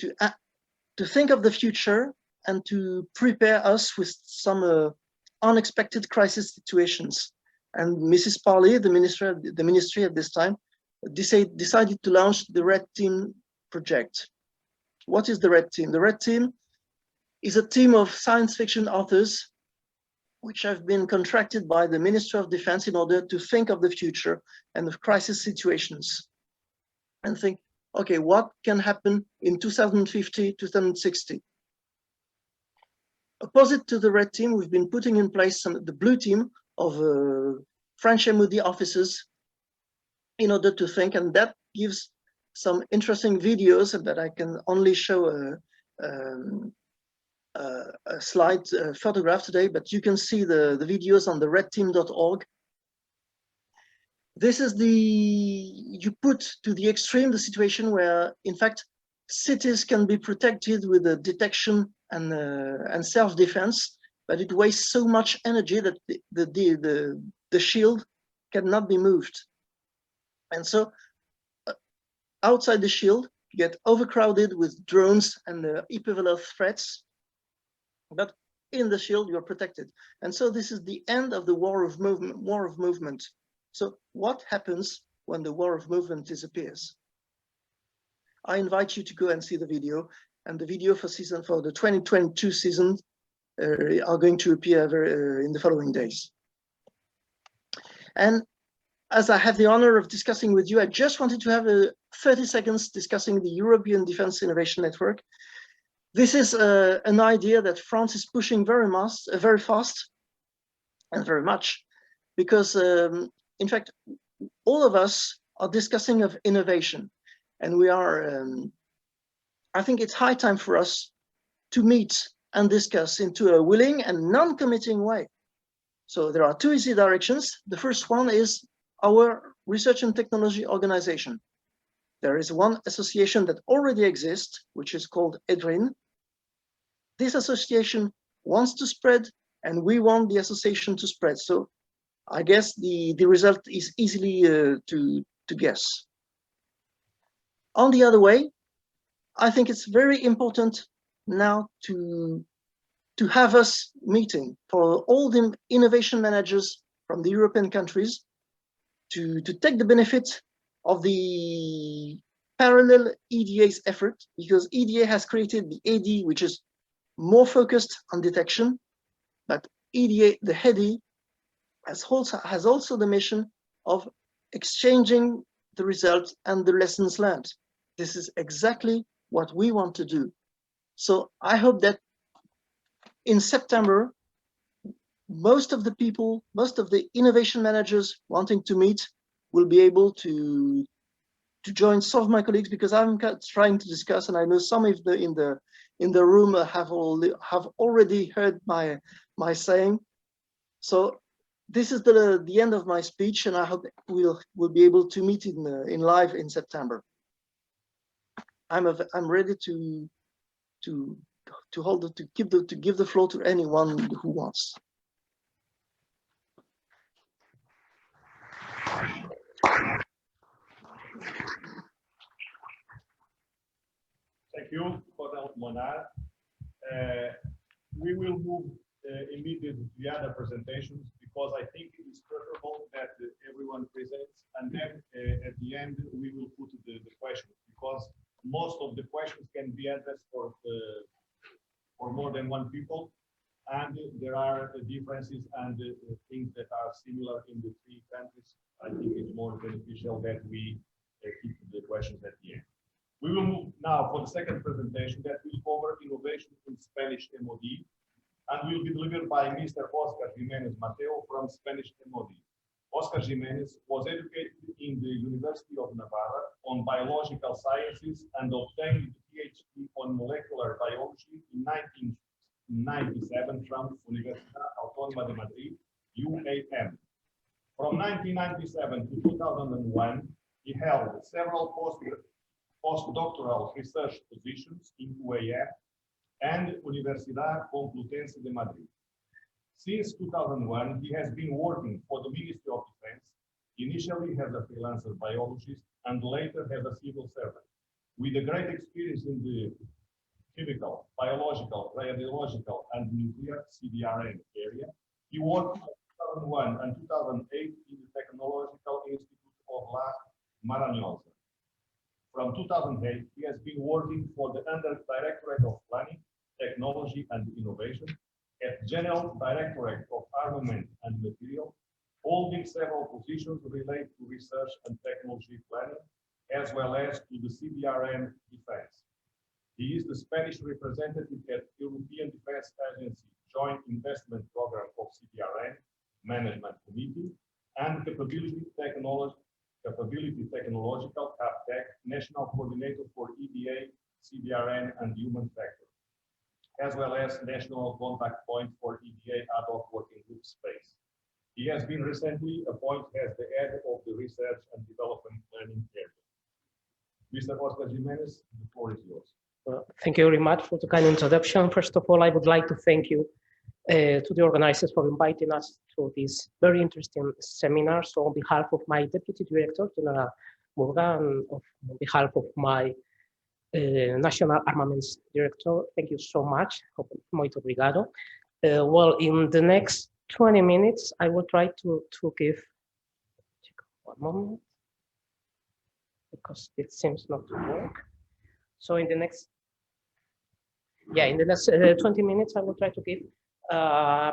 to think of the future and to prepare us with some unexpected crisis situations. And Mrs. Parley, the ministry at this time, decided to launch the Red Team project. What is the Red Team? The Red Team is a team of science fiction authors which have been contracted by the Ministry of Defense in order to think of the future and of crisis situations and think, okay, what can happen in 2050, 2060? Opposite to the red team, we've been putting in place the blue team of French MOD officers in order to think, and that gives some interesting videos that I can only show a slide photograph today, but you can see the videos on the redteam.org. This is you put to the extreme the situation where, in fact, cities can be protected with the detection and self-defense, but it wastes so much energy that the shield cannot be moved. And so outside the shield, you get overcrowded with drones and equivalent threats, but in the shield you're protected. And so this is the end of the war of movement. So what happens when the war of movement disappears? I invite you to go and see the video, and the video for the 2022 season are going to appear in the following days. And as I have the honor of discussing with you, I just wanted to have 30 seconds discussing the European Defense Innovation Network. This is an idea that France is pushing very fast and very much, because in fact, all of us are discussing of innovation, and we are, I think it's high time for us to meet and discuss into a willing and non-committing way. So there are two easy directions. The first one is our research and technology organization. There is one association that already exists, which is called EDRIN. This association wants to spread, and we want the association to spread. So I guess the result is easily to guess. On the other way, I think it's very important now to have us meeting for all the innovation managers from the European countries to take the benefit of the parallel EDA's effort, because EDA has created the AD, which is more focused on detection, but EDA, the HEDI, has also the mission of exchanging the results and the lessons learned. This is exactly what we want to do. So I hope that in September, most of the people, most of the innovation managers wanting to meet will be able to join some of my colleagues, because I'm trying to discuss, and I know some of the in the room have already heard my saying. So this is the end of my speech, and I hope we'll be able to meet in live in September. I'm ready to give the floor to anyone who wants. Thank you, Coronel Monard. We will move immediately to the other presentations, because I think it is preferable that everyone presents, and then at the end we will put the questions, because most of the questions can be addressed for more than one people, and there are differences and things that are similar in the three countries. I think it's more beneficial that we keep the questions at the end. We will move now for the second presentation that will cover innovation in Spanish MOD, and will be delivered by Mr. Oscar Jimenez Mateo from Spanish MOD. Oscar Jimenez was educated in the University of Navarra on biological sciences and obtained a PhD on molecular biology in 1997 from Universidad Autónoma de Madrid, UAM. From 1997 to 2001, he held several postdoctoral research positions in UAM and Universidad Complutense de Madrid. Since 2001, he has been working for the Ministry of Defense, initially as a freelancer biologist and later as a civil servant. With a great experience in the chemical, biological, radiological, and nuclear CBRN area, he worked in 2001 and 2008 in the Technological Institute of La Marañosa. From 2008, he has been working for the Under-Directorate of Planning, Technology and Innovation at General Directorate of Armament and Material, holding several positions related to research and technology planning, as well as to the CBRN defense. He is the Spanish representative at European Defense Agency Joint Investment Program of CBRN Management Committee and Capability Technological CAPTEC National Coordinator for EDA, CBRN and Human Factor, as well as National Contact Point for EDA Ad Hoc Working Group Space. He has been recently appointed as the head of the Research and Development Planning area. Mr. Oscar Jimenez, the floor is yours. Thank you very much for the kind introduction. First of all, I would like to thank you to the organizers for inviting us to this very interesting seminar. So on behalf of my Deputy Director, General Murga, and on behalf of my National Armaments Director, thank you so much. Muito obrigado. Well, in the next 20 minutes, I will try to give, one moment, because it seems not to work. So in the next 20 minutes, I will try to give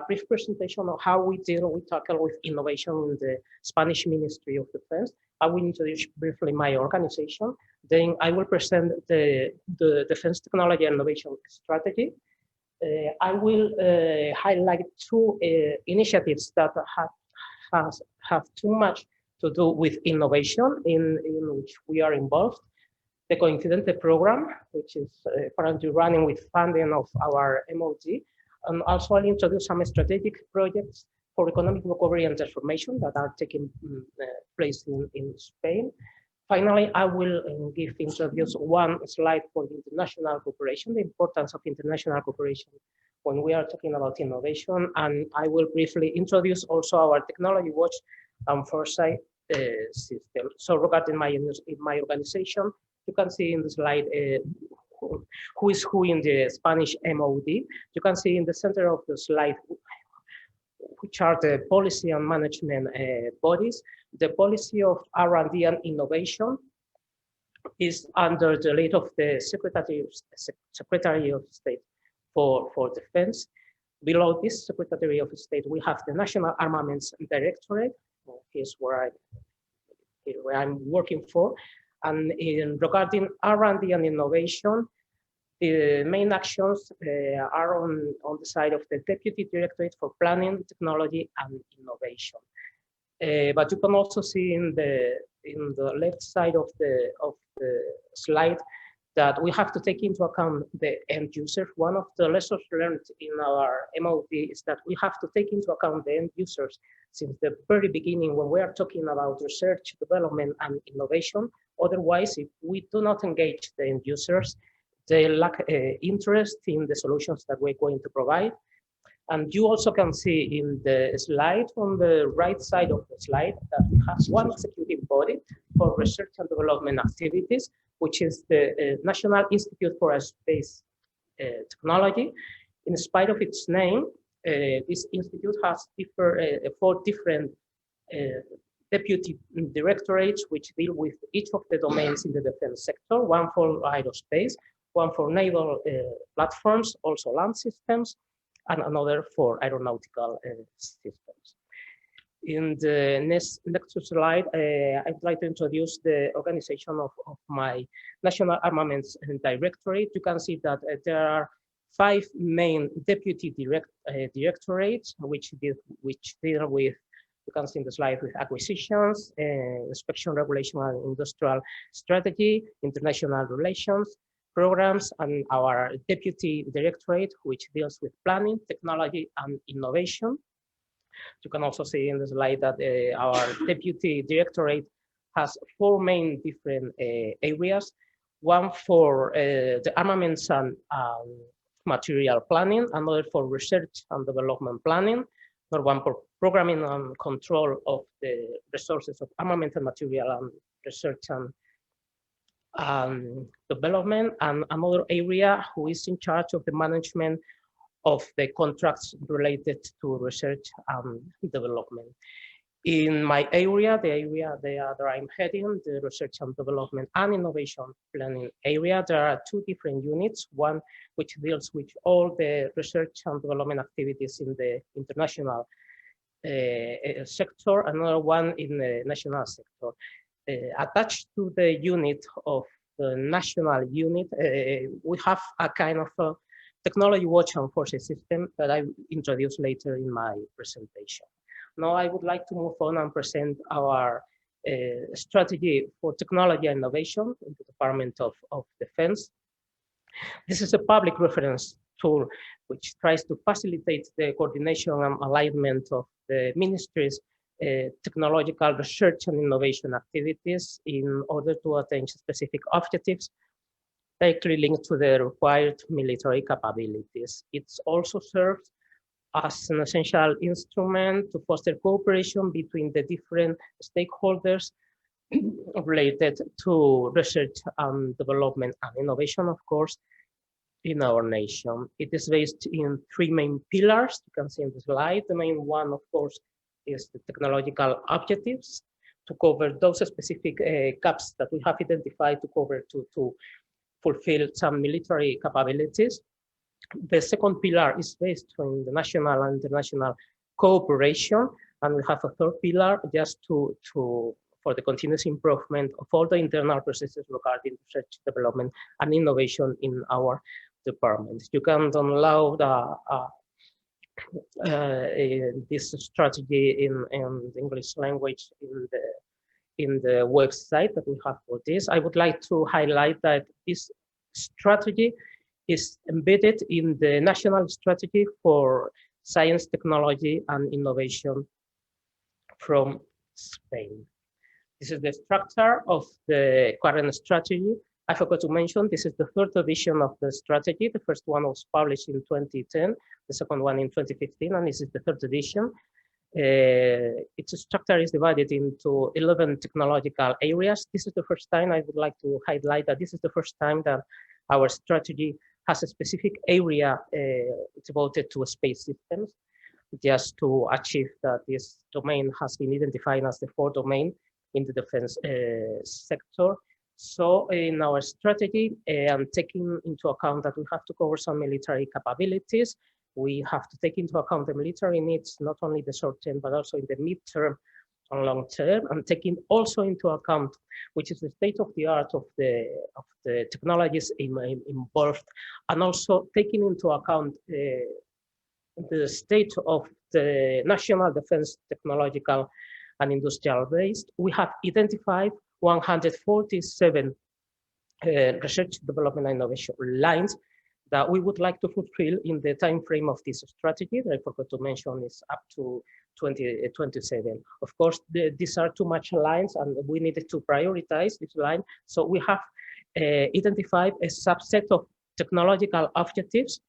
brief presentation of how we tackle with innovation in the Spanish Ministry of Defense. I will introduce briefly my organization. Then I will present the Defense Technology and Innovation Strategy. I will highlight two initiatives that have too much to do with innovation in which we are involved. The Coincidente program, which is currently running with funding of our MOD. And also I'll introduce some strategic projects for economic recovery and transformation that are taking place in Spain. Finally, I will introduce one slide for international cooperation, the importance of international cooperation when we are talking about innovation. And I will briefly introduce also our technology watch and foresight system. So regarding my organization, you can see in the slide who is who in the Spanish MOD. You can see in the center of the slide which are the policy and management bodies. The policy of R&D and innovation is under the lead of the Secretary of State for Defense. Below this Secretary of State, we have the National Armaments Directorate. Here's where I'm working for. And regarding R&D and innovation, the main actions are on the side of the Deputy Directorate for Planning, Technology and Innovation. But you can also see in the left side of the slide that we have to take into account the end user. One of the lessons learned in our MOD is that we have to take into account the end users since the very beginning when we are talking about research, development and innovation. Otherwise, if we do not engage the end users, they lack interest in the solutions that we're going to provide. And you also can see in the slide on the right side of the slide that we have one executive body for research and development activities, which is the National Institute for Space Technology. In spite of its name, this institute has four different deputy directorates which deal with each of the domains in the defense sector, one for aerospace, one for naval platforms, also land systems, and another for aeronautical systems. In the next slide, I'd like to introduce the organization of my National Armaments Directorate. You can see that there are 5 main deputy directorates which deal with, you can see in the slide, with acquisitions, inspection, regulation and industrial strategy, international relations, programs, and our deputy directorate, which deals with planning, technology, and innovation. You can also see in the slide that our deputy directorate has 4 main different areas. One for the armaments and material planning, another for research and development planning, another one for programming and control of the resources of armament and material and research and development, and another area who is in charge of the management of the contracts related to research and development. In my area, the area that I'm heading, the research and development and innovation planning area, there are 2 different units, one which deals with all the research and development activities in the international sector, another one in the national sector. Attached to the unit of the national unit, we have a kind of a technology watch and foresight system that I will introduce later in my presentation. Now I would like to move on and present our strategy for technology and innovation in the Department of Defense. This is a public reference tool which tries to facilitate the coordination and alignment of the ministry's technological research and innovation activities in order to attain specific objectives directly linked to the required military capabilities. It also serves as an essential instrument to foster cooperation between the different stakeholders related to research and development and innovation, of course, in our nation. It is based in 3 main pillars. You can see in the slide. The main one, of course, is the technological objectives to cover those specific gaps that we have identified to cover to fulfill some military capabilities. The second pillar is based on the national and international cooperation, and we have a third pillar just for the continuous improvement of all the internal processes regarding research, development, and innovation in our department. You can download this strategy in the English language in the website that we have for this. I would like to highlight that this strategy is embedded in the national strategy for science, technology, and innovation from Spain. This is the structure of the current strategy. I forgot to mention, this is the third edition of the strategy. The first one was published in 2010, the second one in 2015, and this is the third edition. Its structure is divided into 11 technological areas. This is the first time I would like to highlight that this is the first time that our strategy has a specific area devoted to space systems, just to achieve that this domain has been identified as the fourth domain in the defense sector. So in our strategy, and taking into account that we have to cover some military capabilities, we have to take into account the military needs, not only the short term, but also in the mid-term and long term, and taking also into account, which is the state of the art of the technologies involved, and also taking into account the state of the national defense technological and industrial base. We have identified 147 research, development, and innovation lines that we would like to fulfill in the time frame of this strategy that I forgot to mention is up to 2027. Of course, these are too much lines and we needed to prioritize this line. So we have identified a subset of technological objectives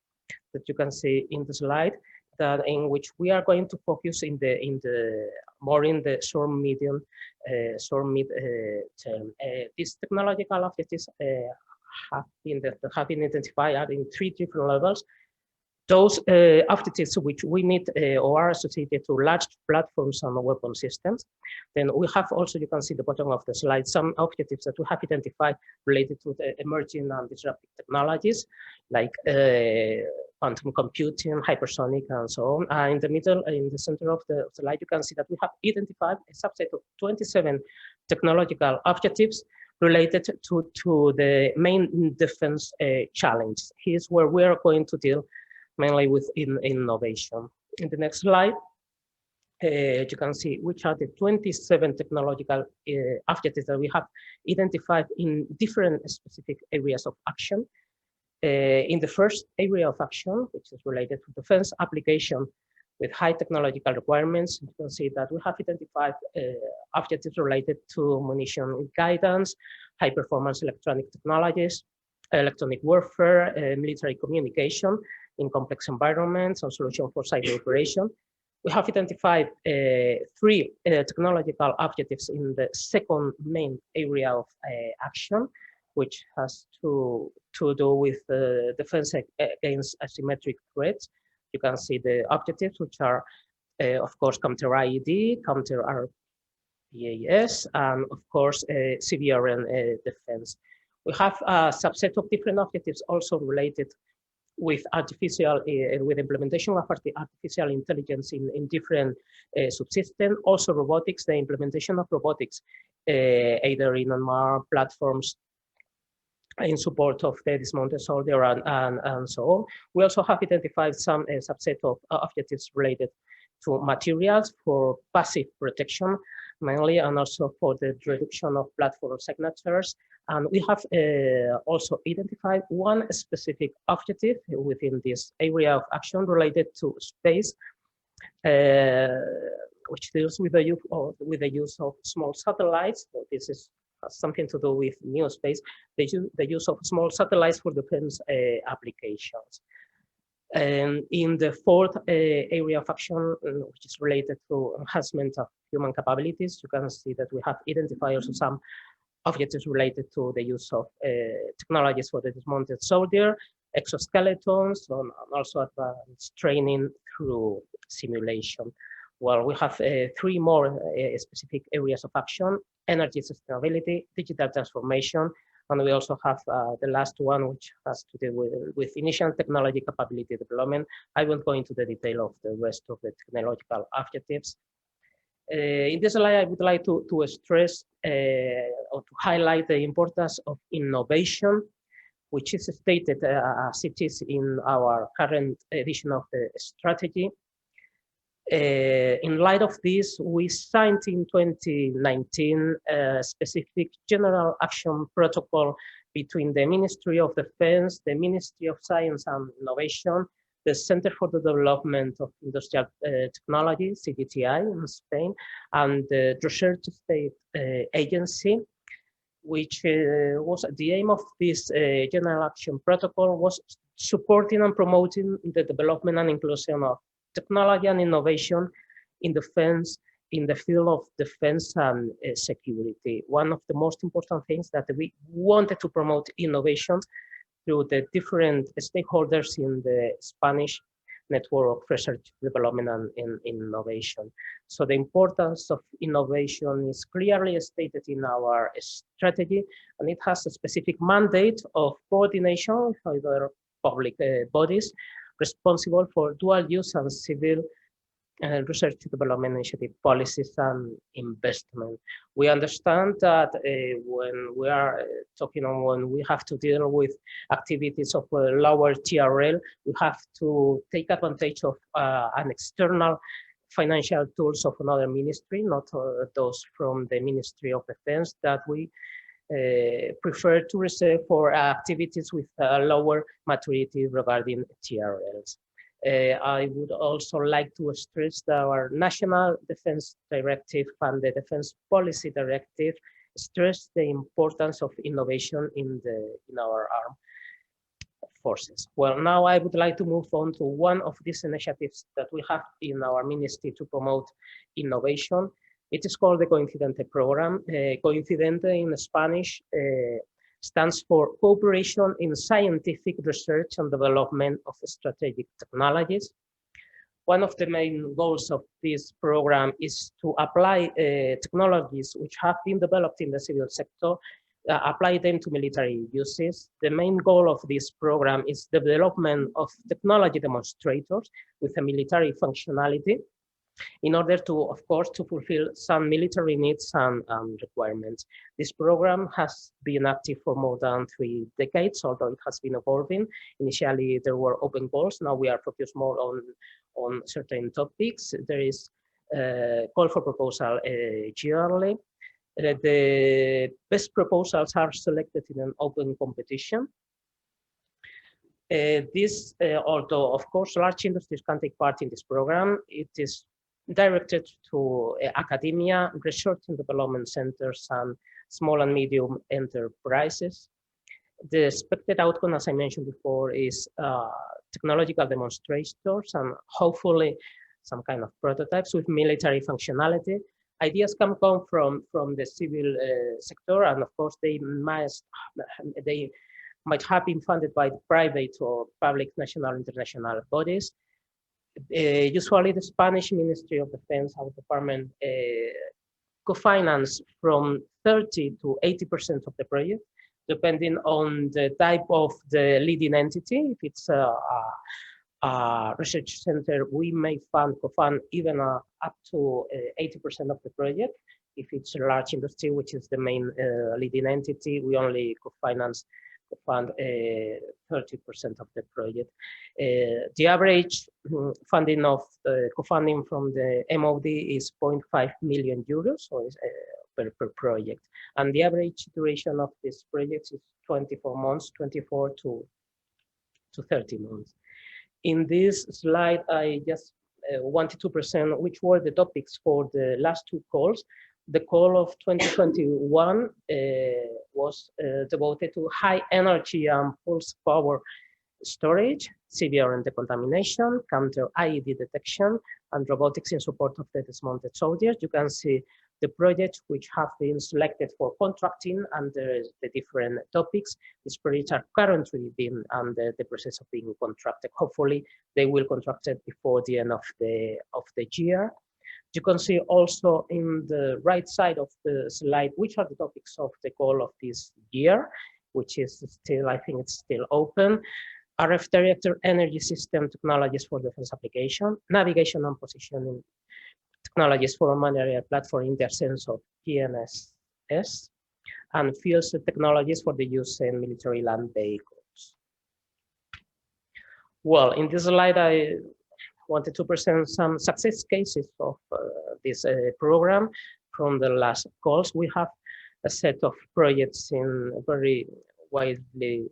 that you can see in the slide, that in which we are going to focus in the short mid term. These technological objectives have been identified in 3 different levels. Those objectives which we need or are associated to large platforms and weapon systems. Then we have also, you can see the bottom of the slide, some objectives that we have identified related to the emerging and disruptive technologies, like quantum computing, hypersonic, and so on. In the middle, in the center of the slide, you can see that we have identified a subset of 27 technological objectives related to the main defense challenge. Here's where we are going to deal mainly with innovation. In the next slide, you can see which are the 27 technological objectives that we have identified in different specific areas of action. In the first area of action, which is related to defense application with high technological requirements, you can see that we have identified objectives related to munition guidance, high performance electronic technologies, electronic warfare, military communication in complex environments, and solution for cyber operation. We have identified 3 technological objectives in the second main area of action, which has to do with defense against asymmetric threats. You can see the objectives, which are, of course, counter-IED, counter-RPAS, and of course, CBRN defense. We have a subset of different objectives also related with with implementation of artificial intelligence in different subsystems. Also robotics, the implementation of robotics, either in unmanned platforms in support of the dismounted soldier and so on. We also have identified some subset of objectives related to materials for passive protection, mainly, and also for the reduction of platform signatures. And we have also identified one specific objective within this area of action related to space, which deals with the use of small satellites. So this is something to do with new space, the use of small satellites for defense applications. And in the fourth area of action, which is related to enhancement of human capabilities, you can see that we have identified also some objectives related to the use of technologies for the dismounted soldier, exoskeletons, and also advanced training through simulation. Well, we have 3 more specific areas of action: energy sustainability, digital transformation, And we also have the last one, which has to do with initial technology capability development. I won't go into the detail of the rest of the technological objectives. In this slide, I would like to stress or to highlight the importance of innovation, which is stated as it is in our current edition of the strategy. In light of this, we signed in 2019 a specific general action protocol between the Ministry of Defense, the Ministry of Science and Innovation, the Center for the Development of Industrial Technology, CDTI in Spain, and the Research State Agency, which was the aim of this general action protocol was supporting and promoting the development and inclusion of technology and innovation in defense, in the field of defense and security. One of the most important things that we wanted to promote innovation through the different stakeholders in the Spanish network of research, development, and innovation. So the importance of innovation is clearly stated in our strategy, and it has a specific mandate of coordination with other public bodies responsible for dual use and civil research development initiative policies and investment. We understand that when we are talking on when we have to deal with activities of lower TRL, we have to take advantage of an external financial tools of another ministry, not those from the Ministry of Defense, that we prefer to reserve for activities with lower maturity regarding TRLs. I would also like to stress that our National Defense Directive and the Defense Policy Directive stress the importance of innovation in our armed forces. Well, now I would like to move on to one of these initiatives that we have in our ministry to promote innovation. It is called the Coincidente program. Coincidente in Spanish stands for Cooperation in Scientific Research and Development of Strategic Technologies. One of the main goals of this program is to apply technologies which have been developed in the civil sector, apply them to military uses. The main goal of this program is the development of technology demonstrators with a military functionality, in order to, of course, to fulfill some military needs and requirements. This program has been active for more than 3 decades, although it has been evolving. Initially, there were open calls. Now we are focused more on certain topics. There is a call for proposal yearly. The best proposals are selected in an open competition. Although, of course, large industries can take part in this program, it is directed to academia, research and development centers, and small and medium enterprises. The expected outcome, as I mentioned before, is technological demonstrators and hopefully some kind of prototypes with military functionality. Ideas can come from the civil sector, and of course they might have been funded by private or public national international bodies. Usually the Spanish Ministry of Defense, our department, co-finance from 30 to 80% of the project, depending on the type of the leading entity. If it's a research center, we may co-fund even up to 80% of the project. If it's a large industry, which is the main leading entity, we only fund 30% of the project. The average funding of co-funding from the MOD is 0.5 million euros, so it's, per project. And the average duration of this project is 24 months, 24 to 30 months. In this slide, I just wanted to present which were the topics for the last 2 calls. The call of 2021 was devoted to high energy and pulse power storage, CBRN decontamination, counter IED detection, and robotics in support of the dismounted soldiers. You can see the projects which have been selected for contracting under the different topics. These projects are currently being under the process of being contracted. Hopefully, they will contract it before the end of the year. You can see also in the right side of the slide which are the topics of the call of this year. which is still, I think it's still open. RF directed energy system technologies for defense application, navigation and positioning technologies for unmanned aerial platform in the sense of GNSS, and fuel cell technologies for the use in military land vehicles. Well, in this slide, I wanted to present some success cases of this program from the last calls. We have a set of projects in a very widely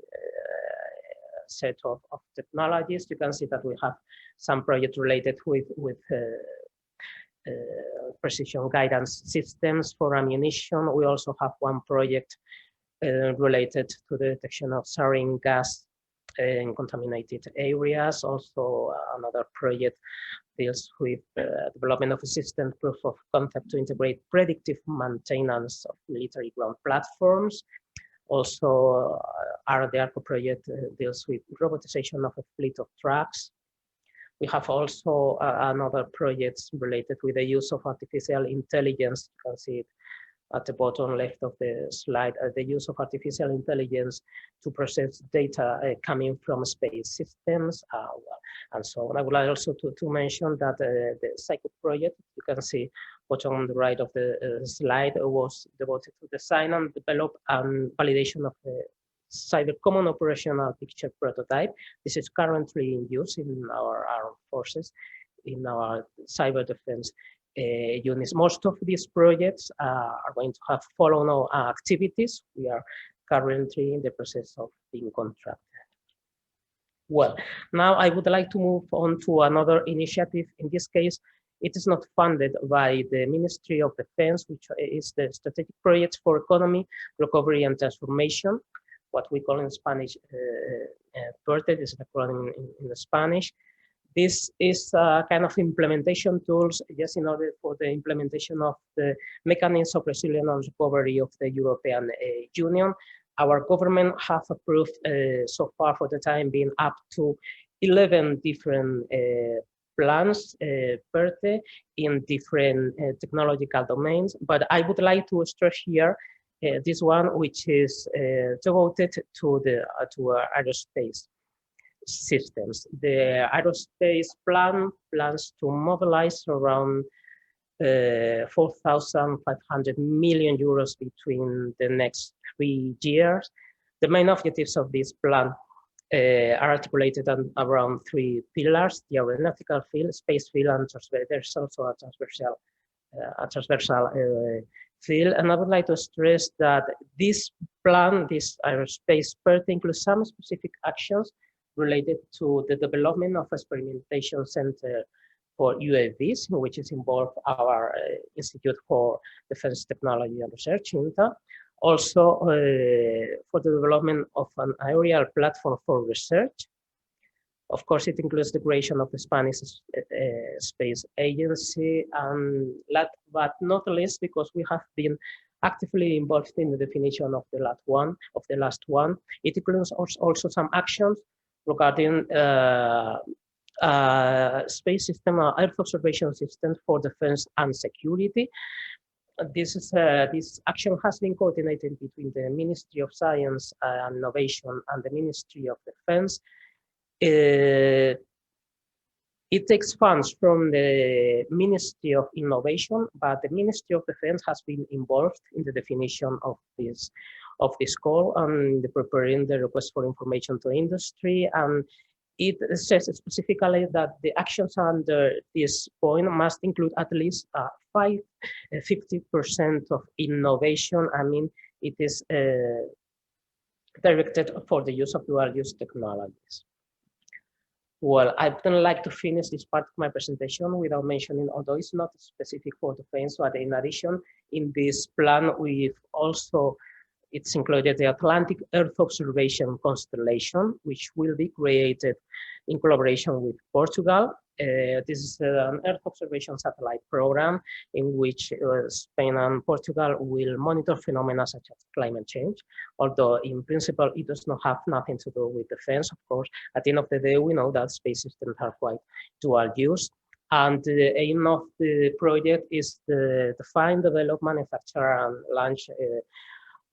set of technologies. You can see that we have some projects related with precision guidance systems for ammunition. We also have one project related to the detection of sarin gas in contaminated areas. Also, another project deals with development of a system proof of concept to integrate predictive maintenance of military ground platforms. Also, the ARCO project deals with robotization of a fleet of trucks. We have also another projects related with the use of artificial intelligence. You can see it at the bottom left of the slide, the use of artificial intelligence to process data coming from space systems, and so on. I would like also to mention that the Psycho project, you can see bottom on the right of the slide, was devoted to design and develop and validation of the Cyber Common Operational Picture prototype. This is currently in use in our armed forces, in our cyber defense units. Most of these projects are going to have follow-on activities. We are currently in the process of being contracted. Well, now I would like to move on to another initiative. In this case, it is not funded by the Ministry of Defense, which is the Strategic Projects for Economy, Recovery and Transformation, what we call in Spanish PERTE, is the acronym in Spanish. This is a kind of implementation tools, just in order for the implementation of the mechanisms of resilience and recovery of the European Union. Our government has approved so far for the time being up to 11 different plans, PERTE, in different technological domains. But I would like to stress here this one, which is devoted to the aerospace systems. The aerospace plan plans to mobilize around 4,500 million euros between the next 3 years. The main objectives of this plan are articulated on around 3 pillars: the aeronautical field, space field, and there's also a transversal field. And I would like to stress that this plan, this aerospace PERTE, includes some specific actions related to the development of experimentation center for UAVs, which is involved our Institute for Defense Technology and Research, INTA. Also for the development of an aerial platform for research. Of course, it includes the creation of the Spanish Space Agency, and last but not least, because we have been actively involved in the definition of the last one. It includes also some actions regarding space system, Earth observation systems for defense and security. This action has been coordinated between the Ministry of Science and Innovation and the Ministry of Defense. It takes funds from the Ministry of Innovation, but the Ministry of Defense has been involved in the definition of this call and preparing the request for information to industry. And it says specifically that the actions under this point must include at least 50% of innovation. I mean, it is directed for the use of dual-use technologies. Well, I don't like to finish this part of my presentation without mentioning, although it's not specific for defense, but in addition, in this plan, it's included the Atlantic Earth Observation Constellation, which will be created in collaboration with Portugal. This is an Earth observation satellite program in which Spain and Portugal will monitor phenomena such as climate change, although in principle it does not have nothing to do with defense. Of course, at the end of the day, we know that space systems are quite dual use. And the aim of the project is to define, develop, manufacture, and launch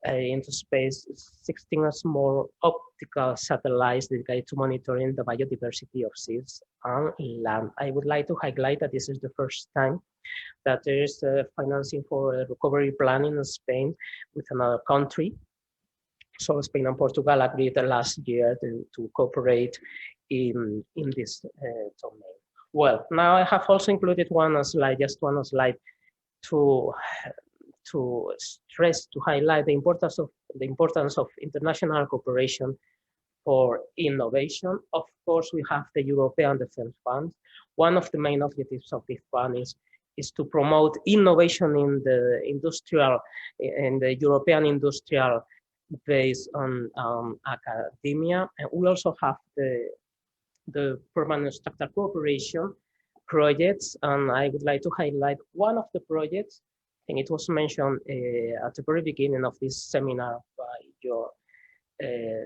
into space 16 small optical satellites dedicated to monitoring the biodiversity of seas and land. I would like to highlight that this is the first time that there is financing for a recovery plan in Spain with another country. So Spain and Portugal agreed last year to cooperate in this domain. Well, now I have also included just one slide to stress, to highlight the importance of international cooperation for innovation. Of course, we have the European Defence Fund. One of the main objectives of this fund is to promote innovation in the European industrial base on academia. And we also have the permanent structural cooperation projects, and I would like to highlight one of the projects, and it was mentioned at the very beginning of this seminar by your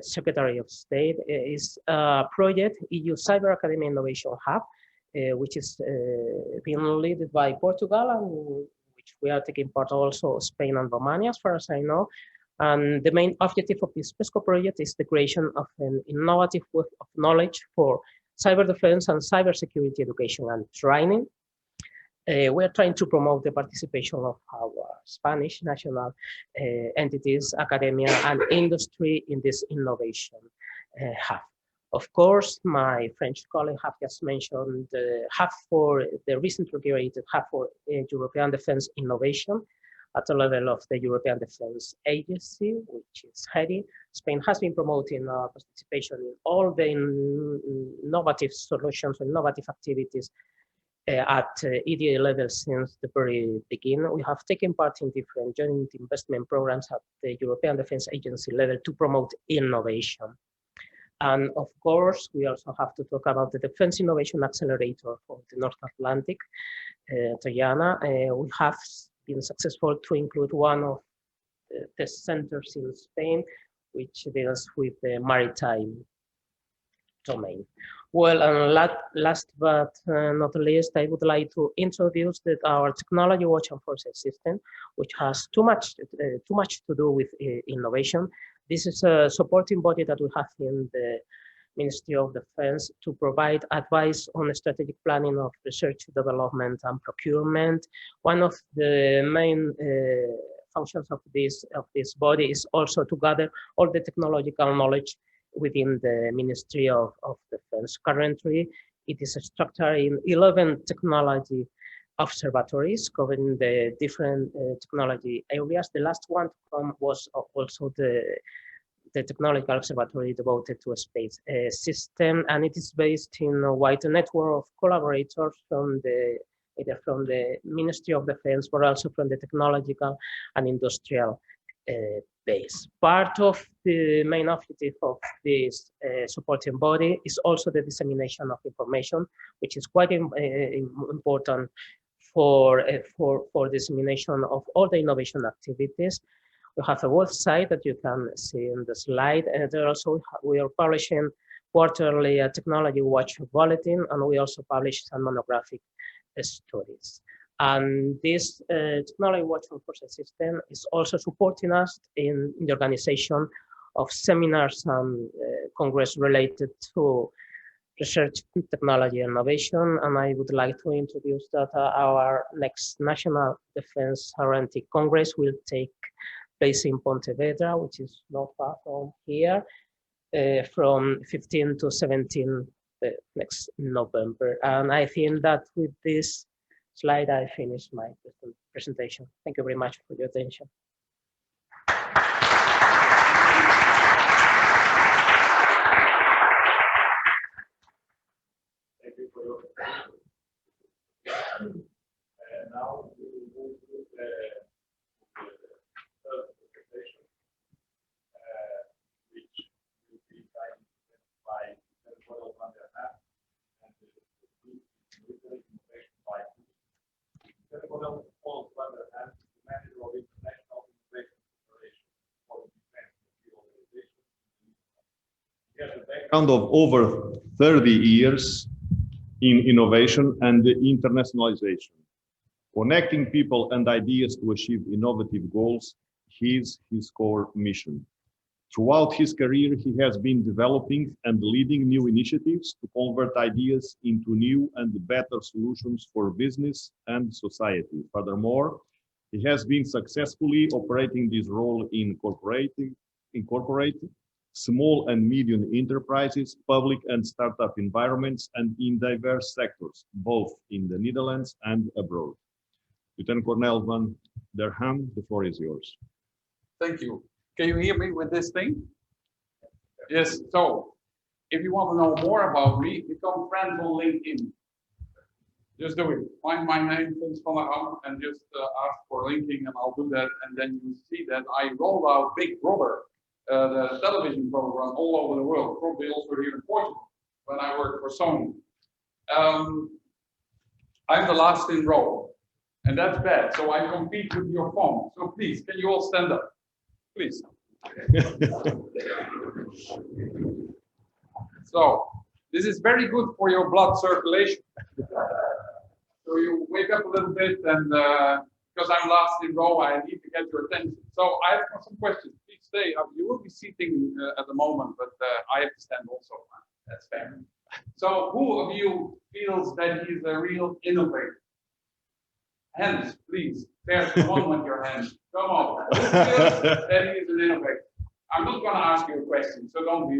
Secretary of State, is a project, EU Cyber Academy Innovation Hub, which is being led by Portugal, and which we are taking part also Spain and Romania, as far as I know. And the main objective of this PESCO project is the creation of an innovative web of knowledge for cyber defense and cybersecurity education and training. We are trying to promote the participation of our Spanish national entities, academia, and industry in this innovation hub. Of course, my French colleague have just mentioned the hub for the recently created hub for European defense innovation at the level of the European Defence Agency, which is heady. Spain has been promoting our participation in all the innovative solutions, innovative activities at EDA level since the very beginning. We have taken part in different joint investment programs at the European Defence Agency level to promote innovation. And of course, we also have to talk about the Defence Innovation Accelerator for the North Atlantic, Triana. We have been successful to include one of the centers in Spain, which deals with the maritime domain. Well, and last but not least, I would like to introduce our technology watch and foresight system, which has too much to do with innovation. This is a supporting body that we have in the Ministry of Defense to provide advice on strategic planning of research, development, and procurement. One of the main functions of this body is also to gather all the technological knowledge within the Ministry of Defense. Currently, it is structured in 11 technology observatories covering the different technology areas. The last one to come was also the technological observatory devoted to a space system, and it is based in a wide network of collaborators from either from the Ministry of Defense, but also from the technological and industrial base. Part of the main objective of this supporting body is also the dissemination of information, which is quite important for dissemination of all the innovation activities. We have a website that you can see in the slide, and there also we are publishing quarterly technology watch bulletin, and we also publish some monographic studies. And this technology watch and foresight system is also supporting us in the organization of seminars and congress related to research, technology, and innovation. And I would like to introduce that our next National Defense R&D Congress will take place in Pontevedra, which is not far from here, from 15 to 17 next November. And I think that with this slide, I finish my presentation. Thank you very much for your attention. Thank you for your now we will move to the third presentation, which will be guided by Senator van der Haag and the group Military Innovation by Senator van der Haag, the manager of International Innovation Corporation for the Defense Organization. He has a background of over 30 years in innovation and internationalization. Connecting people and ideas to achieve innovative goals, his core mission. Throughout his career, he has been developing and leading new initiatives to convert ideas into new and better solutions for business and society. Furthermore, he has been successfully operating this role in corporate, small and medium enterprises, public and startup environments, and in diverse sectors, both in the Netherlands and abroad. Lieutenant Colonel van der Ham, the floor is yours. Thank you. Can you hear me with this thing? Yes, so if you want to know more about me, become friends on LinkedIn. Just do it. Find my name, Fons van der Ham, and just ask for linking, and I'll do that. And then you see that I rolled out Big Brother, the television program all over the world, probably also here in Portugal, when I worked for Sony. I'm the last in row, and that's bad. So I compete with your phone. So please, can you all stand up? Please. So this is very good for your blood circulation. So you wake up a little bit, and because I'm last in row, I need to get your attention. So I have some questions. Please stay up. You will be sitting at the moment, but I have to stand also. That's fair. So who of you feels that he's a real innovator? Hands, please. There's one with your hand. Come on. Who feels that he is an innovator? I'm not going to ask you a question, so don't be.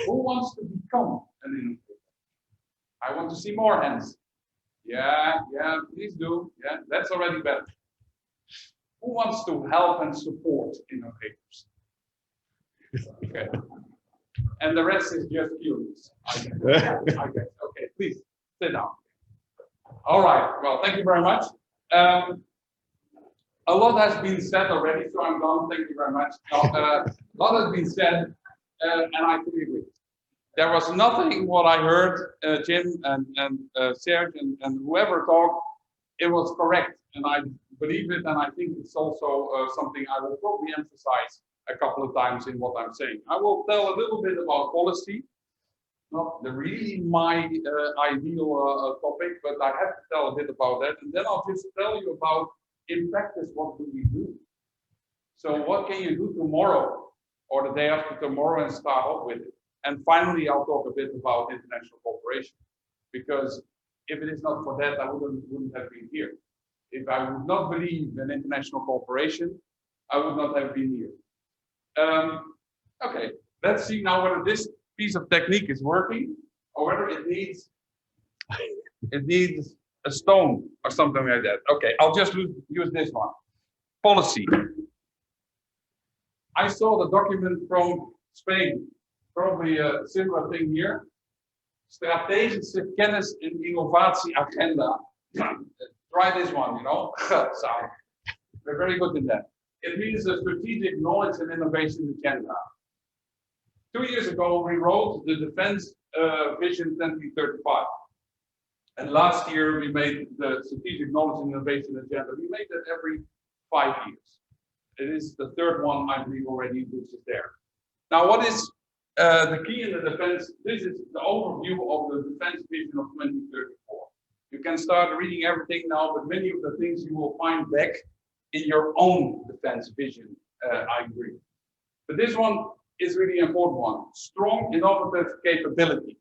Who wants to become an innovator? I want to see more hands. Yeah, please do. Yeah, that's already better. Who wants to help and support innovators? Okay. And the rest is just curious. Okay, please sit down. All right. Well, thank you very much. A lot has been said already, so I'm done. Thank you very much. A lot has been said, and I fully agree. There was nothing what I heard, Jim and Serge and whoever talked, it was correct. And I believe it, and I think it's also something I will probably emphasize a couple of times in what I'm saying. I will tell a little bit about policy, not really my ideal topic, but I have to tell a bit about that. And then I'll just tell you about, in practice, what do we do? So what can you do tomorrow or the day after tomorrow and start off with it? And finally, I'll talk a bit about international cooperation, because if it is not for that, I wouldn't have been here. If I would not believe in international cooperation, I would not have been here. Okay, let's see now whether this piece of technique is working or whether it needs a stone or something like that. Okay, I'll just use this one. Policy. I saw the document from Spain, probably a similar thing here. Strategische kennis en innovatie agenda. Try this one, you know. So we're very good in that. It means a strategic knowledge and innovation agenda. 2 years ago, we wrote the Defense Vision 2035. And last year, we made the Strategic Knowledge and Innovation Agenda. We made that every 5 years. It is the third one, I believe, already, which is there. Now, what is the key in the defense? This is the overview of the Defense Vision of 2034. You can start reading everything now, but many of the things you will find back in your own defense vision, I agree. But this one is really an important one. Strong innovative capability.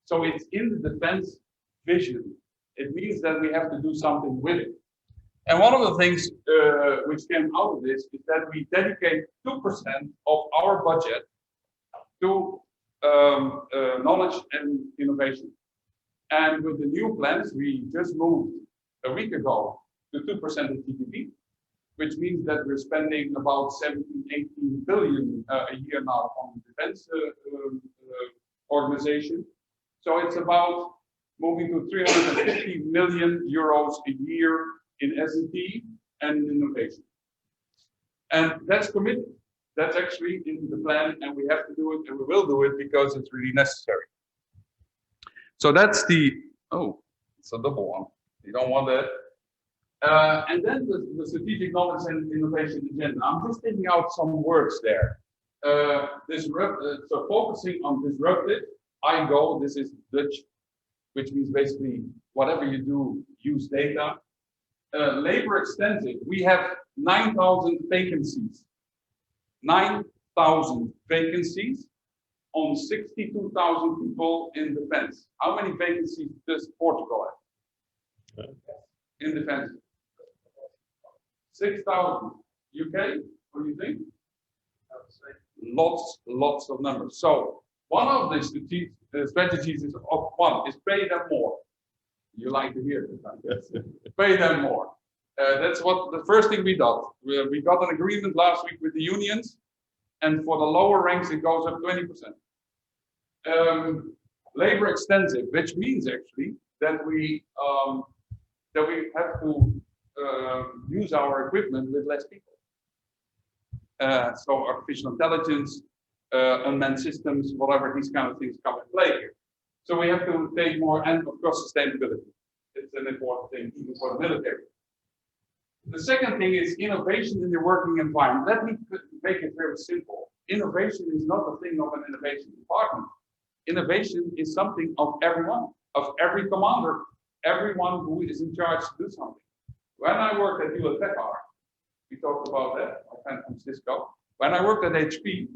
So it's in the defense vision. It means that we have to do something with it. And one of the things which came out of this is that we dedicate 2% of our budget to knowledge and innovation. And with the new plans, we just moved a week ago to 2% of GDP, which means that we're spending about 17, 18 billion a year now on the defense organization. So it's about moving to 350 million euros a year in S&T and in innovation. And that's committed. That's actually in the plan, and we have to do it, and we will do it because it's really necessary. So that's the, oh, it's a double one. You don't want that. And then the strategic knowledge and innovation agenda. I'm just taking out some words there. So focusing on disruptive, I go, this is Dutch, which means basically whatever you do, use data. labor extensive, we have 9,000 vacancies. 9,000 vacancies on 62,000 people in defense. How many vacancies does Portugal have? In defense? 6,000. UK, what do you think? Lots of numbers. So one of the strategies is pay them more. You like to hear this, pay them more. That's what the first thing we got. We got an agreement last week with the unions, and for the lower ranks it goes up 20%. Labor extensive, which means actually that we have to use our equipment with less people. So artificial intelligence, unmanned systems, whatever, these kind of things come in play here. So we have to take more, and of course sustainability. It's an important thing even for the military. The second thing is innovation in the working environment. Let me make it very simple. Innovation is not a thing of an innovation department. Innovation is something of everyone, of every commander, everyone who is in charge to do something. When I worked at Hewlett Packard, we talked about that, my friend from Cisco. When I worked at HP,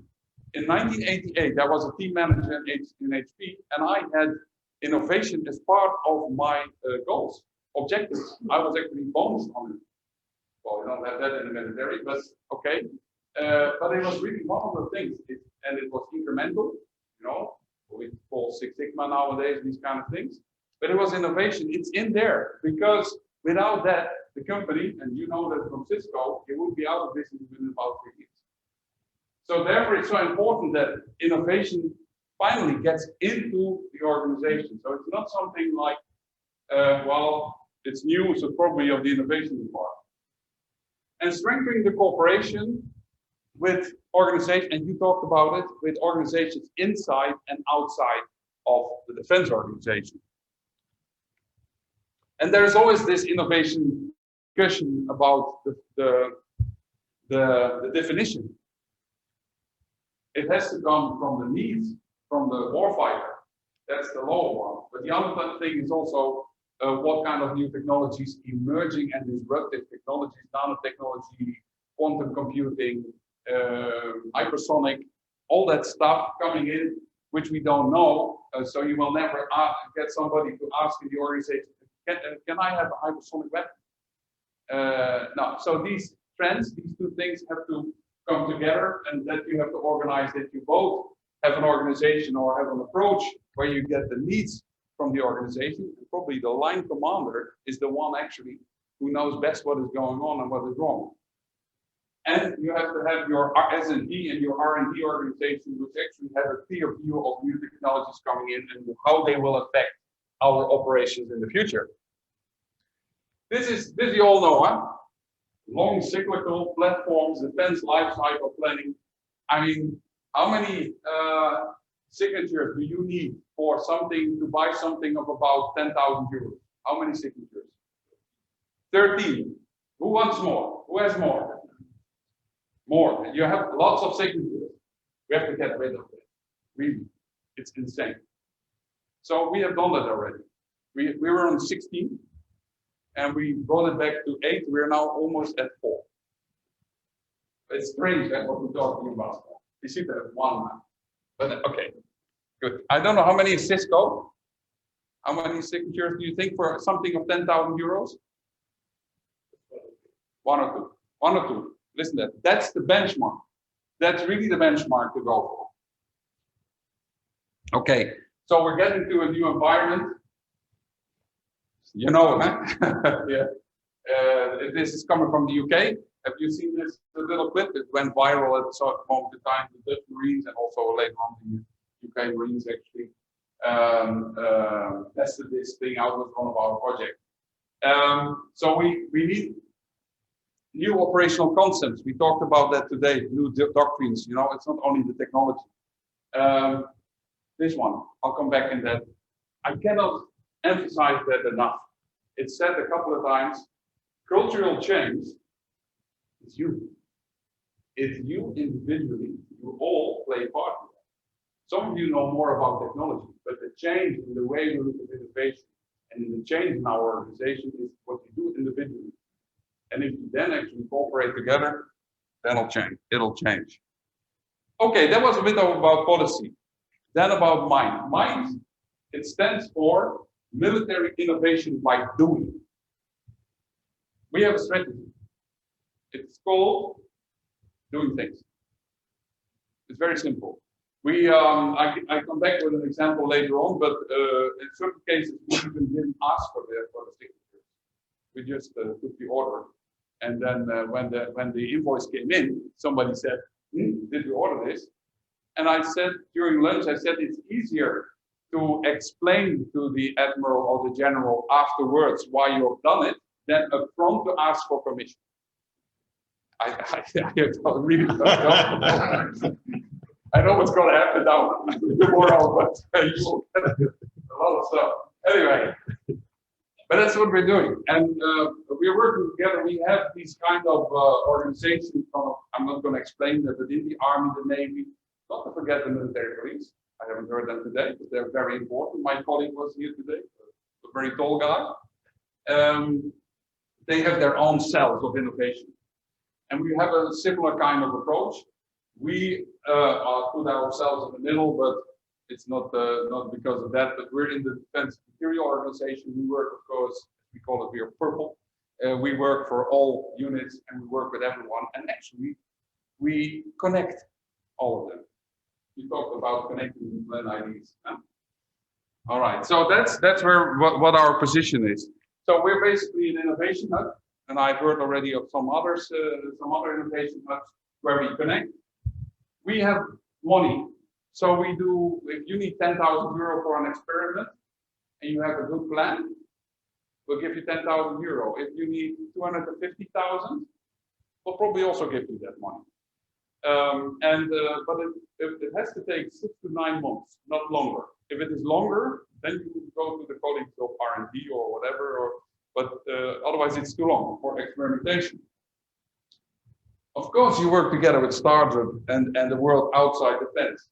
in 1988, I was a team manager in HP, and I had innovation as part of my goals, objectives. I was actually bonused on it. Well, we don't have that in the military, but okay. But it was really one of the things, and it was incremental, you know, we call Six Sigma nowadays, these kind of things. But it was innovation. It's in there because without that, the company, and you know that from Cisco, it would be out of business within about 3 years. So therefore, it's so important that innovation finally gets into the organization. So it's not something like, well, it's new, so probably of the innovation department. And strengthening the cooperation with organizations, and you talked about it, with organizations inside and outside of the defense organization. And there's always this innovation discussion about the definition. It has to come from the needs, from the warfighter. That's the lower one. But the other thing is also what kind of new technologies, emerging and disruptive technologies, nanotechnology, quantum computing, hypersonic, all that stuff coming in, which we don't know. So you will never get somebody to ask in the organization, can I have a hypersonic weapon? No. So these trends, these two things have to come together, and that you have to organize that you both have an organization or have an approach where you get the needs from the organization. And probably the line commander is the one actually who knows best what is going on and what is wrong. And you have to have your S&D and your R&D organization, which actually have a clear view of new technologies coming in and how they will affect our operations in the future. This you all know, huh? Long cyclical platforms, defense life cycle planning. I mean, how many signatures do you need for something to buy something of about 10,000 euros? How many signatures? 13. Who wants more? Who has more? More. You have lots of signatures. We have to get rid of it. Really, it's insane. So we have done that already. We were on 16. And we brought it back to 8. We're now almost at 4. It's strange that what we're talking about. You see that 1 now. But okay, good. I don't know how many is Cisco. How many signatures do you think for something of 10,000 euros? 1 or 2. 1 or 2. Listen to that. That's the benchmark. That's really the benchmark to go for. Okay, so we're getting to a new environment. You know, huh? Yeah. This is coming from the UK. Have you seen this little clip? It went viral at a certain moment in time. The Dutch Marines and also later on the UK Marines actually tested this thing out with one of our projects. So we need new operational concepts. We talked about that today. New doctrines. You know, it's not only the technology. This one, I'll come back in that. I cannot emphasize that enough. It's said a couple of times, cultural change is you. It's you individually, you all play a part in that. Some of you know more about technology, but the change in the way we look at innovation and the change in our organization is what you do individually. And if you then actually cooperate together, that'll change. It'll change. Okay, that was a bit about policy. Then about MIND. MIND, it stands for Military Innovation by Doing. We have a strategy. It's called doing things. It's very simple. I come back with an example later on, but in certain cases we even didn't ask for the signatures. We just took the order, and then when the invoice came in, somebody said, "Did you order this?" And I said during lunch, I said it's easier to explain to the admiral or the general afterwards why you've done it than upfront to ask for permission. I really don't know. I know what's going to happen now tomorrow, but you will get a lot of stuff. Anyway, but that's what we're doing. And we're working together. We have these kind of organizations from, I'm not going to explain that, but in the Army, the Navy, not to forget the military police. I haven't heard them today, but they're very important. My colleague was here today, a very tall guy. They have their own cells of innovation. And we have a similar kind of approach. We put ourselves in the middle, but it's not because of that, but we're in the Defense Security Organization. We work, of course, we call it here purple. We work for all units and we work with everyone. And actually, we connect all of them. We talked about connecting the blend IDs. Huh? All right, so that's where what our position is. So we're basically an innovation hub, and I've heard already of some others, some other innovation hubs where we connect. We have money, so we do. If you need 10,000 euro for an experiment, and you have a good plan, we'll give you 10,000 euro. If you need 250,000, we'll probably also give you that money. But it has to take 6 to 9 months, not longer. If it is longer, then you go to the colleagues of R&D or whatever, but otherwise it's too long for experimentation. Of course, you work together with startup and the world outside the fence.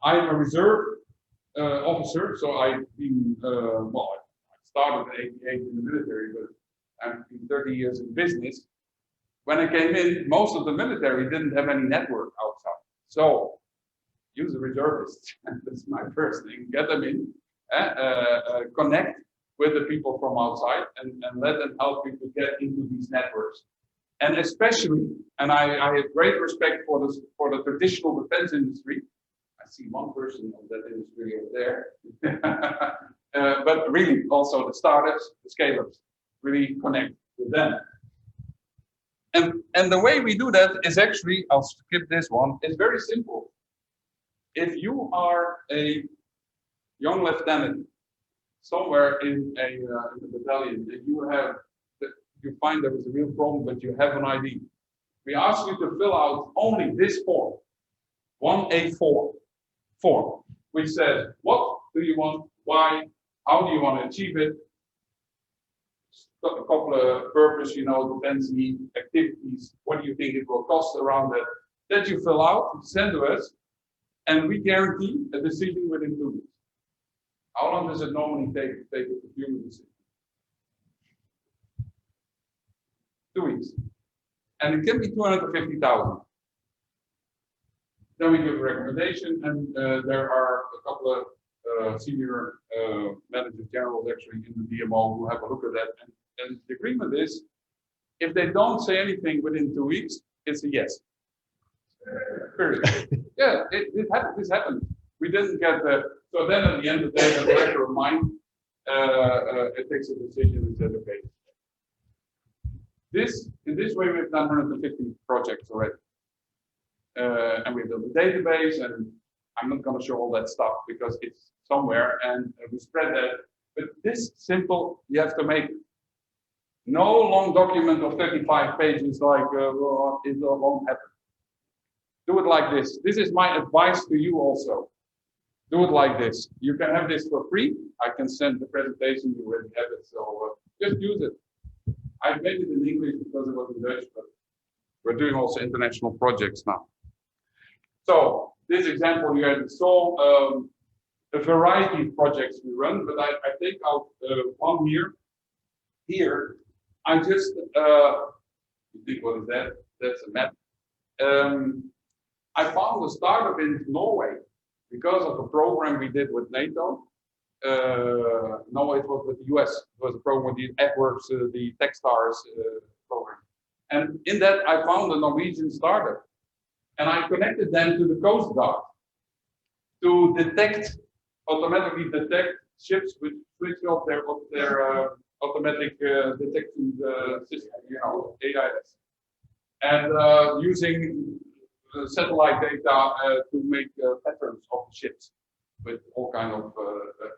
I'm a reserve officer, so I've been, I started in '88 in the military, but I've been 30 years in business. When I came in, most of the military didn't have any network outside. So use a reservist. That's my first thing. Get them in, connect with the people from outside and let them help you to get into these networks. And especially, and I have great respect for the traditional defense industry. I see one person of that industry over there. But really also the startups, the scale-ups, really connect with them. And the way we do that is actually, I'll skip this one, it's very simple. If you are a young lieutenant somewhere in the battalion and you find there is a real problem, but you have an ID, we ask you to fill out only this form, 1A4 form, which says, what do you want, why, how do you want to achieve it, a couple of purpose, defense need, activities, what do you think it will cost around that you fill out, send to us, and we guarantee a decision within 2 weeks. How long does it normally take to take a procurement decision? 2 weeks. And it can be 250,000. Then we give a recommendation, and there are a couple of senior managers generals actually in the DMO who have a look at that. And the agreement is, if they don't say anything within 2 weeks, it's a yes. Period. Yeah, this happened. We didn't get the. So then at the end of the day, the director of mine, it takes a decision and says, okay. In this way, we've done 150 projects already. And we've built a database, and I'm not going to show all that stuff because it's somewhere, and we spread that. But this simple, you have to make no long document of 35 pages like it won't happen. Do it like this. This is my advice to you also. Do it like this. You can have this for free. I can send the presentation, you already have it, so just use it. I made it in English because it was in Dutch, but we're doing also international projects now. So this example here, you saw a variety of projects we run, but I take out one here. Here, I just, you think, what is that? That's a map. I found a startup in Norway because of a program we did with NATO. No, it was with the US. It was a program with the AdWorks, the Techstars program. And in that, I found a Norwegian startup. And I connected them to the Coast Guard to automatically detect ships which switch off their automatic detection system, AIS. And using satellite data to make patterns of the ships with all kind of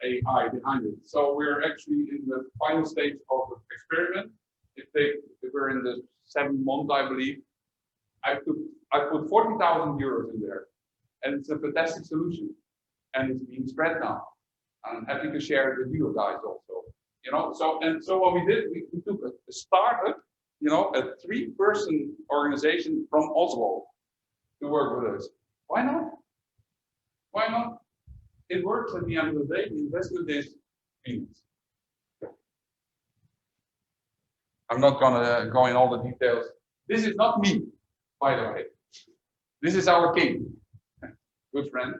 AI behind it. So we're actually in the final stage of the experiment. We're in the 7th month, I believe. I put 40,000 euros in there, and it's a fantastic solution, and it's being spread now. I'm happy to share it with you guys also. So what we did, we took a startup, a 3-person organization from Oslo to work with us. Why not? Why not? It works at the end of the day. The investment is peanuts. I'm not gonna go in all the details. This is not me, by the way. This is our king, good friend.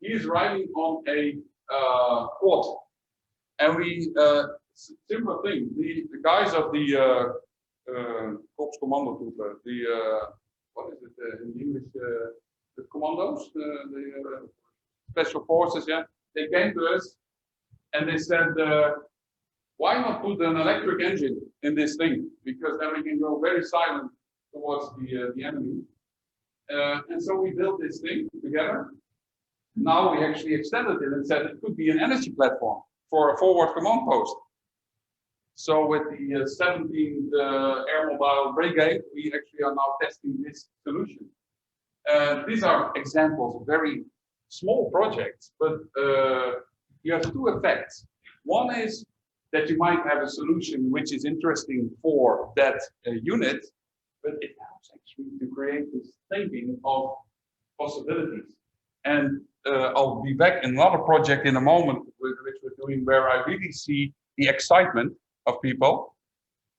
He is riding on a quad, and we similar thing. The guys of the Korps Commando Troepen, what is it in English? The commandos, the special forces. Yeah, they came to us and they said, "Why not put an electric engine in this thing? Because then we can go very silent towards the enemy." And so we built this thing together. Now we actually extended it and said it could be an energy platform for a forward command post. So with the 17th Air Mobile Brigade, we actually are now testing this solution. These are examples of very small projects, but you have 2 effects. One is that you might have a solution which is interesting for that unit, but it helps actually to create this thinking of possibilities. And I'll be back in another project in a moment, which we're doing, where I really see the excitement of people.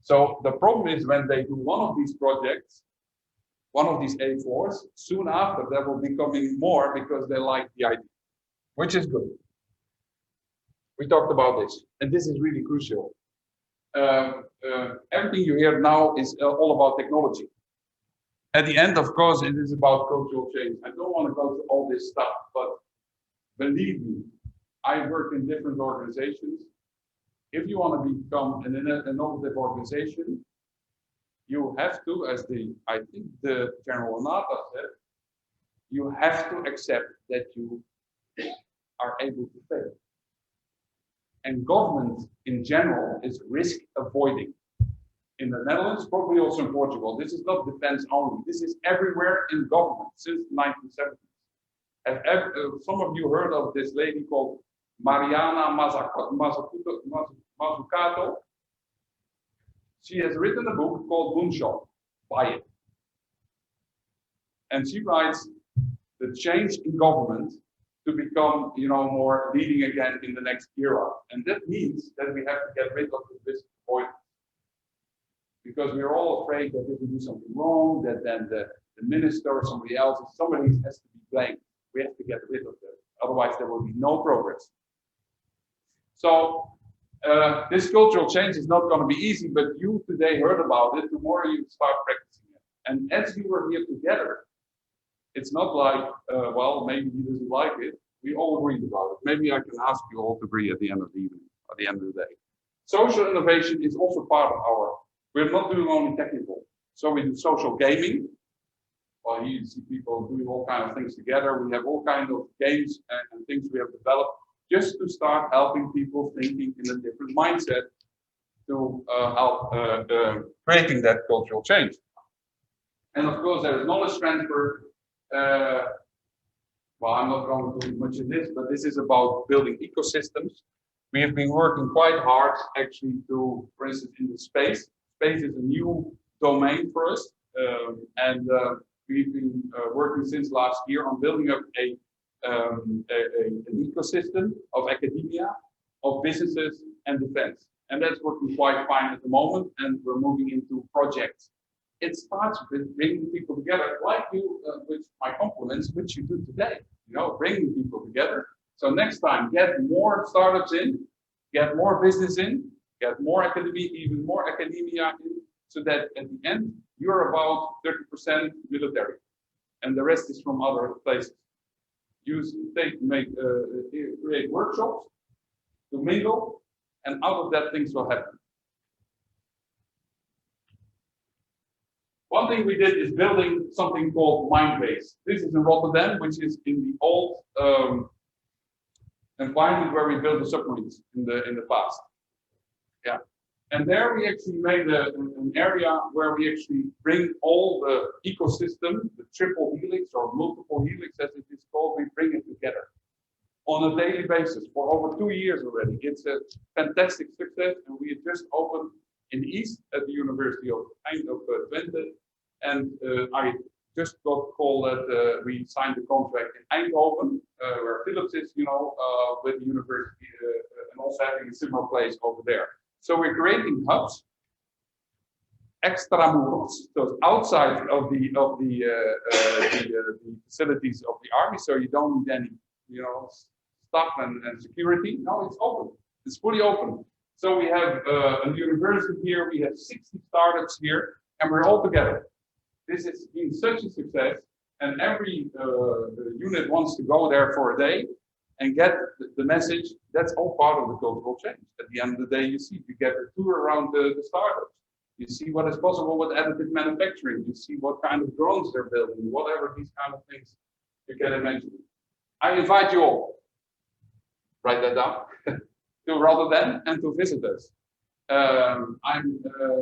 So the problem is when they do one of these projects, one of these A4s, soon after there will be coming more because they like the idea, which is good. We talked about this, and this is really crucial. Everything you hear now is all about technology. At the end, of course, it is about cultural change. I don't want to go to all this stuff, but believe me, I work in different organizations. If you want to become an innovative organization, you have to, as I think the General Anata said, you have to accept that you are able to fail. And government in general is risk avoiding. In the Netherlands, probably also in Portugal. This is not defense only. This is everywhere in government since the 1970s. Have some of you heard of this lady called Mariana Mazzucato? She has written a book called Moonshot. Buy it. And she writes the change in government to become, more leading again in the next era. And that means that we have to get rid of the risk avoidance. Because we're all afraid that if we do something wrong, that then the minister or somebody else has to be blamed. We have to get rid of that. Otherwise, there will be no progress. So this cultural change is not going to be easy, but you today heard about it. Tomorrow you start practicing it. And as you were here together, it's not like, well, maybe he doesn't like it. We all agreed about it. Maybe I can ask you all to agree at the end of the evening, at the end of the day. Social innovation is also part of our. We're not doing only technical. So we do social gaming. Well, you see people doing all kinds of things together. We have all kinds of games and things we have developed just to start helping people thinking in a different mindset to help creating that cultural change. And of course, there is knowledge transfer. Well, I'm not going to do much in this, but this is about building ecosystems. We have been working quite hard actually to, for instance, in the space. Space is a new domain for us. We've been working since last year on building up an ecosystem of academia, of businesses and defense. And that's working quite fine at the moment, and we're moving into projects. It starts with bringing people together, like you, with my compliments, which you do today, you know, bringing people together. So next time, get more startups in, get more business in, get more academia, even more academia in, so that at the end, you're about 30% military, and the rest is from other places. Create workshops to mingle, and out of that, things will happen. One thing we did is building something called Mindbase. This is in Rotterdam, which is in the old environment where we built the submarines in the past. Yeah, and there we actually made an area where we actually bring all the ecosystem, the triple helix or multiple helix as it is called, we bring it together on a daily basis for over 2 years already. It's a fantastic success, and we just opened in the East at the University of Twente, and I just got a call that we signed a contract in Eindhoven, where Philips is, you know, with the university, and also having a similar place over there. So we're creating hubs, extramuros, so outside of the facilities of the army, so you don't need any, you know, stuff and security. No, it's open. It's fully open. So we have a university here. We have 60 startups here, and we're all together. This has been such a success, and every unit wants to go there for a day and get the message. That's all part of the cultural change. At the end of the day, you get a tour around the startups. You see what is possible with additive manufacturing. You see what kind of drones they're building, whatever these kind of things you can imagine. I invite you all, write that down, to Rotterdam and to visit us. I'm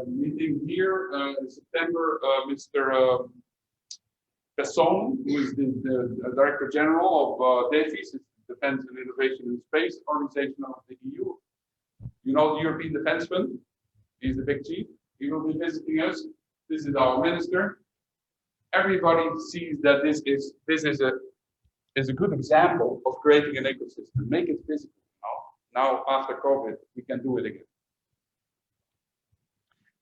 meeting here in September Mr. Pesson, who is the Director General of DEFIS, Defense and Innovation in Space Organization of the EU. You know the European Defense Fund? He's the big chief. He will be visiting us. This is our minister. Everybody sees that this is a good example of creating an ecosystem. Make it physical. Now after COVID, we can do it again.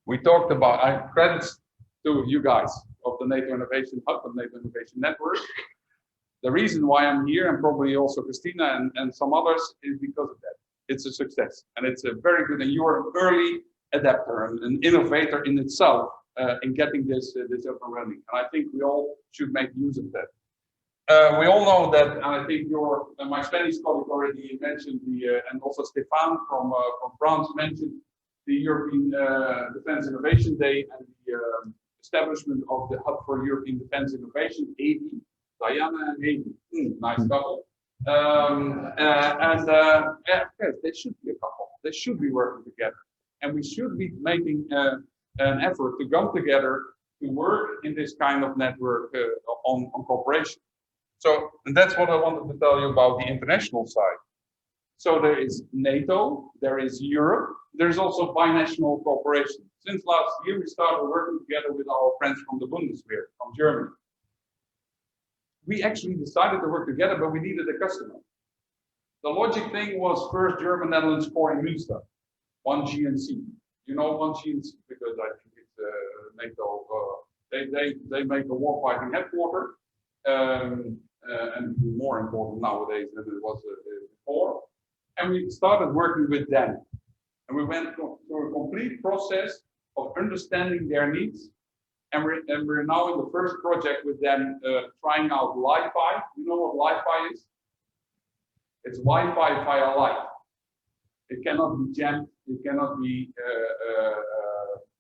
We talked about, credits to you guys of the NATO Innovation Hub and NATO Innovation Network. The reason why I'm here, and probably also Christina and some others, is because of that. It's a success, and it's a very good, and you are an early adapter and an innovator in itself in getting this up and running. And I think we all should make use of that. We all know that, and I think my Spanish colleague already mentioned and also Stefan from France mentioned the European Defense Innovation Day and the establishment of the Hub for European Defense Innovation, AD, Diana and Amy, nice couple. Yes, they should be a couple. They should be working together, and we should be making an effort to come together to work in this kind of network on cooperation. So, and that's what I wanted to tell you about the international side. So there is NATO, there is Europe, there's also binational cooperation. Since last year, we started working together with our friends from the Bundeswehr, from Germany. We actually decided to work together, but we needed a customer. The logic thing was first German Netherlands core in Münster, one GNC. You know one GNC because I think it's NATO. They make a warfighting headquarter, and more important nowadays than it was before. And we started working with them, and we went through a complete process of understanding their needs. And we're now in the first project with them, trying out Wi-Fi. You know what Wi-Fi is? It's Wi-Fi via light. It cannot be jammed. It cannot be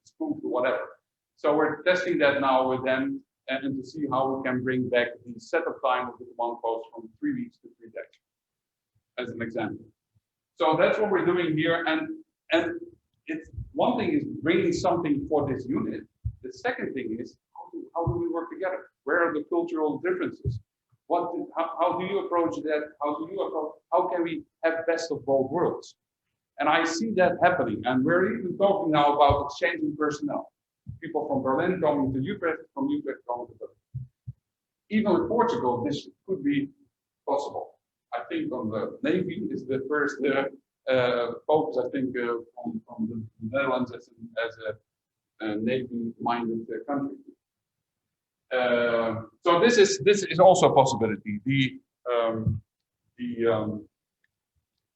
spoofed or whatever. So we're testing that now with them and to see how we can bring back the setup time of the command post from 3 weeks to 3 days, as an example. So that's what we're doing here. And it's one thing is bringing something for this unit. The second thing is how do we work together? Where are the cultural differences? How do you approach that? How can we have best of both worlds? And I see that happening. And we're even talking now about exchanging personnel. People from Berlin coming to Utrecht, from Utrecht coming to Berlin. Even with Portugal, this could be possible. I think on the Navy is the first focus, I think, from the Netherlands as a Navy-minded country. So this is also a possibility. The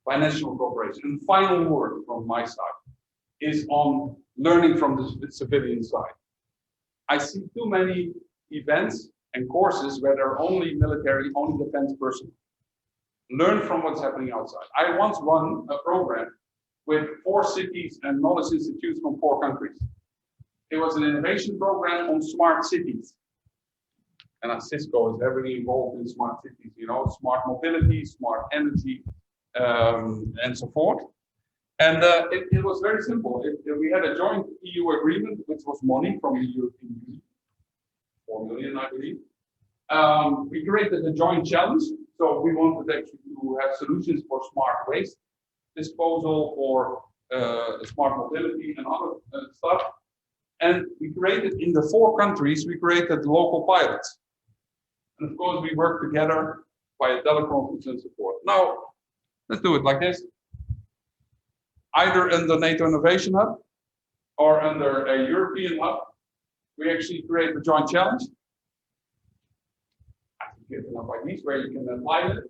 binational cooperation. And final word from my side is on learning from the civilian side. I see too many events and courses where there are only military, only defense personnel. Learn from what's happening outside. I once run a program with 4 cities and knowledge institutes from 4 countries. It was an innovation program on smart cities. And Cisco is heavily involved in smart cities, you know, smart mobility, smart energy, and so forth. And it was very simple. We had a joint EU agreement, which was money from the European Union, 4 million, I believe. We created a joint challenge. So we wanted actually to have solutions for smart waste disposal, for smart mobility and other stuff. And we created, in the 4 countries, we created local pilots. And of course, we worked together via teleconference and support. Now, let's do it like this. Either under NATO Innovation Hub or under a European hub, we actually create a joint challenge. I can give enough ideas where you can apply it.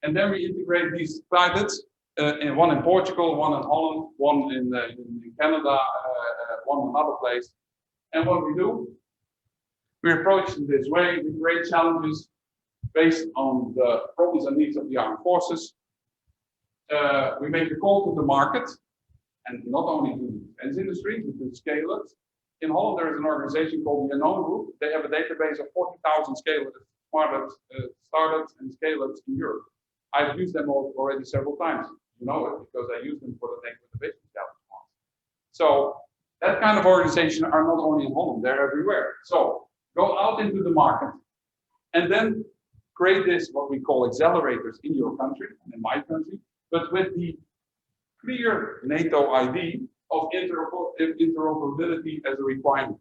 And then we integrate these pilots, one in Portugal, one in Holland, one in Canada, one in another place. And what we do, we approach it this way. We create challenges based on the problems and needs of the armed forces. We make a call to the market, and not only to the defense industry, but to scale it. In Holland, there is an organization called the Unknown Group. They have a database of 40,000 startups and scale-ups in Europe. I've used them already several times. You know it because I use them for the NATO Innovation Challenge. So that kind of organization are not only in Holland, they're everywhere. So go out into the market and then create this, what we call accelerators in your country and in my country, but with the clear NATO ID of interoperability as a requirement,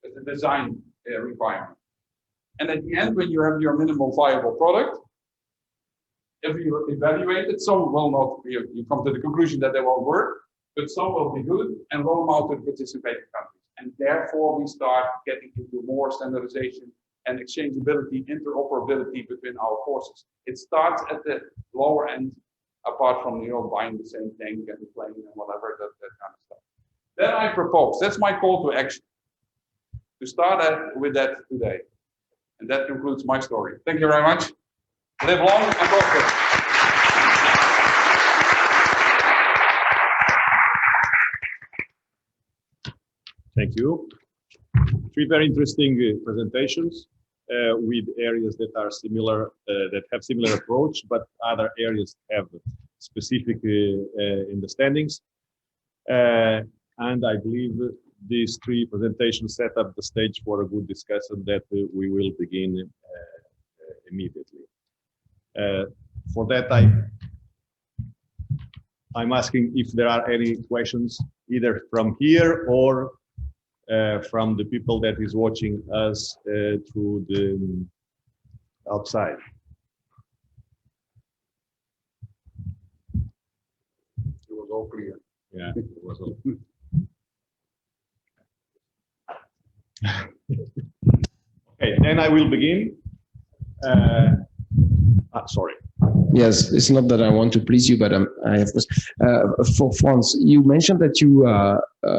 as a design requirement. And at the end, when you have your minimal viable product, if you evaluate it, some will not, you come to the conclusion that they won't work, but some will be good and roll them out to the participating countries. And therefore, we start getting into more standardization and exchangeability, interoperability between our forces. It starts at the lower end, apart from, you know, buying the same tank and the plane and whatever, that kind of stuff. Then I propose, that's my call to action, to start with that today. And that concludes my story. Thank you very much. Live long and prosper. Thank you. 3 very interesting presentations with areas that are similar, that have similar approach, but other areas have specific understandings. And I believe these 3 presentations set up the stage for a good discussion that we will begin immediately. For that, I'm asking if there are any questions either from here or from the people that is watching us through the outside. It was all clear. Yeah, it was all. Okay, then I will begin. Sorry. Yes, it's not that I want to please you, but I have this. For France, you mentioned that you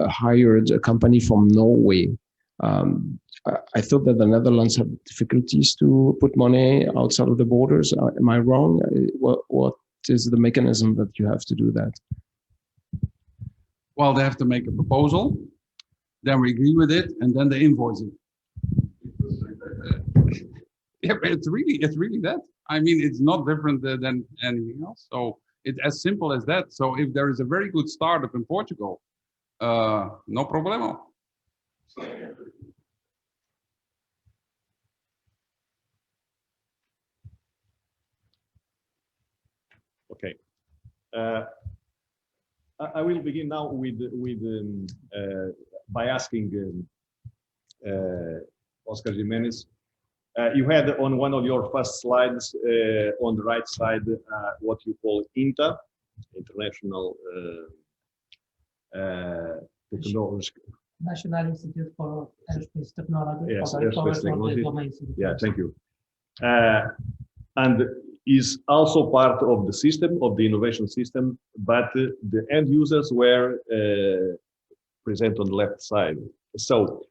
hired a company from Norway. I thought that the Netherlands had difficulties to put money outside of the borders. Am I wrong? What is the mechanism that you have to do that? Well, they have to make a proposal, then we agree with it, and then they invoice it. Yeah, but it's really that. I mean, it's not different than anything else. So it's as simple as that. So if there is a very good startup in Portugal, no problemo. Okay. I will begin now with by asking Oscar Jimenez. You had on one of your first slides on the right side what you call INTA, international technology. National Institute for Aerospace Technology. Yes, for the aerospace covers of the technology. domains. Yeah, thank you. And is also part of the system, of the innovation system, but the end users were present on the left side. So,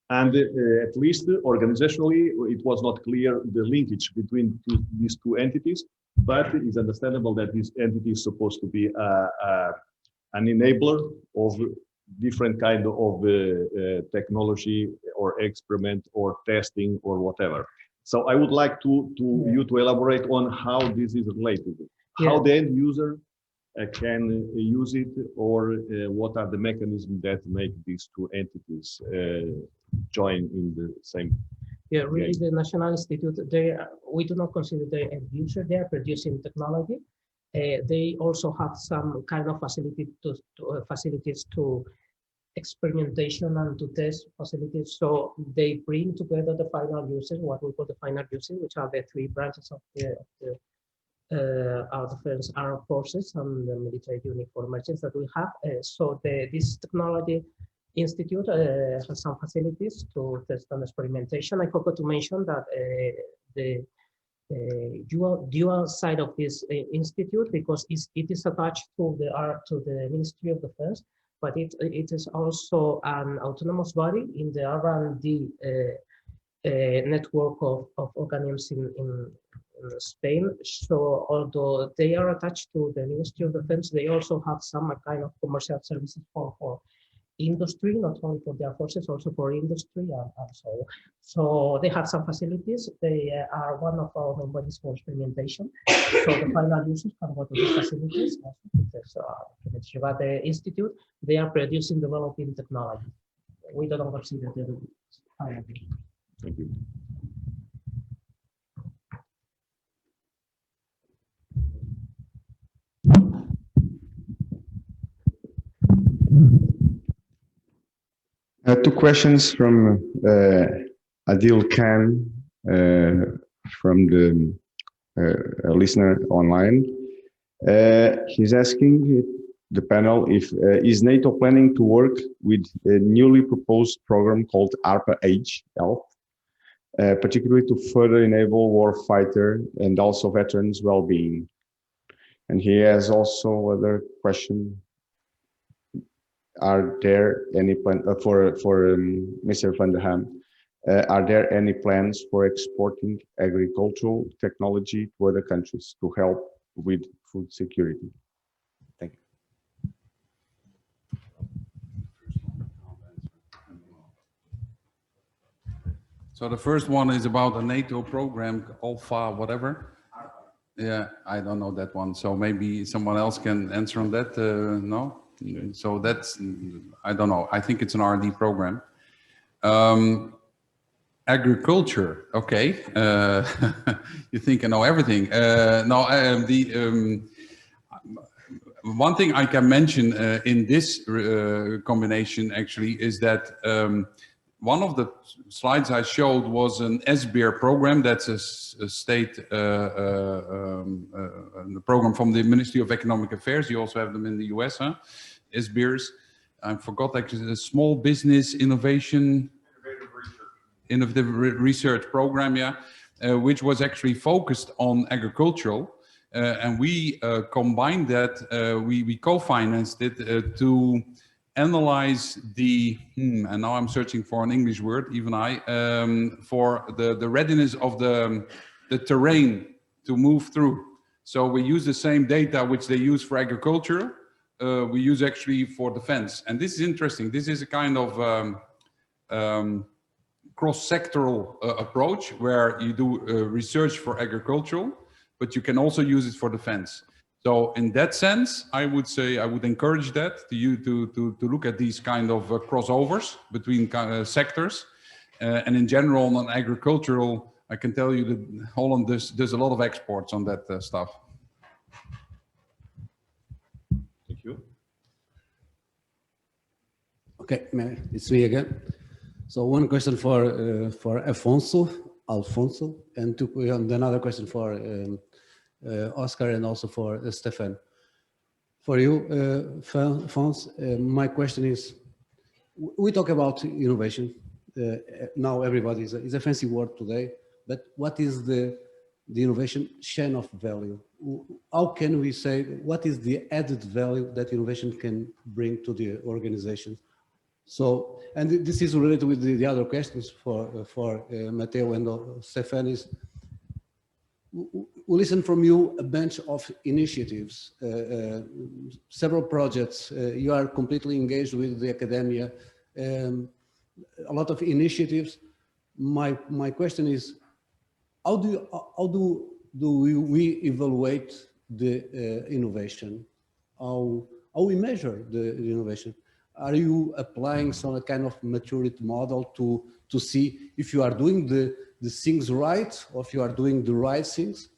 and at least organizationally, it was not clear the linkage between these two entities, but it's understandable that this entity is supposed to be an enabler of different kind of technology or experiment or testing or whatever. So I would like you to elaborate on how this is related, how the end user can use it, or what are the mechanisms that make these two entities join in the same. Yeah, really, the National Institute, we do not consider the end user. They are producing technology. They also have some kind of facilities to experimentation and to test facilities. So they bring together the final users, what we call the final users, which are the three branches of our defense armed forces and the military uniform merchants that we have. So this technology institute has some facilities to test and experimentation. I forgot to mention that the dual side of this institute, because it is attached to the Ministry of Defense, but it is also an autonomous body in the R&D network of organisms in Spain. So although they are attached to the Ministry of Defense, they also have some kind of commercial services for industry, not only for their forces, also for industry and so. So they have some facilities. They are one of our main bodies for experimentation. So the final users can go to these facilities. But the institute, they are producing, developing technology. We don't consider the final. Thank you. Two questions from Adil Khan from the listener online. He's asking the panel if is NATO planning to work with a newly proposed program called ARPA-H, particularly to further enable warfighter and also veterans' well-being. And he has also another question. Are there any plans for Mr. van der Ham? Are there any plans for exporting agricultural technology to other countries to help with food security? Thank you. So the first one is about a NATO program, Alpha, whatever. Yeah, I don't know that one. So maybe someone else can answer on that. No? So that's, I don't know. I think it's an R&D program. Agriculture, okay. You think I know everything. One thing I can mention in this combination actually is that one of the slides I showed was an SBIR program. That's a state program from the Ministry of Economic Affairs. You also have them in the US, huh? SBIRs. I forgot actually the Small Business Innovative Research Program, yeah, which was actually focused on agricultural. And we combined that, we co-financed it to analyze the, and now I'm searching for an English word, even for the readiness of the terrain to move through. So we use the same data which they use for agriculture, we use actually for defense. And this is interesting. This is a kind of cross-sectoral approach where you do research for agricultural, but you can also use it for defense. So in that sense, I would say I would encourage that to you to look at these kind of crossovers between sectors. And in general, on agricultural, I can tell you that Holland does a lot of exports on that stuff. Thank you. Okay, it's me again. So one question for Alfonso, and another question for Oscar and also for Stefan. For you, Fons, my question is, we talk about innovation. Now everybody is a fancy word today, but what is the innovation chain of value? How can we say, what is the added value that innovation can bring to the organization? So, and this is related with the other questions for Matteo and Stefan is, we listen from you a bunch of initiatives, several projects. You are completely engaged with the academia, a lot of initiatives. My question is, how do we evaluate the innovation? How we measure the innovation? Are you applying some kind of maturity model to see if you are doing the things right, or if you are doing the right things?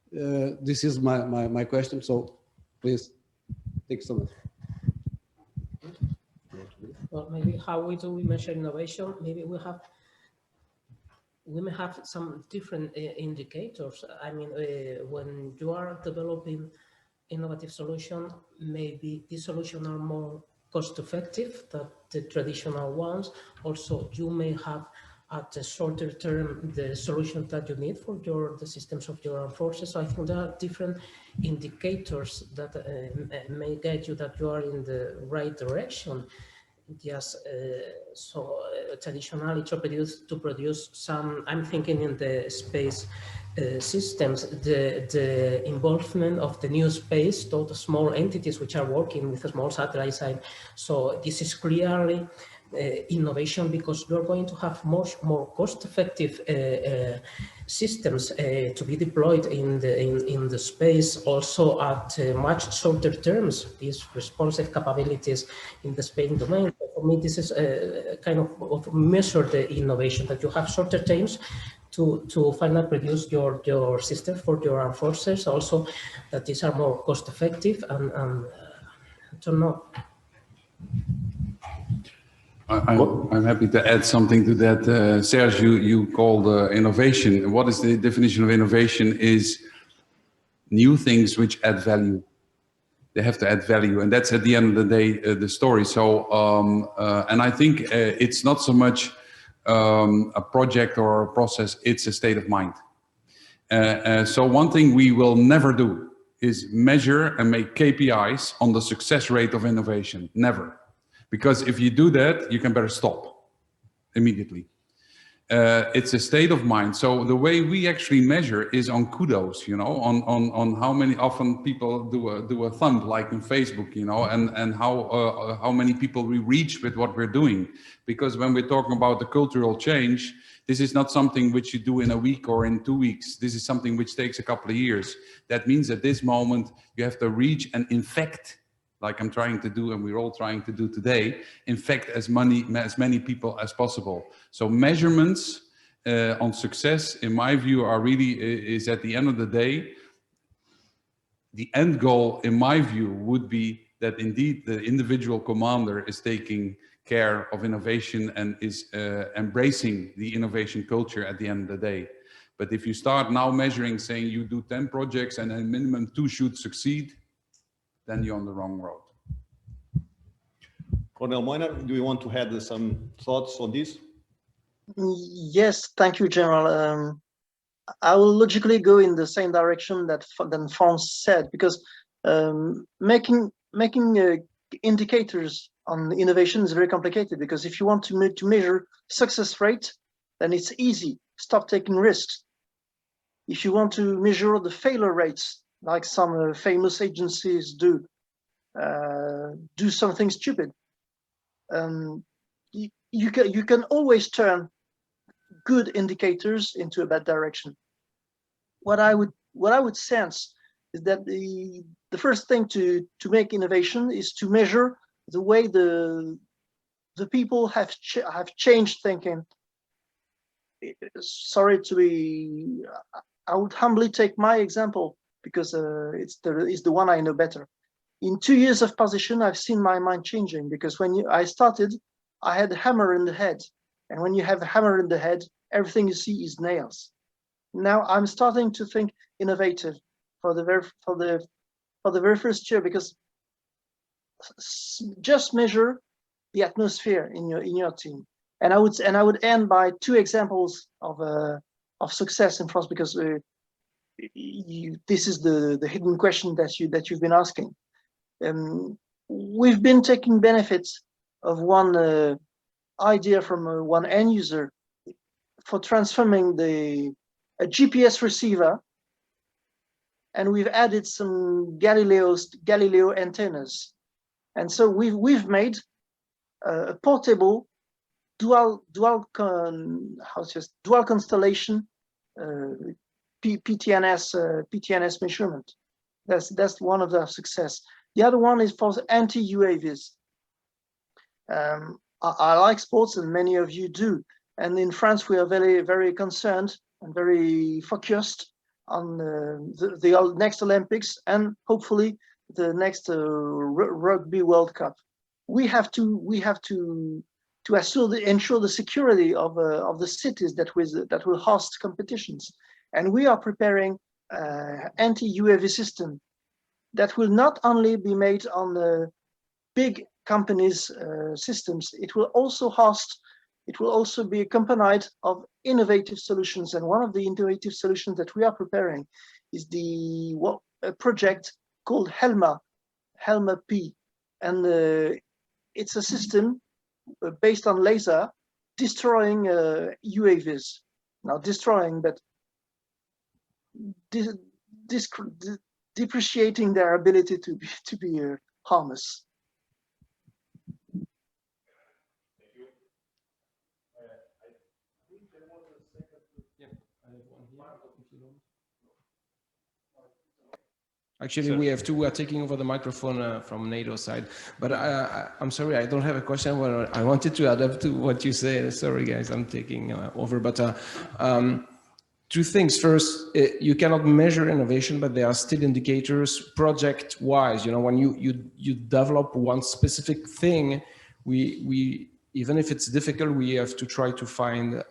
This is my question. So please, take some. Well, maybe how we measure innovation? Maybe we may have some different indicators. I mean, when you are developing innovative solution, maybe these solutions are more cost-effective than the traditional ones. Also, you may have at a shorter term the solution that you need for the systems of your armed forces. So I think there are different indicators that may guide you that you are in the right direction. Yes, traditionally to produce some, I'm thinking in the space systems, the involvement of the new space, those small entities which are working with a small satellite. So this is clearly innovation, because you're going to have much more cost-effective systems to be deployed in the space, also at much shorter terms. These responsive capabilities in the space domain. For me, this is a kind of measure the innovation, that you have shorter times to finally produce your systems for your armed forces. Also, that these are more cost-effective, and I don't know. I'm happy to add something to that. Serge, you called innovation. What is the definition of innovation? Is new things which add value. They have to add value, and that's at the end of the day the story. So, and I think it's not so much a project or a process, it's a state of mind. So one thing we will never do is measure and make KPIs on the success rate of innovation. Never. Because if you do that, you can better stop immediately. It's a state of mind. So the way we actually measure is on kudos, you know, on how many often people do a thumb, like in Facebook, you know, and how many people we reach with what we're doing. Because when we're talking about the cultural change, this is not something which you do in a week or in 2 weeks. This is something which takes a couple of years. That means at this moment, you have to reach and infect, like I'm trying to do, and we're all trying to do today, infect as many people as possible. So measurements on success, in my view, are really, is at the end of the day, the end goal, in my view, would be that indeed the individual commander is taking care of innovation and is embracing the innovation culture at the end of the day. But if you start now measuring, saying you do 10 projects and a minimum 2 should succeed, then you're on the wrong road. Colonel Moiner, do you want to add some thoughts on this? Yes, thank you, General. I will logically go in the same direction that Fons said, because making indicators on innovation is very complicated, because if you want to measure success rate, then it's easy. Stop taking risks. If you want to measure the failure rates, like some famous agencies do something stupid. You can always turn good indicators into a bad direction. What I would sense is that the first thing to make innovation is to measure the way the people have changed thinking. Sorry to be, I would humbly take my example, because it's the one I know better. In 2 years of position, I've seen my mind changing, because when I started, I had a hammer in the head, and when you have a hammer in the head, everything you see is nails. Now I'm starting to think innovative for the for the very first year, because just measure the atmosphere in your team. And I would end by two examples of success in France, because this is the hidden question that you've been asking. We've been taking benefits of one idea from one end user for transforming a GPS receiver, and we've added some Galileo antennas, and so we've made a portable dual constellation PTNS measurement. That's one of the success. The other one is for anti-UAVs. I like sports, and many of you do. And in France, we are very, very concerned and very focused on the next Olympics and hopefully the next Rugby World Cup. We have to ensure the security of the cities that will host competitions, and we are preparing anti-UAV system that will not only be made on the big companies' systems. It will also be accompanied of innovative solutions, and one of the innovative solutions that we are preparing is a project called Helma P, and it's a system based on laser destroying UAVs. Not destroying, but depreciating their ability to be harmless. Actually, we have two. We are taking over the microphone from NATO side. But I'm sorry, I don't have a question. But I wanted to add up to what you said. Sorry, guys, I'm taking over. But two things. First, you cannot measure innovation, but there are still indicators project-wise. You know, when you develop one specific thing, we even if it's difficult, we have to try to find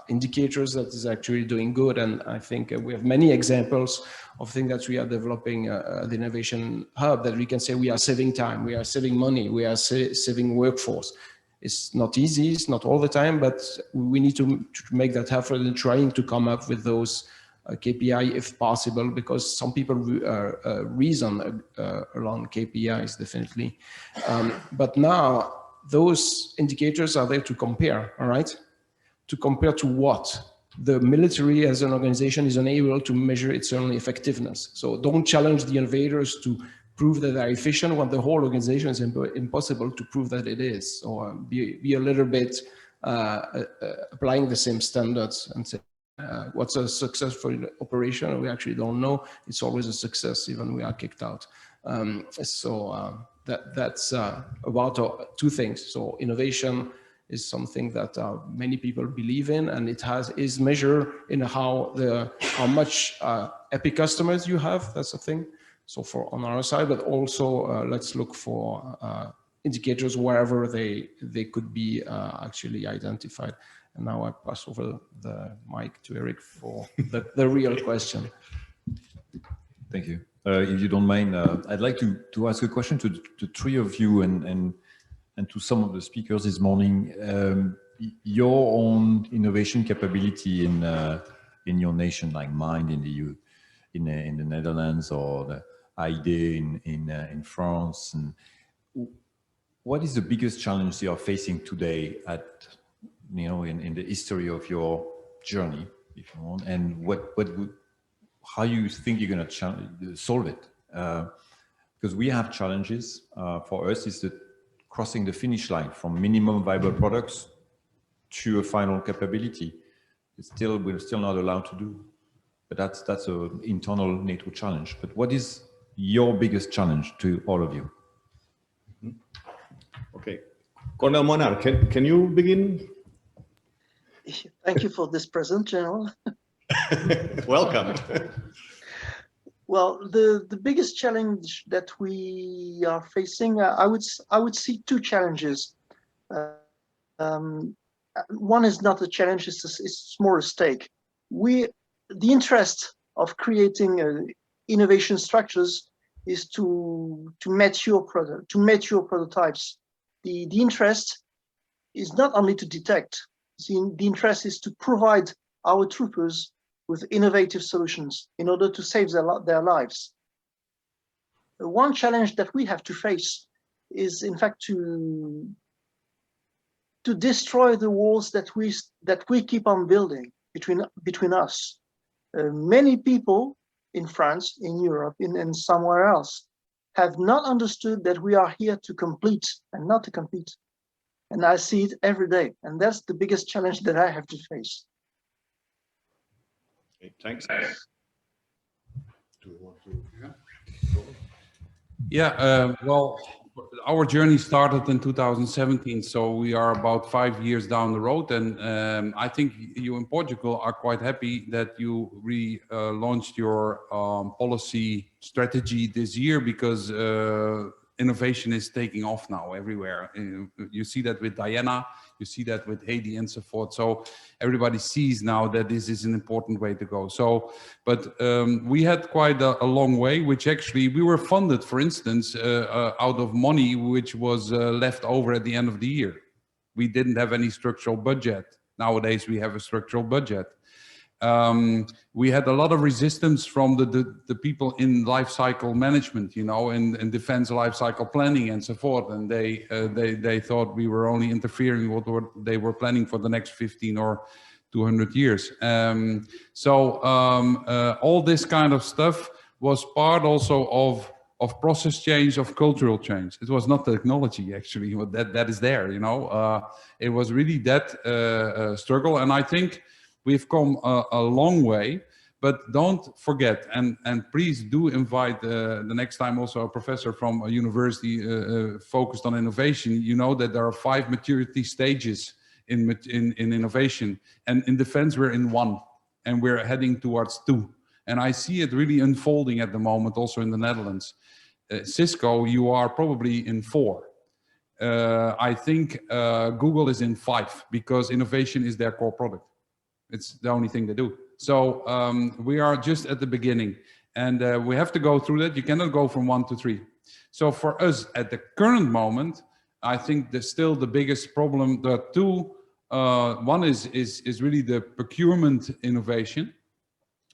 indicators that is actually doing good. And I think we have many examples of things that we are developing the Innovation Hub, that we can say we are saving time, we are saving money, we are saving workforce. It's not easy, it's not all the time, but we need to make that effort in trying to come up with those KPI if possible, because some people reason around KPIs, definitely. But now, those indicators are there to compare, all right? To compare to what? The military as an organization is unable to measure its own effectiveness. So don't challenge the innovators to prove that they're efficient when the whole organization is impossible to prove that it is. Or be a little bit applying the same standards and say, what's a successful operation? We actually don't know. It's always a success, even we are kicked out. That's about two things. So innovation is something that many people believe in, and it is measured in how much happy customers you have. That's the thing. So on our side, but also let's look for indicators wherever they could be actually identified. And now I pass over the mic to Eric for the real question. Thank you. If you don't mind, I'd like to ask a question to the three of you and to some of the speakers this morning. Your own innovation capability in your nation, like mine in the Netherlands, or the IDE in France. And what is the biggest challenge you are facing today in the history of your journey, if you want, and how you think you're going to solve it? Because we have challenges. For us, it's crossing the finish line from minimum viable products to a final capability. We're still not allowed to do. But that's an internal NATO challenge. But what is your biggest challenge to all of you? Okay. Colonel Monar, can you begin? Thank you for this present, General. Welcome. Well, the biggest challenge that we are facing, I would see two challenges. One is not a challenge; it's more a stake. The interest of creating innovation structures is to mature prototypes. The interest is not only to detect, the interest is to provide our troopers with innovative solutions in order to save their lives. One challenge that we have to face is, in fact, to destroy the walls that we keep on building between us. Many people in France, in Europe, and somewhere else have not understood that we are here to complete and not to compete. And I see it every day, and that's the biggest challenge that I have to face. Okay, thanks. Do we want to? Yeah, well, our journey started in 2017, so we are about 5 years down the road, and I think you in Portugal are quite happy that you launched your policy strategy this year, because innovation is taking off now everywhere. You see that with Diana, you see that with Haiti and so forth. So everybody sees now that this is an important way to go. So, but we had quite a long way, which actually we were funded, for instance, out of money which was left over at the end of the year. We didn't have any structural budget. Nowadays we have a structural budget. We had a lot of resistance from the people in life cycle management, you know, in defense life cycle planning and so forth. And they thought we were only interfering with what they were planning for the next 15 or 200 years. All this kind of stuff was part also of process change, of cultural change. It was not technology, actually, that is there, you know. It was really that struggle. And I think we've come a long way, but don't forget, and please do invite the next time also a professor from a university focused on innovation. You know that there are 5 maturity stages in innovation, and in defense we're in 1, and we're heading towards 2. And I see it really unfolding at the moment also in the Netherlands. Cisco, you are probably in 4. I think Google is in 5, because innovation is their core product. It's the only thing they do. So we are just at the beginning, and we have to go through that. You cannot go from 1 to 3. So for us at the current moment, I think there's still the biggest problem. There are 2. One is really the procurement innovation,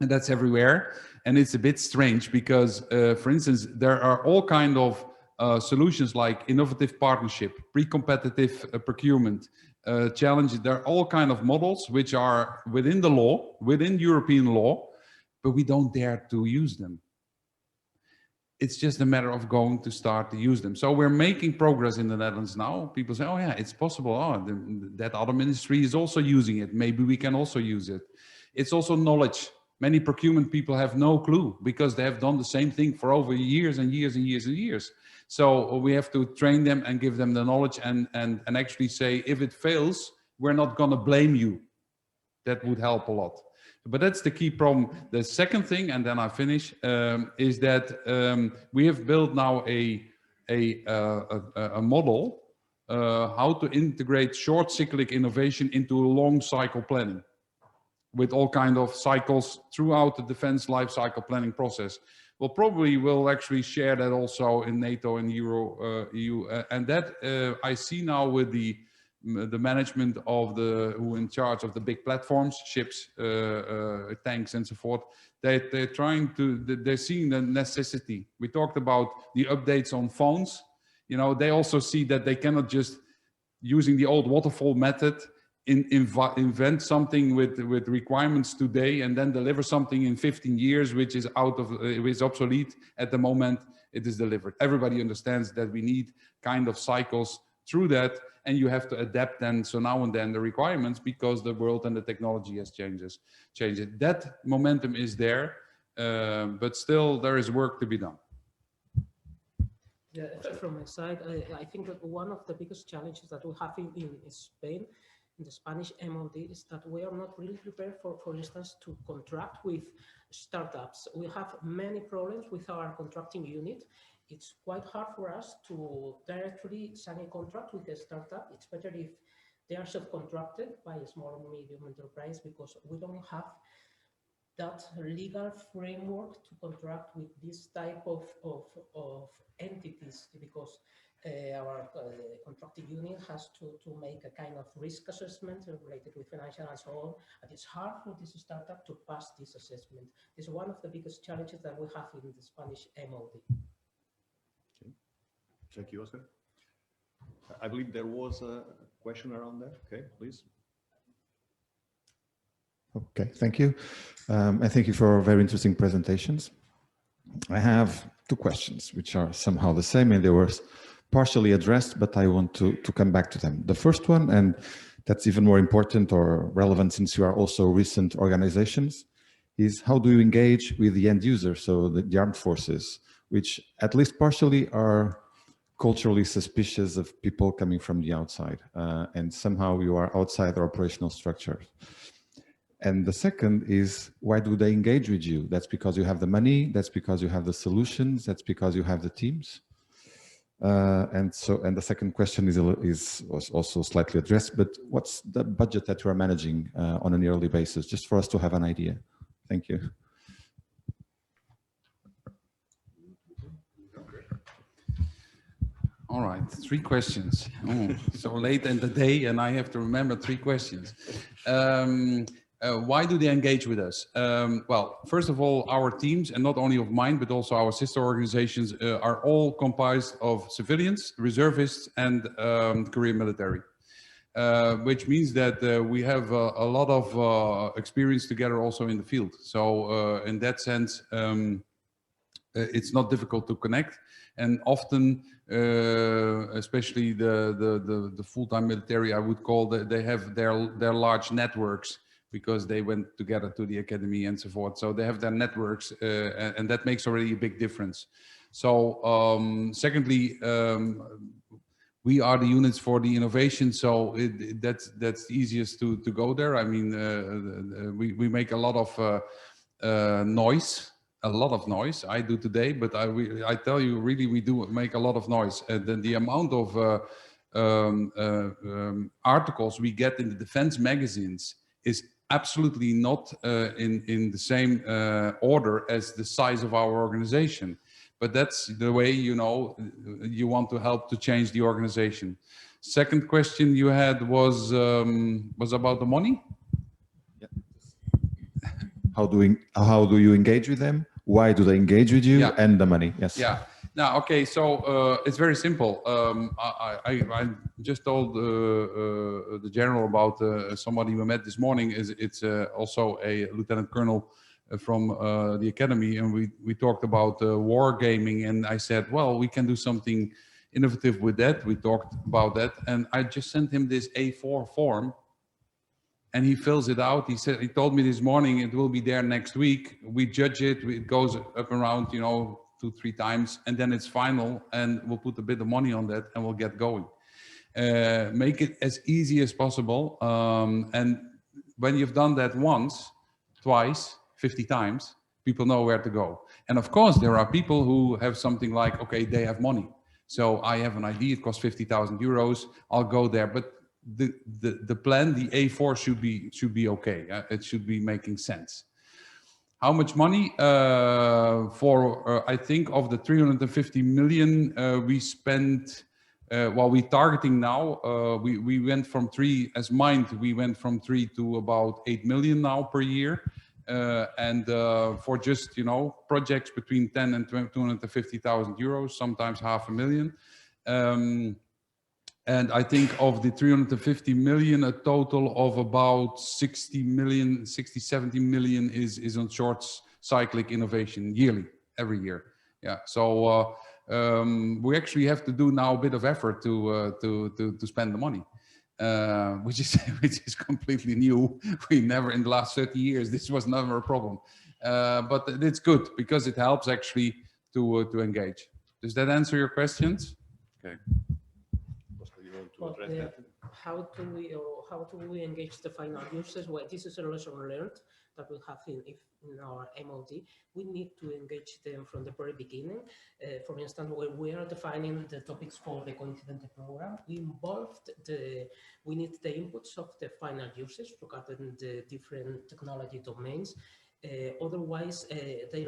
and that's everywhere. And it's a bit strange because, for instance, there are all kind of solutions like innovative partnership, pre-competitive procurement, challenges. There are all kind of models which are within the law, within European law, but we don't dare to use them. It's just a matter of going to start to use them. So we're making progress in the Netherlands now. People say, oh yeah, it's possible. Oh, that other ministry is also using it. Maybe we can also use it. It's also knowledge. Many procurement people have no clue because they have done the same thing for over years and years and years and years. So we have to train them and give them the knowledge and actually say, if it fails, we're not going to blame you. That would help a lot. But that's the key problem. The second thing, and then I finish, is that we have built now a model how to integrate short cyclic innovation into long cycle planning, with all kind of cycles throughout the defense life cycle planning process. Well, probably we'll actually share that also in NATO and EU, and that I see now with the management of who in charge of the big platforms, ships, tanks, and so forth. They're seeing the necessity. We talked about the updates on phones. You know, they also see that they cannot just using the old waterfall method invent something with requirements today and then deliver something in 15 years, which is obsolete at the moment it is delivered. Everybody understands that we need kind of cycles through that, and you have to adapt then, so now and then, the requirements, because the world and the technology has changed. That momentum is there, but still there is work to be done. Yeah, from my side, I think that one of the biggest challenges that we have in Spain, in the Spanish MOD, is that we are not really prepared for instance, to contract with startups. We have many problems with our contracting unit. It's quite hard for us to directly sign a contract with a startup. It's better if they are subcontracted by a small or medium enterprise, because we don't have that legal framework to contract with this type of entities, because our contracting union has to make a kind of risk assessment related with financial and so on. And it's hard for this startup to pass this assessment. It's one of the biggest challenges that we have in the Spanish MOD. Okay. Thank you, Oscar. I believe there was a question around that. Okay, please. Okay, thank you. And thank you for very interesting presentations. I have two questions, which are somehow the same, and they were partially addressed, but I want to come back to them. The first one, and that's even more important or relevant since you are also recent organizations, is how do you engage with the end user, so the armed forces, which at least partially are culturally suspicious of people coming from the outside, and somehow you are outside their operational structure. And the second is, why do they engage with you? That's because you have the money, that's because you have the solutions, that's because you have the teams. And the second question was also slightly addressed, but what's the budget that you are managing on a yearly basis, just for us to have an idea? Thank you. All right, 3 questions. Oh, so late in the day, and I have to remember 3 questions. Why do they engage with us? Well, first of all, our teams, and not only of mine, but also our sister organizations, are all comprised of civilians, reservists, and career military. Which means that we have a lot of experience together also in the field. So in that sense, it's not difficult to connect. And often, especially the full-time military, I would call that they have their large networks, because they went together to the academy and so forth. So they have their networks, and that makes already a big difference. So secondly, we are the units for the innovation, so that's easiest to go there. I mean, we make a lot of noise. A lot of noise. I do today, but I tell you, really, we do make a lot of noise. And then the amount of articles we get in the defense magazines is absolutely not in the same order as the size of our organization. But that's the way, you know, you want to help to change the organization. Second question you had was about the money. Yeah. How do you engage with them? Why do they engage with you? Yeah. And the money? Yes. Yeah. Now, okay, so it's very simple. I just told the general about somebody we met this morning. It's also a lieutenant colonel from the academy, and we talked about war gaming, and I said, well, we can do something innovative with that. We talked about that, and I just sent him this A4 form, and he fills it out. He told me this morning it will be there next week. We judge it. It goes up and around, you know, 2-3 times, and then it's final, and we'll put a bit of money on that, and we'll get going. Make it as easy as possible, and when you've done that once, twice, 50 times, people know where to go. And of course, there are people who have something like, okay, they have money, so I have an idea. It costs 50,000 euros. I'll go there, but the plan, the A4 should be okay. It should be making sense. How much money? I think of the 350 million we spent, while we're targeting now, we went from 3, as Mind, we went from 3 to about 8 million now per year. And for just, you know, projects between 10 and 250,000 euros, sometimes 500,000. And I think of the 350 million, a total of about 60, 70 million is on short cyclic innovation yearly, every year. Yeah, so we actually have to do now a bit of effort to spend the money, which is completely new. We never, in the last 30 years, this was never a problem. But it's good because it helps actually to engage. Does that answer your questions? Okay. How do we engage the final users? Well, this is a lesson learned that we have in our MOD. We need to engage them from the very beginning. For instance, when we are defining the topics for the coincident program, we need the inputs of the final users regarding the different technology domains. Otherwise, they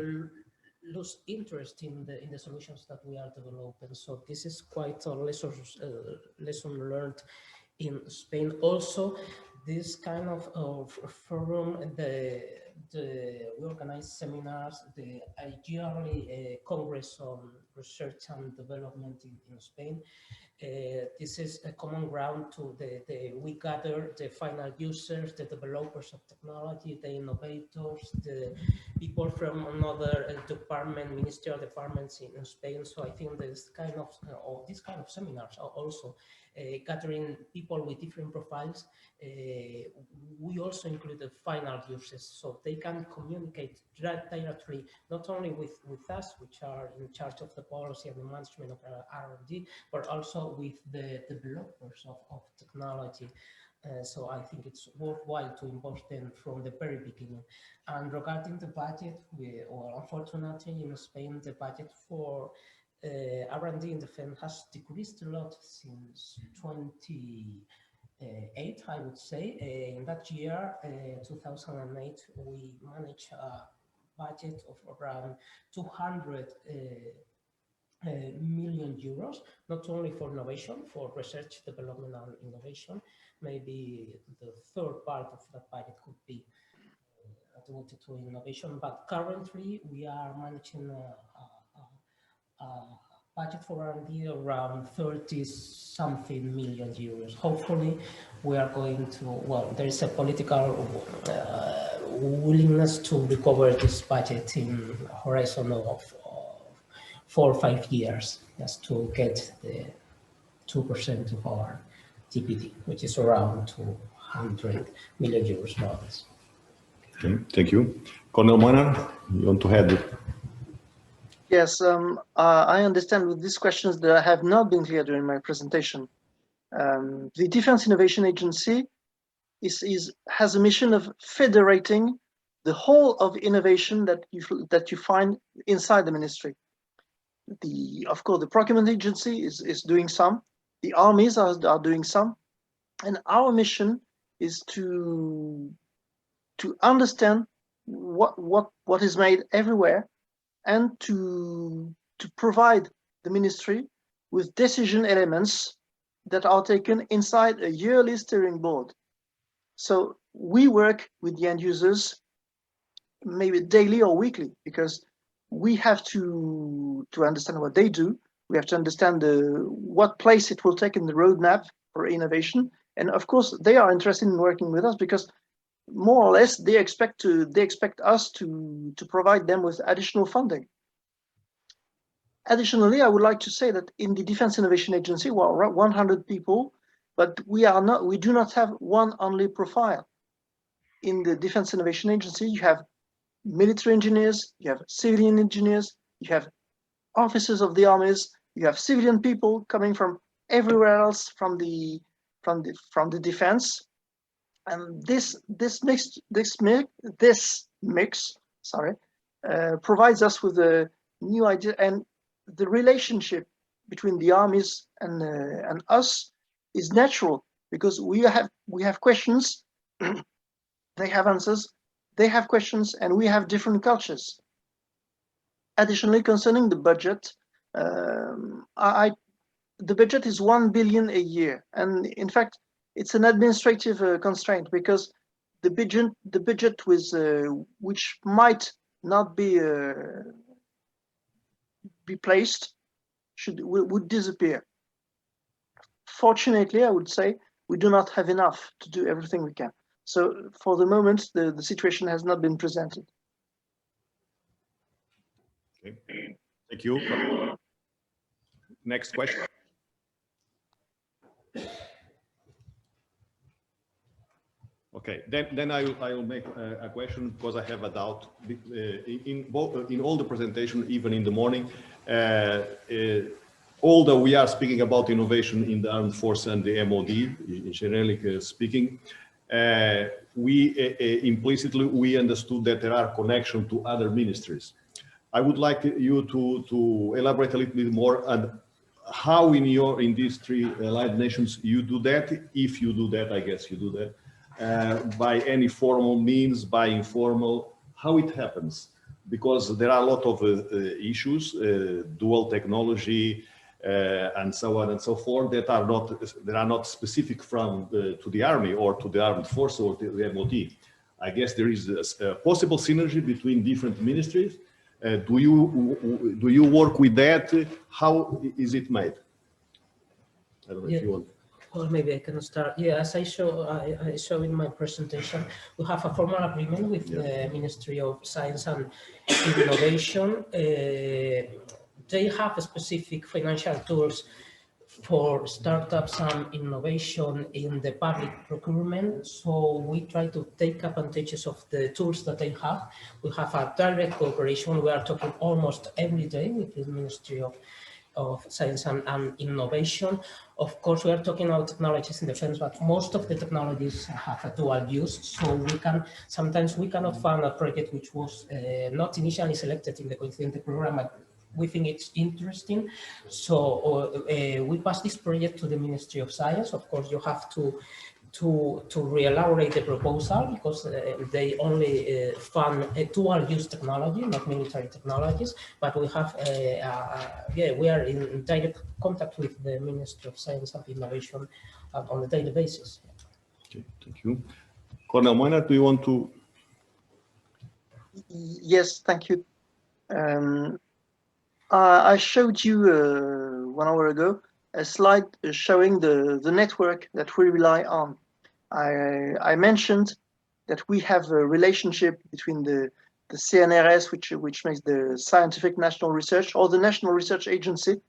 lose interest in the solutions that we are developing. So this is quite a lesson learned in Spain. Also, this kind of forum, we organize seminars, the yearly Congress on Research and Development in Spain. This is a common ground to we gather the final users, the developers of technology, the innovators, the people from another department, ministerial departments in Spain. So I think this kind of seminars are also gathering people with different profiles. We also include the final users, so they can communicate directly, not only with us, which are in charge of the policy and the management of R&D, but also with the developers of technology. So I think it's worthwhile to involve them from the very beginning. And regarding the budget, unfortunately in Spain, the budget for R&D in defense has decreased a lot since 2008, I would say. In that year, 2008, we managed a budget of around 200 million euros, not only for innovation, for research, development, and innovation. Maybe the third part of that budget could be devoted to innovation, but currently we are managing a budget for R&D around 30-something million euros. Hopefully, we are going to, well, there is a political willingness to recover this budget in a horizon of 4 or 5 years, just to get the 2% of our GDP, which is around 200 million euros more or less. Okay, thank you. Colonel Monar, you want to add? Yes, I understand with these questions that have not been clear during my presentation. The Defense Innovation Agency has a mission of federating the whole of innovation that you find inside the ministry. Of course, the procurement agency is doing some, the armies are doing some, and our mission is to understand what is made everywhere, and to provide the ministry with decision elements that are taken inside a yearly steering board. So we work with the end users maybe daily or weekly, because we have to understand what they do. We have to understand what place it will take in the roadmap for innovation. And of course, they are interested in working with us because more or less they expect us to provide them with additional funding. Additionally, I would like to say that in the Defense Innovation Agency, we are around 100 people, but we do not have one only profile. In the Defense Innovation Agency, you have military engineers, you have civilian engineers, you have officers of the armies, you have civilian people coming from everywhere else from the defense, and this mix provides us with a new idea, and the relationship between the armies and us is natural, because we have questions, they have answers, they have questions, and we have different cultures. Additionally, concerning the budget, the budget is 1 billion a year, and in fact, it's an administrative constraint, because the budget which might not be placed would disappear. Fortunately, I would say we do not have enough to do everything we can. So for the moment, the situation has not been presented. Okay, thank you. Next question. Okay, then I will make a question, because I have a doubt. In all the presentation, even in the morning, although we are speaking about innovation in the armed force and the MOD, generally speaking, we understood that there are connections to other ministries. I would like you to elaborate a little bit more on how in these three allied nations you do that, if you do that. I guess you do that by any formal means, by informal, how it happens, because there are a lot of issues, dual technology, and so on and so forth, that are not specific to the army or to the armed force or to the MOD. I guess there is a possible synergy between different ministries. Do you work with that? How is it made? I don't know if you want. Well, maybe I can start. Yeah, as I show in my presentation, we have a formal agreement with the Ministry of Science and Innovation. They have specific financial tools for startups and innovation in the public procurement. So we try to take advantages of the tools that they have. We have a direct cooperation. We are talking almost every day with the Ministry of Science and Innovation. Of course, we are talking about technologies in defense, but most of the technologies have a dual use. So sometimes we cannot find a project which was not initially selected in the Coincidente program, but we think it's interesting. So we pass this project to the Ministry of Science. Of course, you have to re-elaborate the proposal, because they only fund dual-use technology, not military technologies. But we have, we are in direct contact with the Ministry of Science and Innovation on a daily basis. Okay, thank you. Colonel Moiner, do you want to? Yes, thank you. I showed you 1 hour ago a slide showing the network that we rely on. I mentioned that we have a relationship between the CNRS, which makes the Scientific National Research, or the National Research Agency.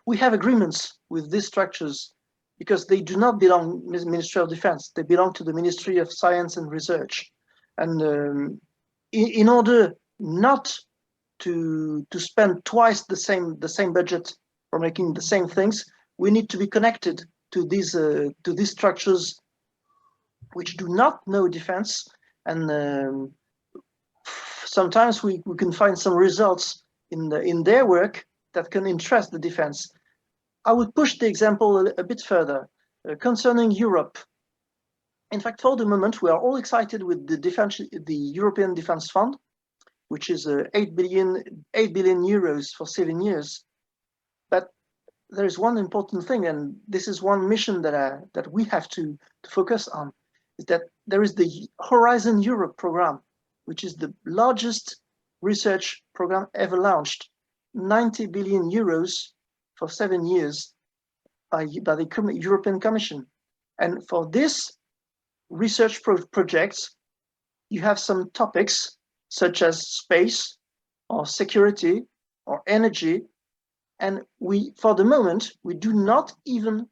We have agreements with these structures because they do not belong to the Ministry of Defense. They belong to the Ministry of Science and Research. And in order not to spend twice the same budget for making the same things, we need to be connected to these structures which do not know defense, and sometimes we can find some results in their work that can interest the defense. I would push the example a bit further concerning Europe. In fact, for the moment, we are all excited with the European Defense Fund, which is 8 billion euros for 7 years. But there is one important thing, and this is one mission that we have to focus on, is that there is the Horizon Europe program, which is the largest research program ever launched, 90 billion euros for 7 years by the European Commission. And for this research projects, you have some topics such as space or security or energy. And for the moment, we do not even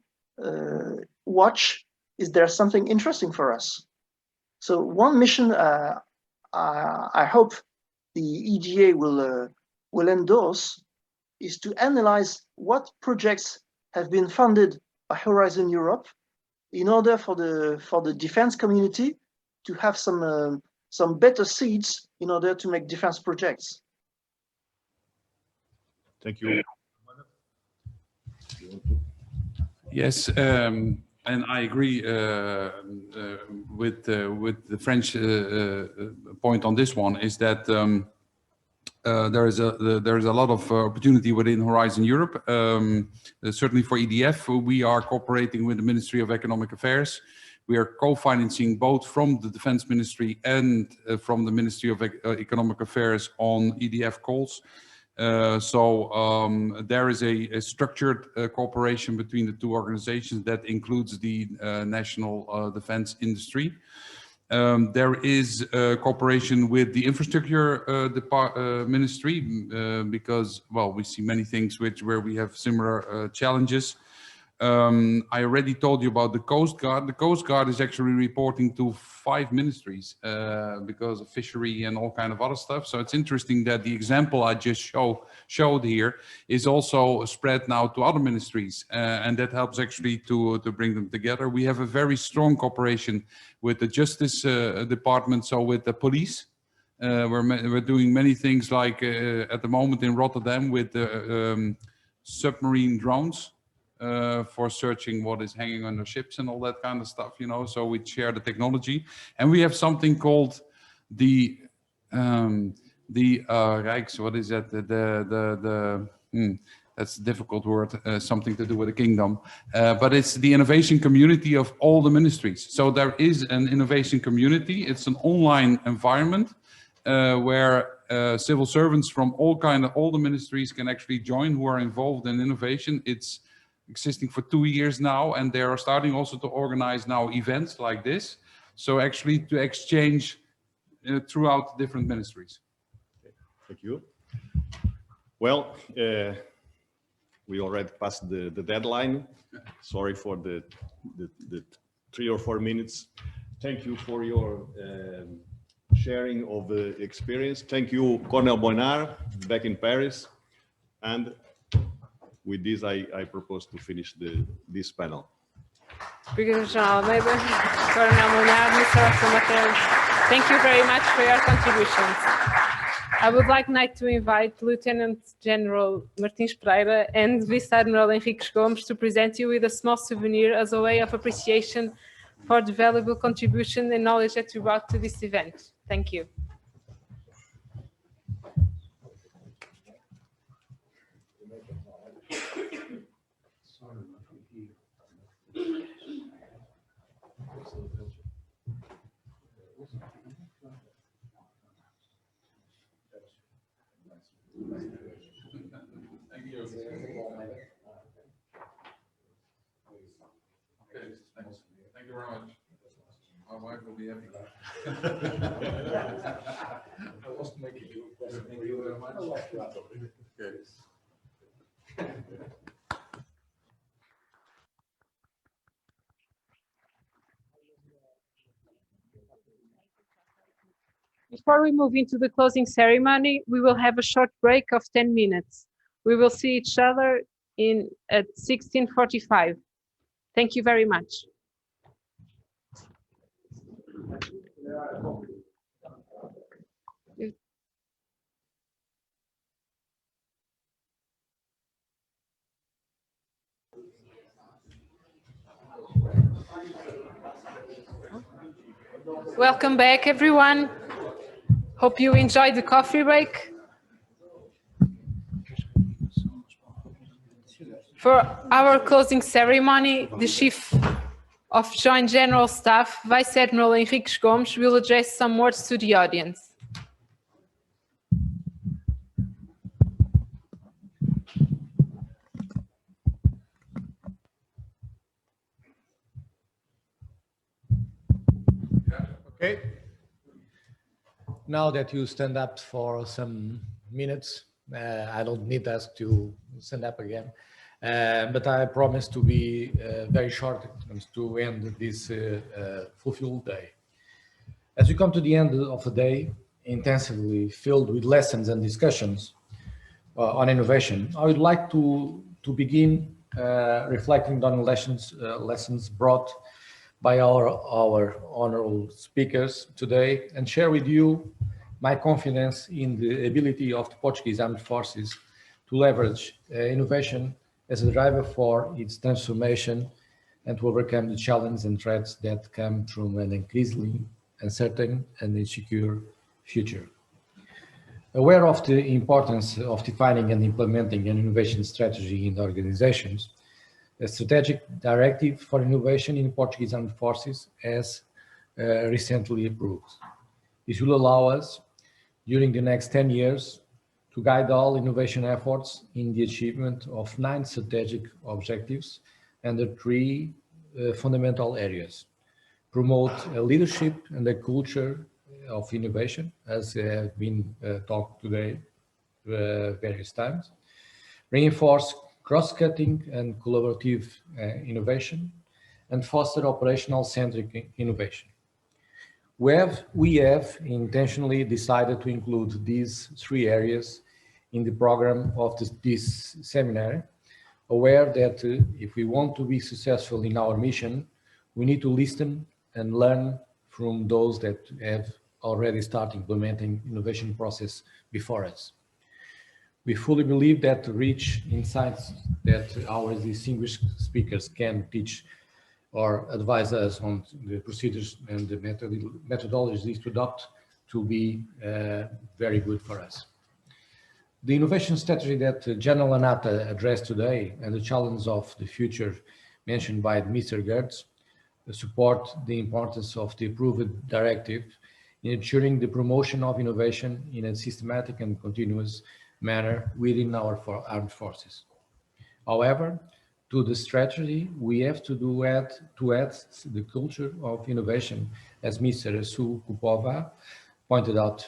watch, is there something interesting for us? So one mission I hope the EDA will endorse is to analyze what projects have been funded by Horizon Europe in order for the defense community to have some better seeds in order to make defense projects. Thank you. Yes, and I agree with the French point on this one, is that there is a lot of opportunity within Horizon Europe. Certainly for EDF, we are cooperating with the Ministry of Economic Affairs. We are co-financing both from the Defense Ministry and from the Ministry of Economic Affairs on EDF calls. So there is a structured cooperation between the two organizations that includes the national defense industry. There is cooperation with the infrastructure ministry because, well, we see many things where we have similar challenges. I already told you about the Coast Guard. The Coast Guard is actually reporting to 5 ministries because of fishery and all kind of other stuff. So it's interesting that the example I just showed here is also spread now to other ministries, and that helps actually to bring them together. We have a very strong cooperation with the Justice Department, so with the police. We're doing many things like at the moment in Rotterdam with the submarine drones. For searching what is hanging under ships and all that kind of stuff, you know, so we share the technology. And we have something called the the Rijks, what is that? That's a difficult word, something to do with the kingdom. But it's the innovation community of all the ministries. So there is an innovation community. It's an online environment where civil servants from all the ministries can actually join who are involved in innovation. It's existing for 2 years now, and they are starting also to organize now events like this. So actually to exchange throughout different ministries. Thank you. Well, we already passed the deadline. Sorry for the 3 or 4 minutes. Thank you for your sharing of the experience. Thank you, Cornel Boinard, back in Paris. And with this, I propose to finish this panel. Brigadier General Almeida, Colonel Boinard, Mr. Ostermatter, thank you very much for your contributions. I would like now to invite Lieutenant General Martins Pereira and Vice-Admiral Henriques Gomes to present you with a small souvenir as a way of appreciation for the valuable contribution and knowledge that you brought to this event. Thank you. Thank you. Okay, thanks. Thank you very much. My wife will be happy. I was making you a question. Thank you very much. Okay. Before we move into the closing ceremony, we will have a short break of 10 minutes. We will see each other at 16:45. Thank you very much. Welcome back, everyone. Hope you enjoyed the coffee break. For our closing ceremony, the Chief of Joint General Staff, Vice Admiral Henriques Gomes, will address some words to the audience. Okay. Now that you stand up for some minutes, I don't need us to stand up again, but I promise to be very short to end this fulfilled day. As we come to the end of the day, intensively filled with lessons and discussions on innovation, I would like to begin reflecting on lessons brought by our honorable speakers today and share with you my confidence in the ability of the Portuguese Armed Forces to leverage innovation as a driver for its transformation and to overcome the challenges and threats that come from an increasingly uncertain and insecure future. Aware of the importance of defining and implementing an innovation strategy in the organizations, a strategic directive for innovation in Portuguese Armed Forces has recently approved. This will allow us, during the next 10 years, to guide all innovation efforts in the achievement of 9 strategic objectives under 3 fundamental areas. Promote a leadership and a culture of innovation, as have been talked today various times. Reinforce cross-cutting and collaborative innovation, and foster operational-centric innovation. We have intentionally decided to include these 3 areas in the program of this seminary, aware that if we want to be successful in our mission, we need to listen and learn from those that have already started implementing innovation process before us. We fully believe that rich insights that our distinguished speakers can teach or advise us on the procedures and the methodologies to adopt to be very good for us. The innovation strategy that General Anata addressed today and the challenge of the future mentioned by Mr. Gertz support the importance of the approved directive in ensuring the promotion of innovation in a systematic and continuous manner within our armed forces. However, to the strategy, we have to add the culture of innovation, as Mr. Su Kupova pointed out.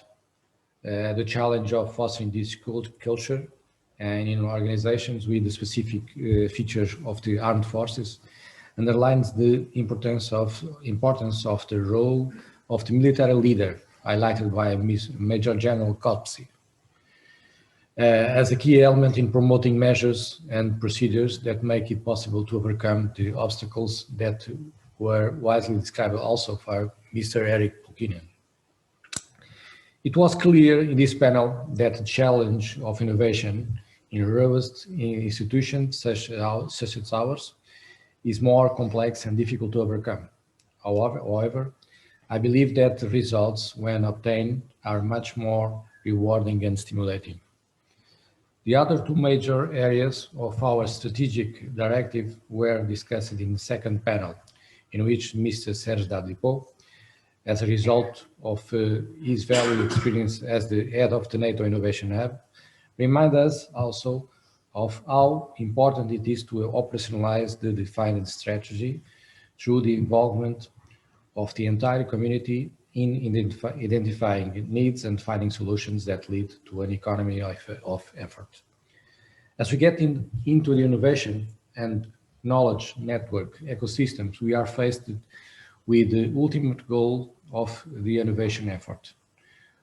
The challenge of fostering this culture and in organizations with the specific features of the armed forces underlines the importance of the role of the military leader, highlighted by Major General Kopsi, as a key element in promoting measures and procedures that make it possible to overcome the obstacles that were widely described also by Mr. Eric Pulkinen. It was clear in this panel that the challenge of innovation in robust institutions such as ours is more complex and difficult to overcome. However, I believe that the results, when obtained, are much more rewarding and stimulating. The other two major areas of our strategic directive were discussed in the second panel, in which Mr. Serge Dadipo, as a result of his valued experience as the head of the NATO Innovation Hub, remind us also of how important it is to operationalize the defined strategy through the involvement of the entire community in identifying needs and finding solutions that lead to an economy of effort. As we get into the innovation and knowledge network ecosystems, we are faced with the ultimate goal of the innovation effort,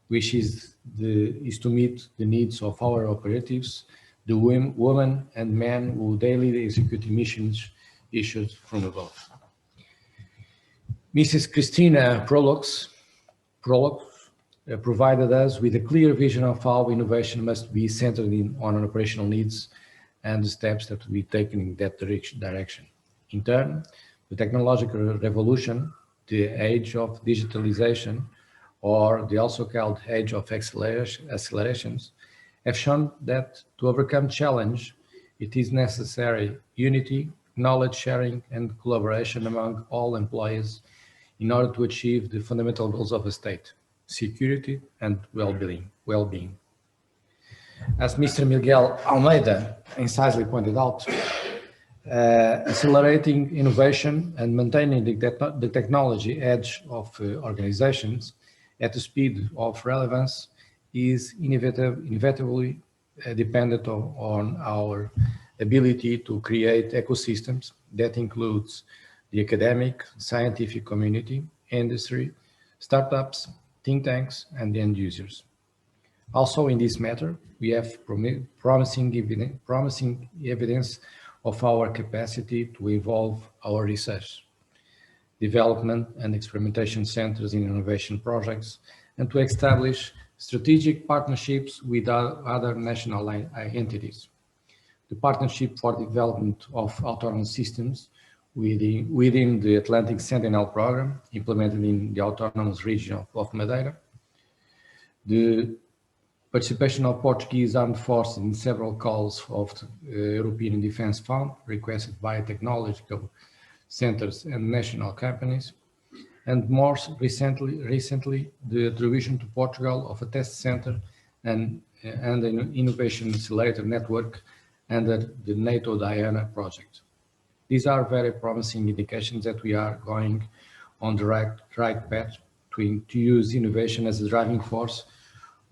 which is to meet the needs of our operatives, the women and men who daily execute missions issued from above. Mrs. Christina Prolux provided us with a clear vision of how innovation must be centered on operational needs and the steps that will be taken in that direction. In turn, the technological revolution, the age of digitalization, or the also called age of accelerations, have shown that to overcome challenge, it is necessary unity, knowledge sharing, and collaboration among all employees in order to achieve the fundamental goals of a state, security and well-being. As Mr. Miguel Almeida incisively pointed out, accelerating innovation and maintaining the technology edge of organizations at the speed of relevance is inevitably dependent on our ability to create ecosystems that includes the academic, scientific community, industry, startups, think tanks, and end users. Also in this matter, we have promising evidence of our capacity to evolve our research, development and experimentation centers in innovation projects, and to establish strategic partnerships with other national entities. The Partnership for Development of Autonomous Systems within the Atlantic Sentinel program implemented in the autonomous region of Madeira, the participation of Portuguese armed forces in several calls of the European Defence Fund requested by technological centers and national companies, and more recently the attribution to Portugal of a test center and an innovation accelerator network under the NATO Diana project. These are very promising indications that we are going on the right path to use innovation as a driving force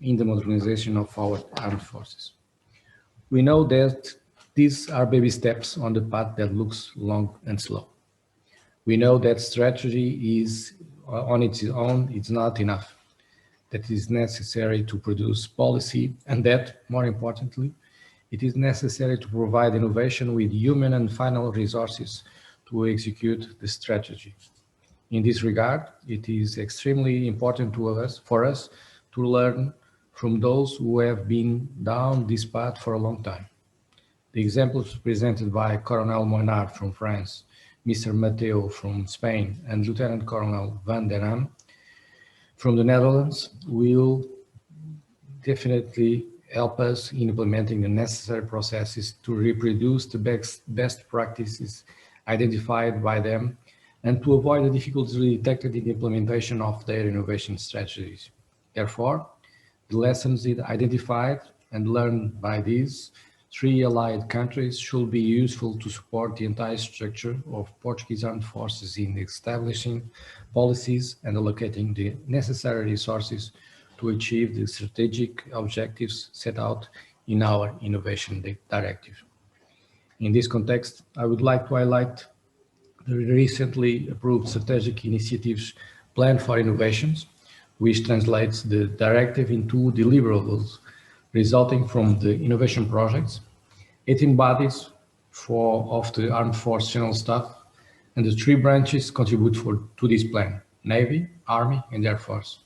in the modernization of our armed forces. We know that these are baby steps on the path that looks long and slow. We know that strategy is on its own, it's not enough. That it is necessary to produce policy, and that, more importantly, it is necessary to provide innovation with human and final resources to execute the strategy. In this regard, it is extremely important for us to learn from those who have been down this path for a long time. The examples presented by Colonel Moinard from France, Mr. Mateo from Spain, and Lieutenant Colonel Van der Ham from the Netherlands will definitely help us in implementing the necessary processes to reproduce the best practices identified by them and to avoid the difficulties detected in the implementation of their innovation strategies. Therefore, the lessons identified and learned by these three allied countries should be useful to support the entire structure of Portuguese armed forces in establishing policies and allocating the necessary resources to achieve the strategic objectives set out in our innovation directive. In this context, I would like to highlight the recently approved strategic initiatives Plan for Innovations, which translates the directive into deliverables resulting from the innovation projects, 18 bodies of the Armed Force General Staff, and the three branches contribute to this plan: Navy, Army, and Air Force.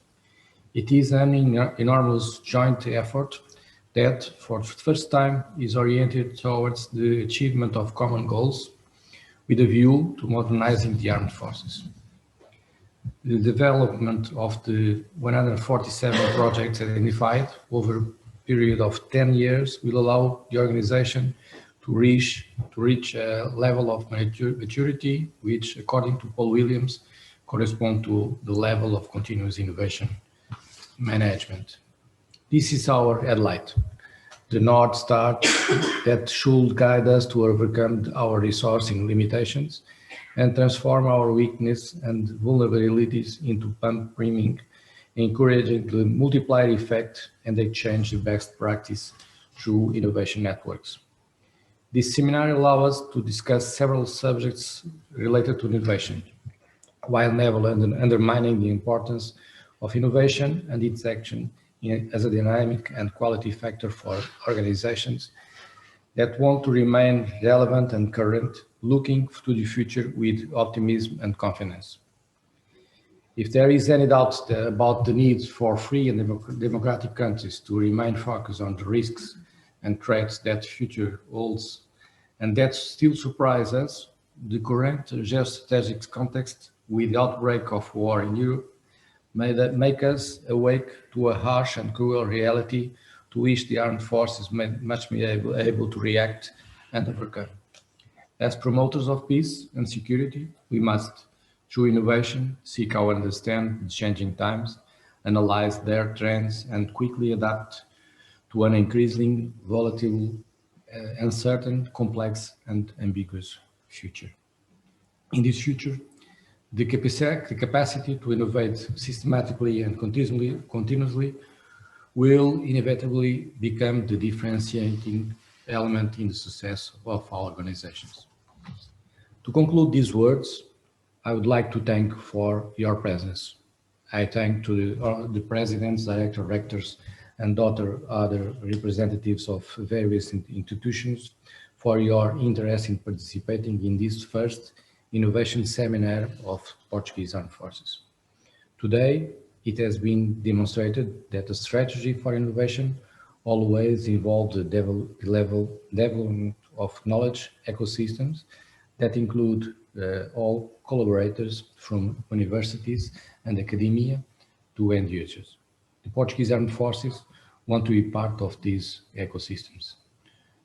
It is an enormous joint effort that, for the first time, is oriented towards the achievement of common goals with a view to modernizing the armed forces. The development of the 147 projects identified over a period of 10 years will allow the organization to reach a level of maturity which, according to Paul Williams, correspond to the level of continuous innovation management. This is our headlight, the North Star that should guide us to overcome our resourcing limitations and transform our weakness and vulnerabilities into pump-priming, encouraging the multiplier effect and exchange of best practice through innovation networks. This seminar allows us to discuss several subjects related to innovation, while never undermining the importance of innovation and its action as a dynamic and quality factor for organizations that want to remain relevant and current, looking to the future with optimism and confidence. If there is any doubt about the need for free and democratic countries to remain focused on the risks and threats that the future holds, and that still surprise us, the current geostrategic context with the outbreak of war in Europe may make us awake to a harsh and cruel reality to which the armed forces must be able to react and overcome. As promoters of peace and security, we must, through innovation, seek to understand the changing times, analyze their trends, and quickly adapt to an increasingly volatile, uncertain, complex, and ambiguous future. In this future, the capacity to innovate systematically and continuously will inevitably become the differentiating element in the success of our organizations. To conclude these words, I would like to thank for your presence. I thank to the presidents, directors, rectors, and other representatives of various institutions for your interest in participating in this first innovation seminar of Portuguese Armed Forces. Today, it has been demonstrated that the strategy for innovation always involves the development of knowledge ecosystems that include all collaborators from universities and academia to end users. The Portuguese Armed Forces want to be part of these ecosystems,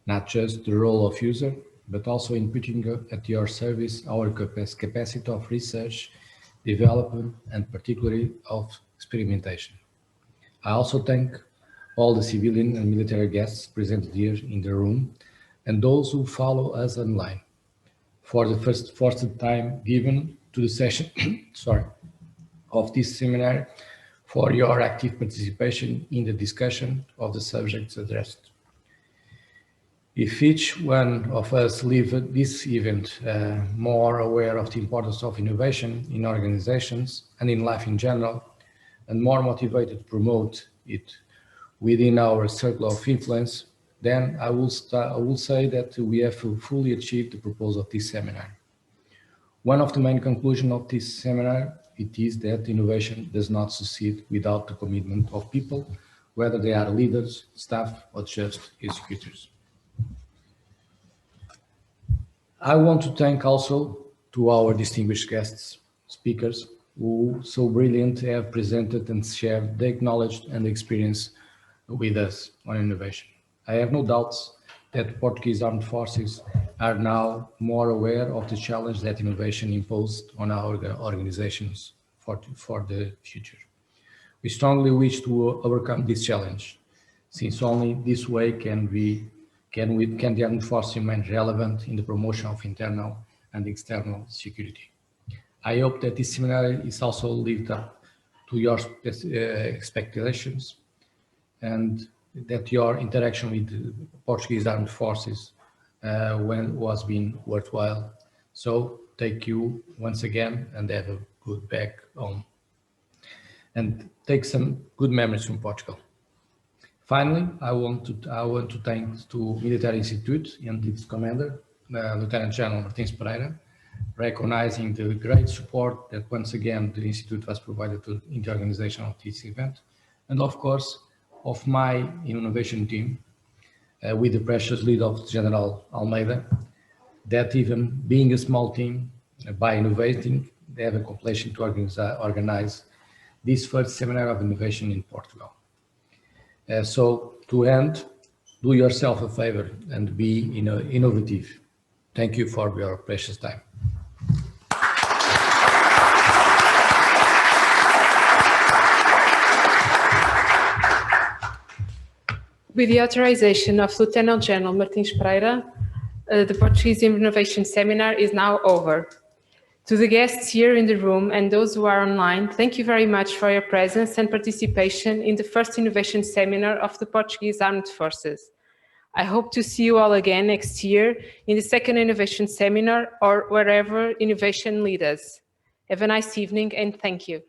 not just the role of user, but also in putting at your service our capacity of research, development, and particularly of experimentation. I also thank all the civilian and military guests present here in the room and those who follow us online for the first time given to the session of this seminar, for your active participation in the discussion of the subjects addressed. If each one of us leave this event more aware of the importance of innovation in organizations and in life in general, and more motivated to promote it within our circle of influence, then I will say that we have fully achieved the purpose of this seminar. One of the main conclusions of this seminar, it is that innovation does not succeed without the commitment of people, whether they are leaders, staff, or just executors. I want to thank also to our distinguished guests, speakers, who so brilliant have presented and shared their knowledge and experience with us on innovation. I have no doubts that Portuguese armed forces are now more aware of the challenge that innovation imposed on our organizations for the future. We strongly wish to overcome this challenge, since only this way can the armed forces remain relevant in the promotion of internal and external security. I hope that this seminary is also lived up to your expectations and that your interaction with the Portuguese armed forces was being worthwhile. So thank you once again and have a good back home. And take some good memories from Portugal. Finally, I want to thank to Military Institute and its commander, Lieutenant General Martins Pereira, recognizing the great support that once again the Institute has provided in the organization of this event, and of course of my innovation team, with the precious lead of General Almeida, that even being a small team, by innovating, they have a completion to organize this first seminar of innovation in Portugal. So to end, do yourself a favor and be innovative. Thank you for your precious time. With the authorization of Lieutenant General Martins Pereira, the Portuguese Innovation Seminar is now over. To the guests here in the room and those who are online, thank you very much for your presence and participation in the first Innovation Seminar of the Portuguese Armed Forces. I hope to see you all again next year in the second Innovation Seminar or wherever innovation leads us. Have a nice evening and thank you.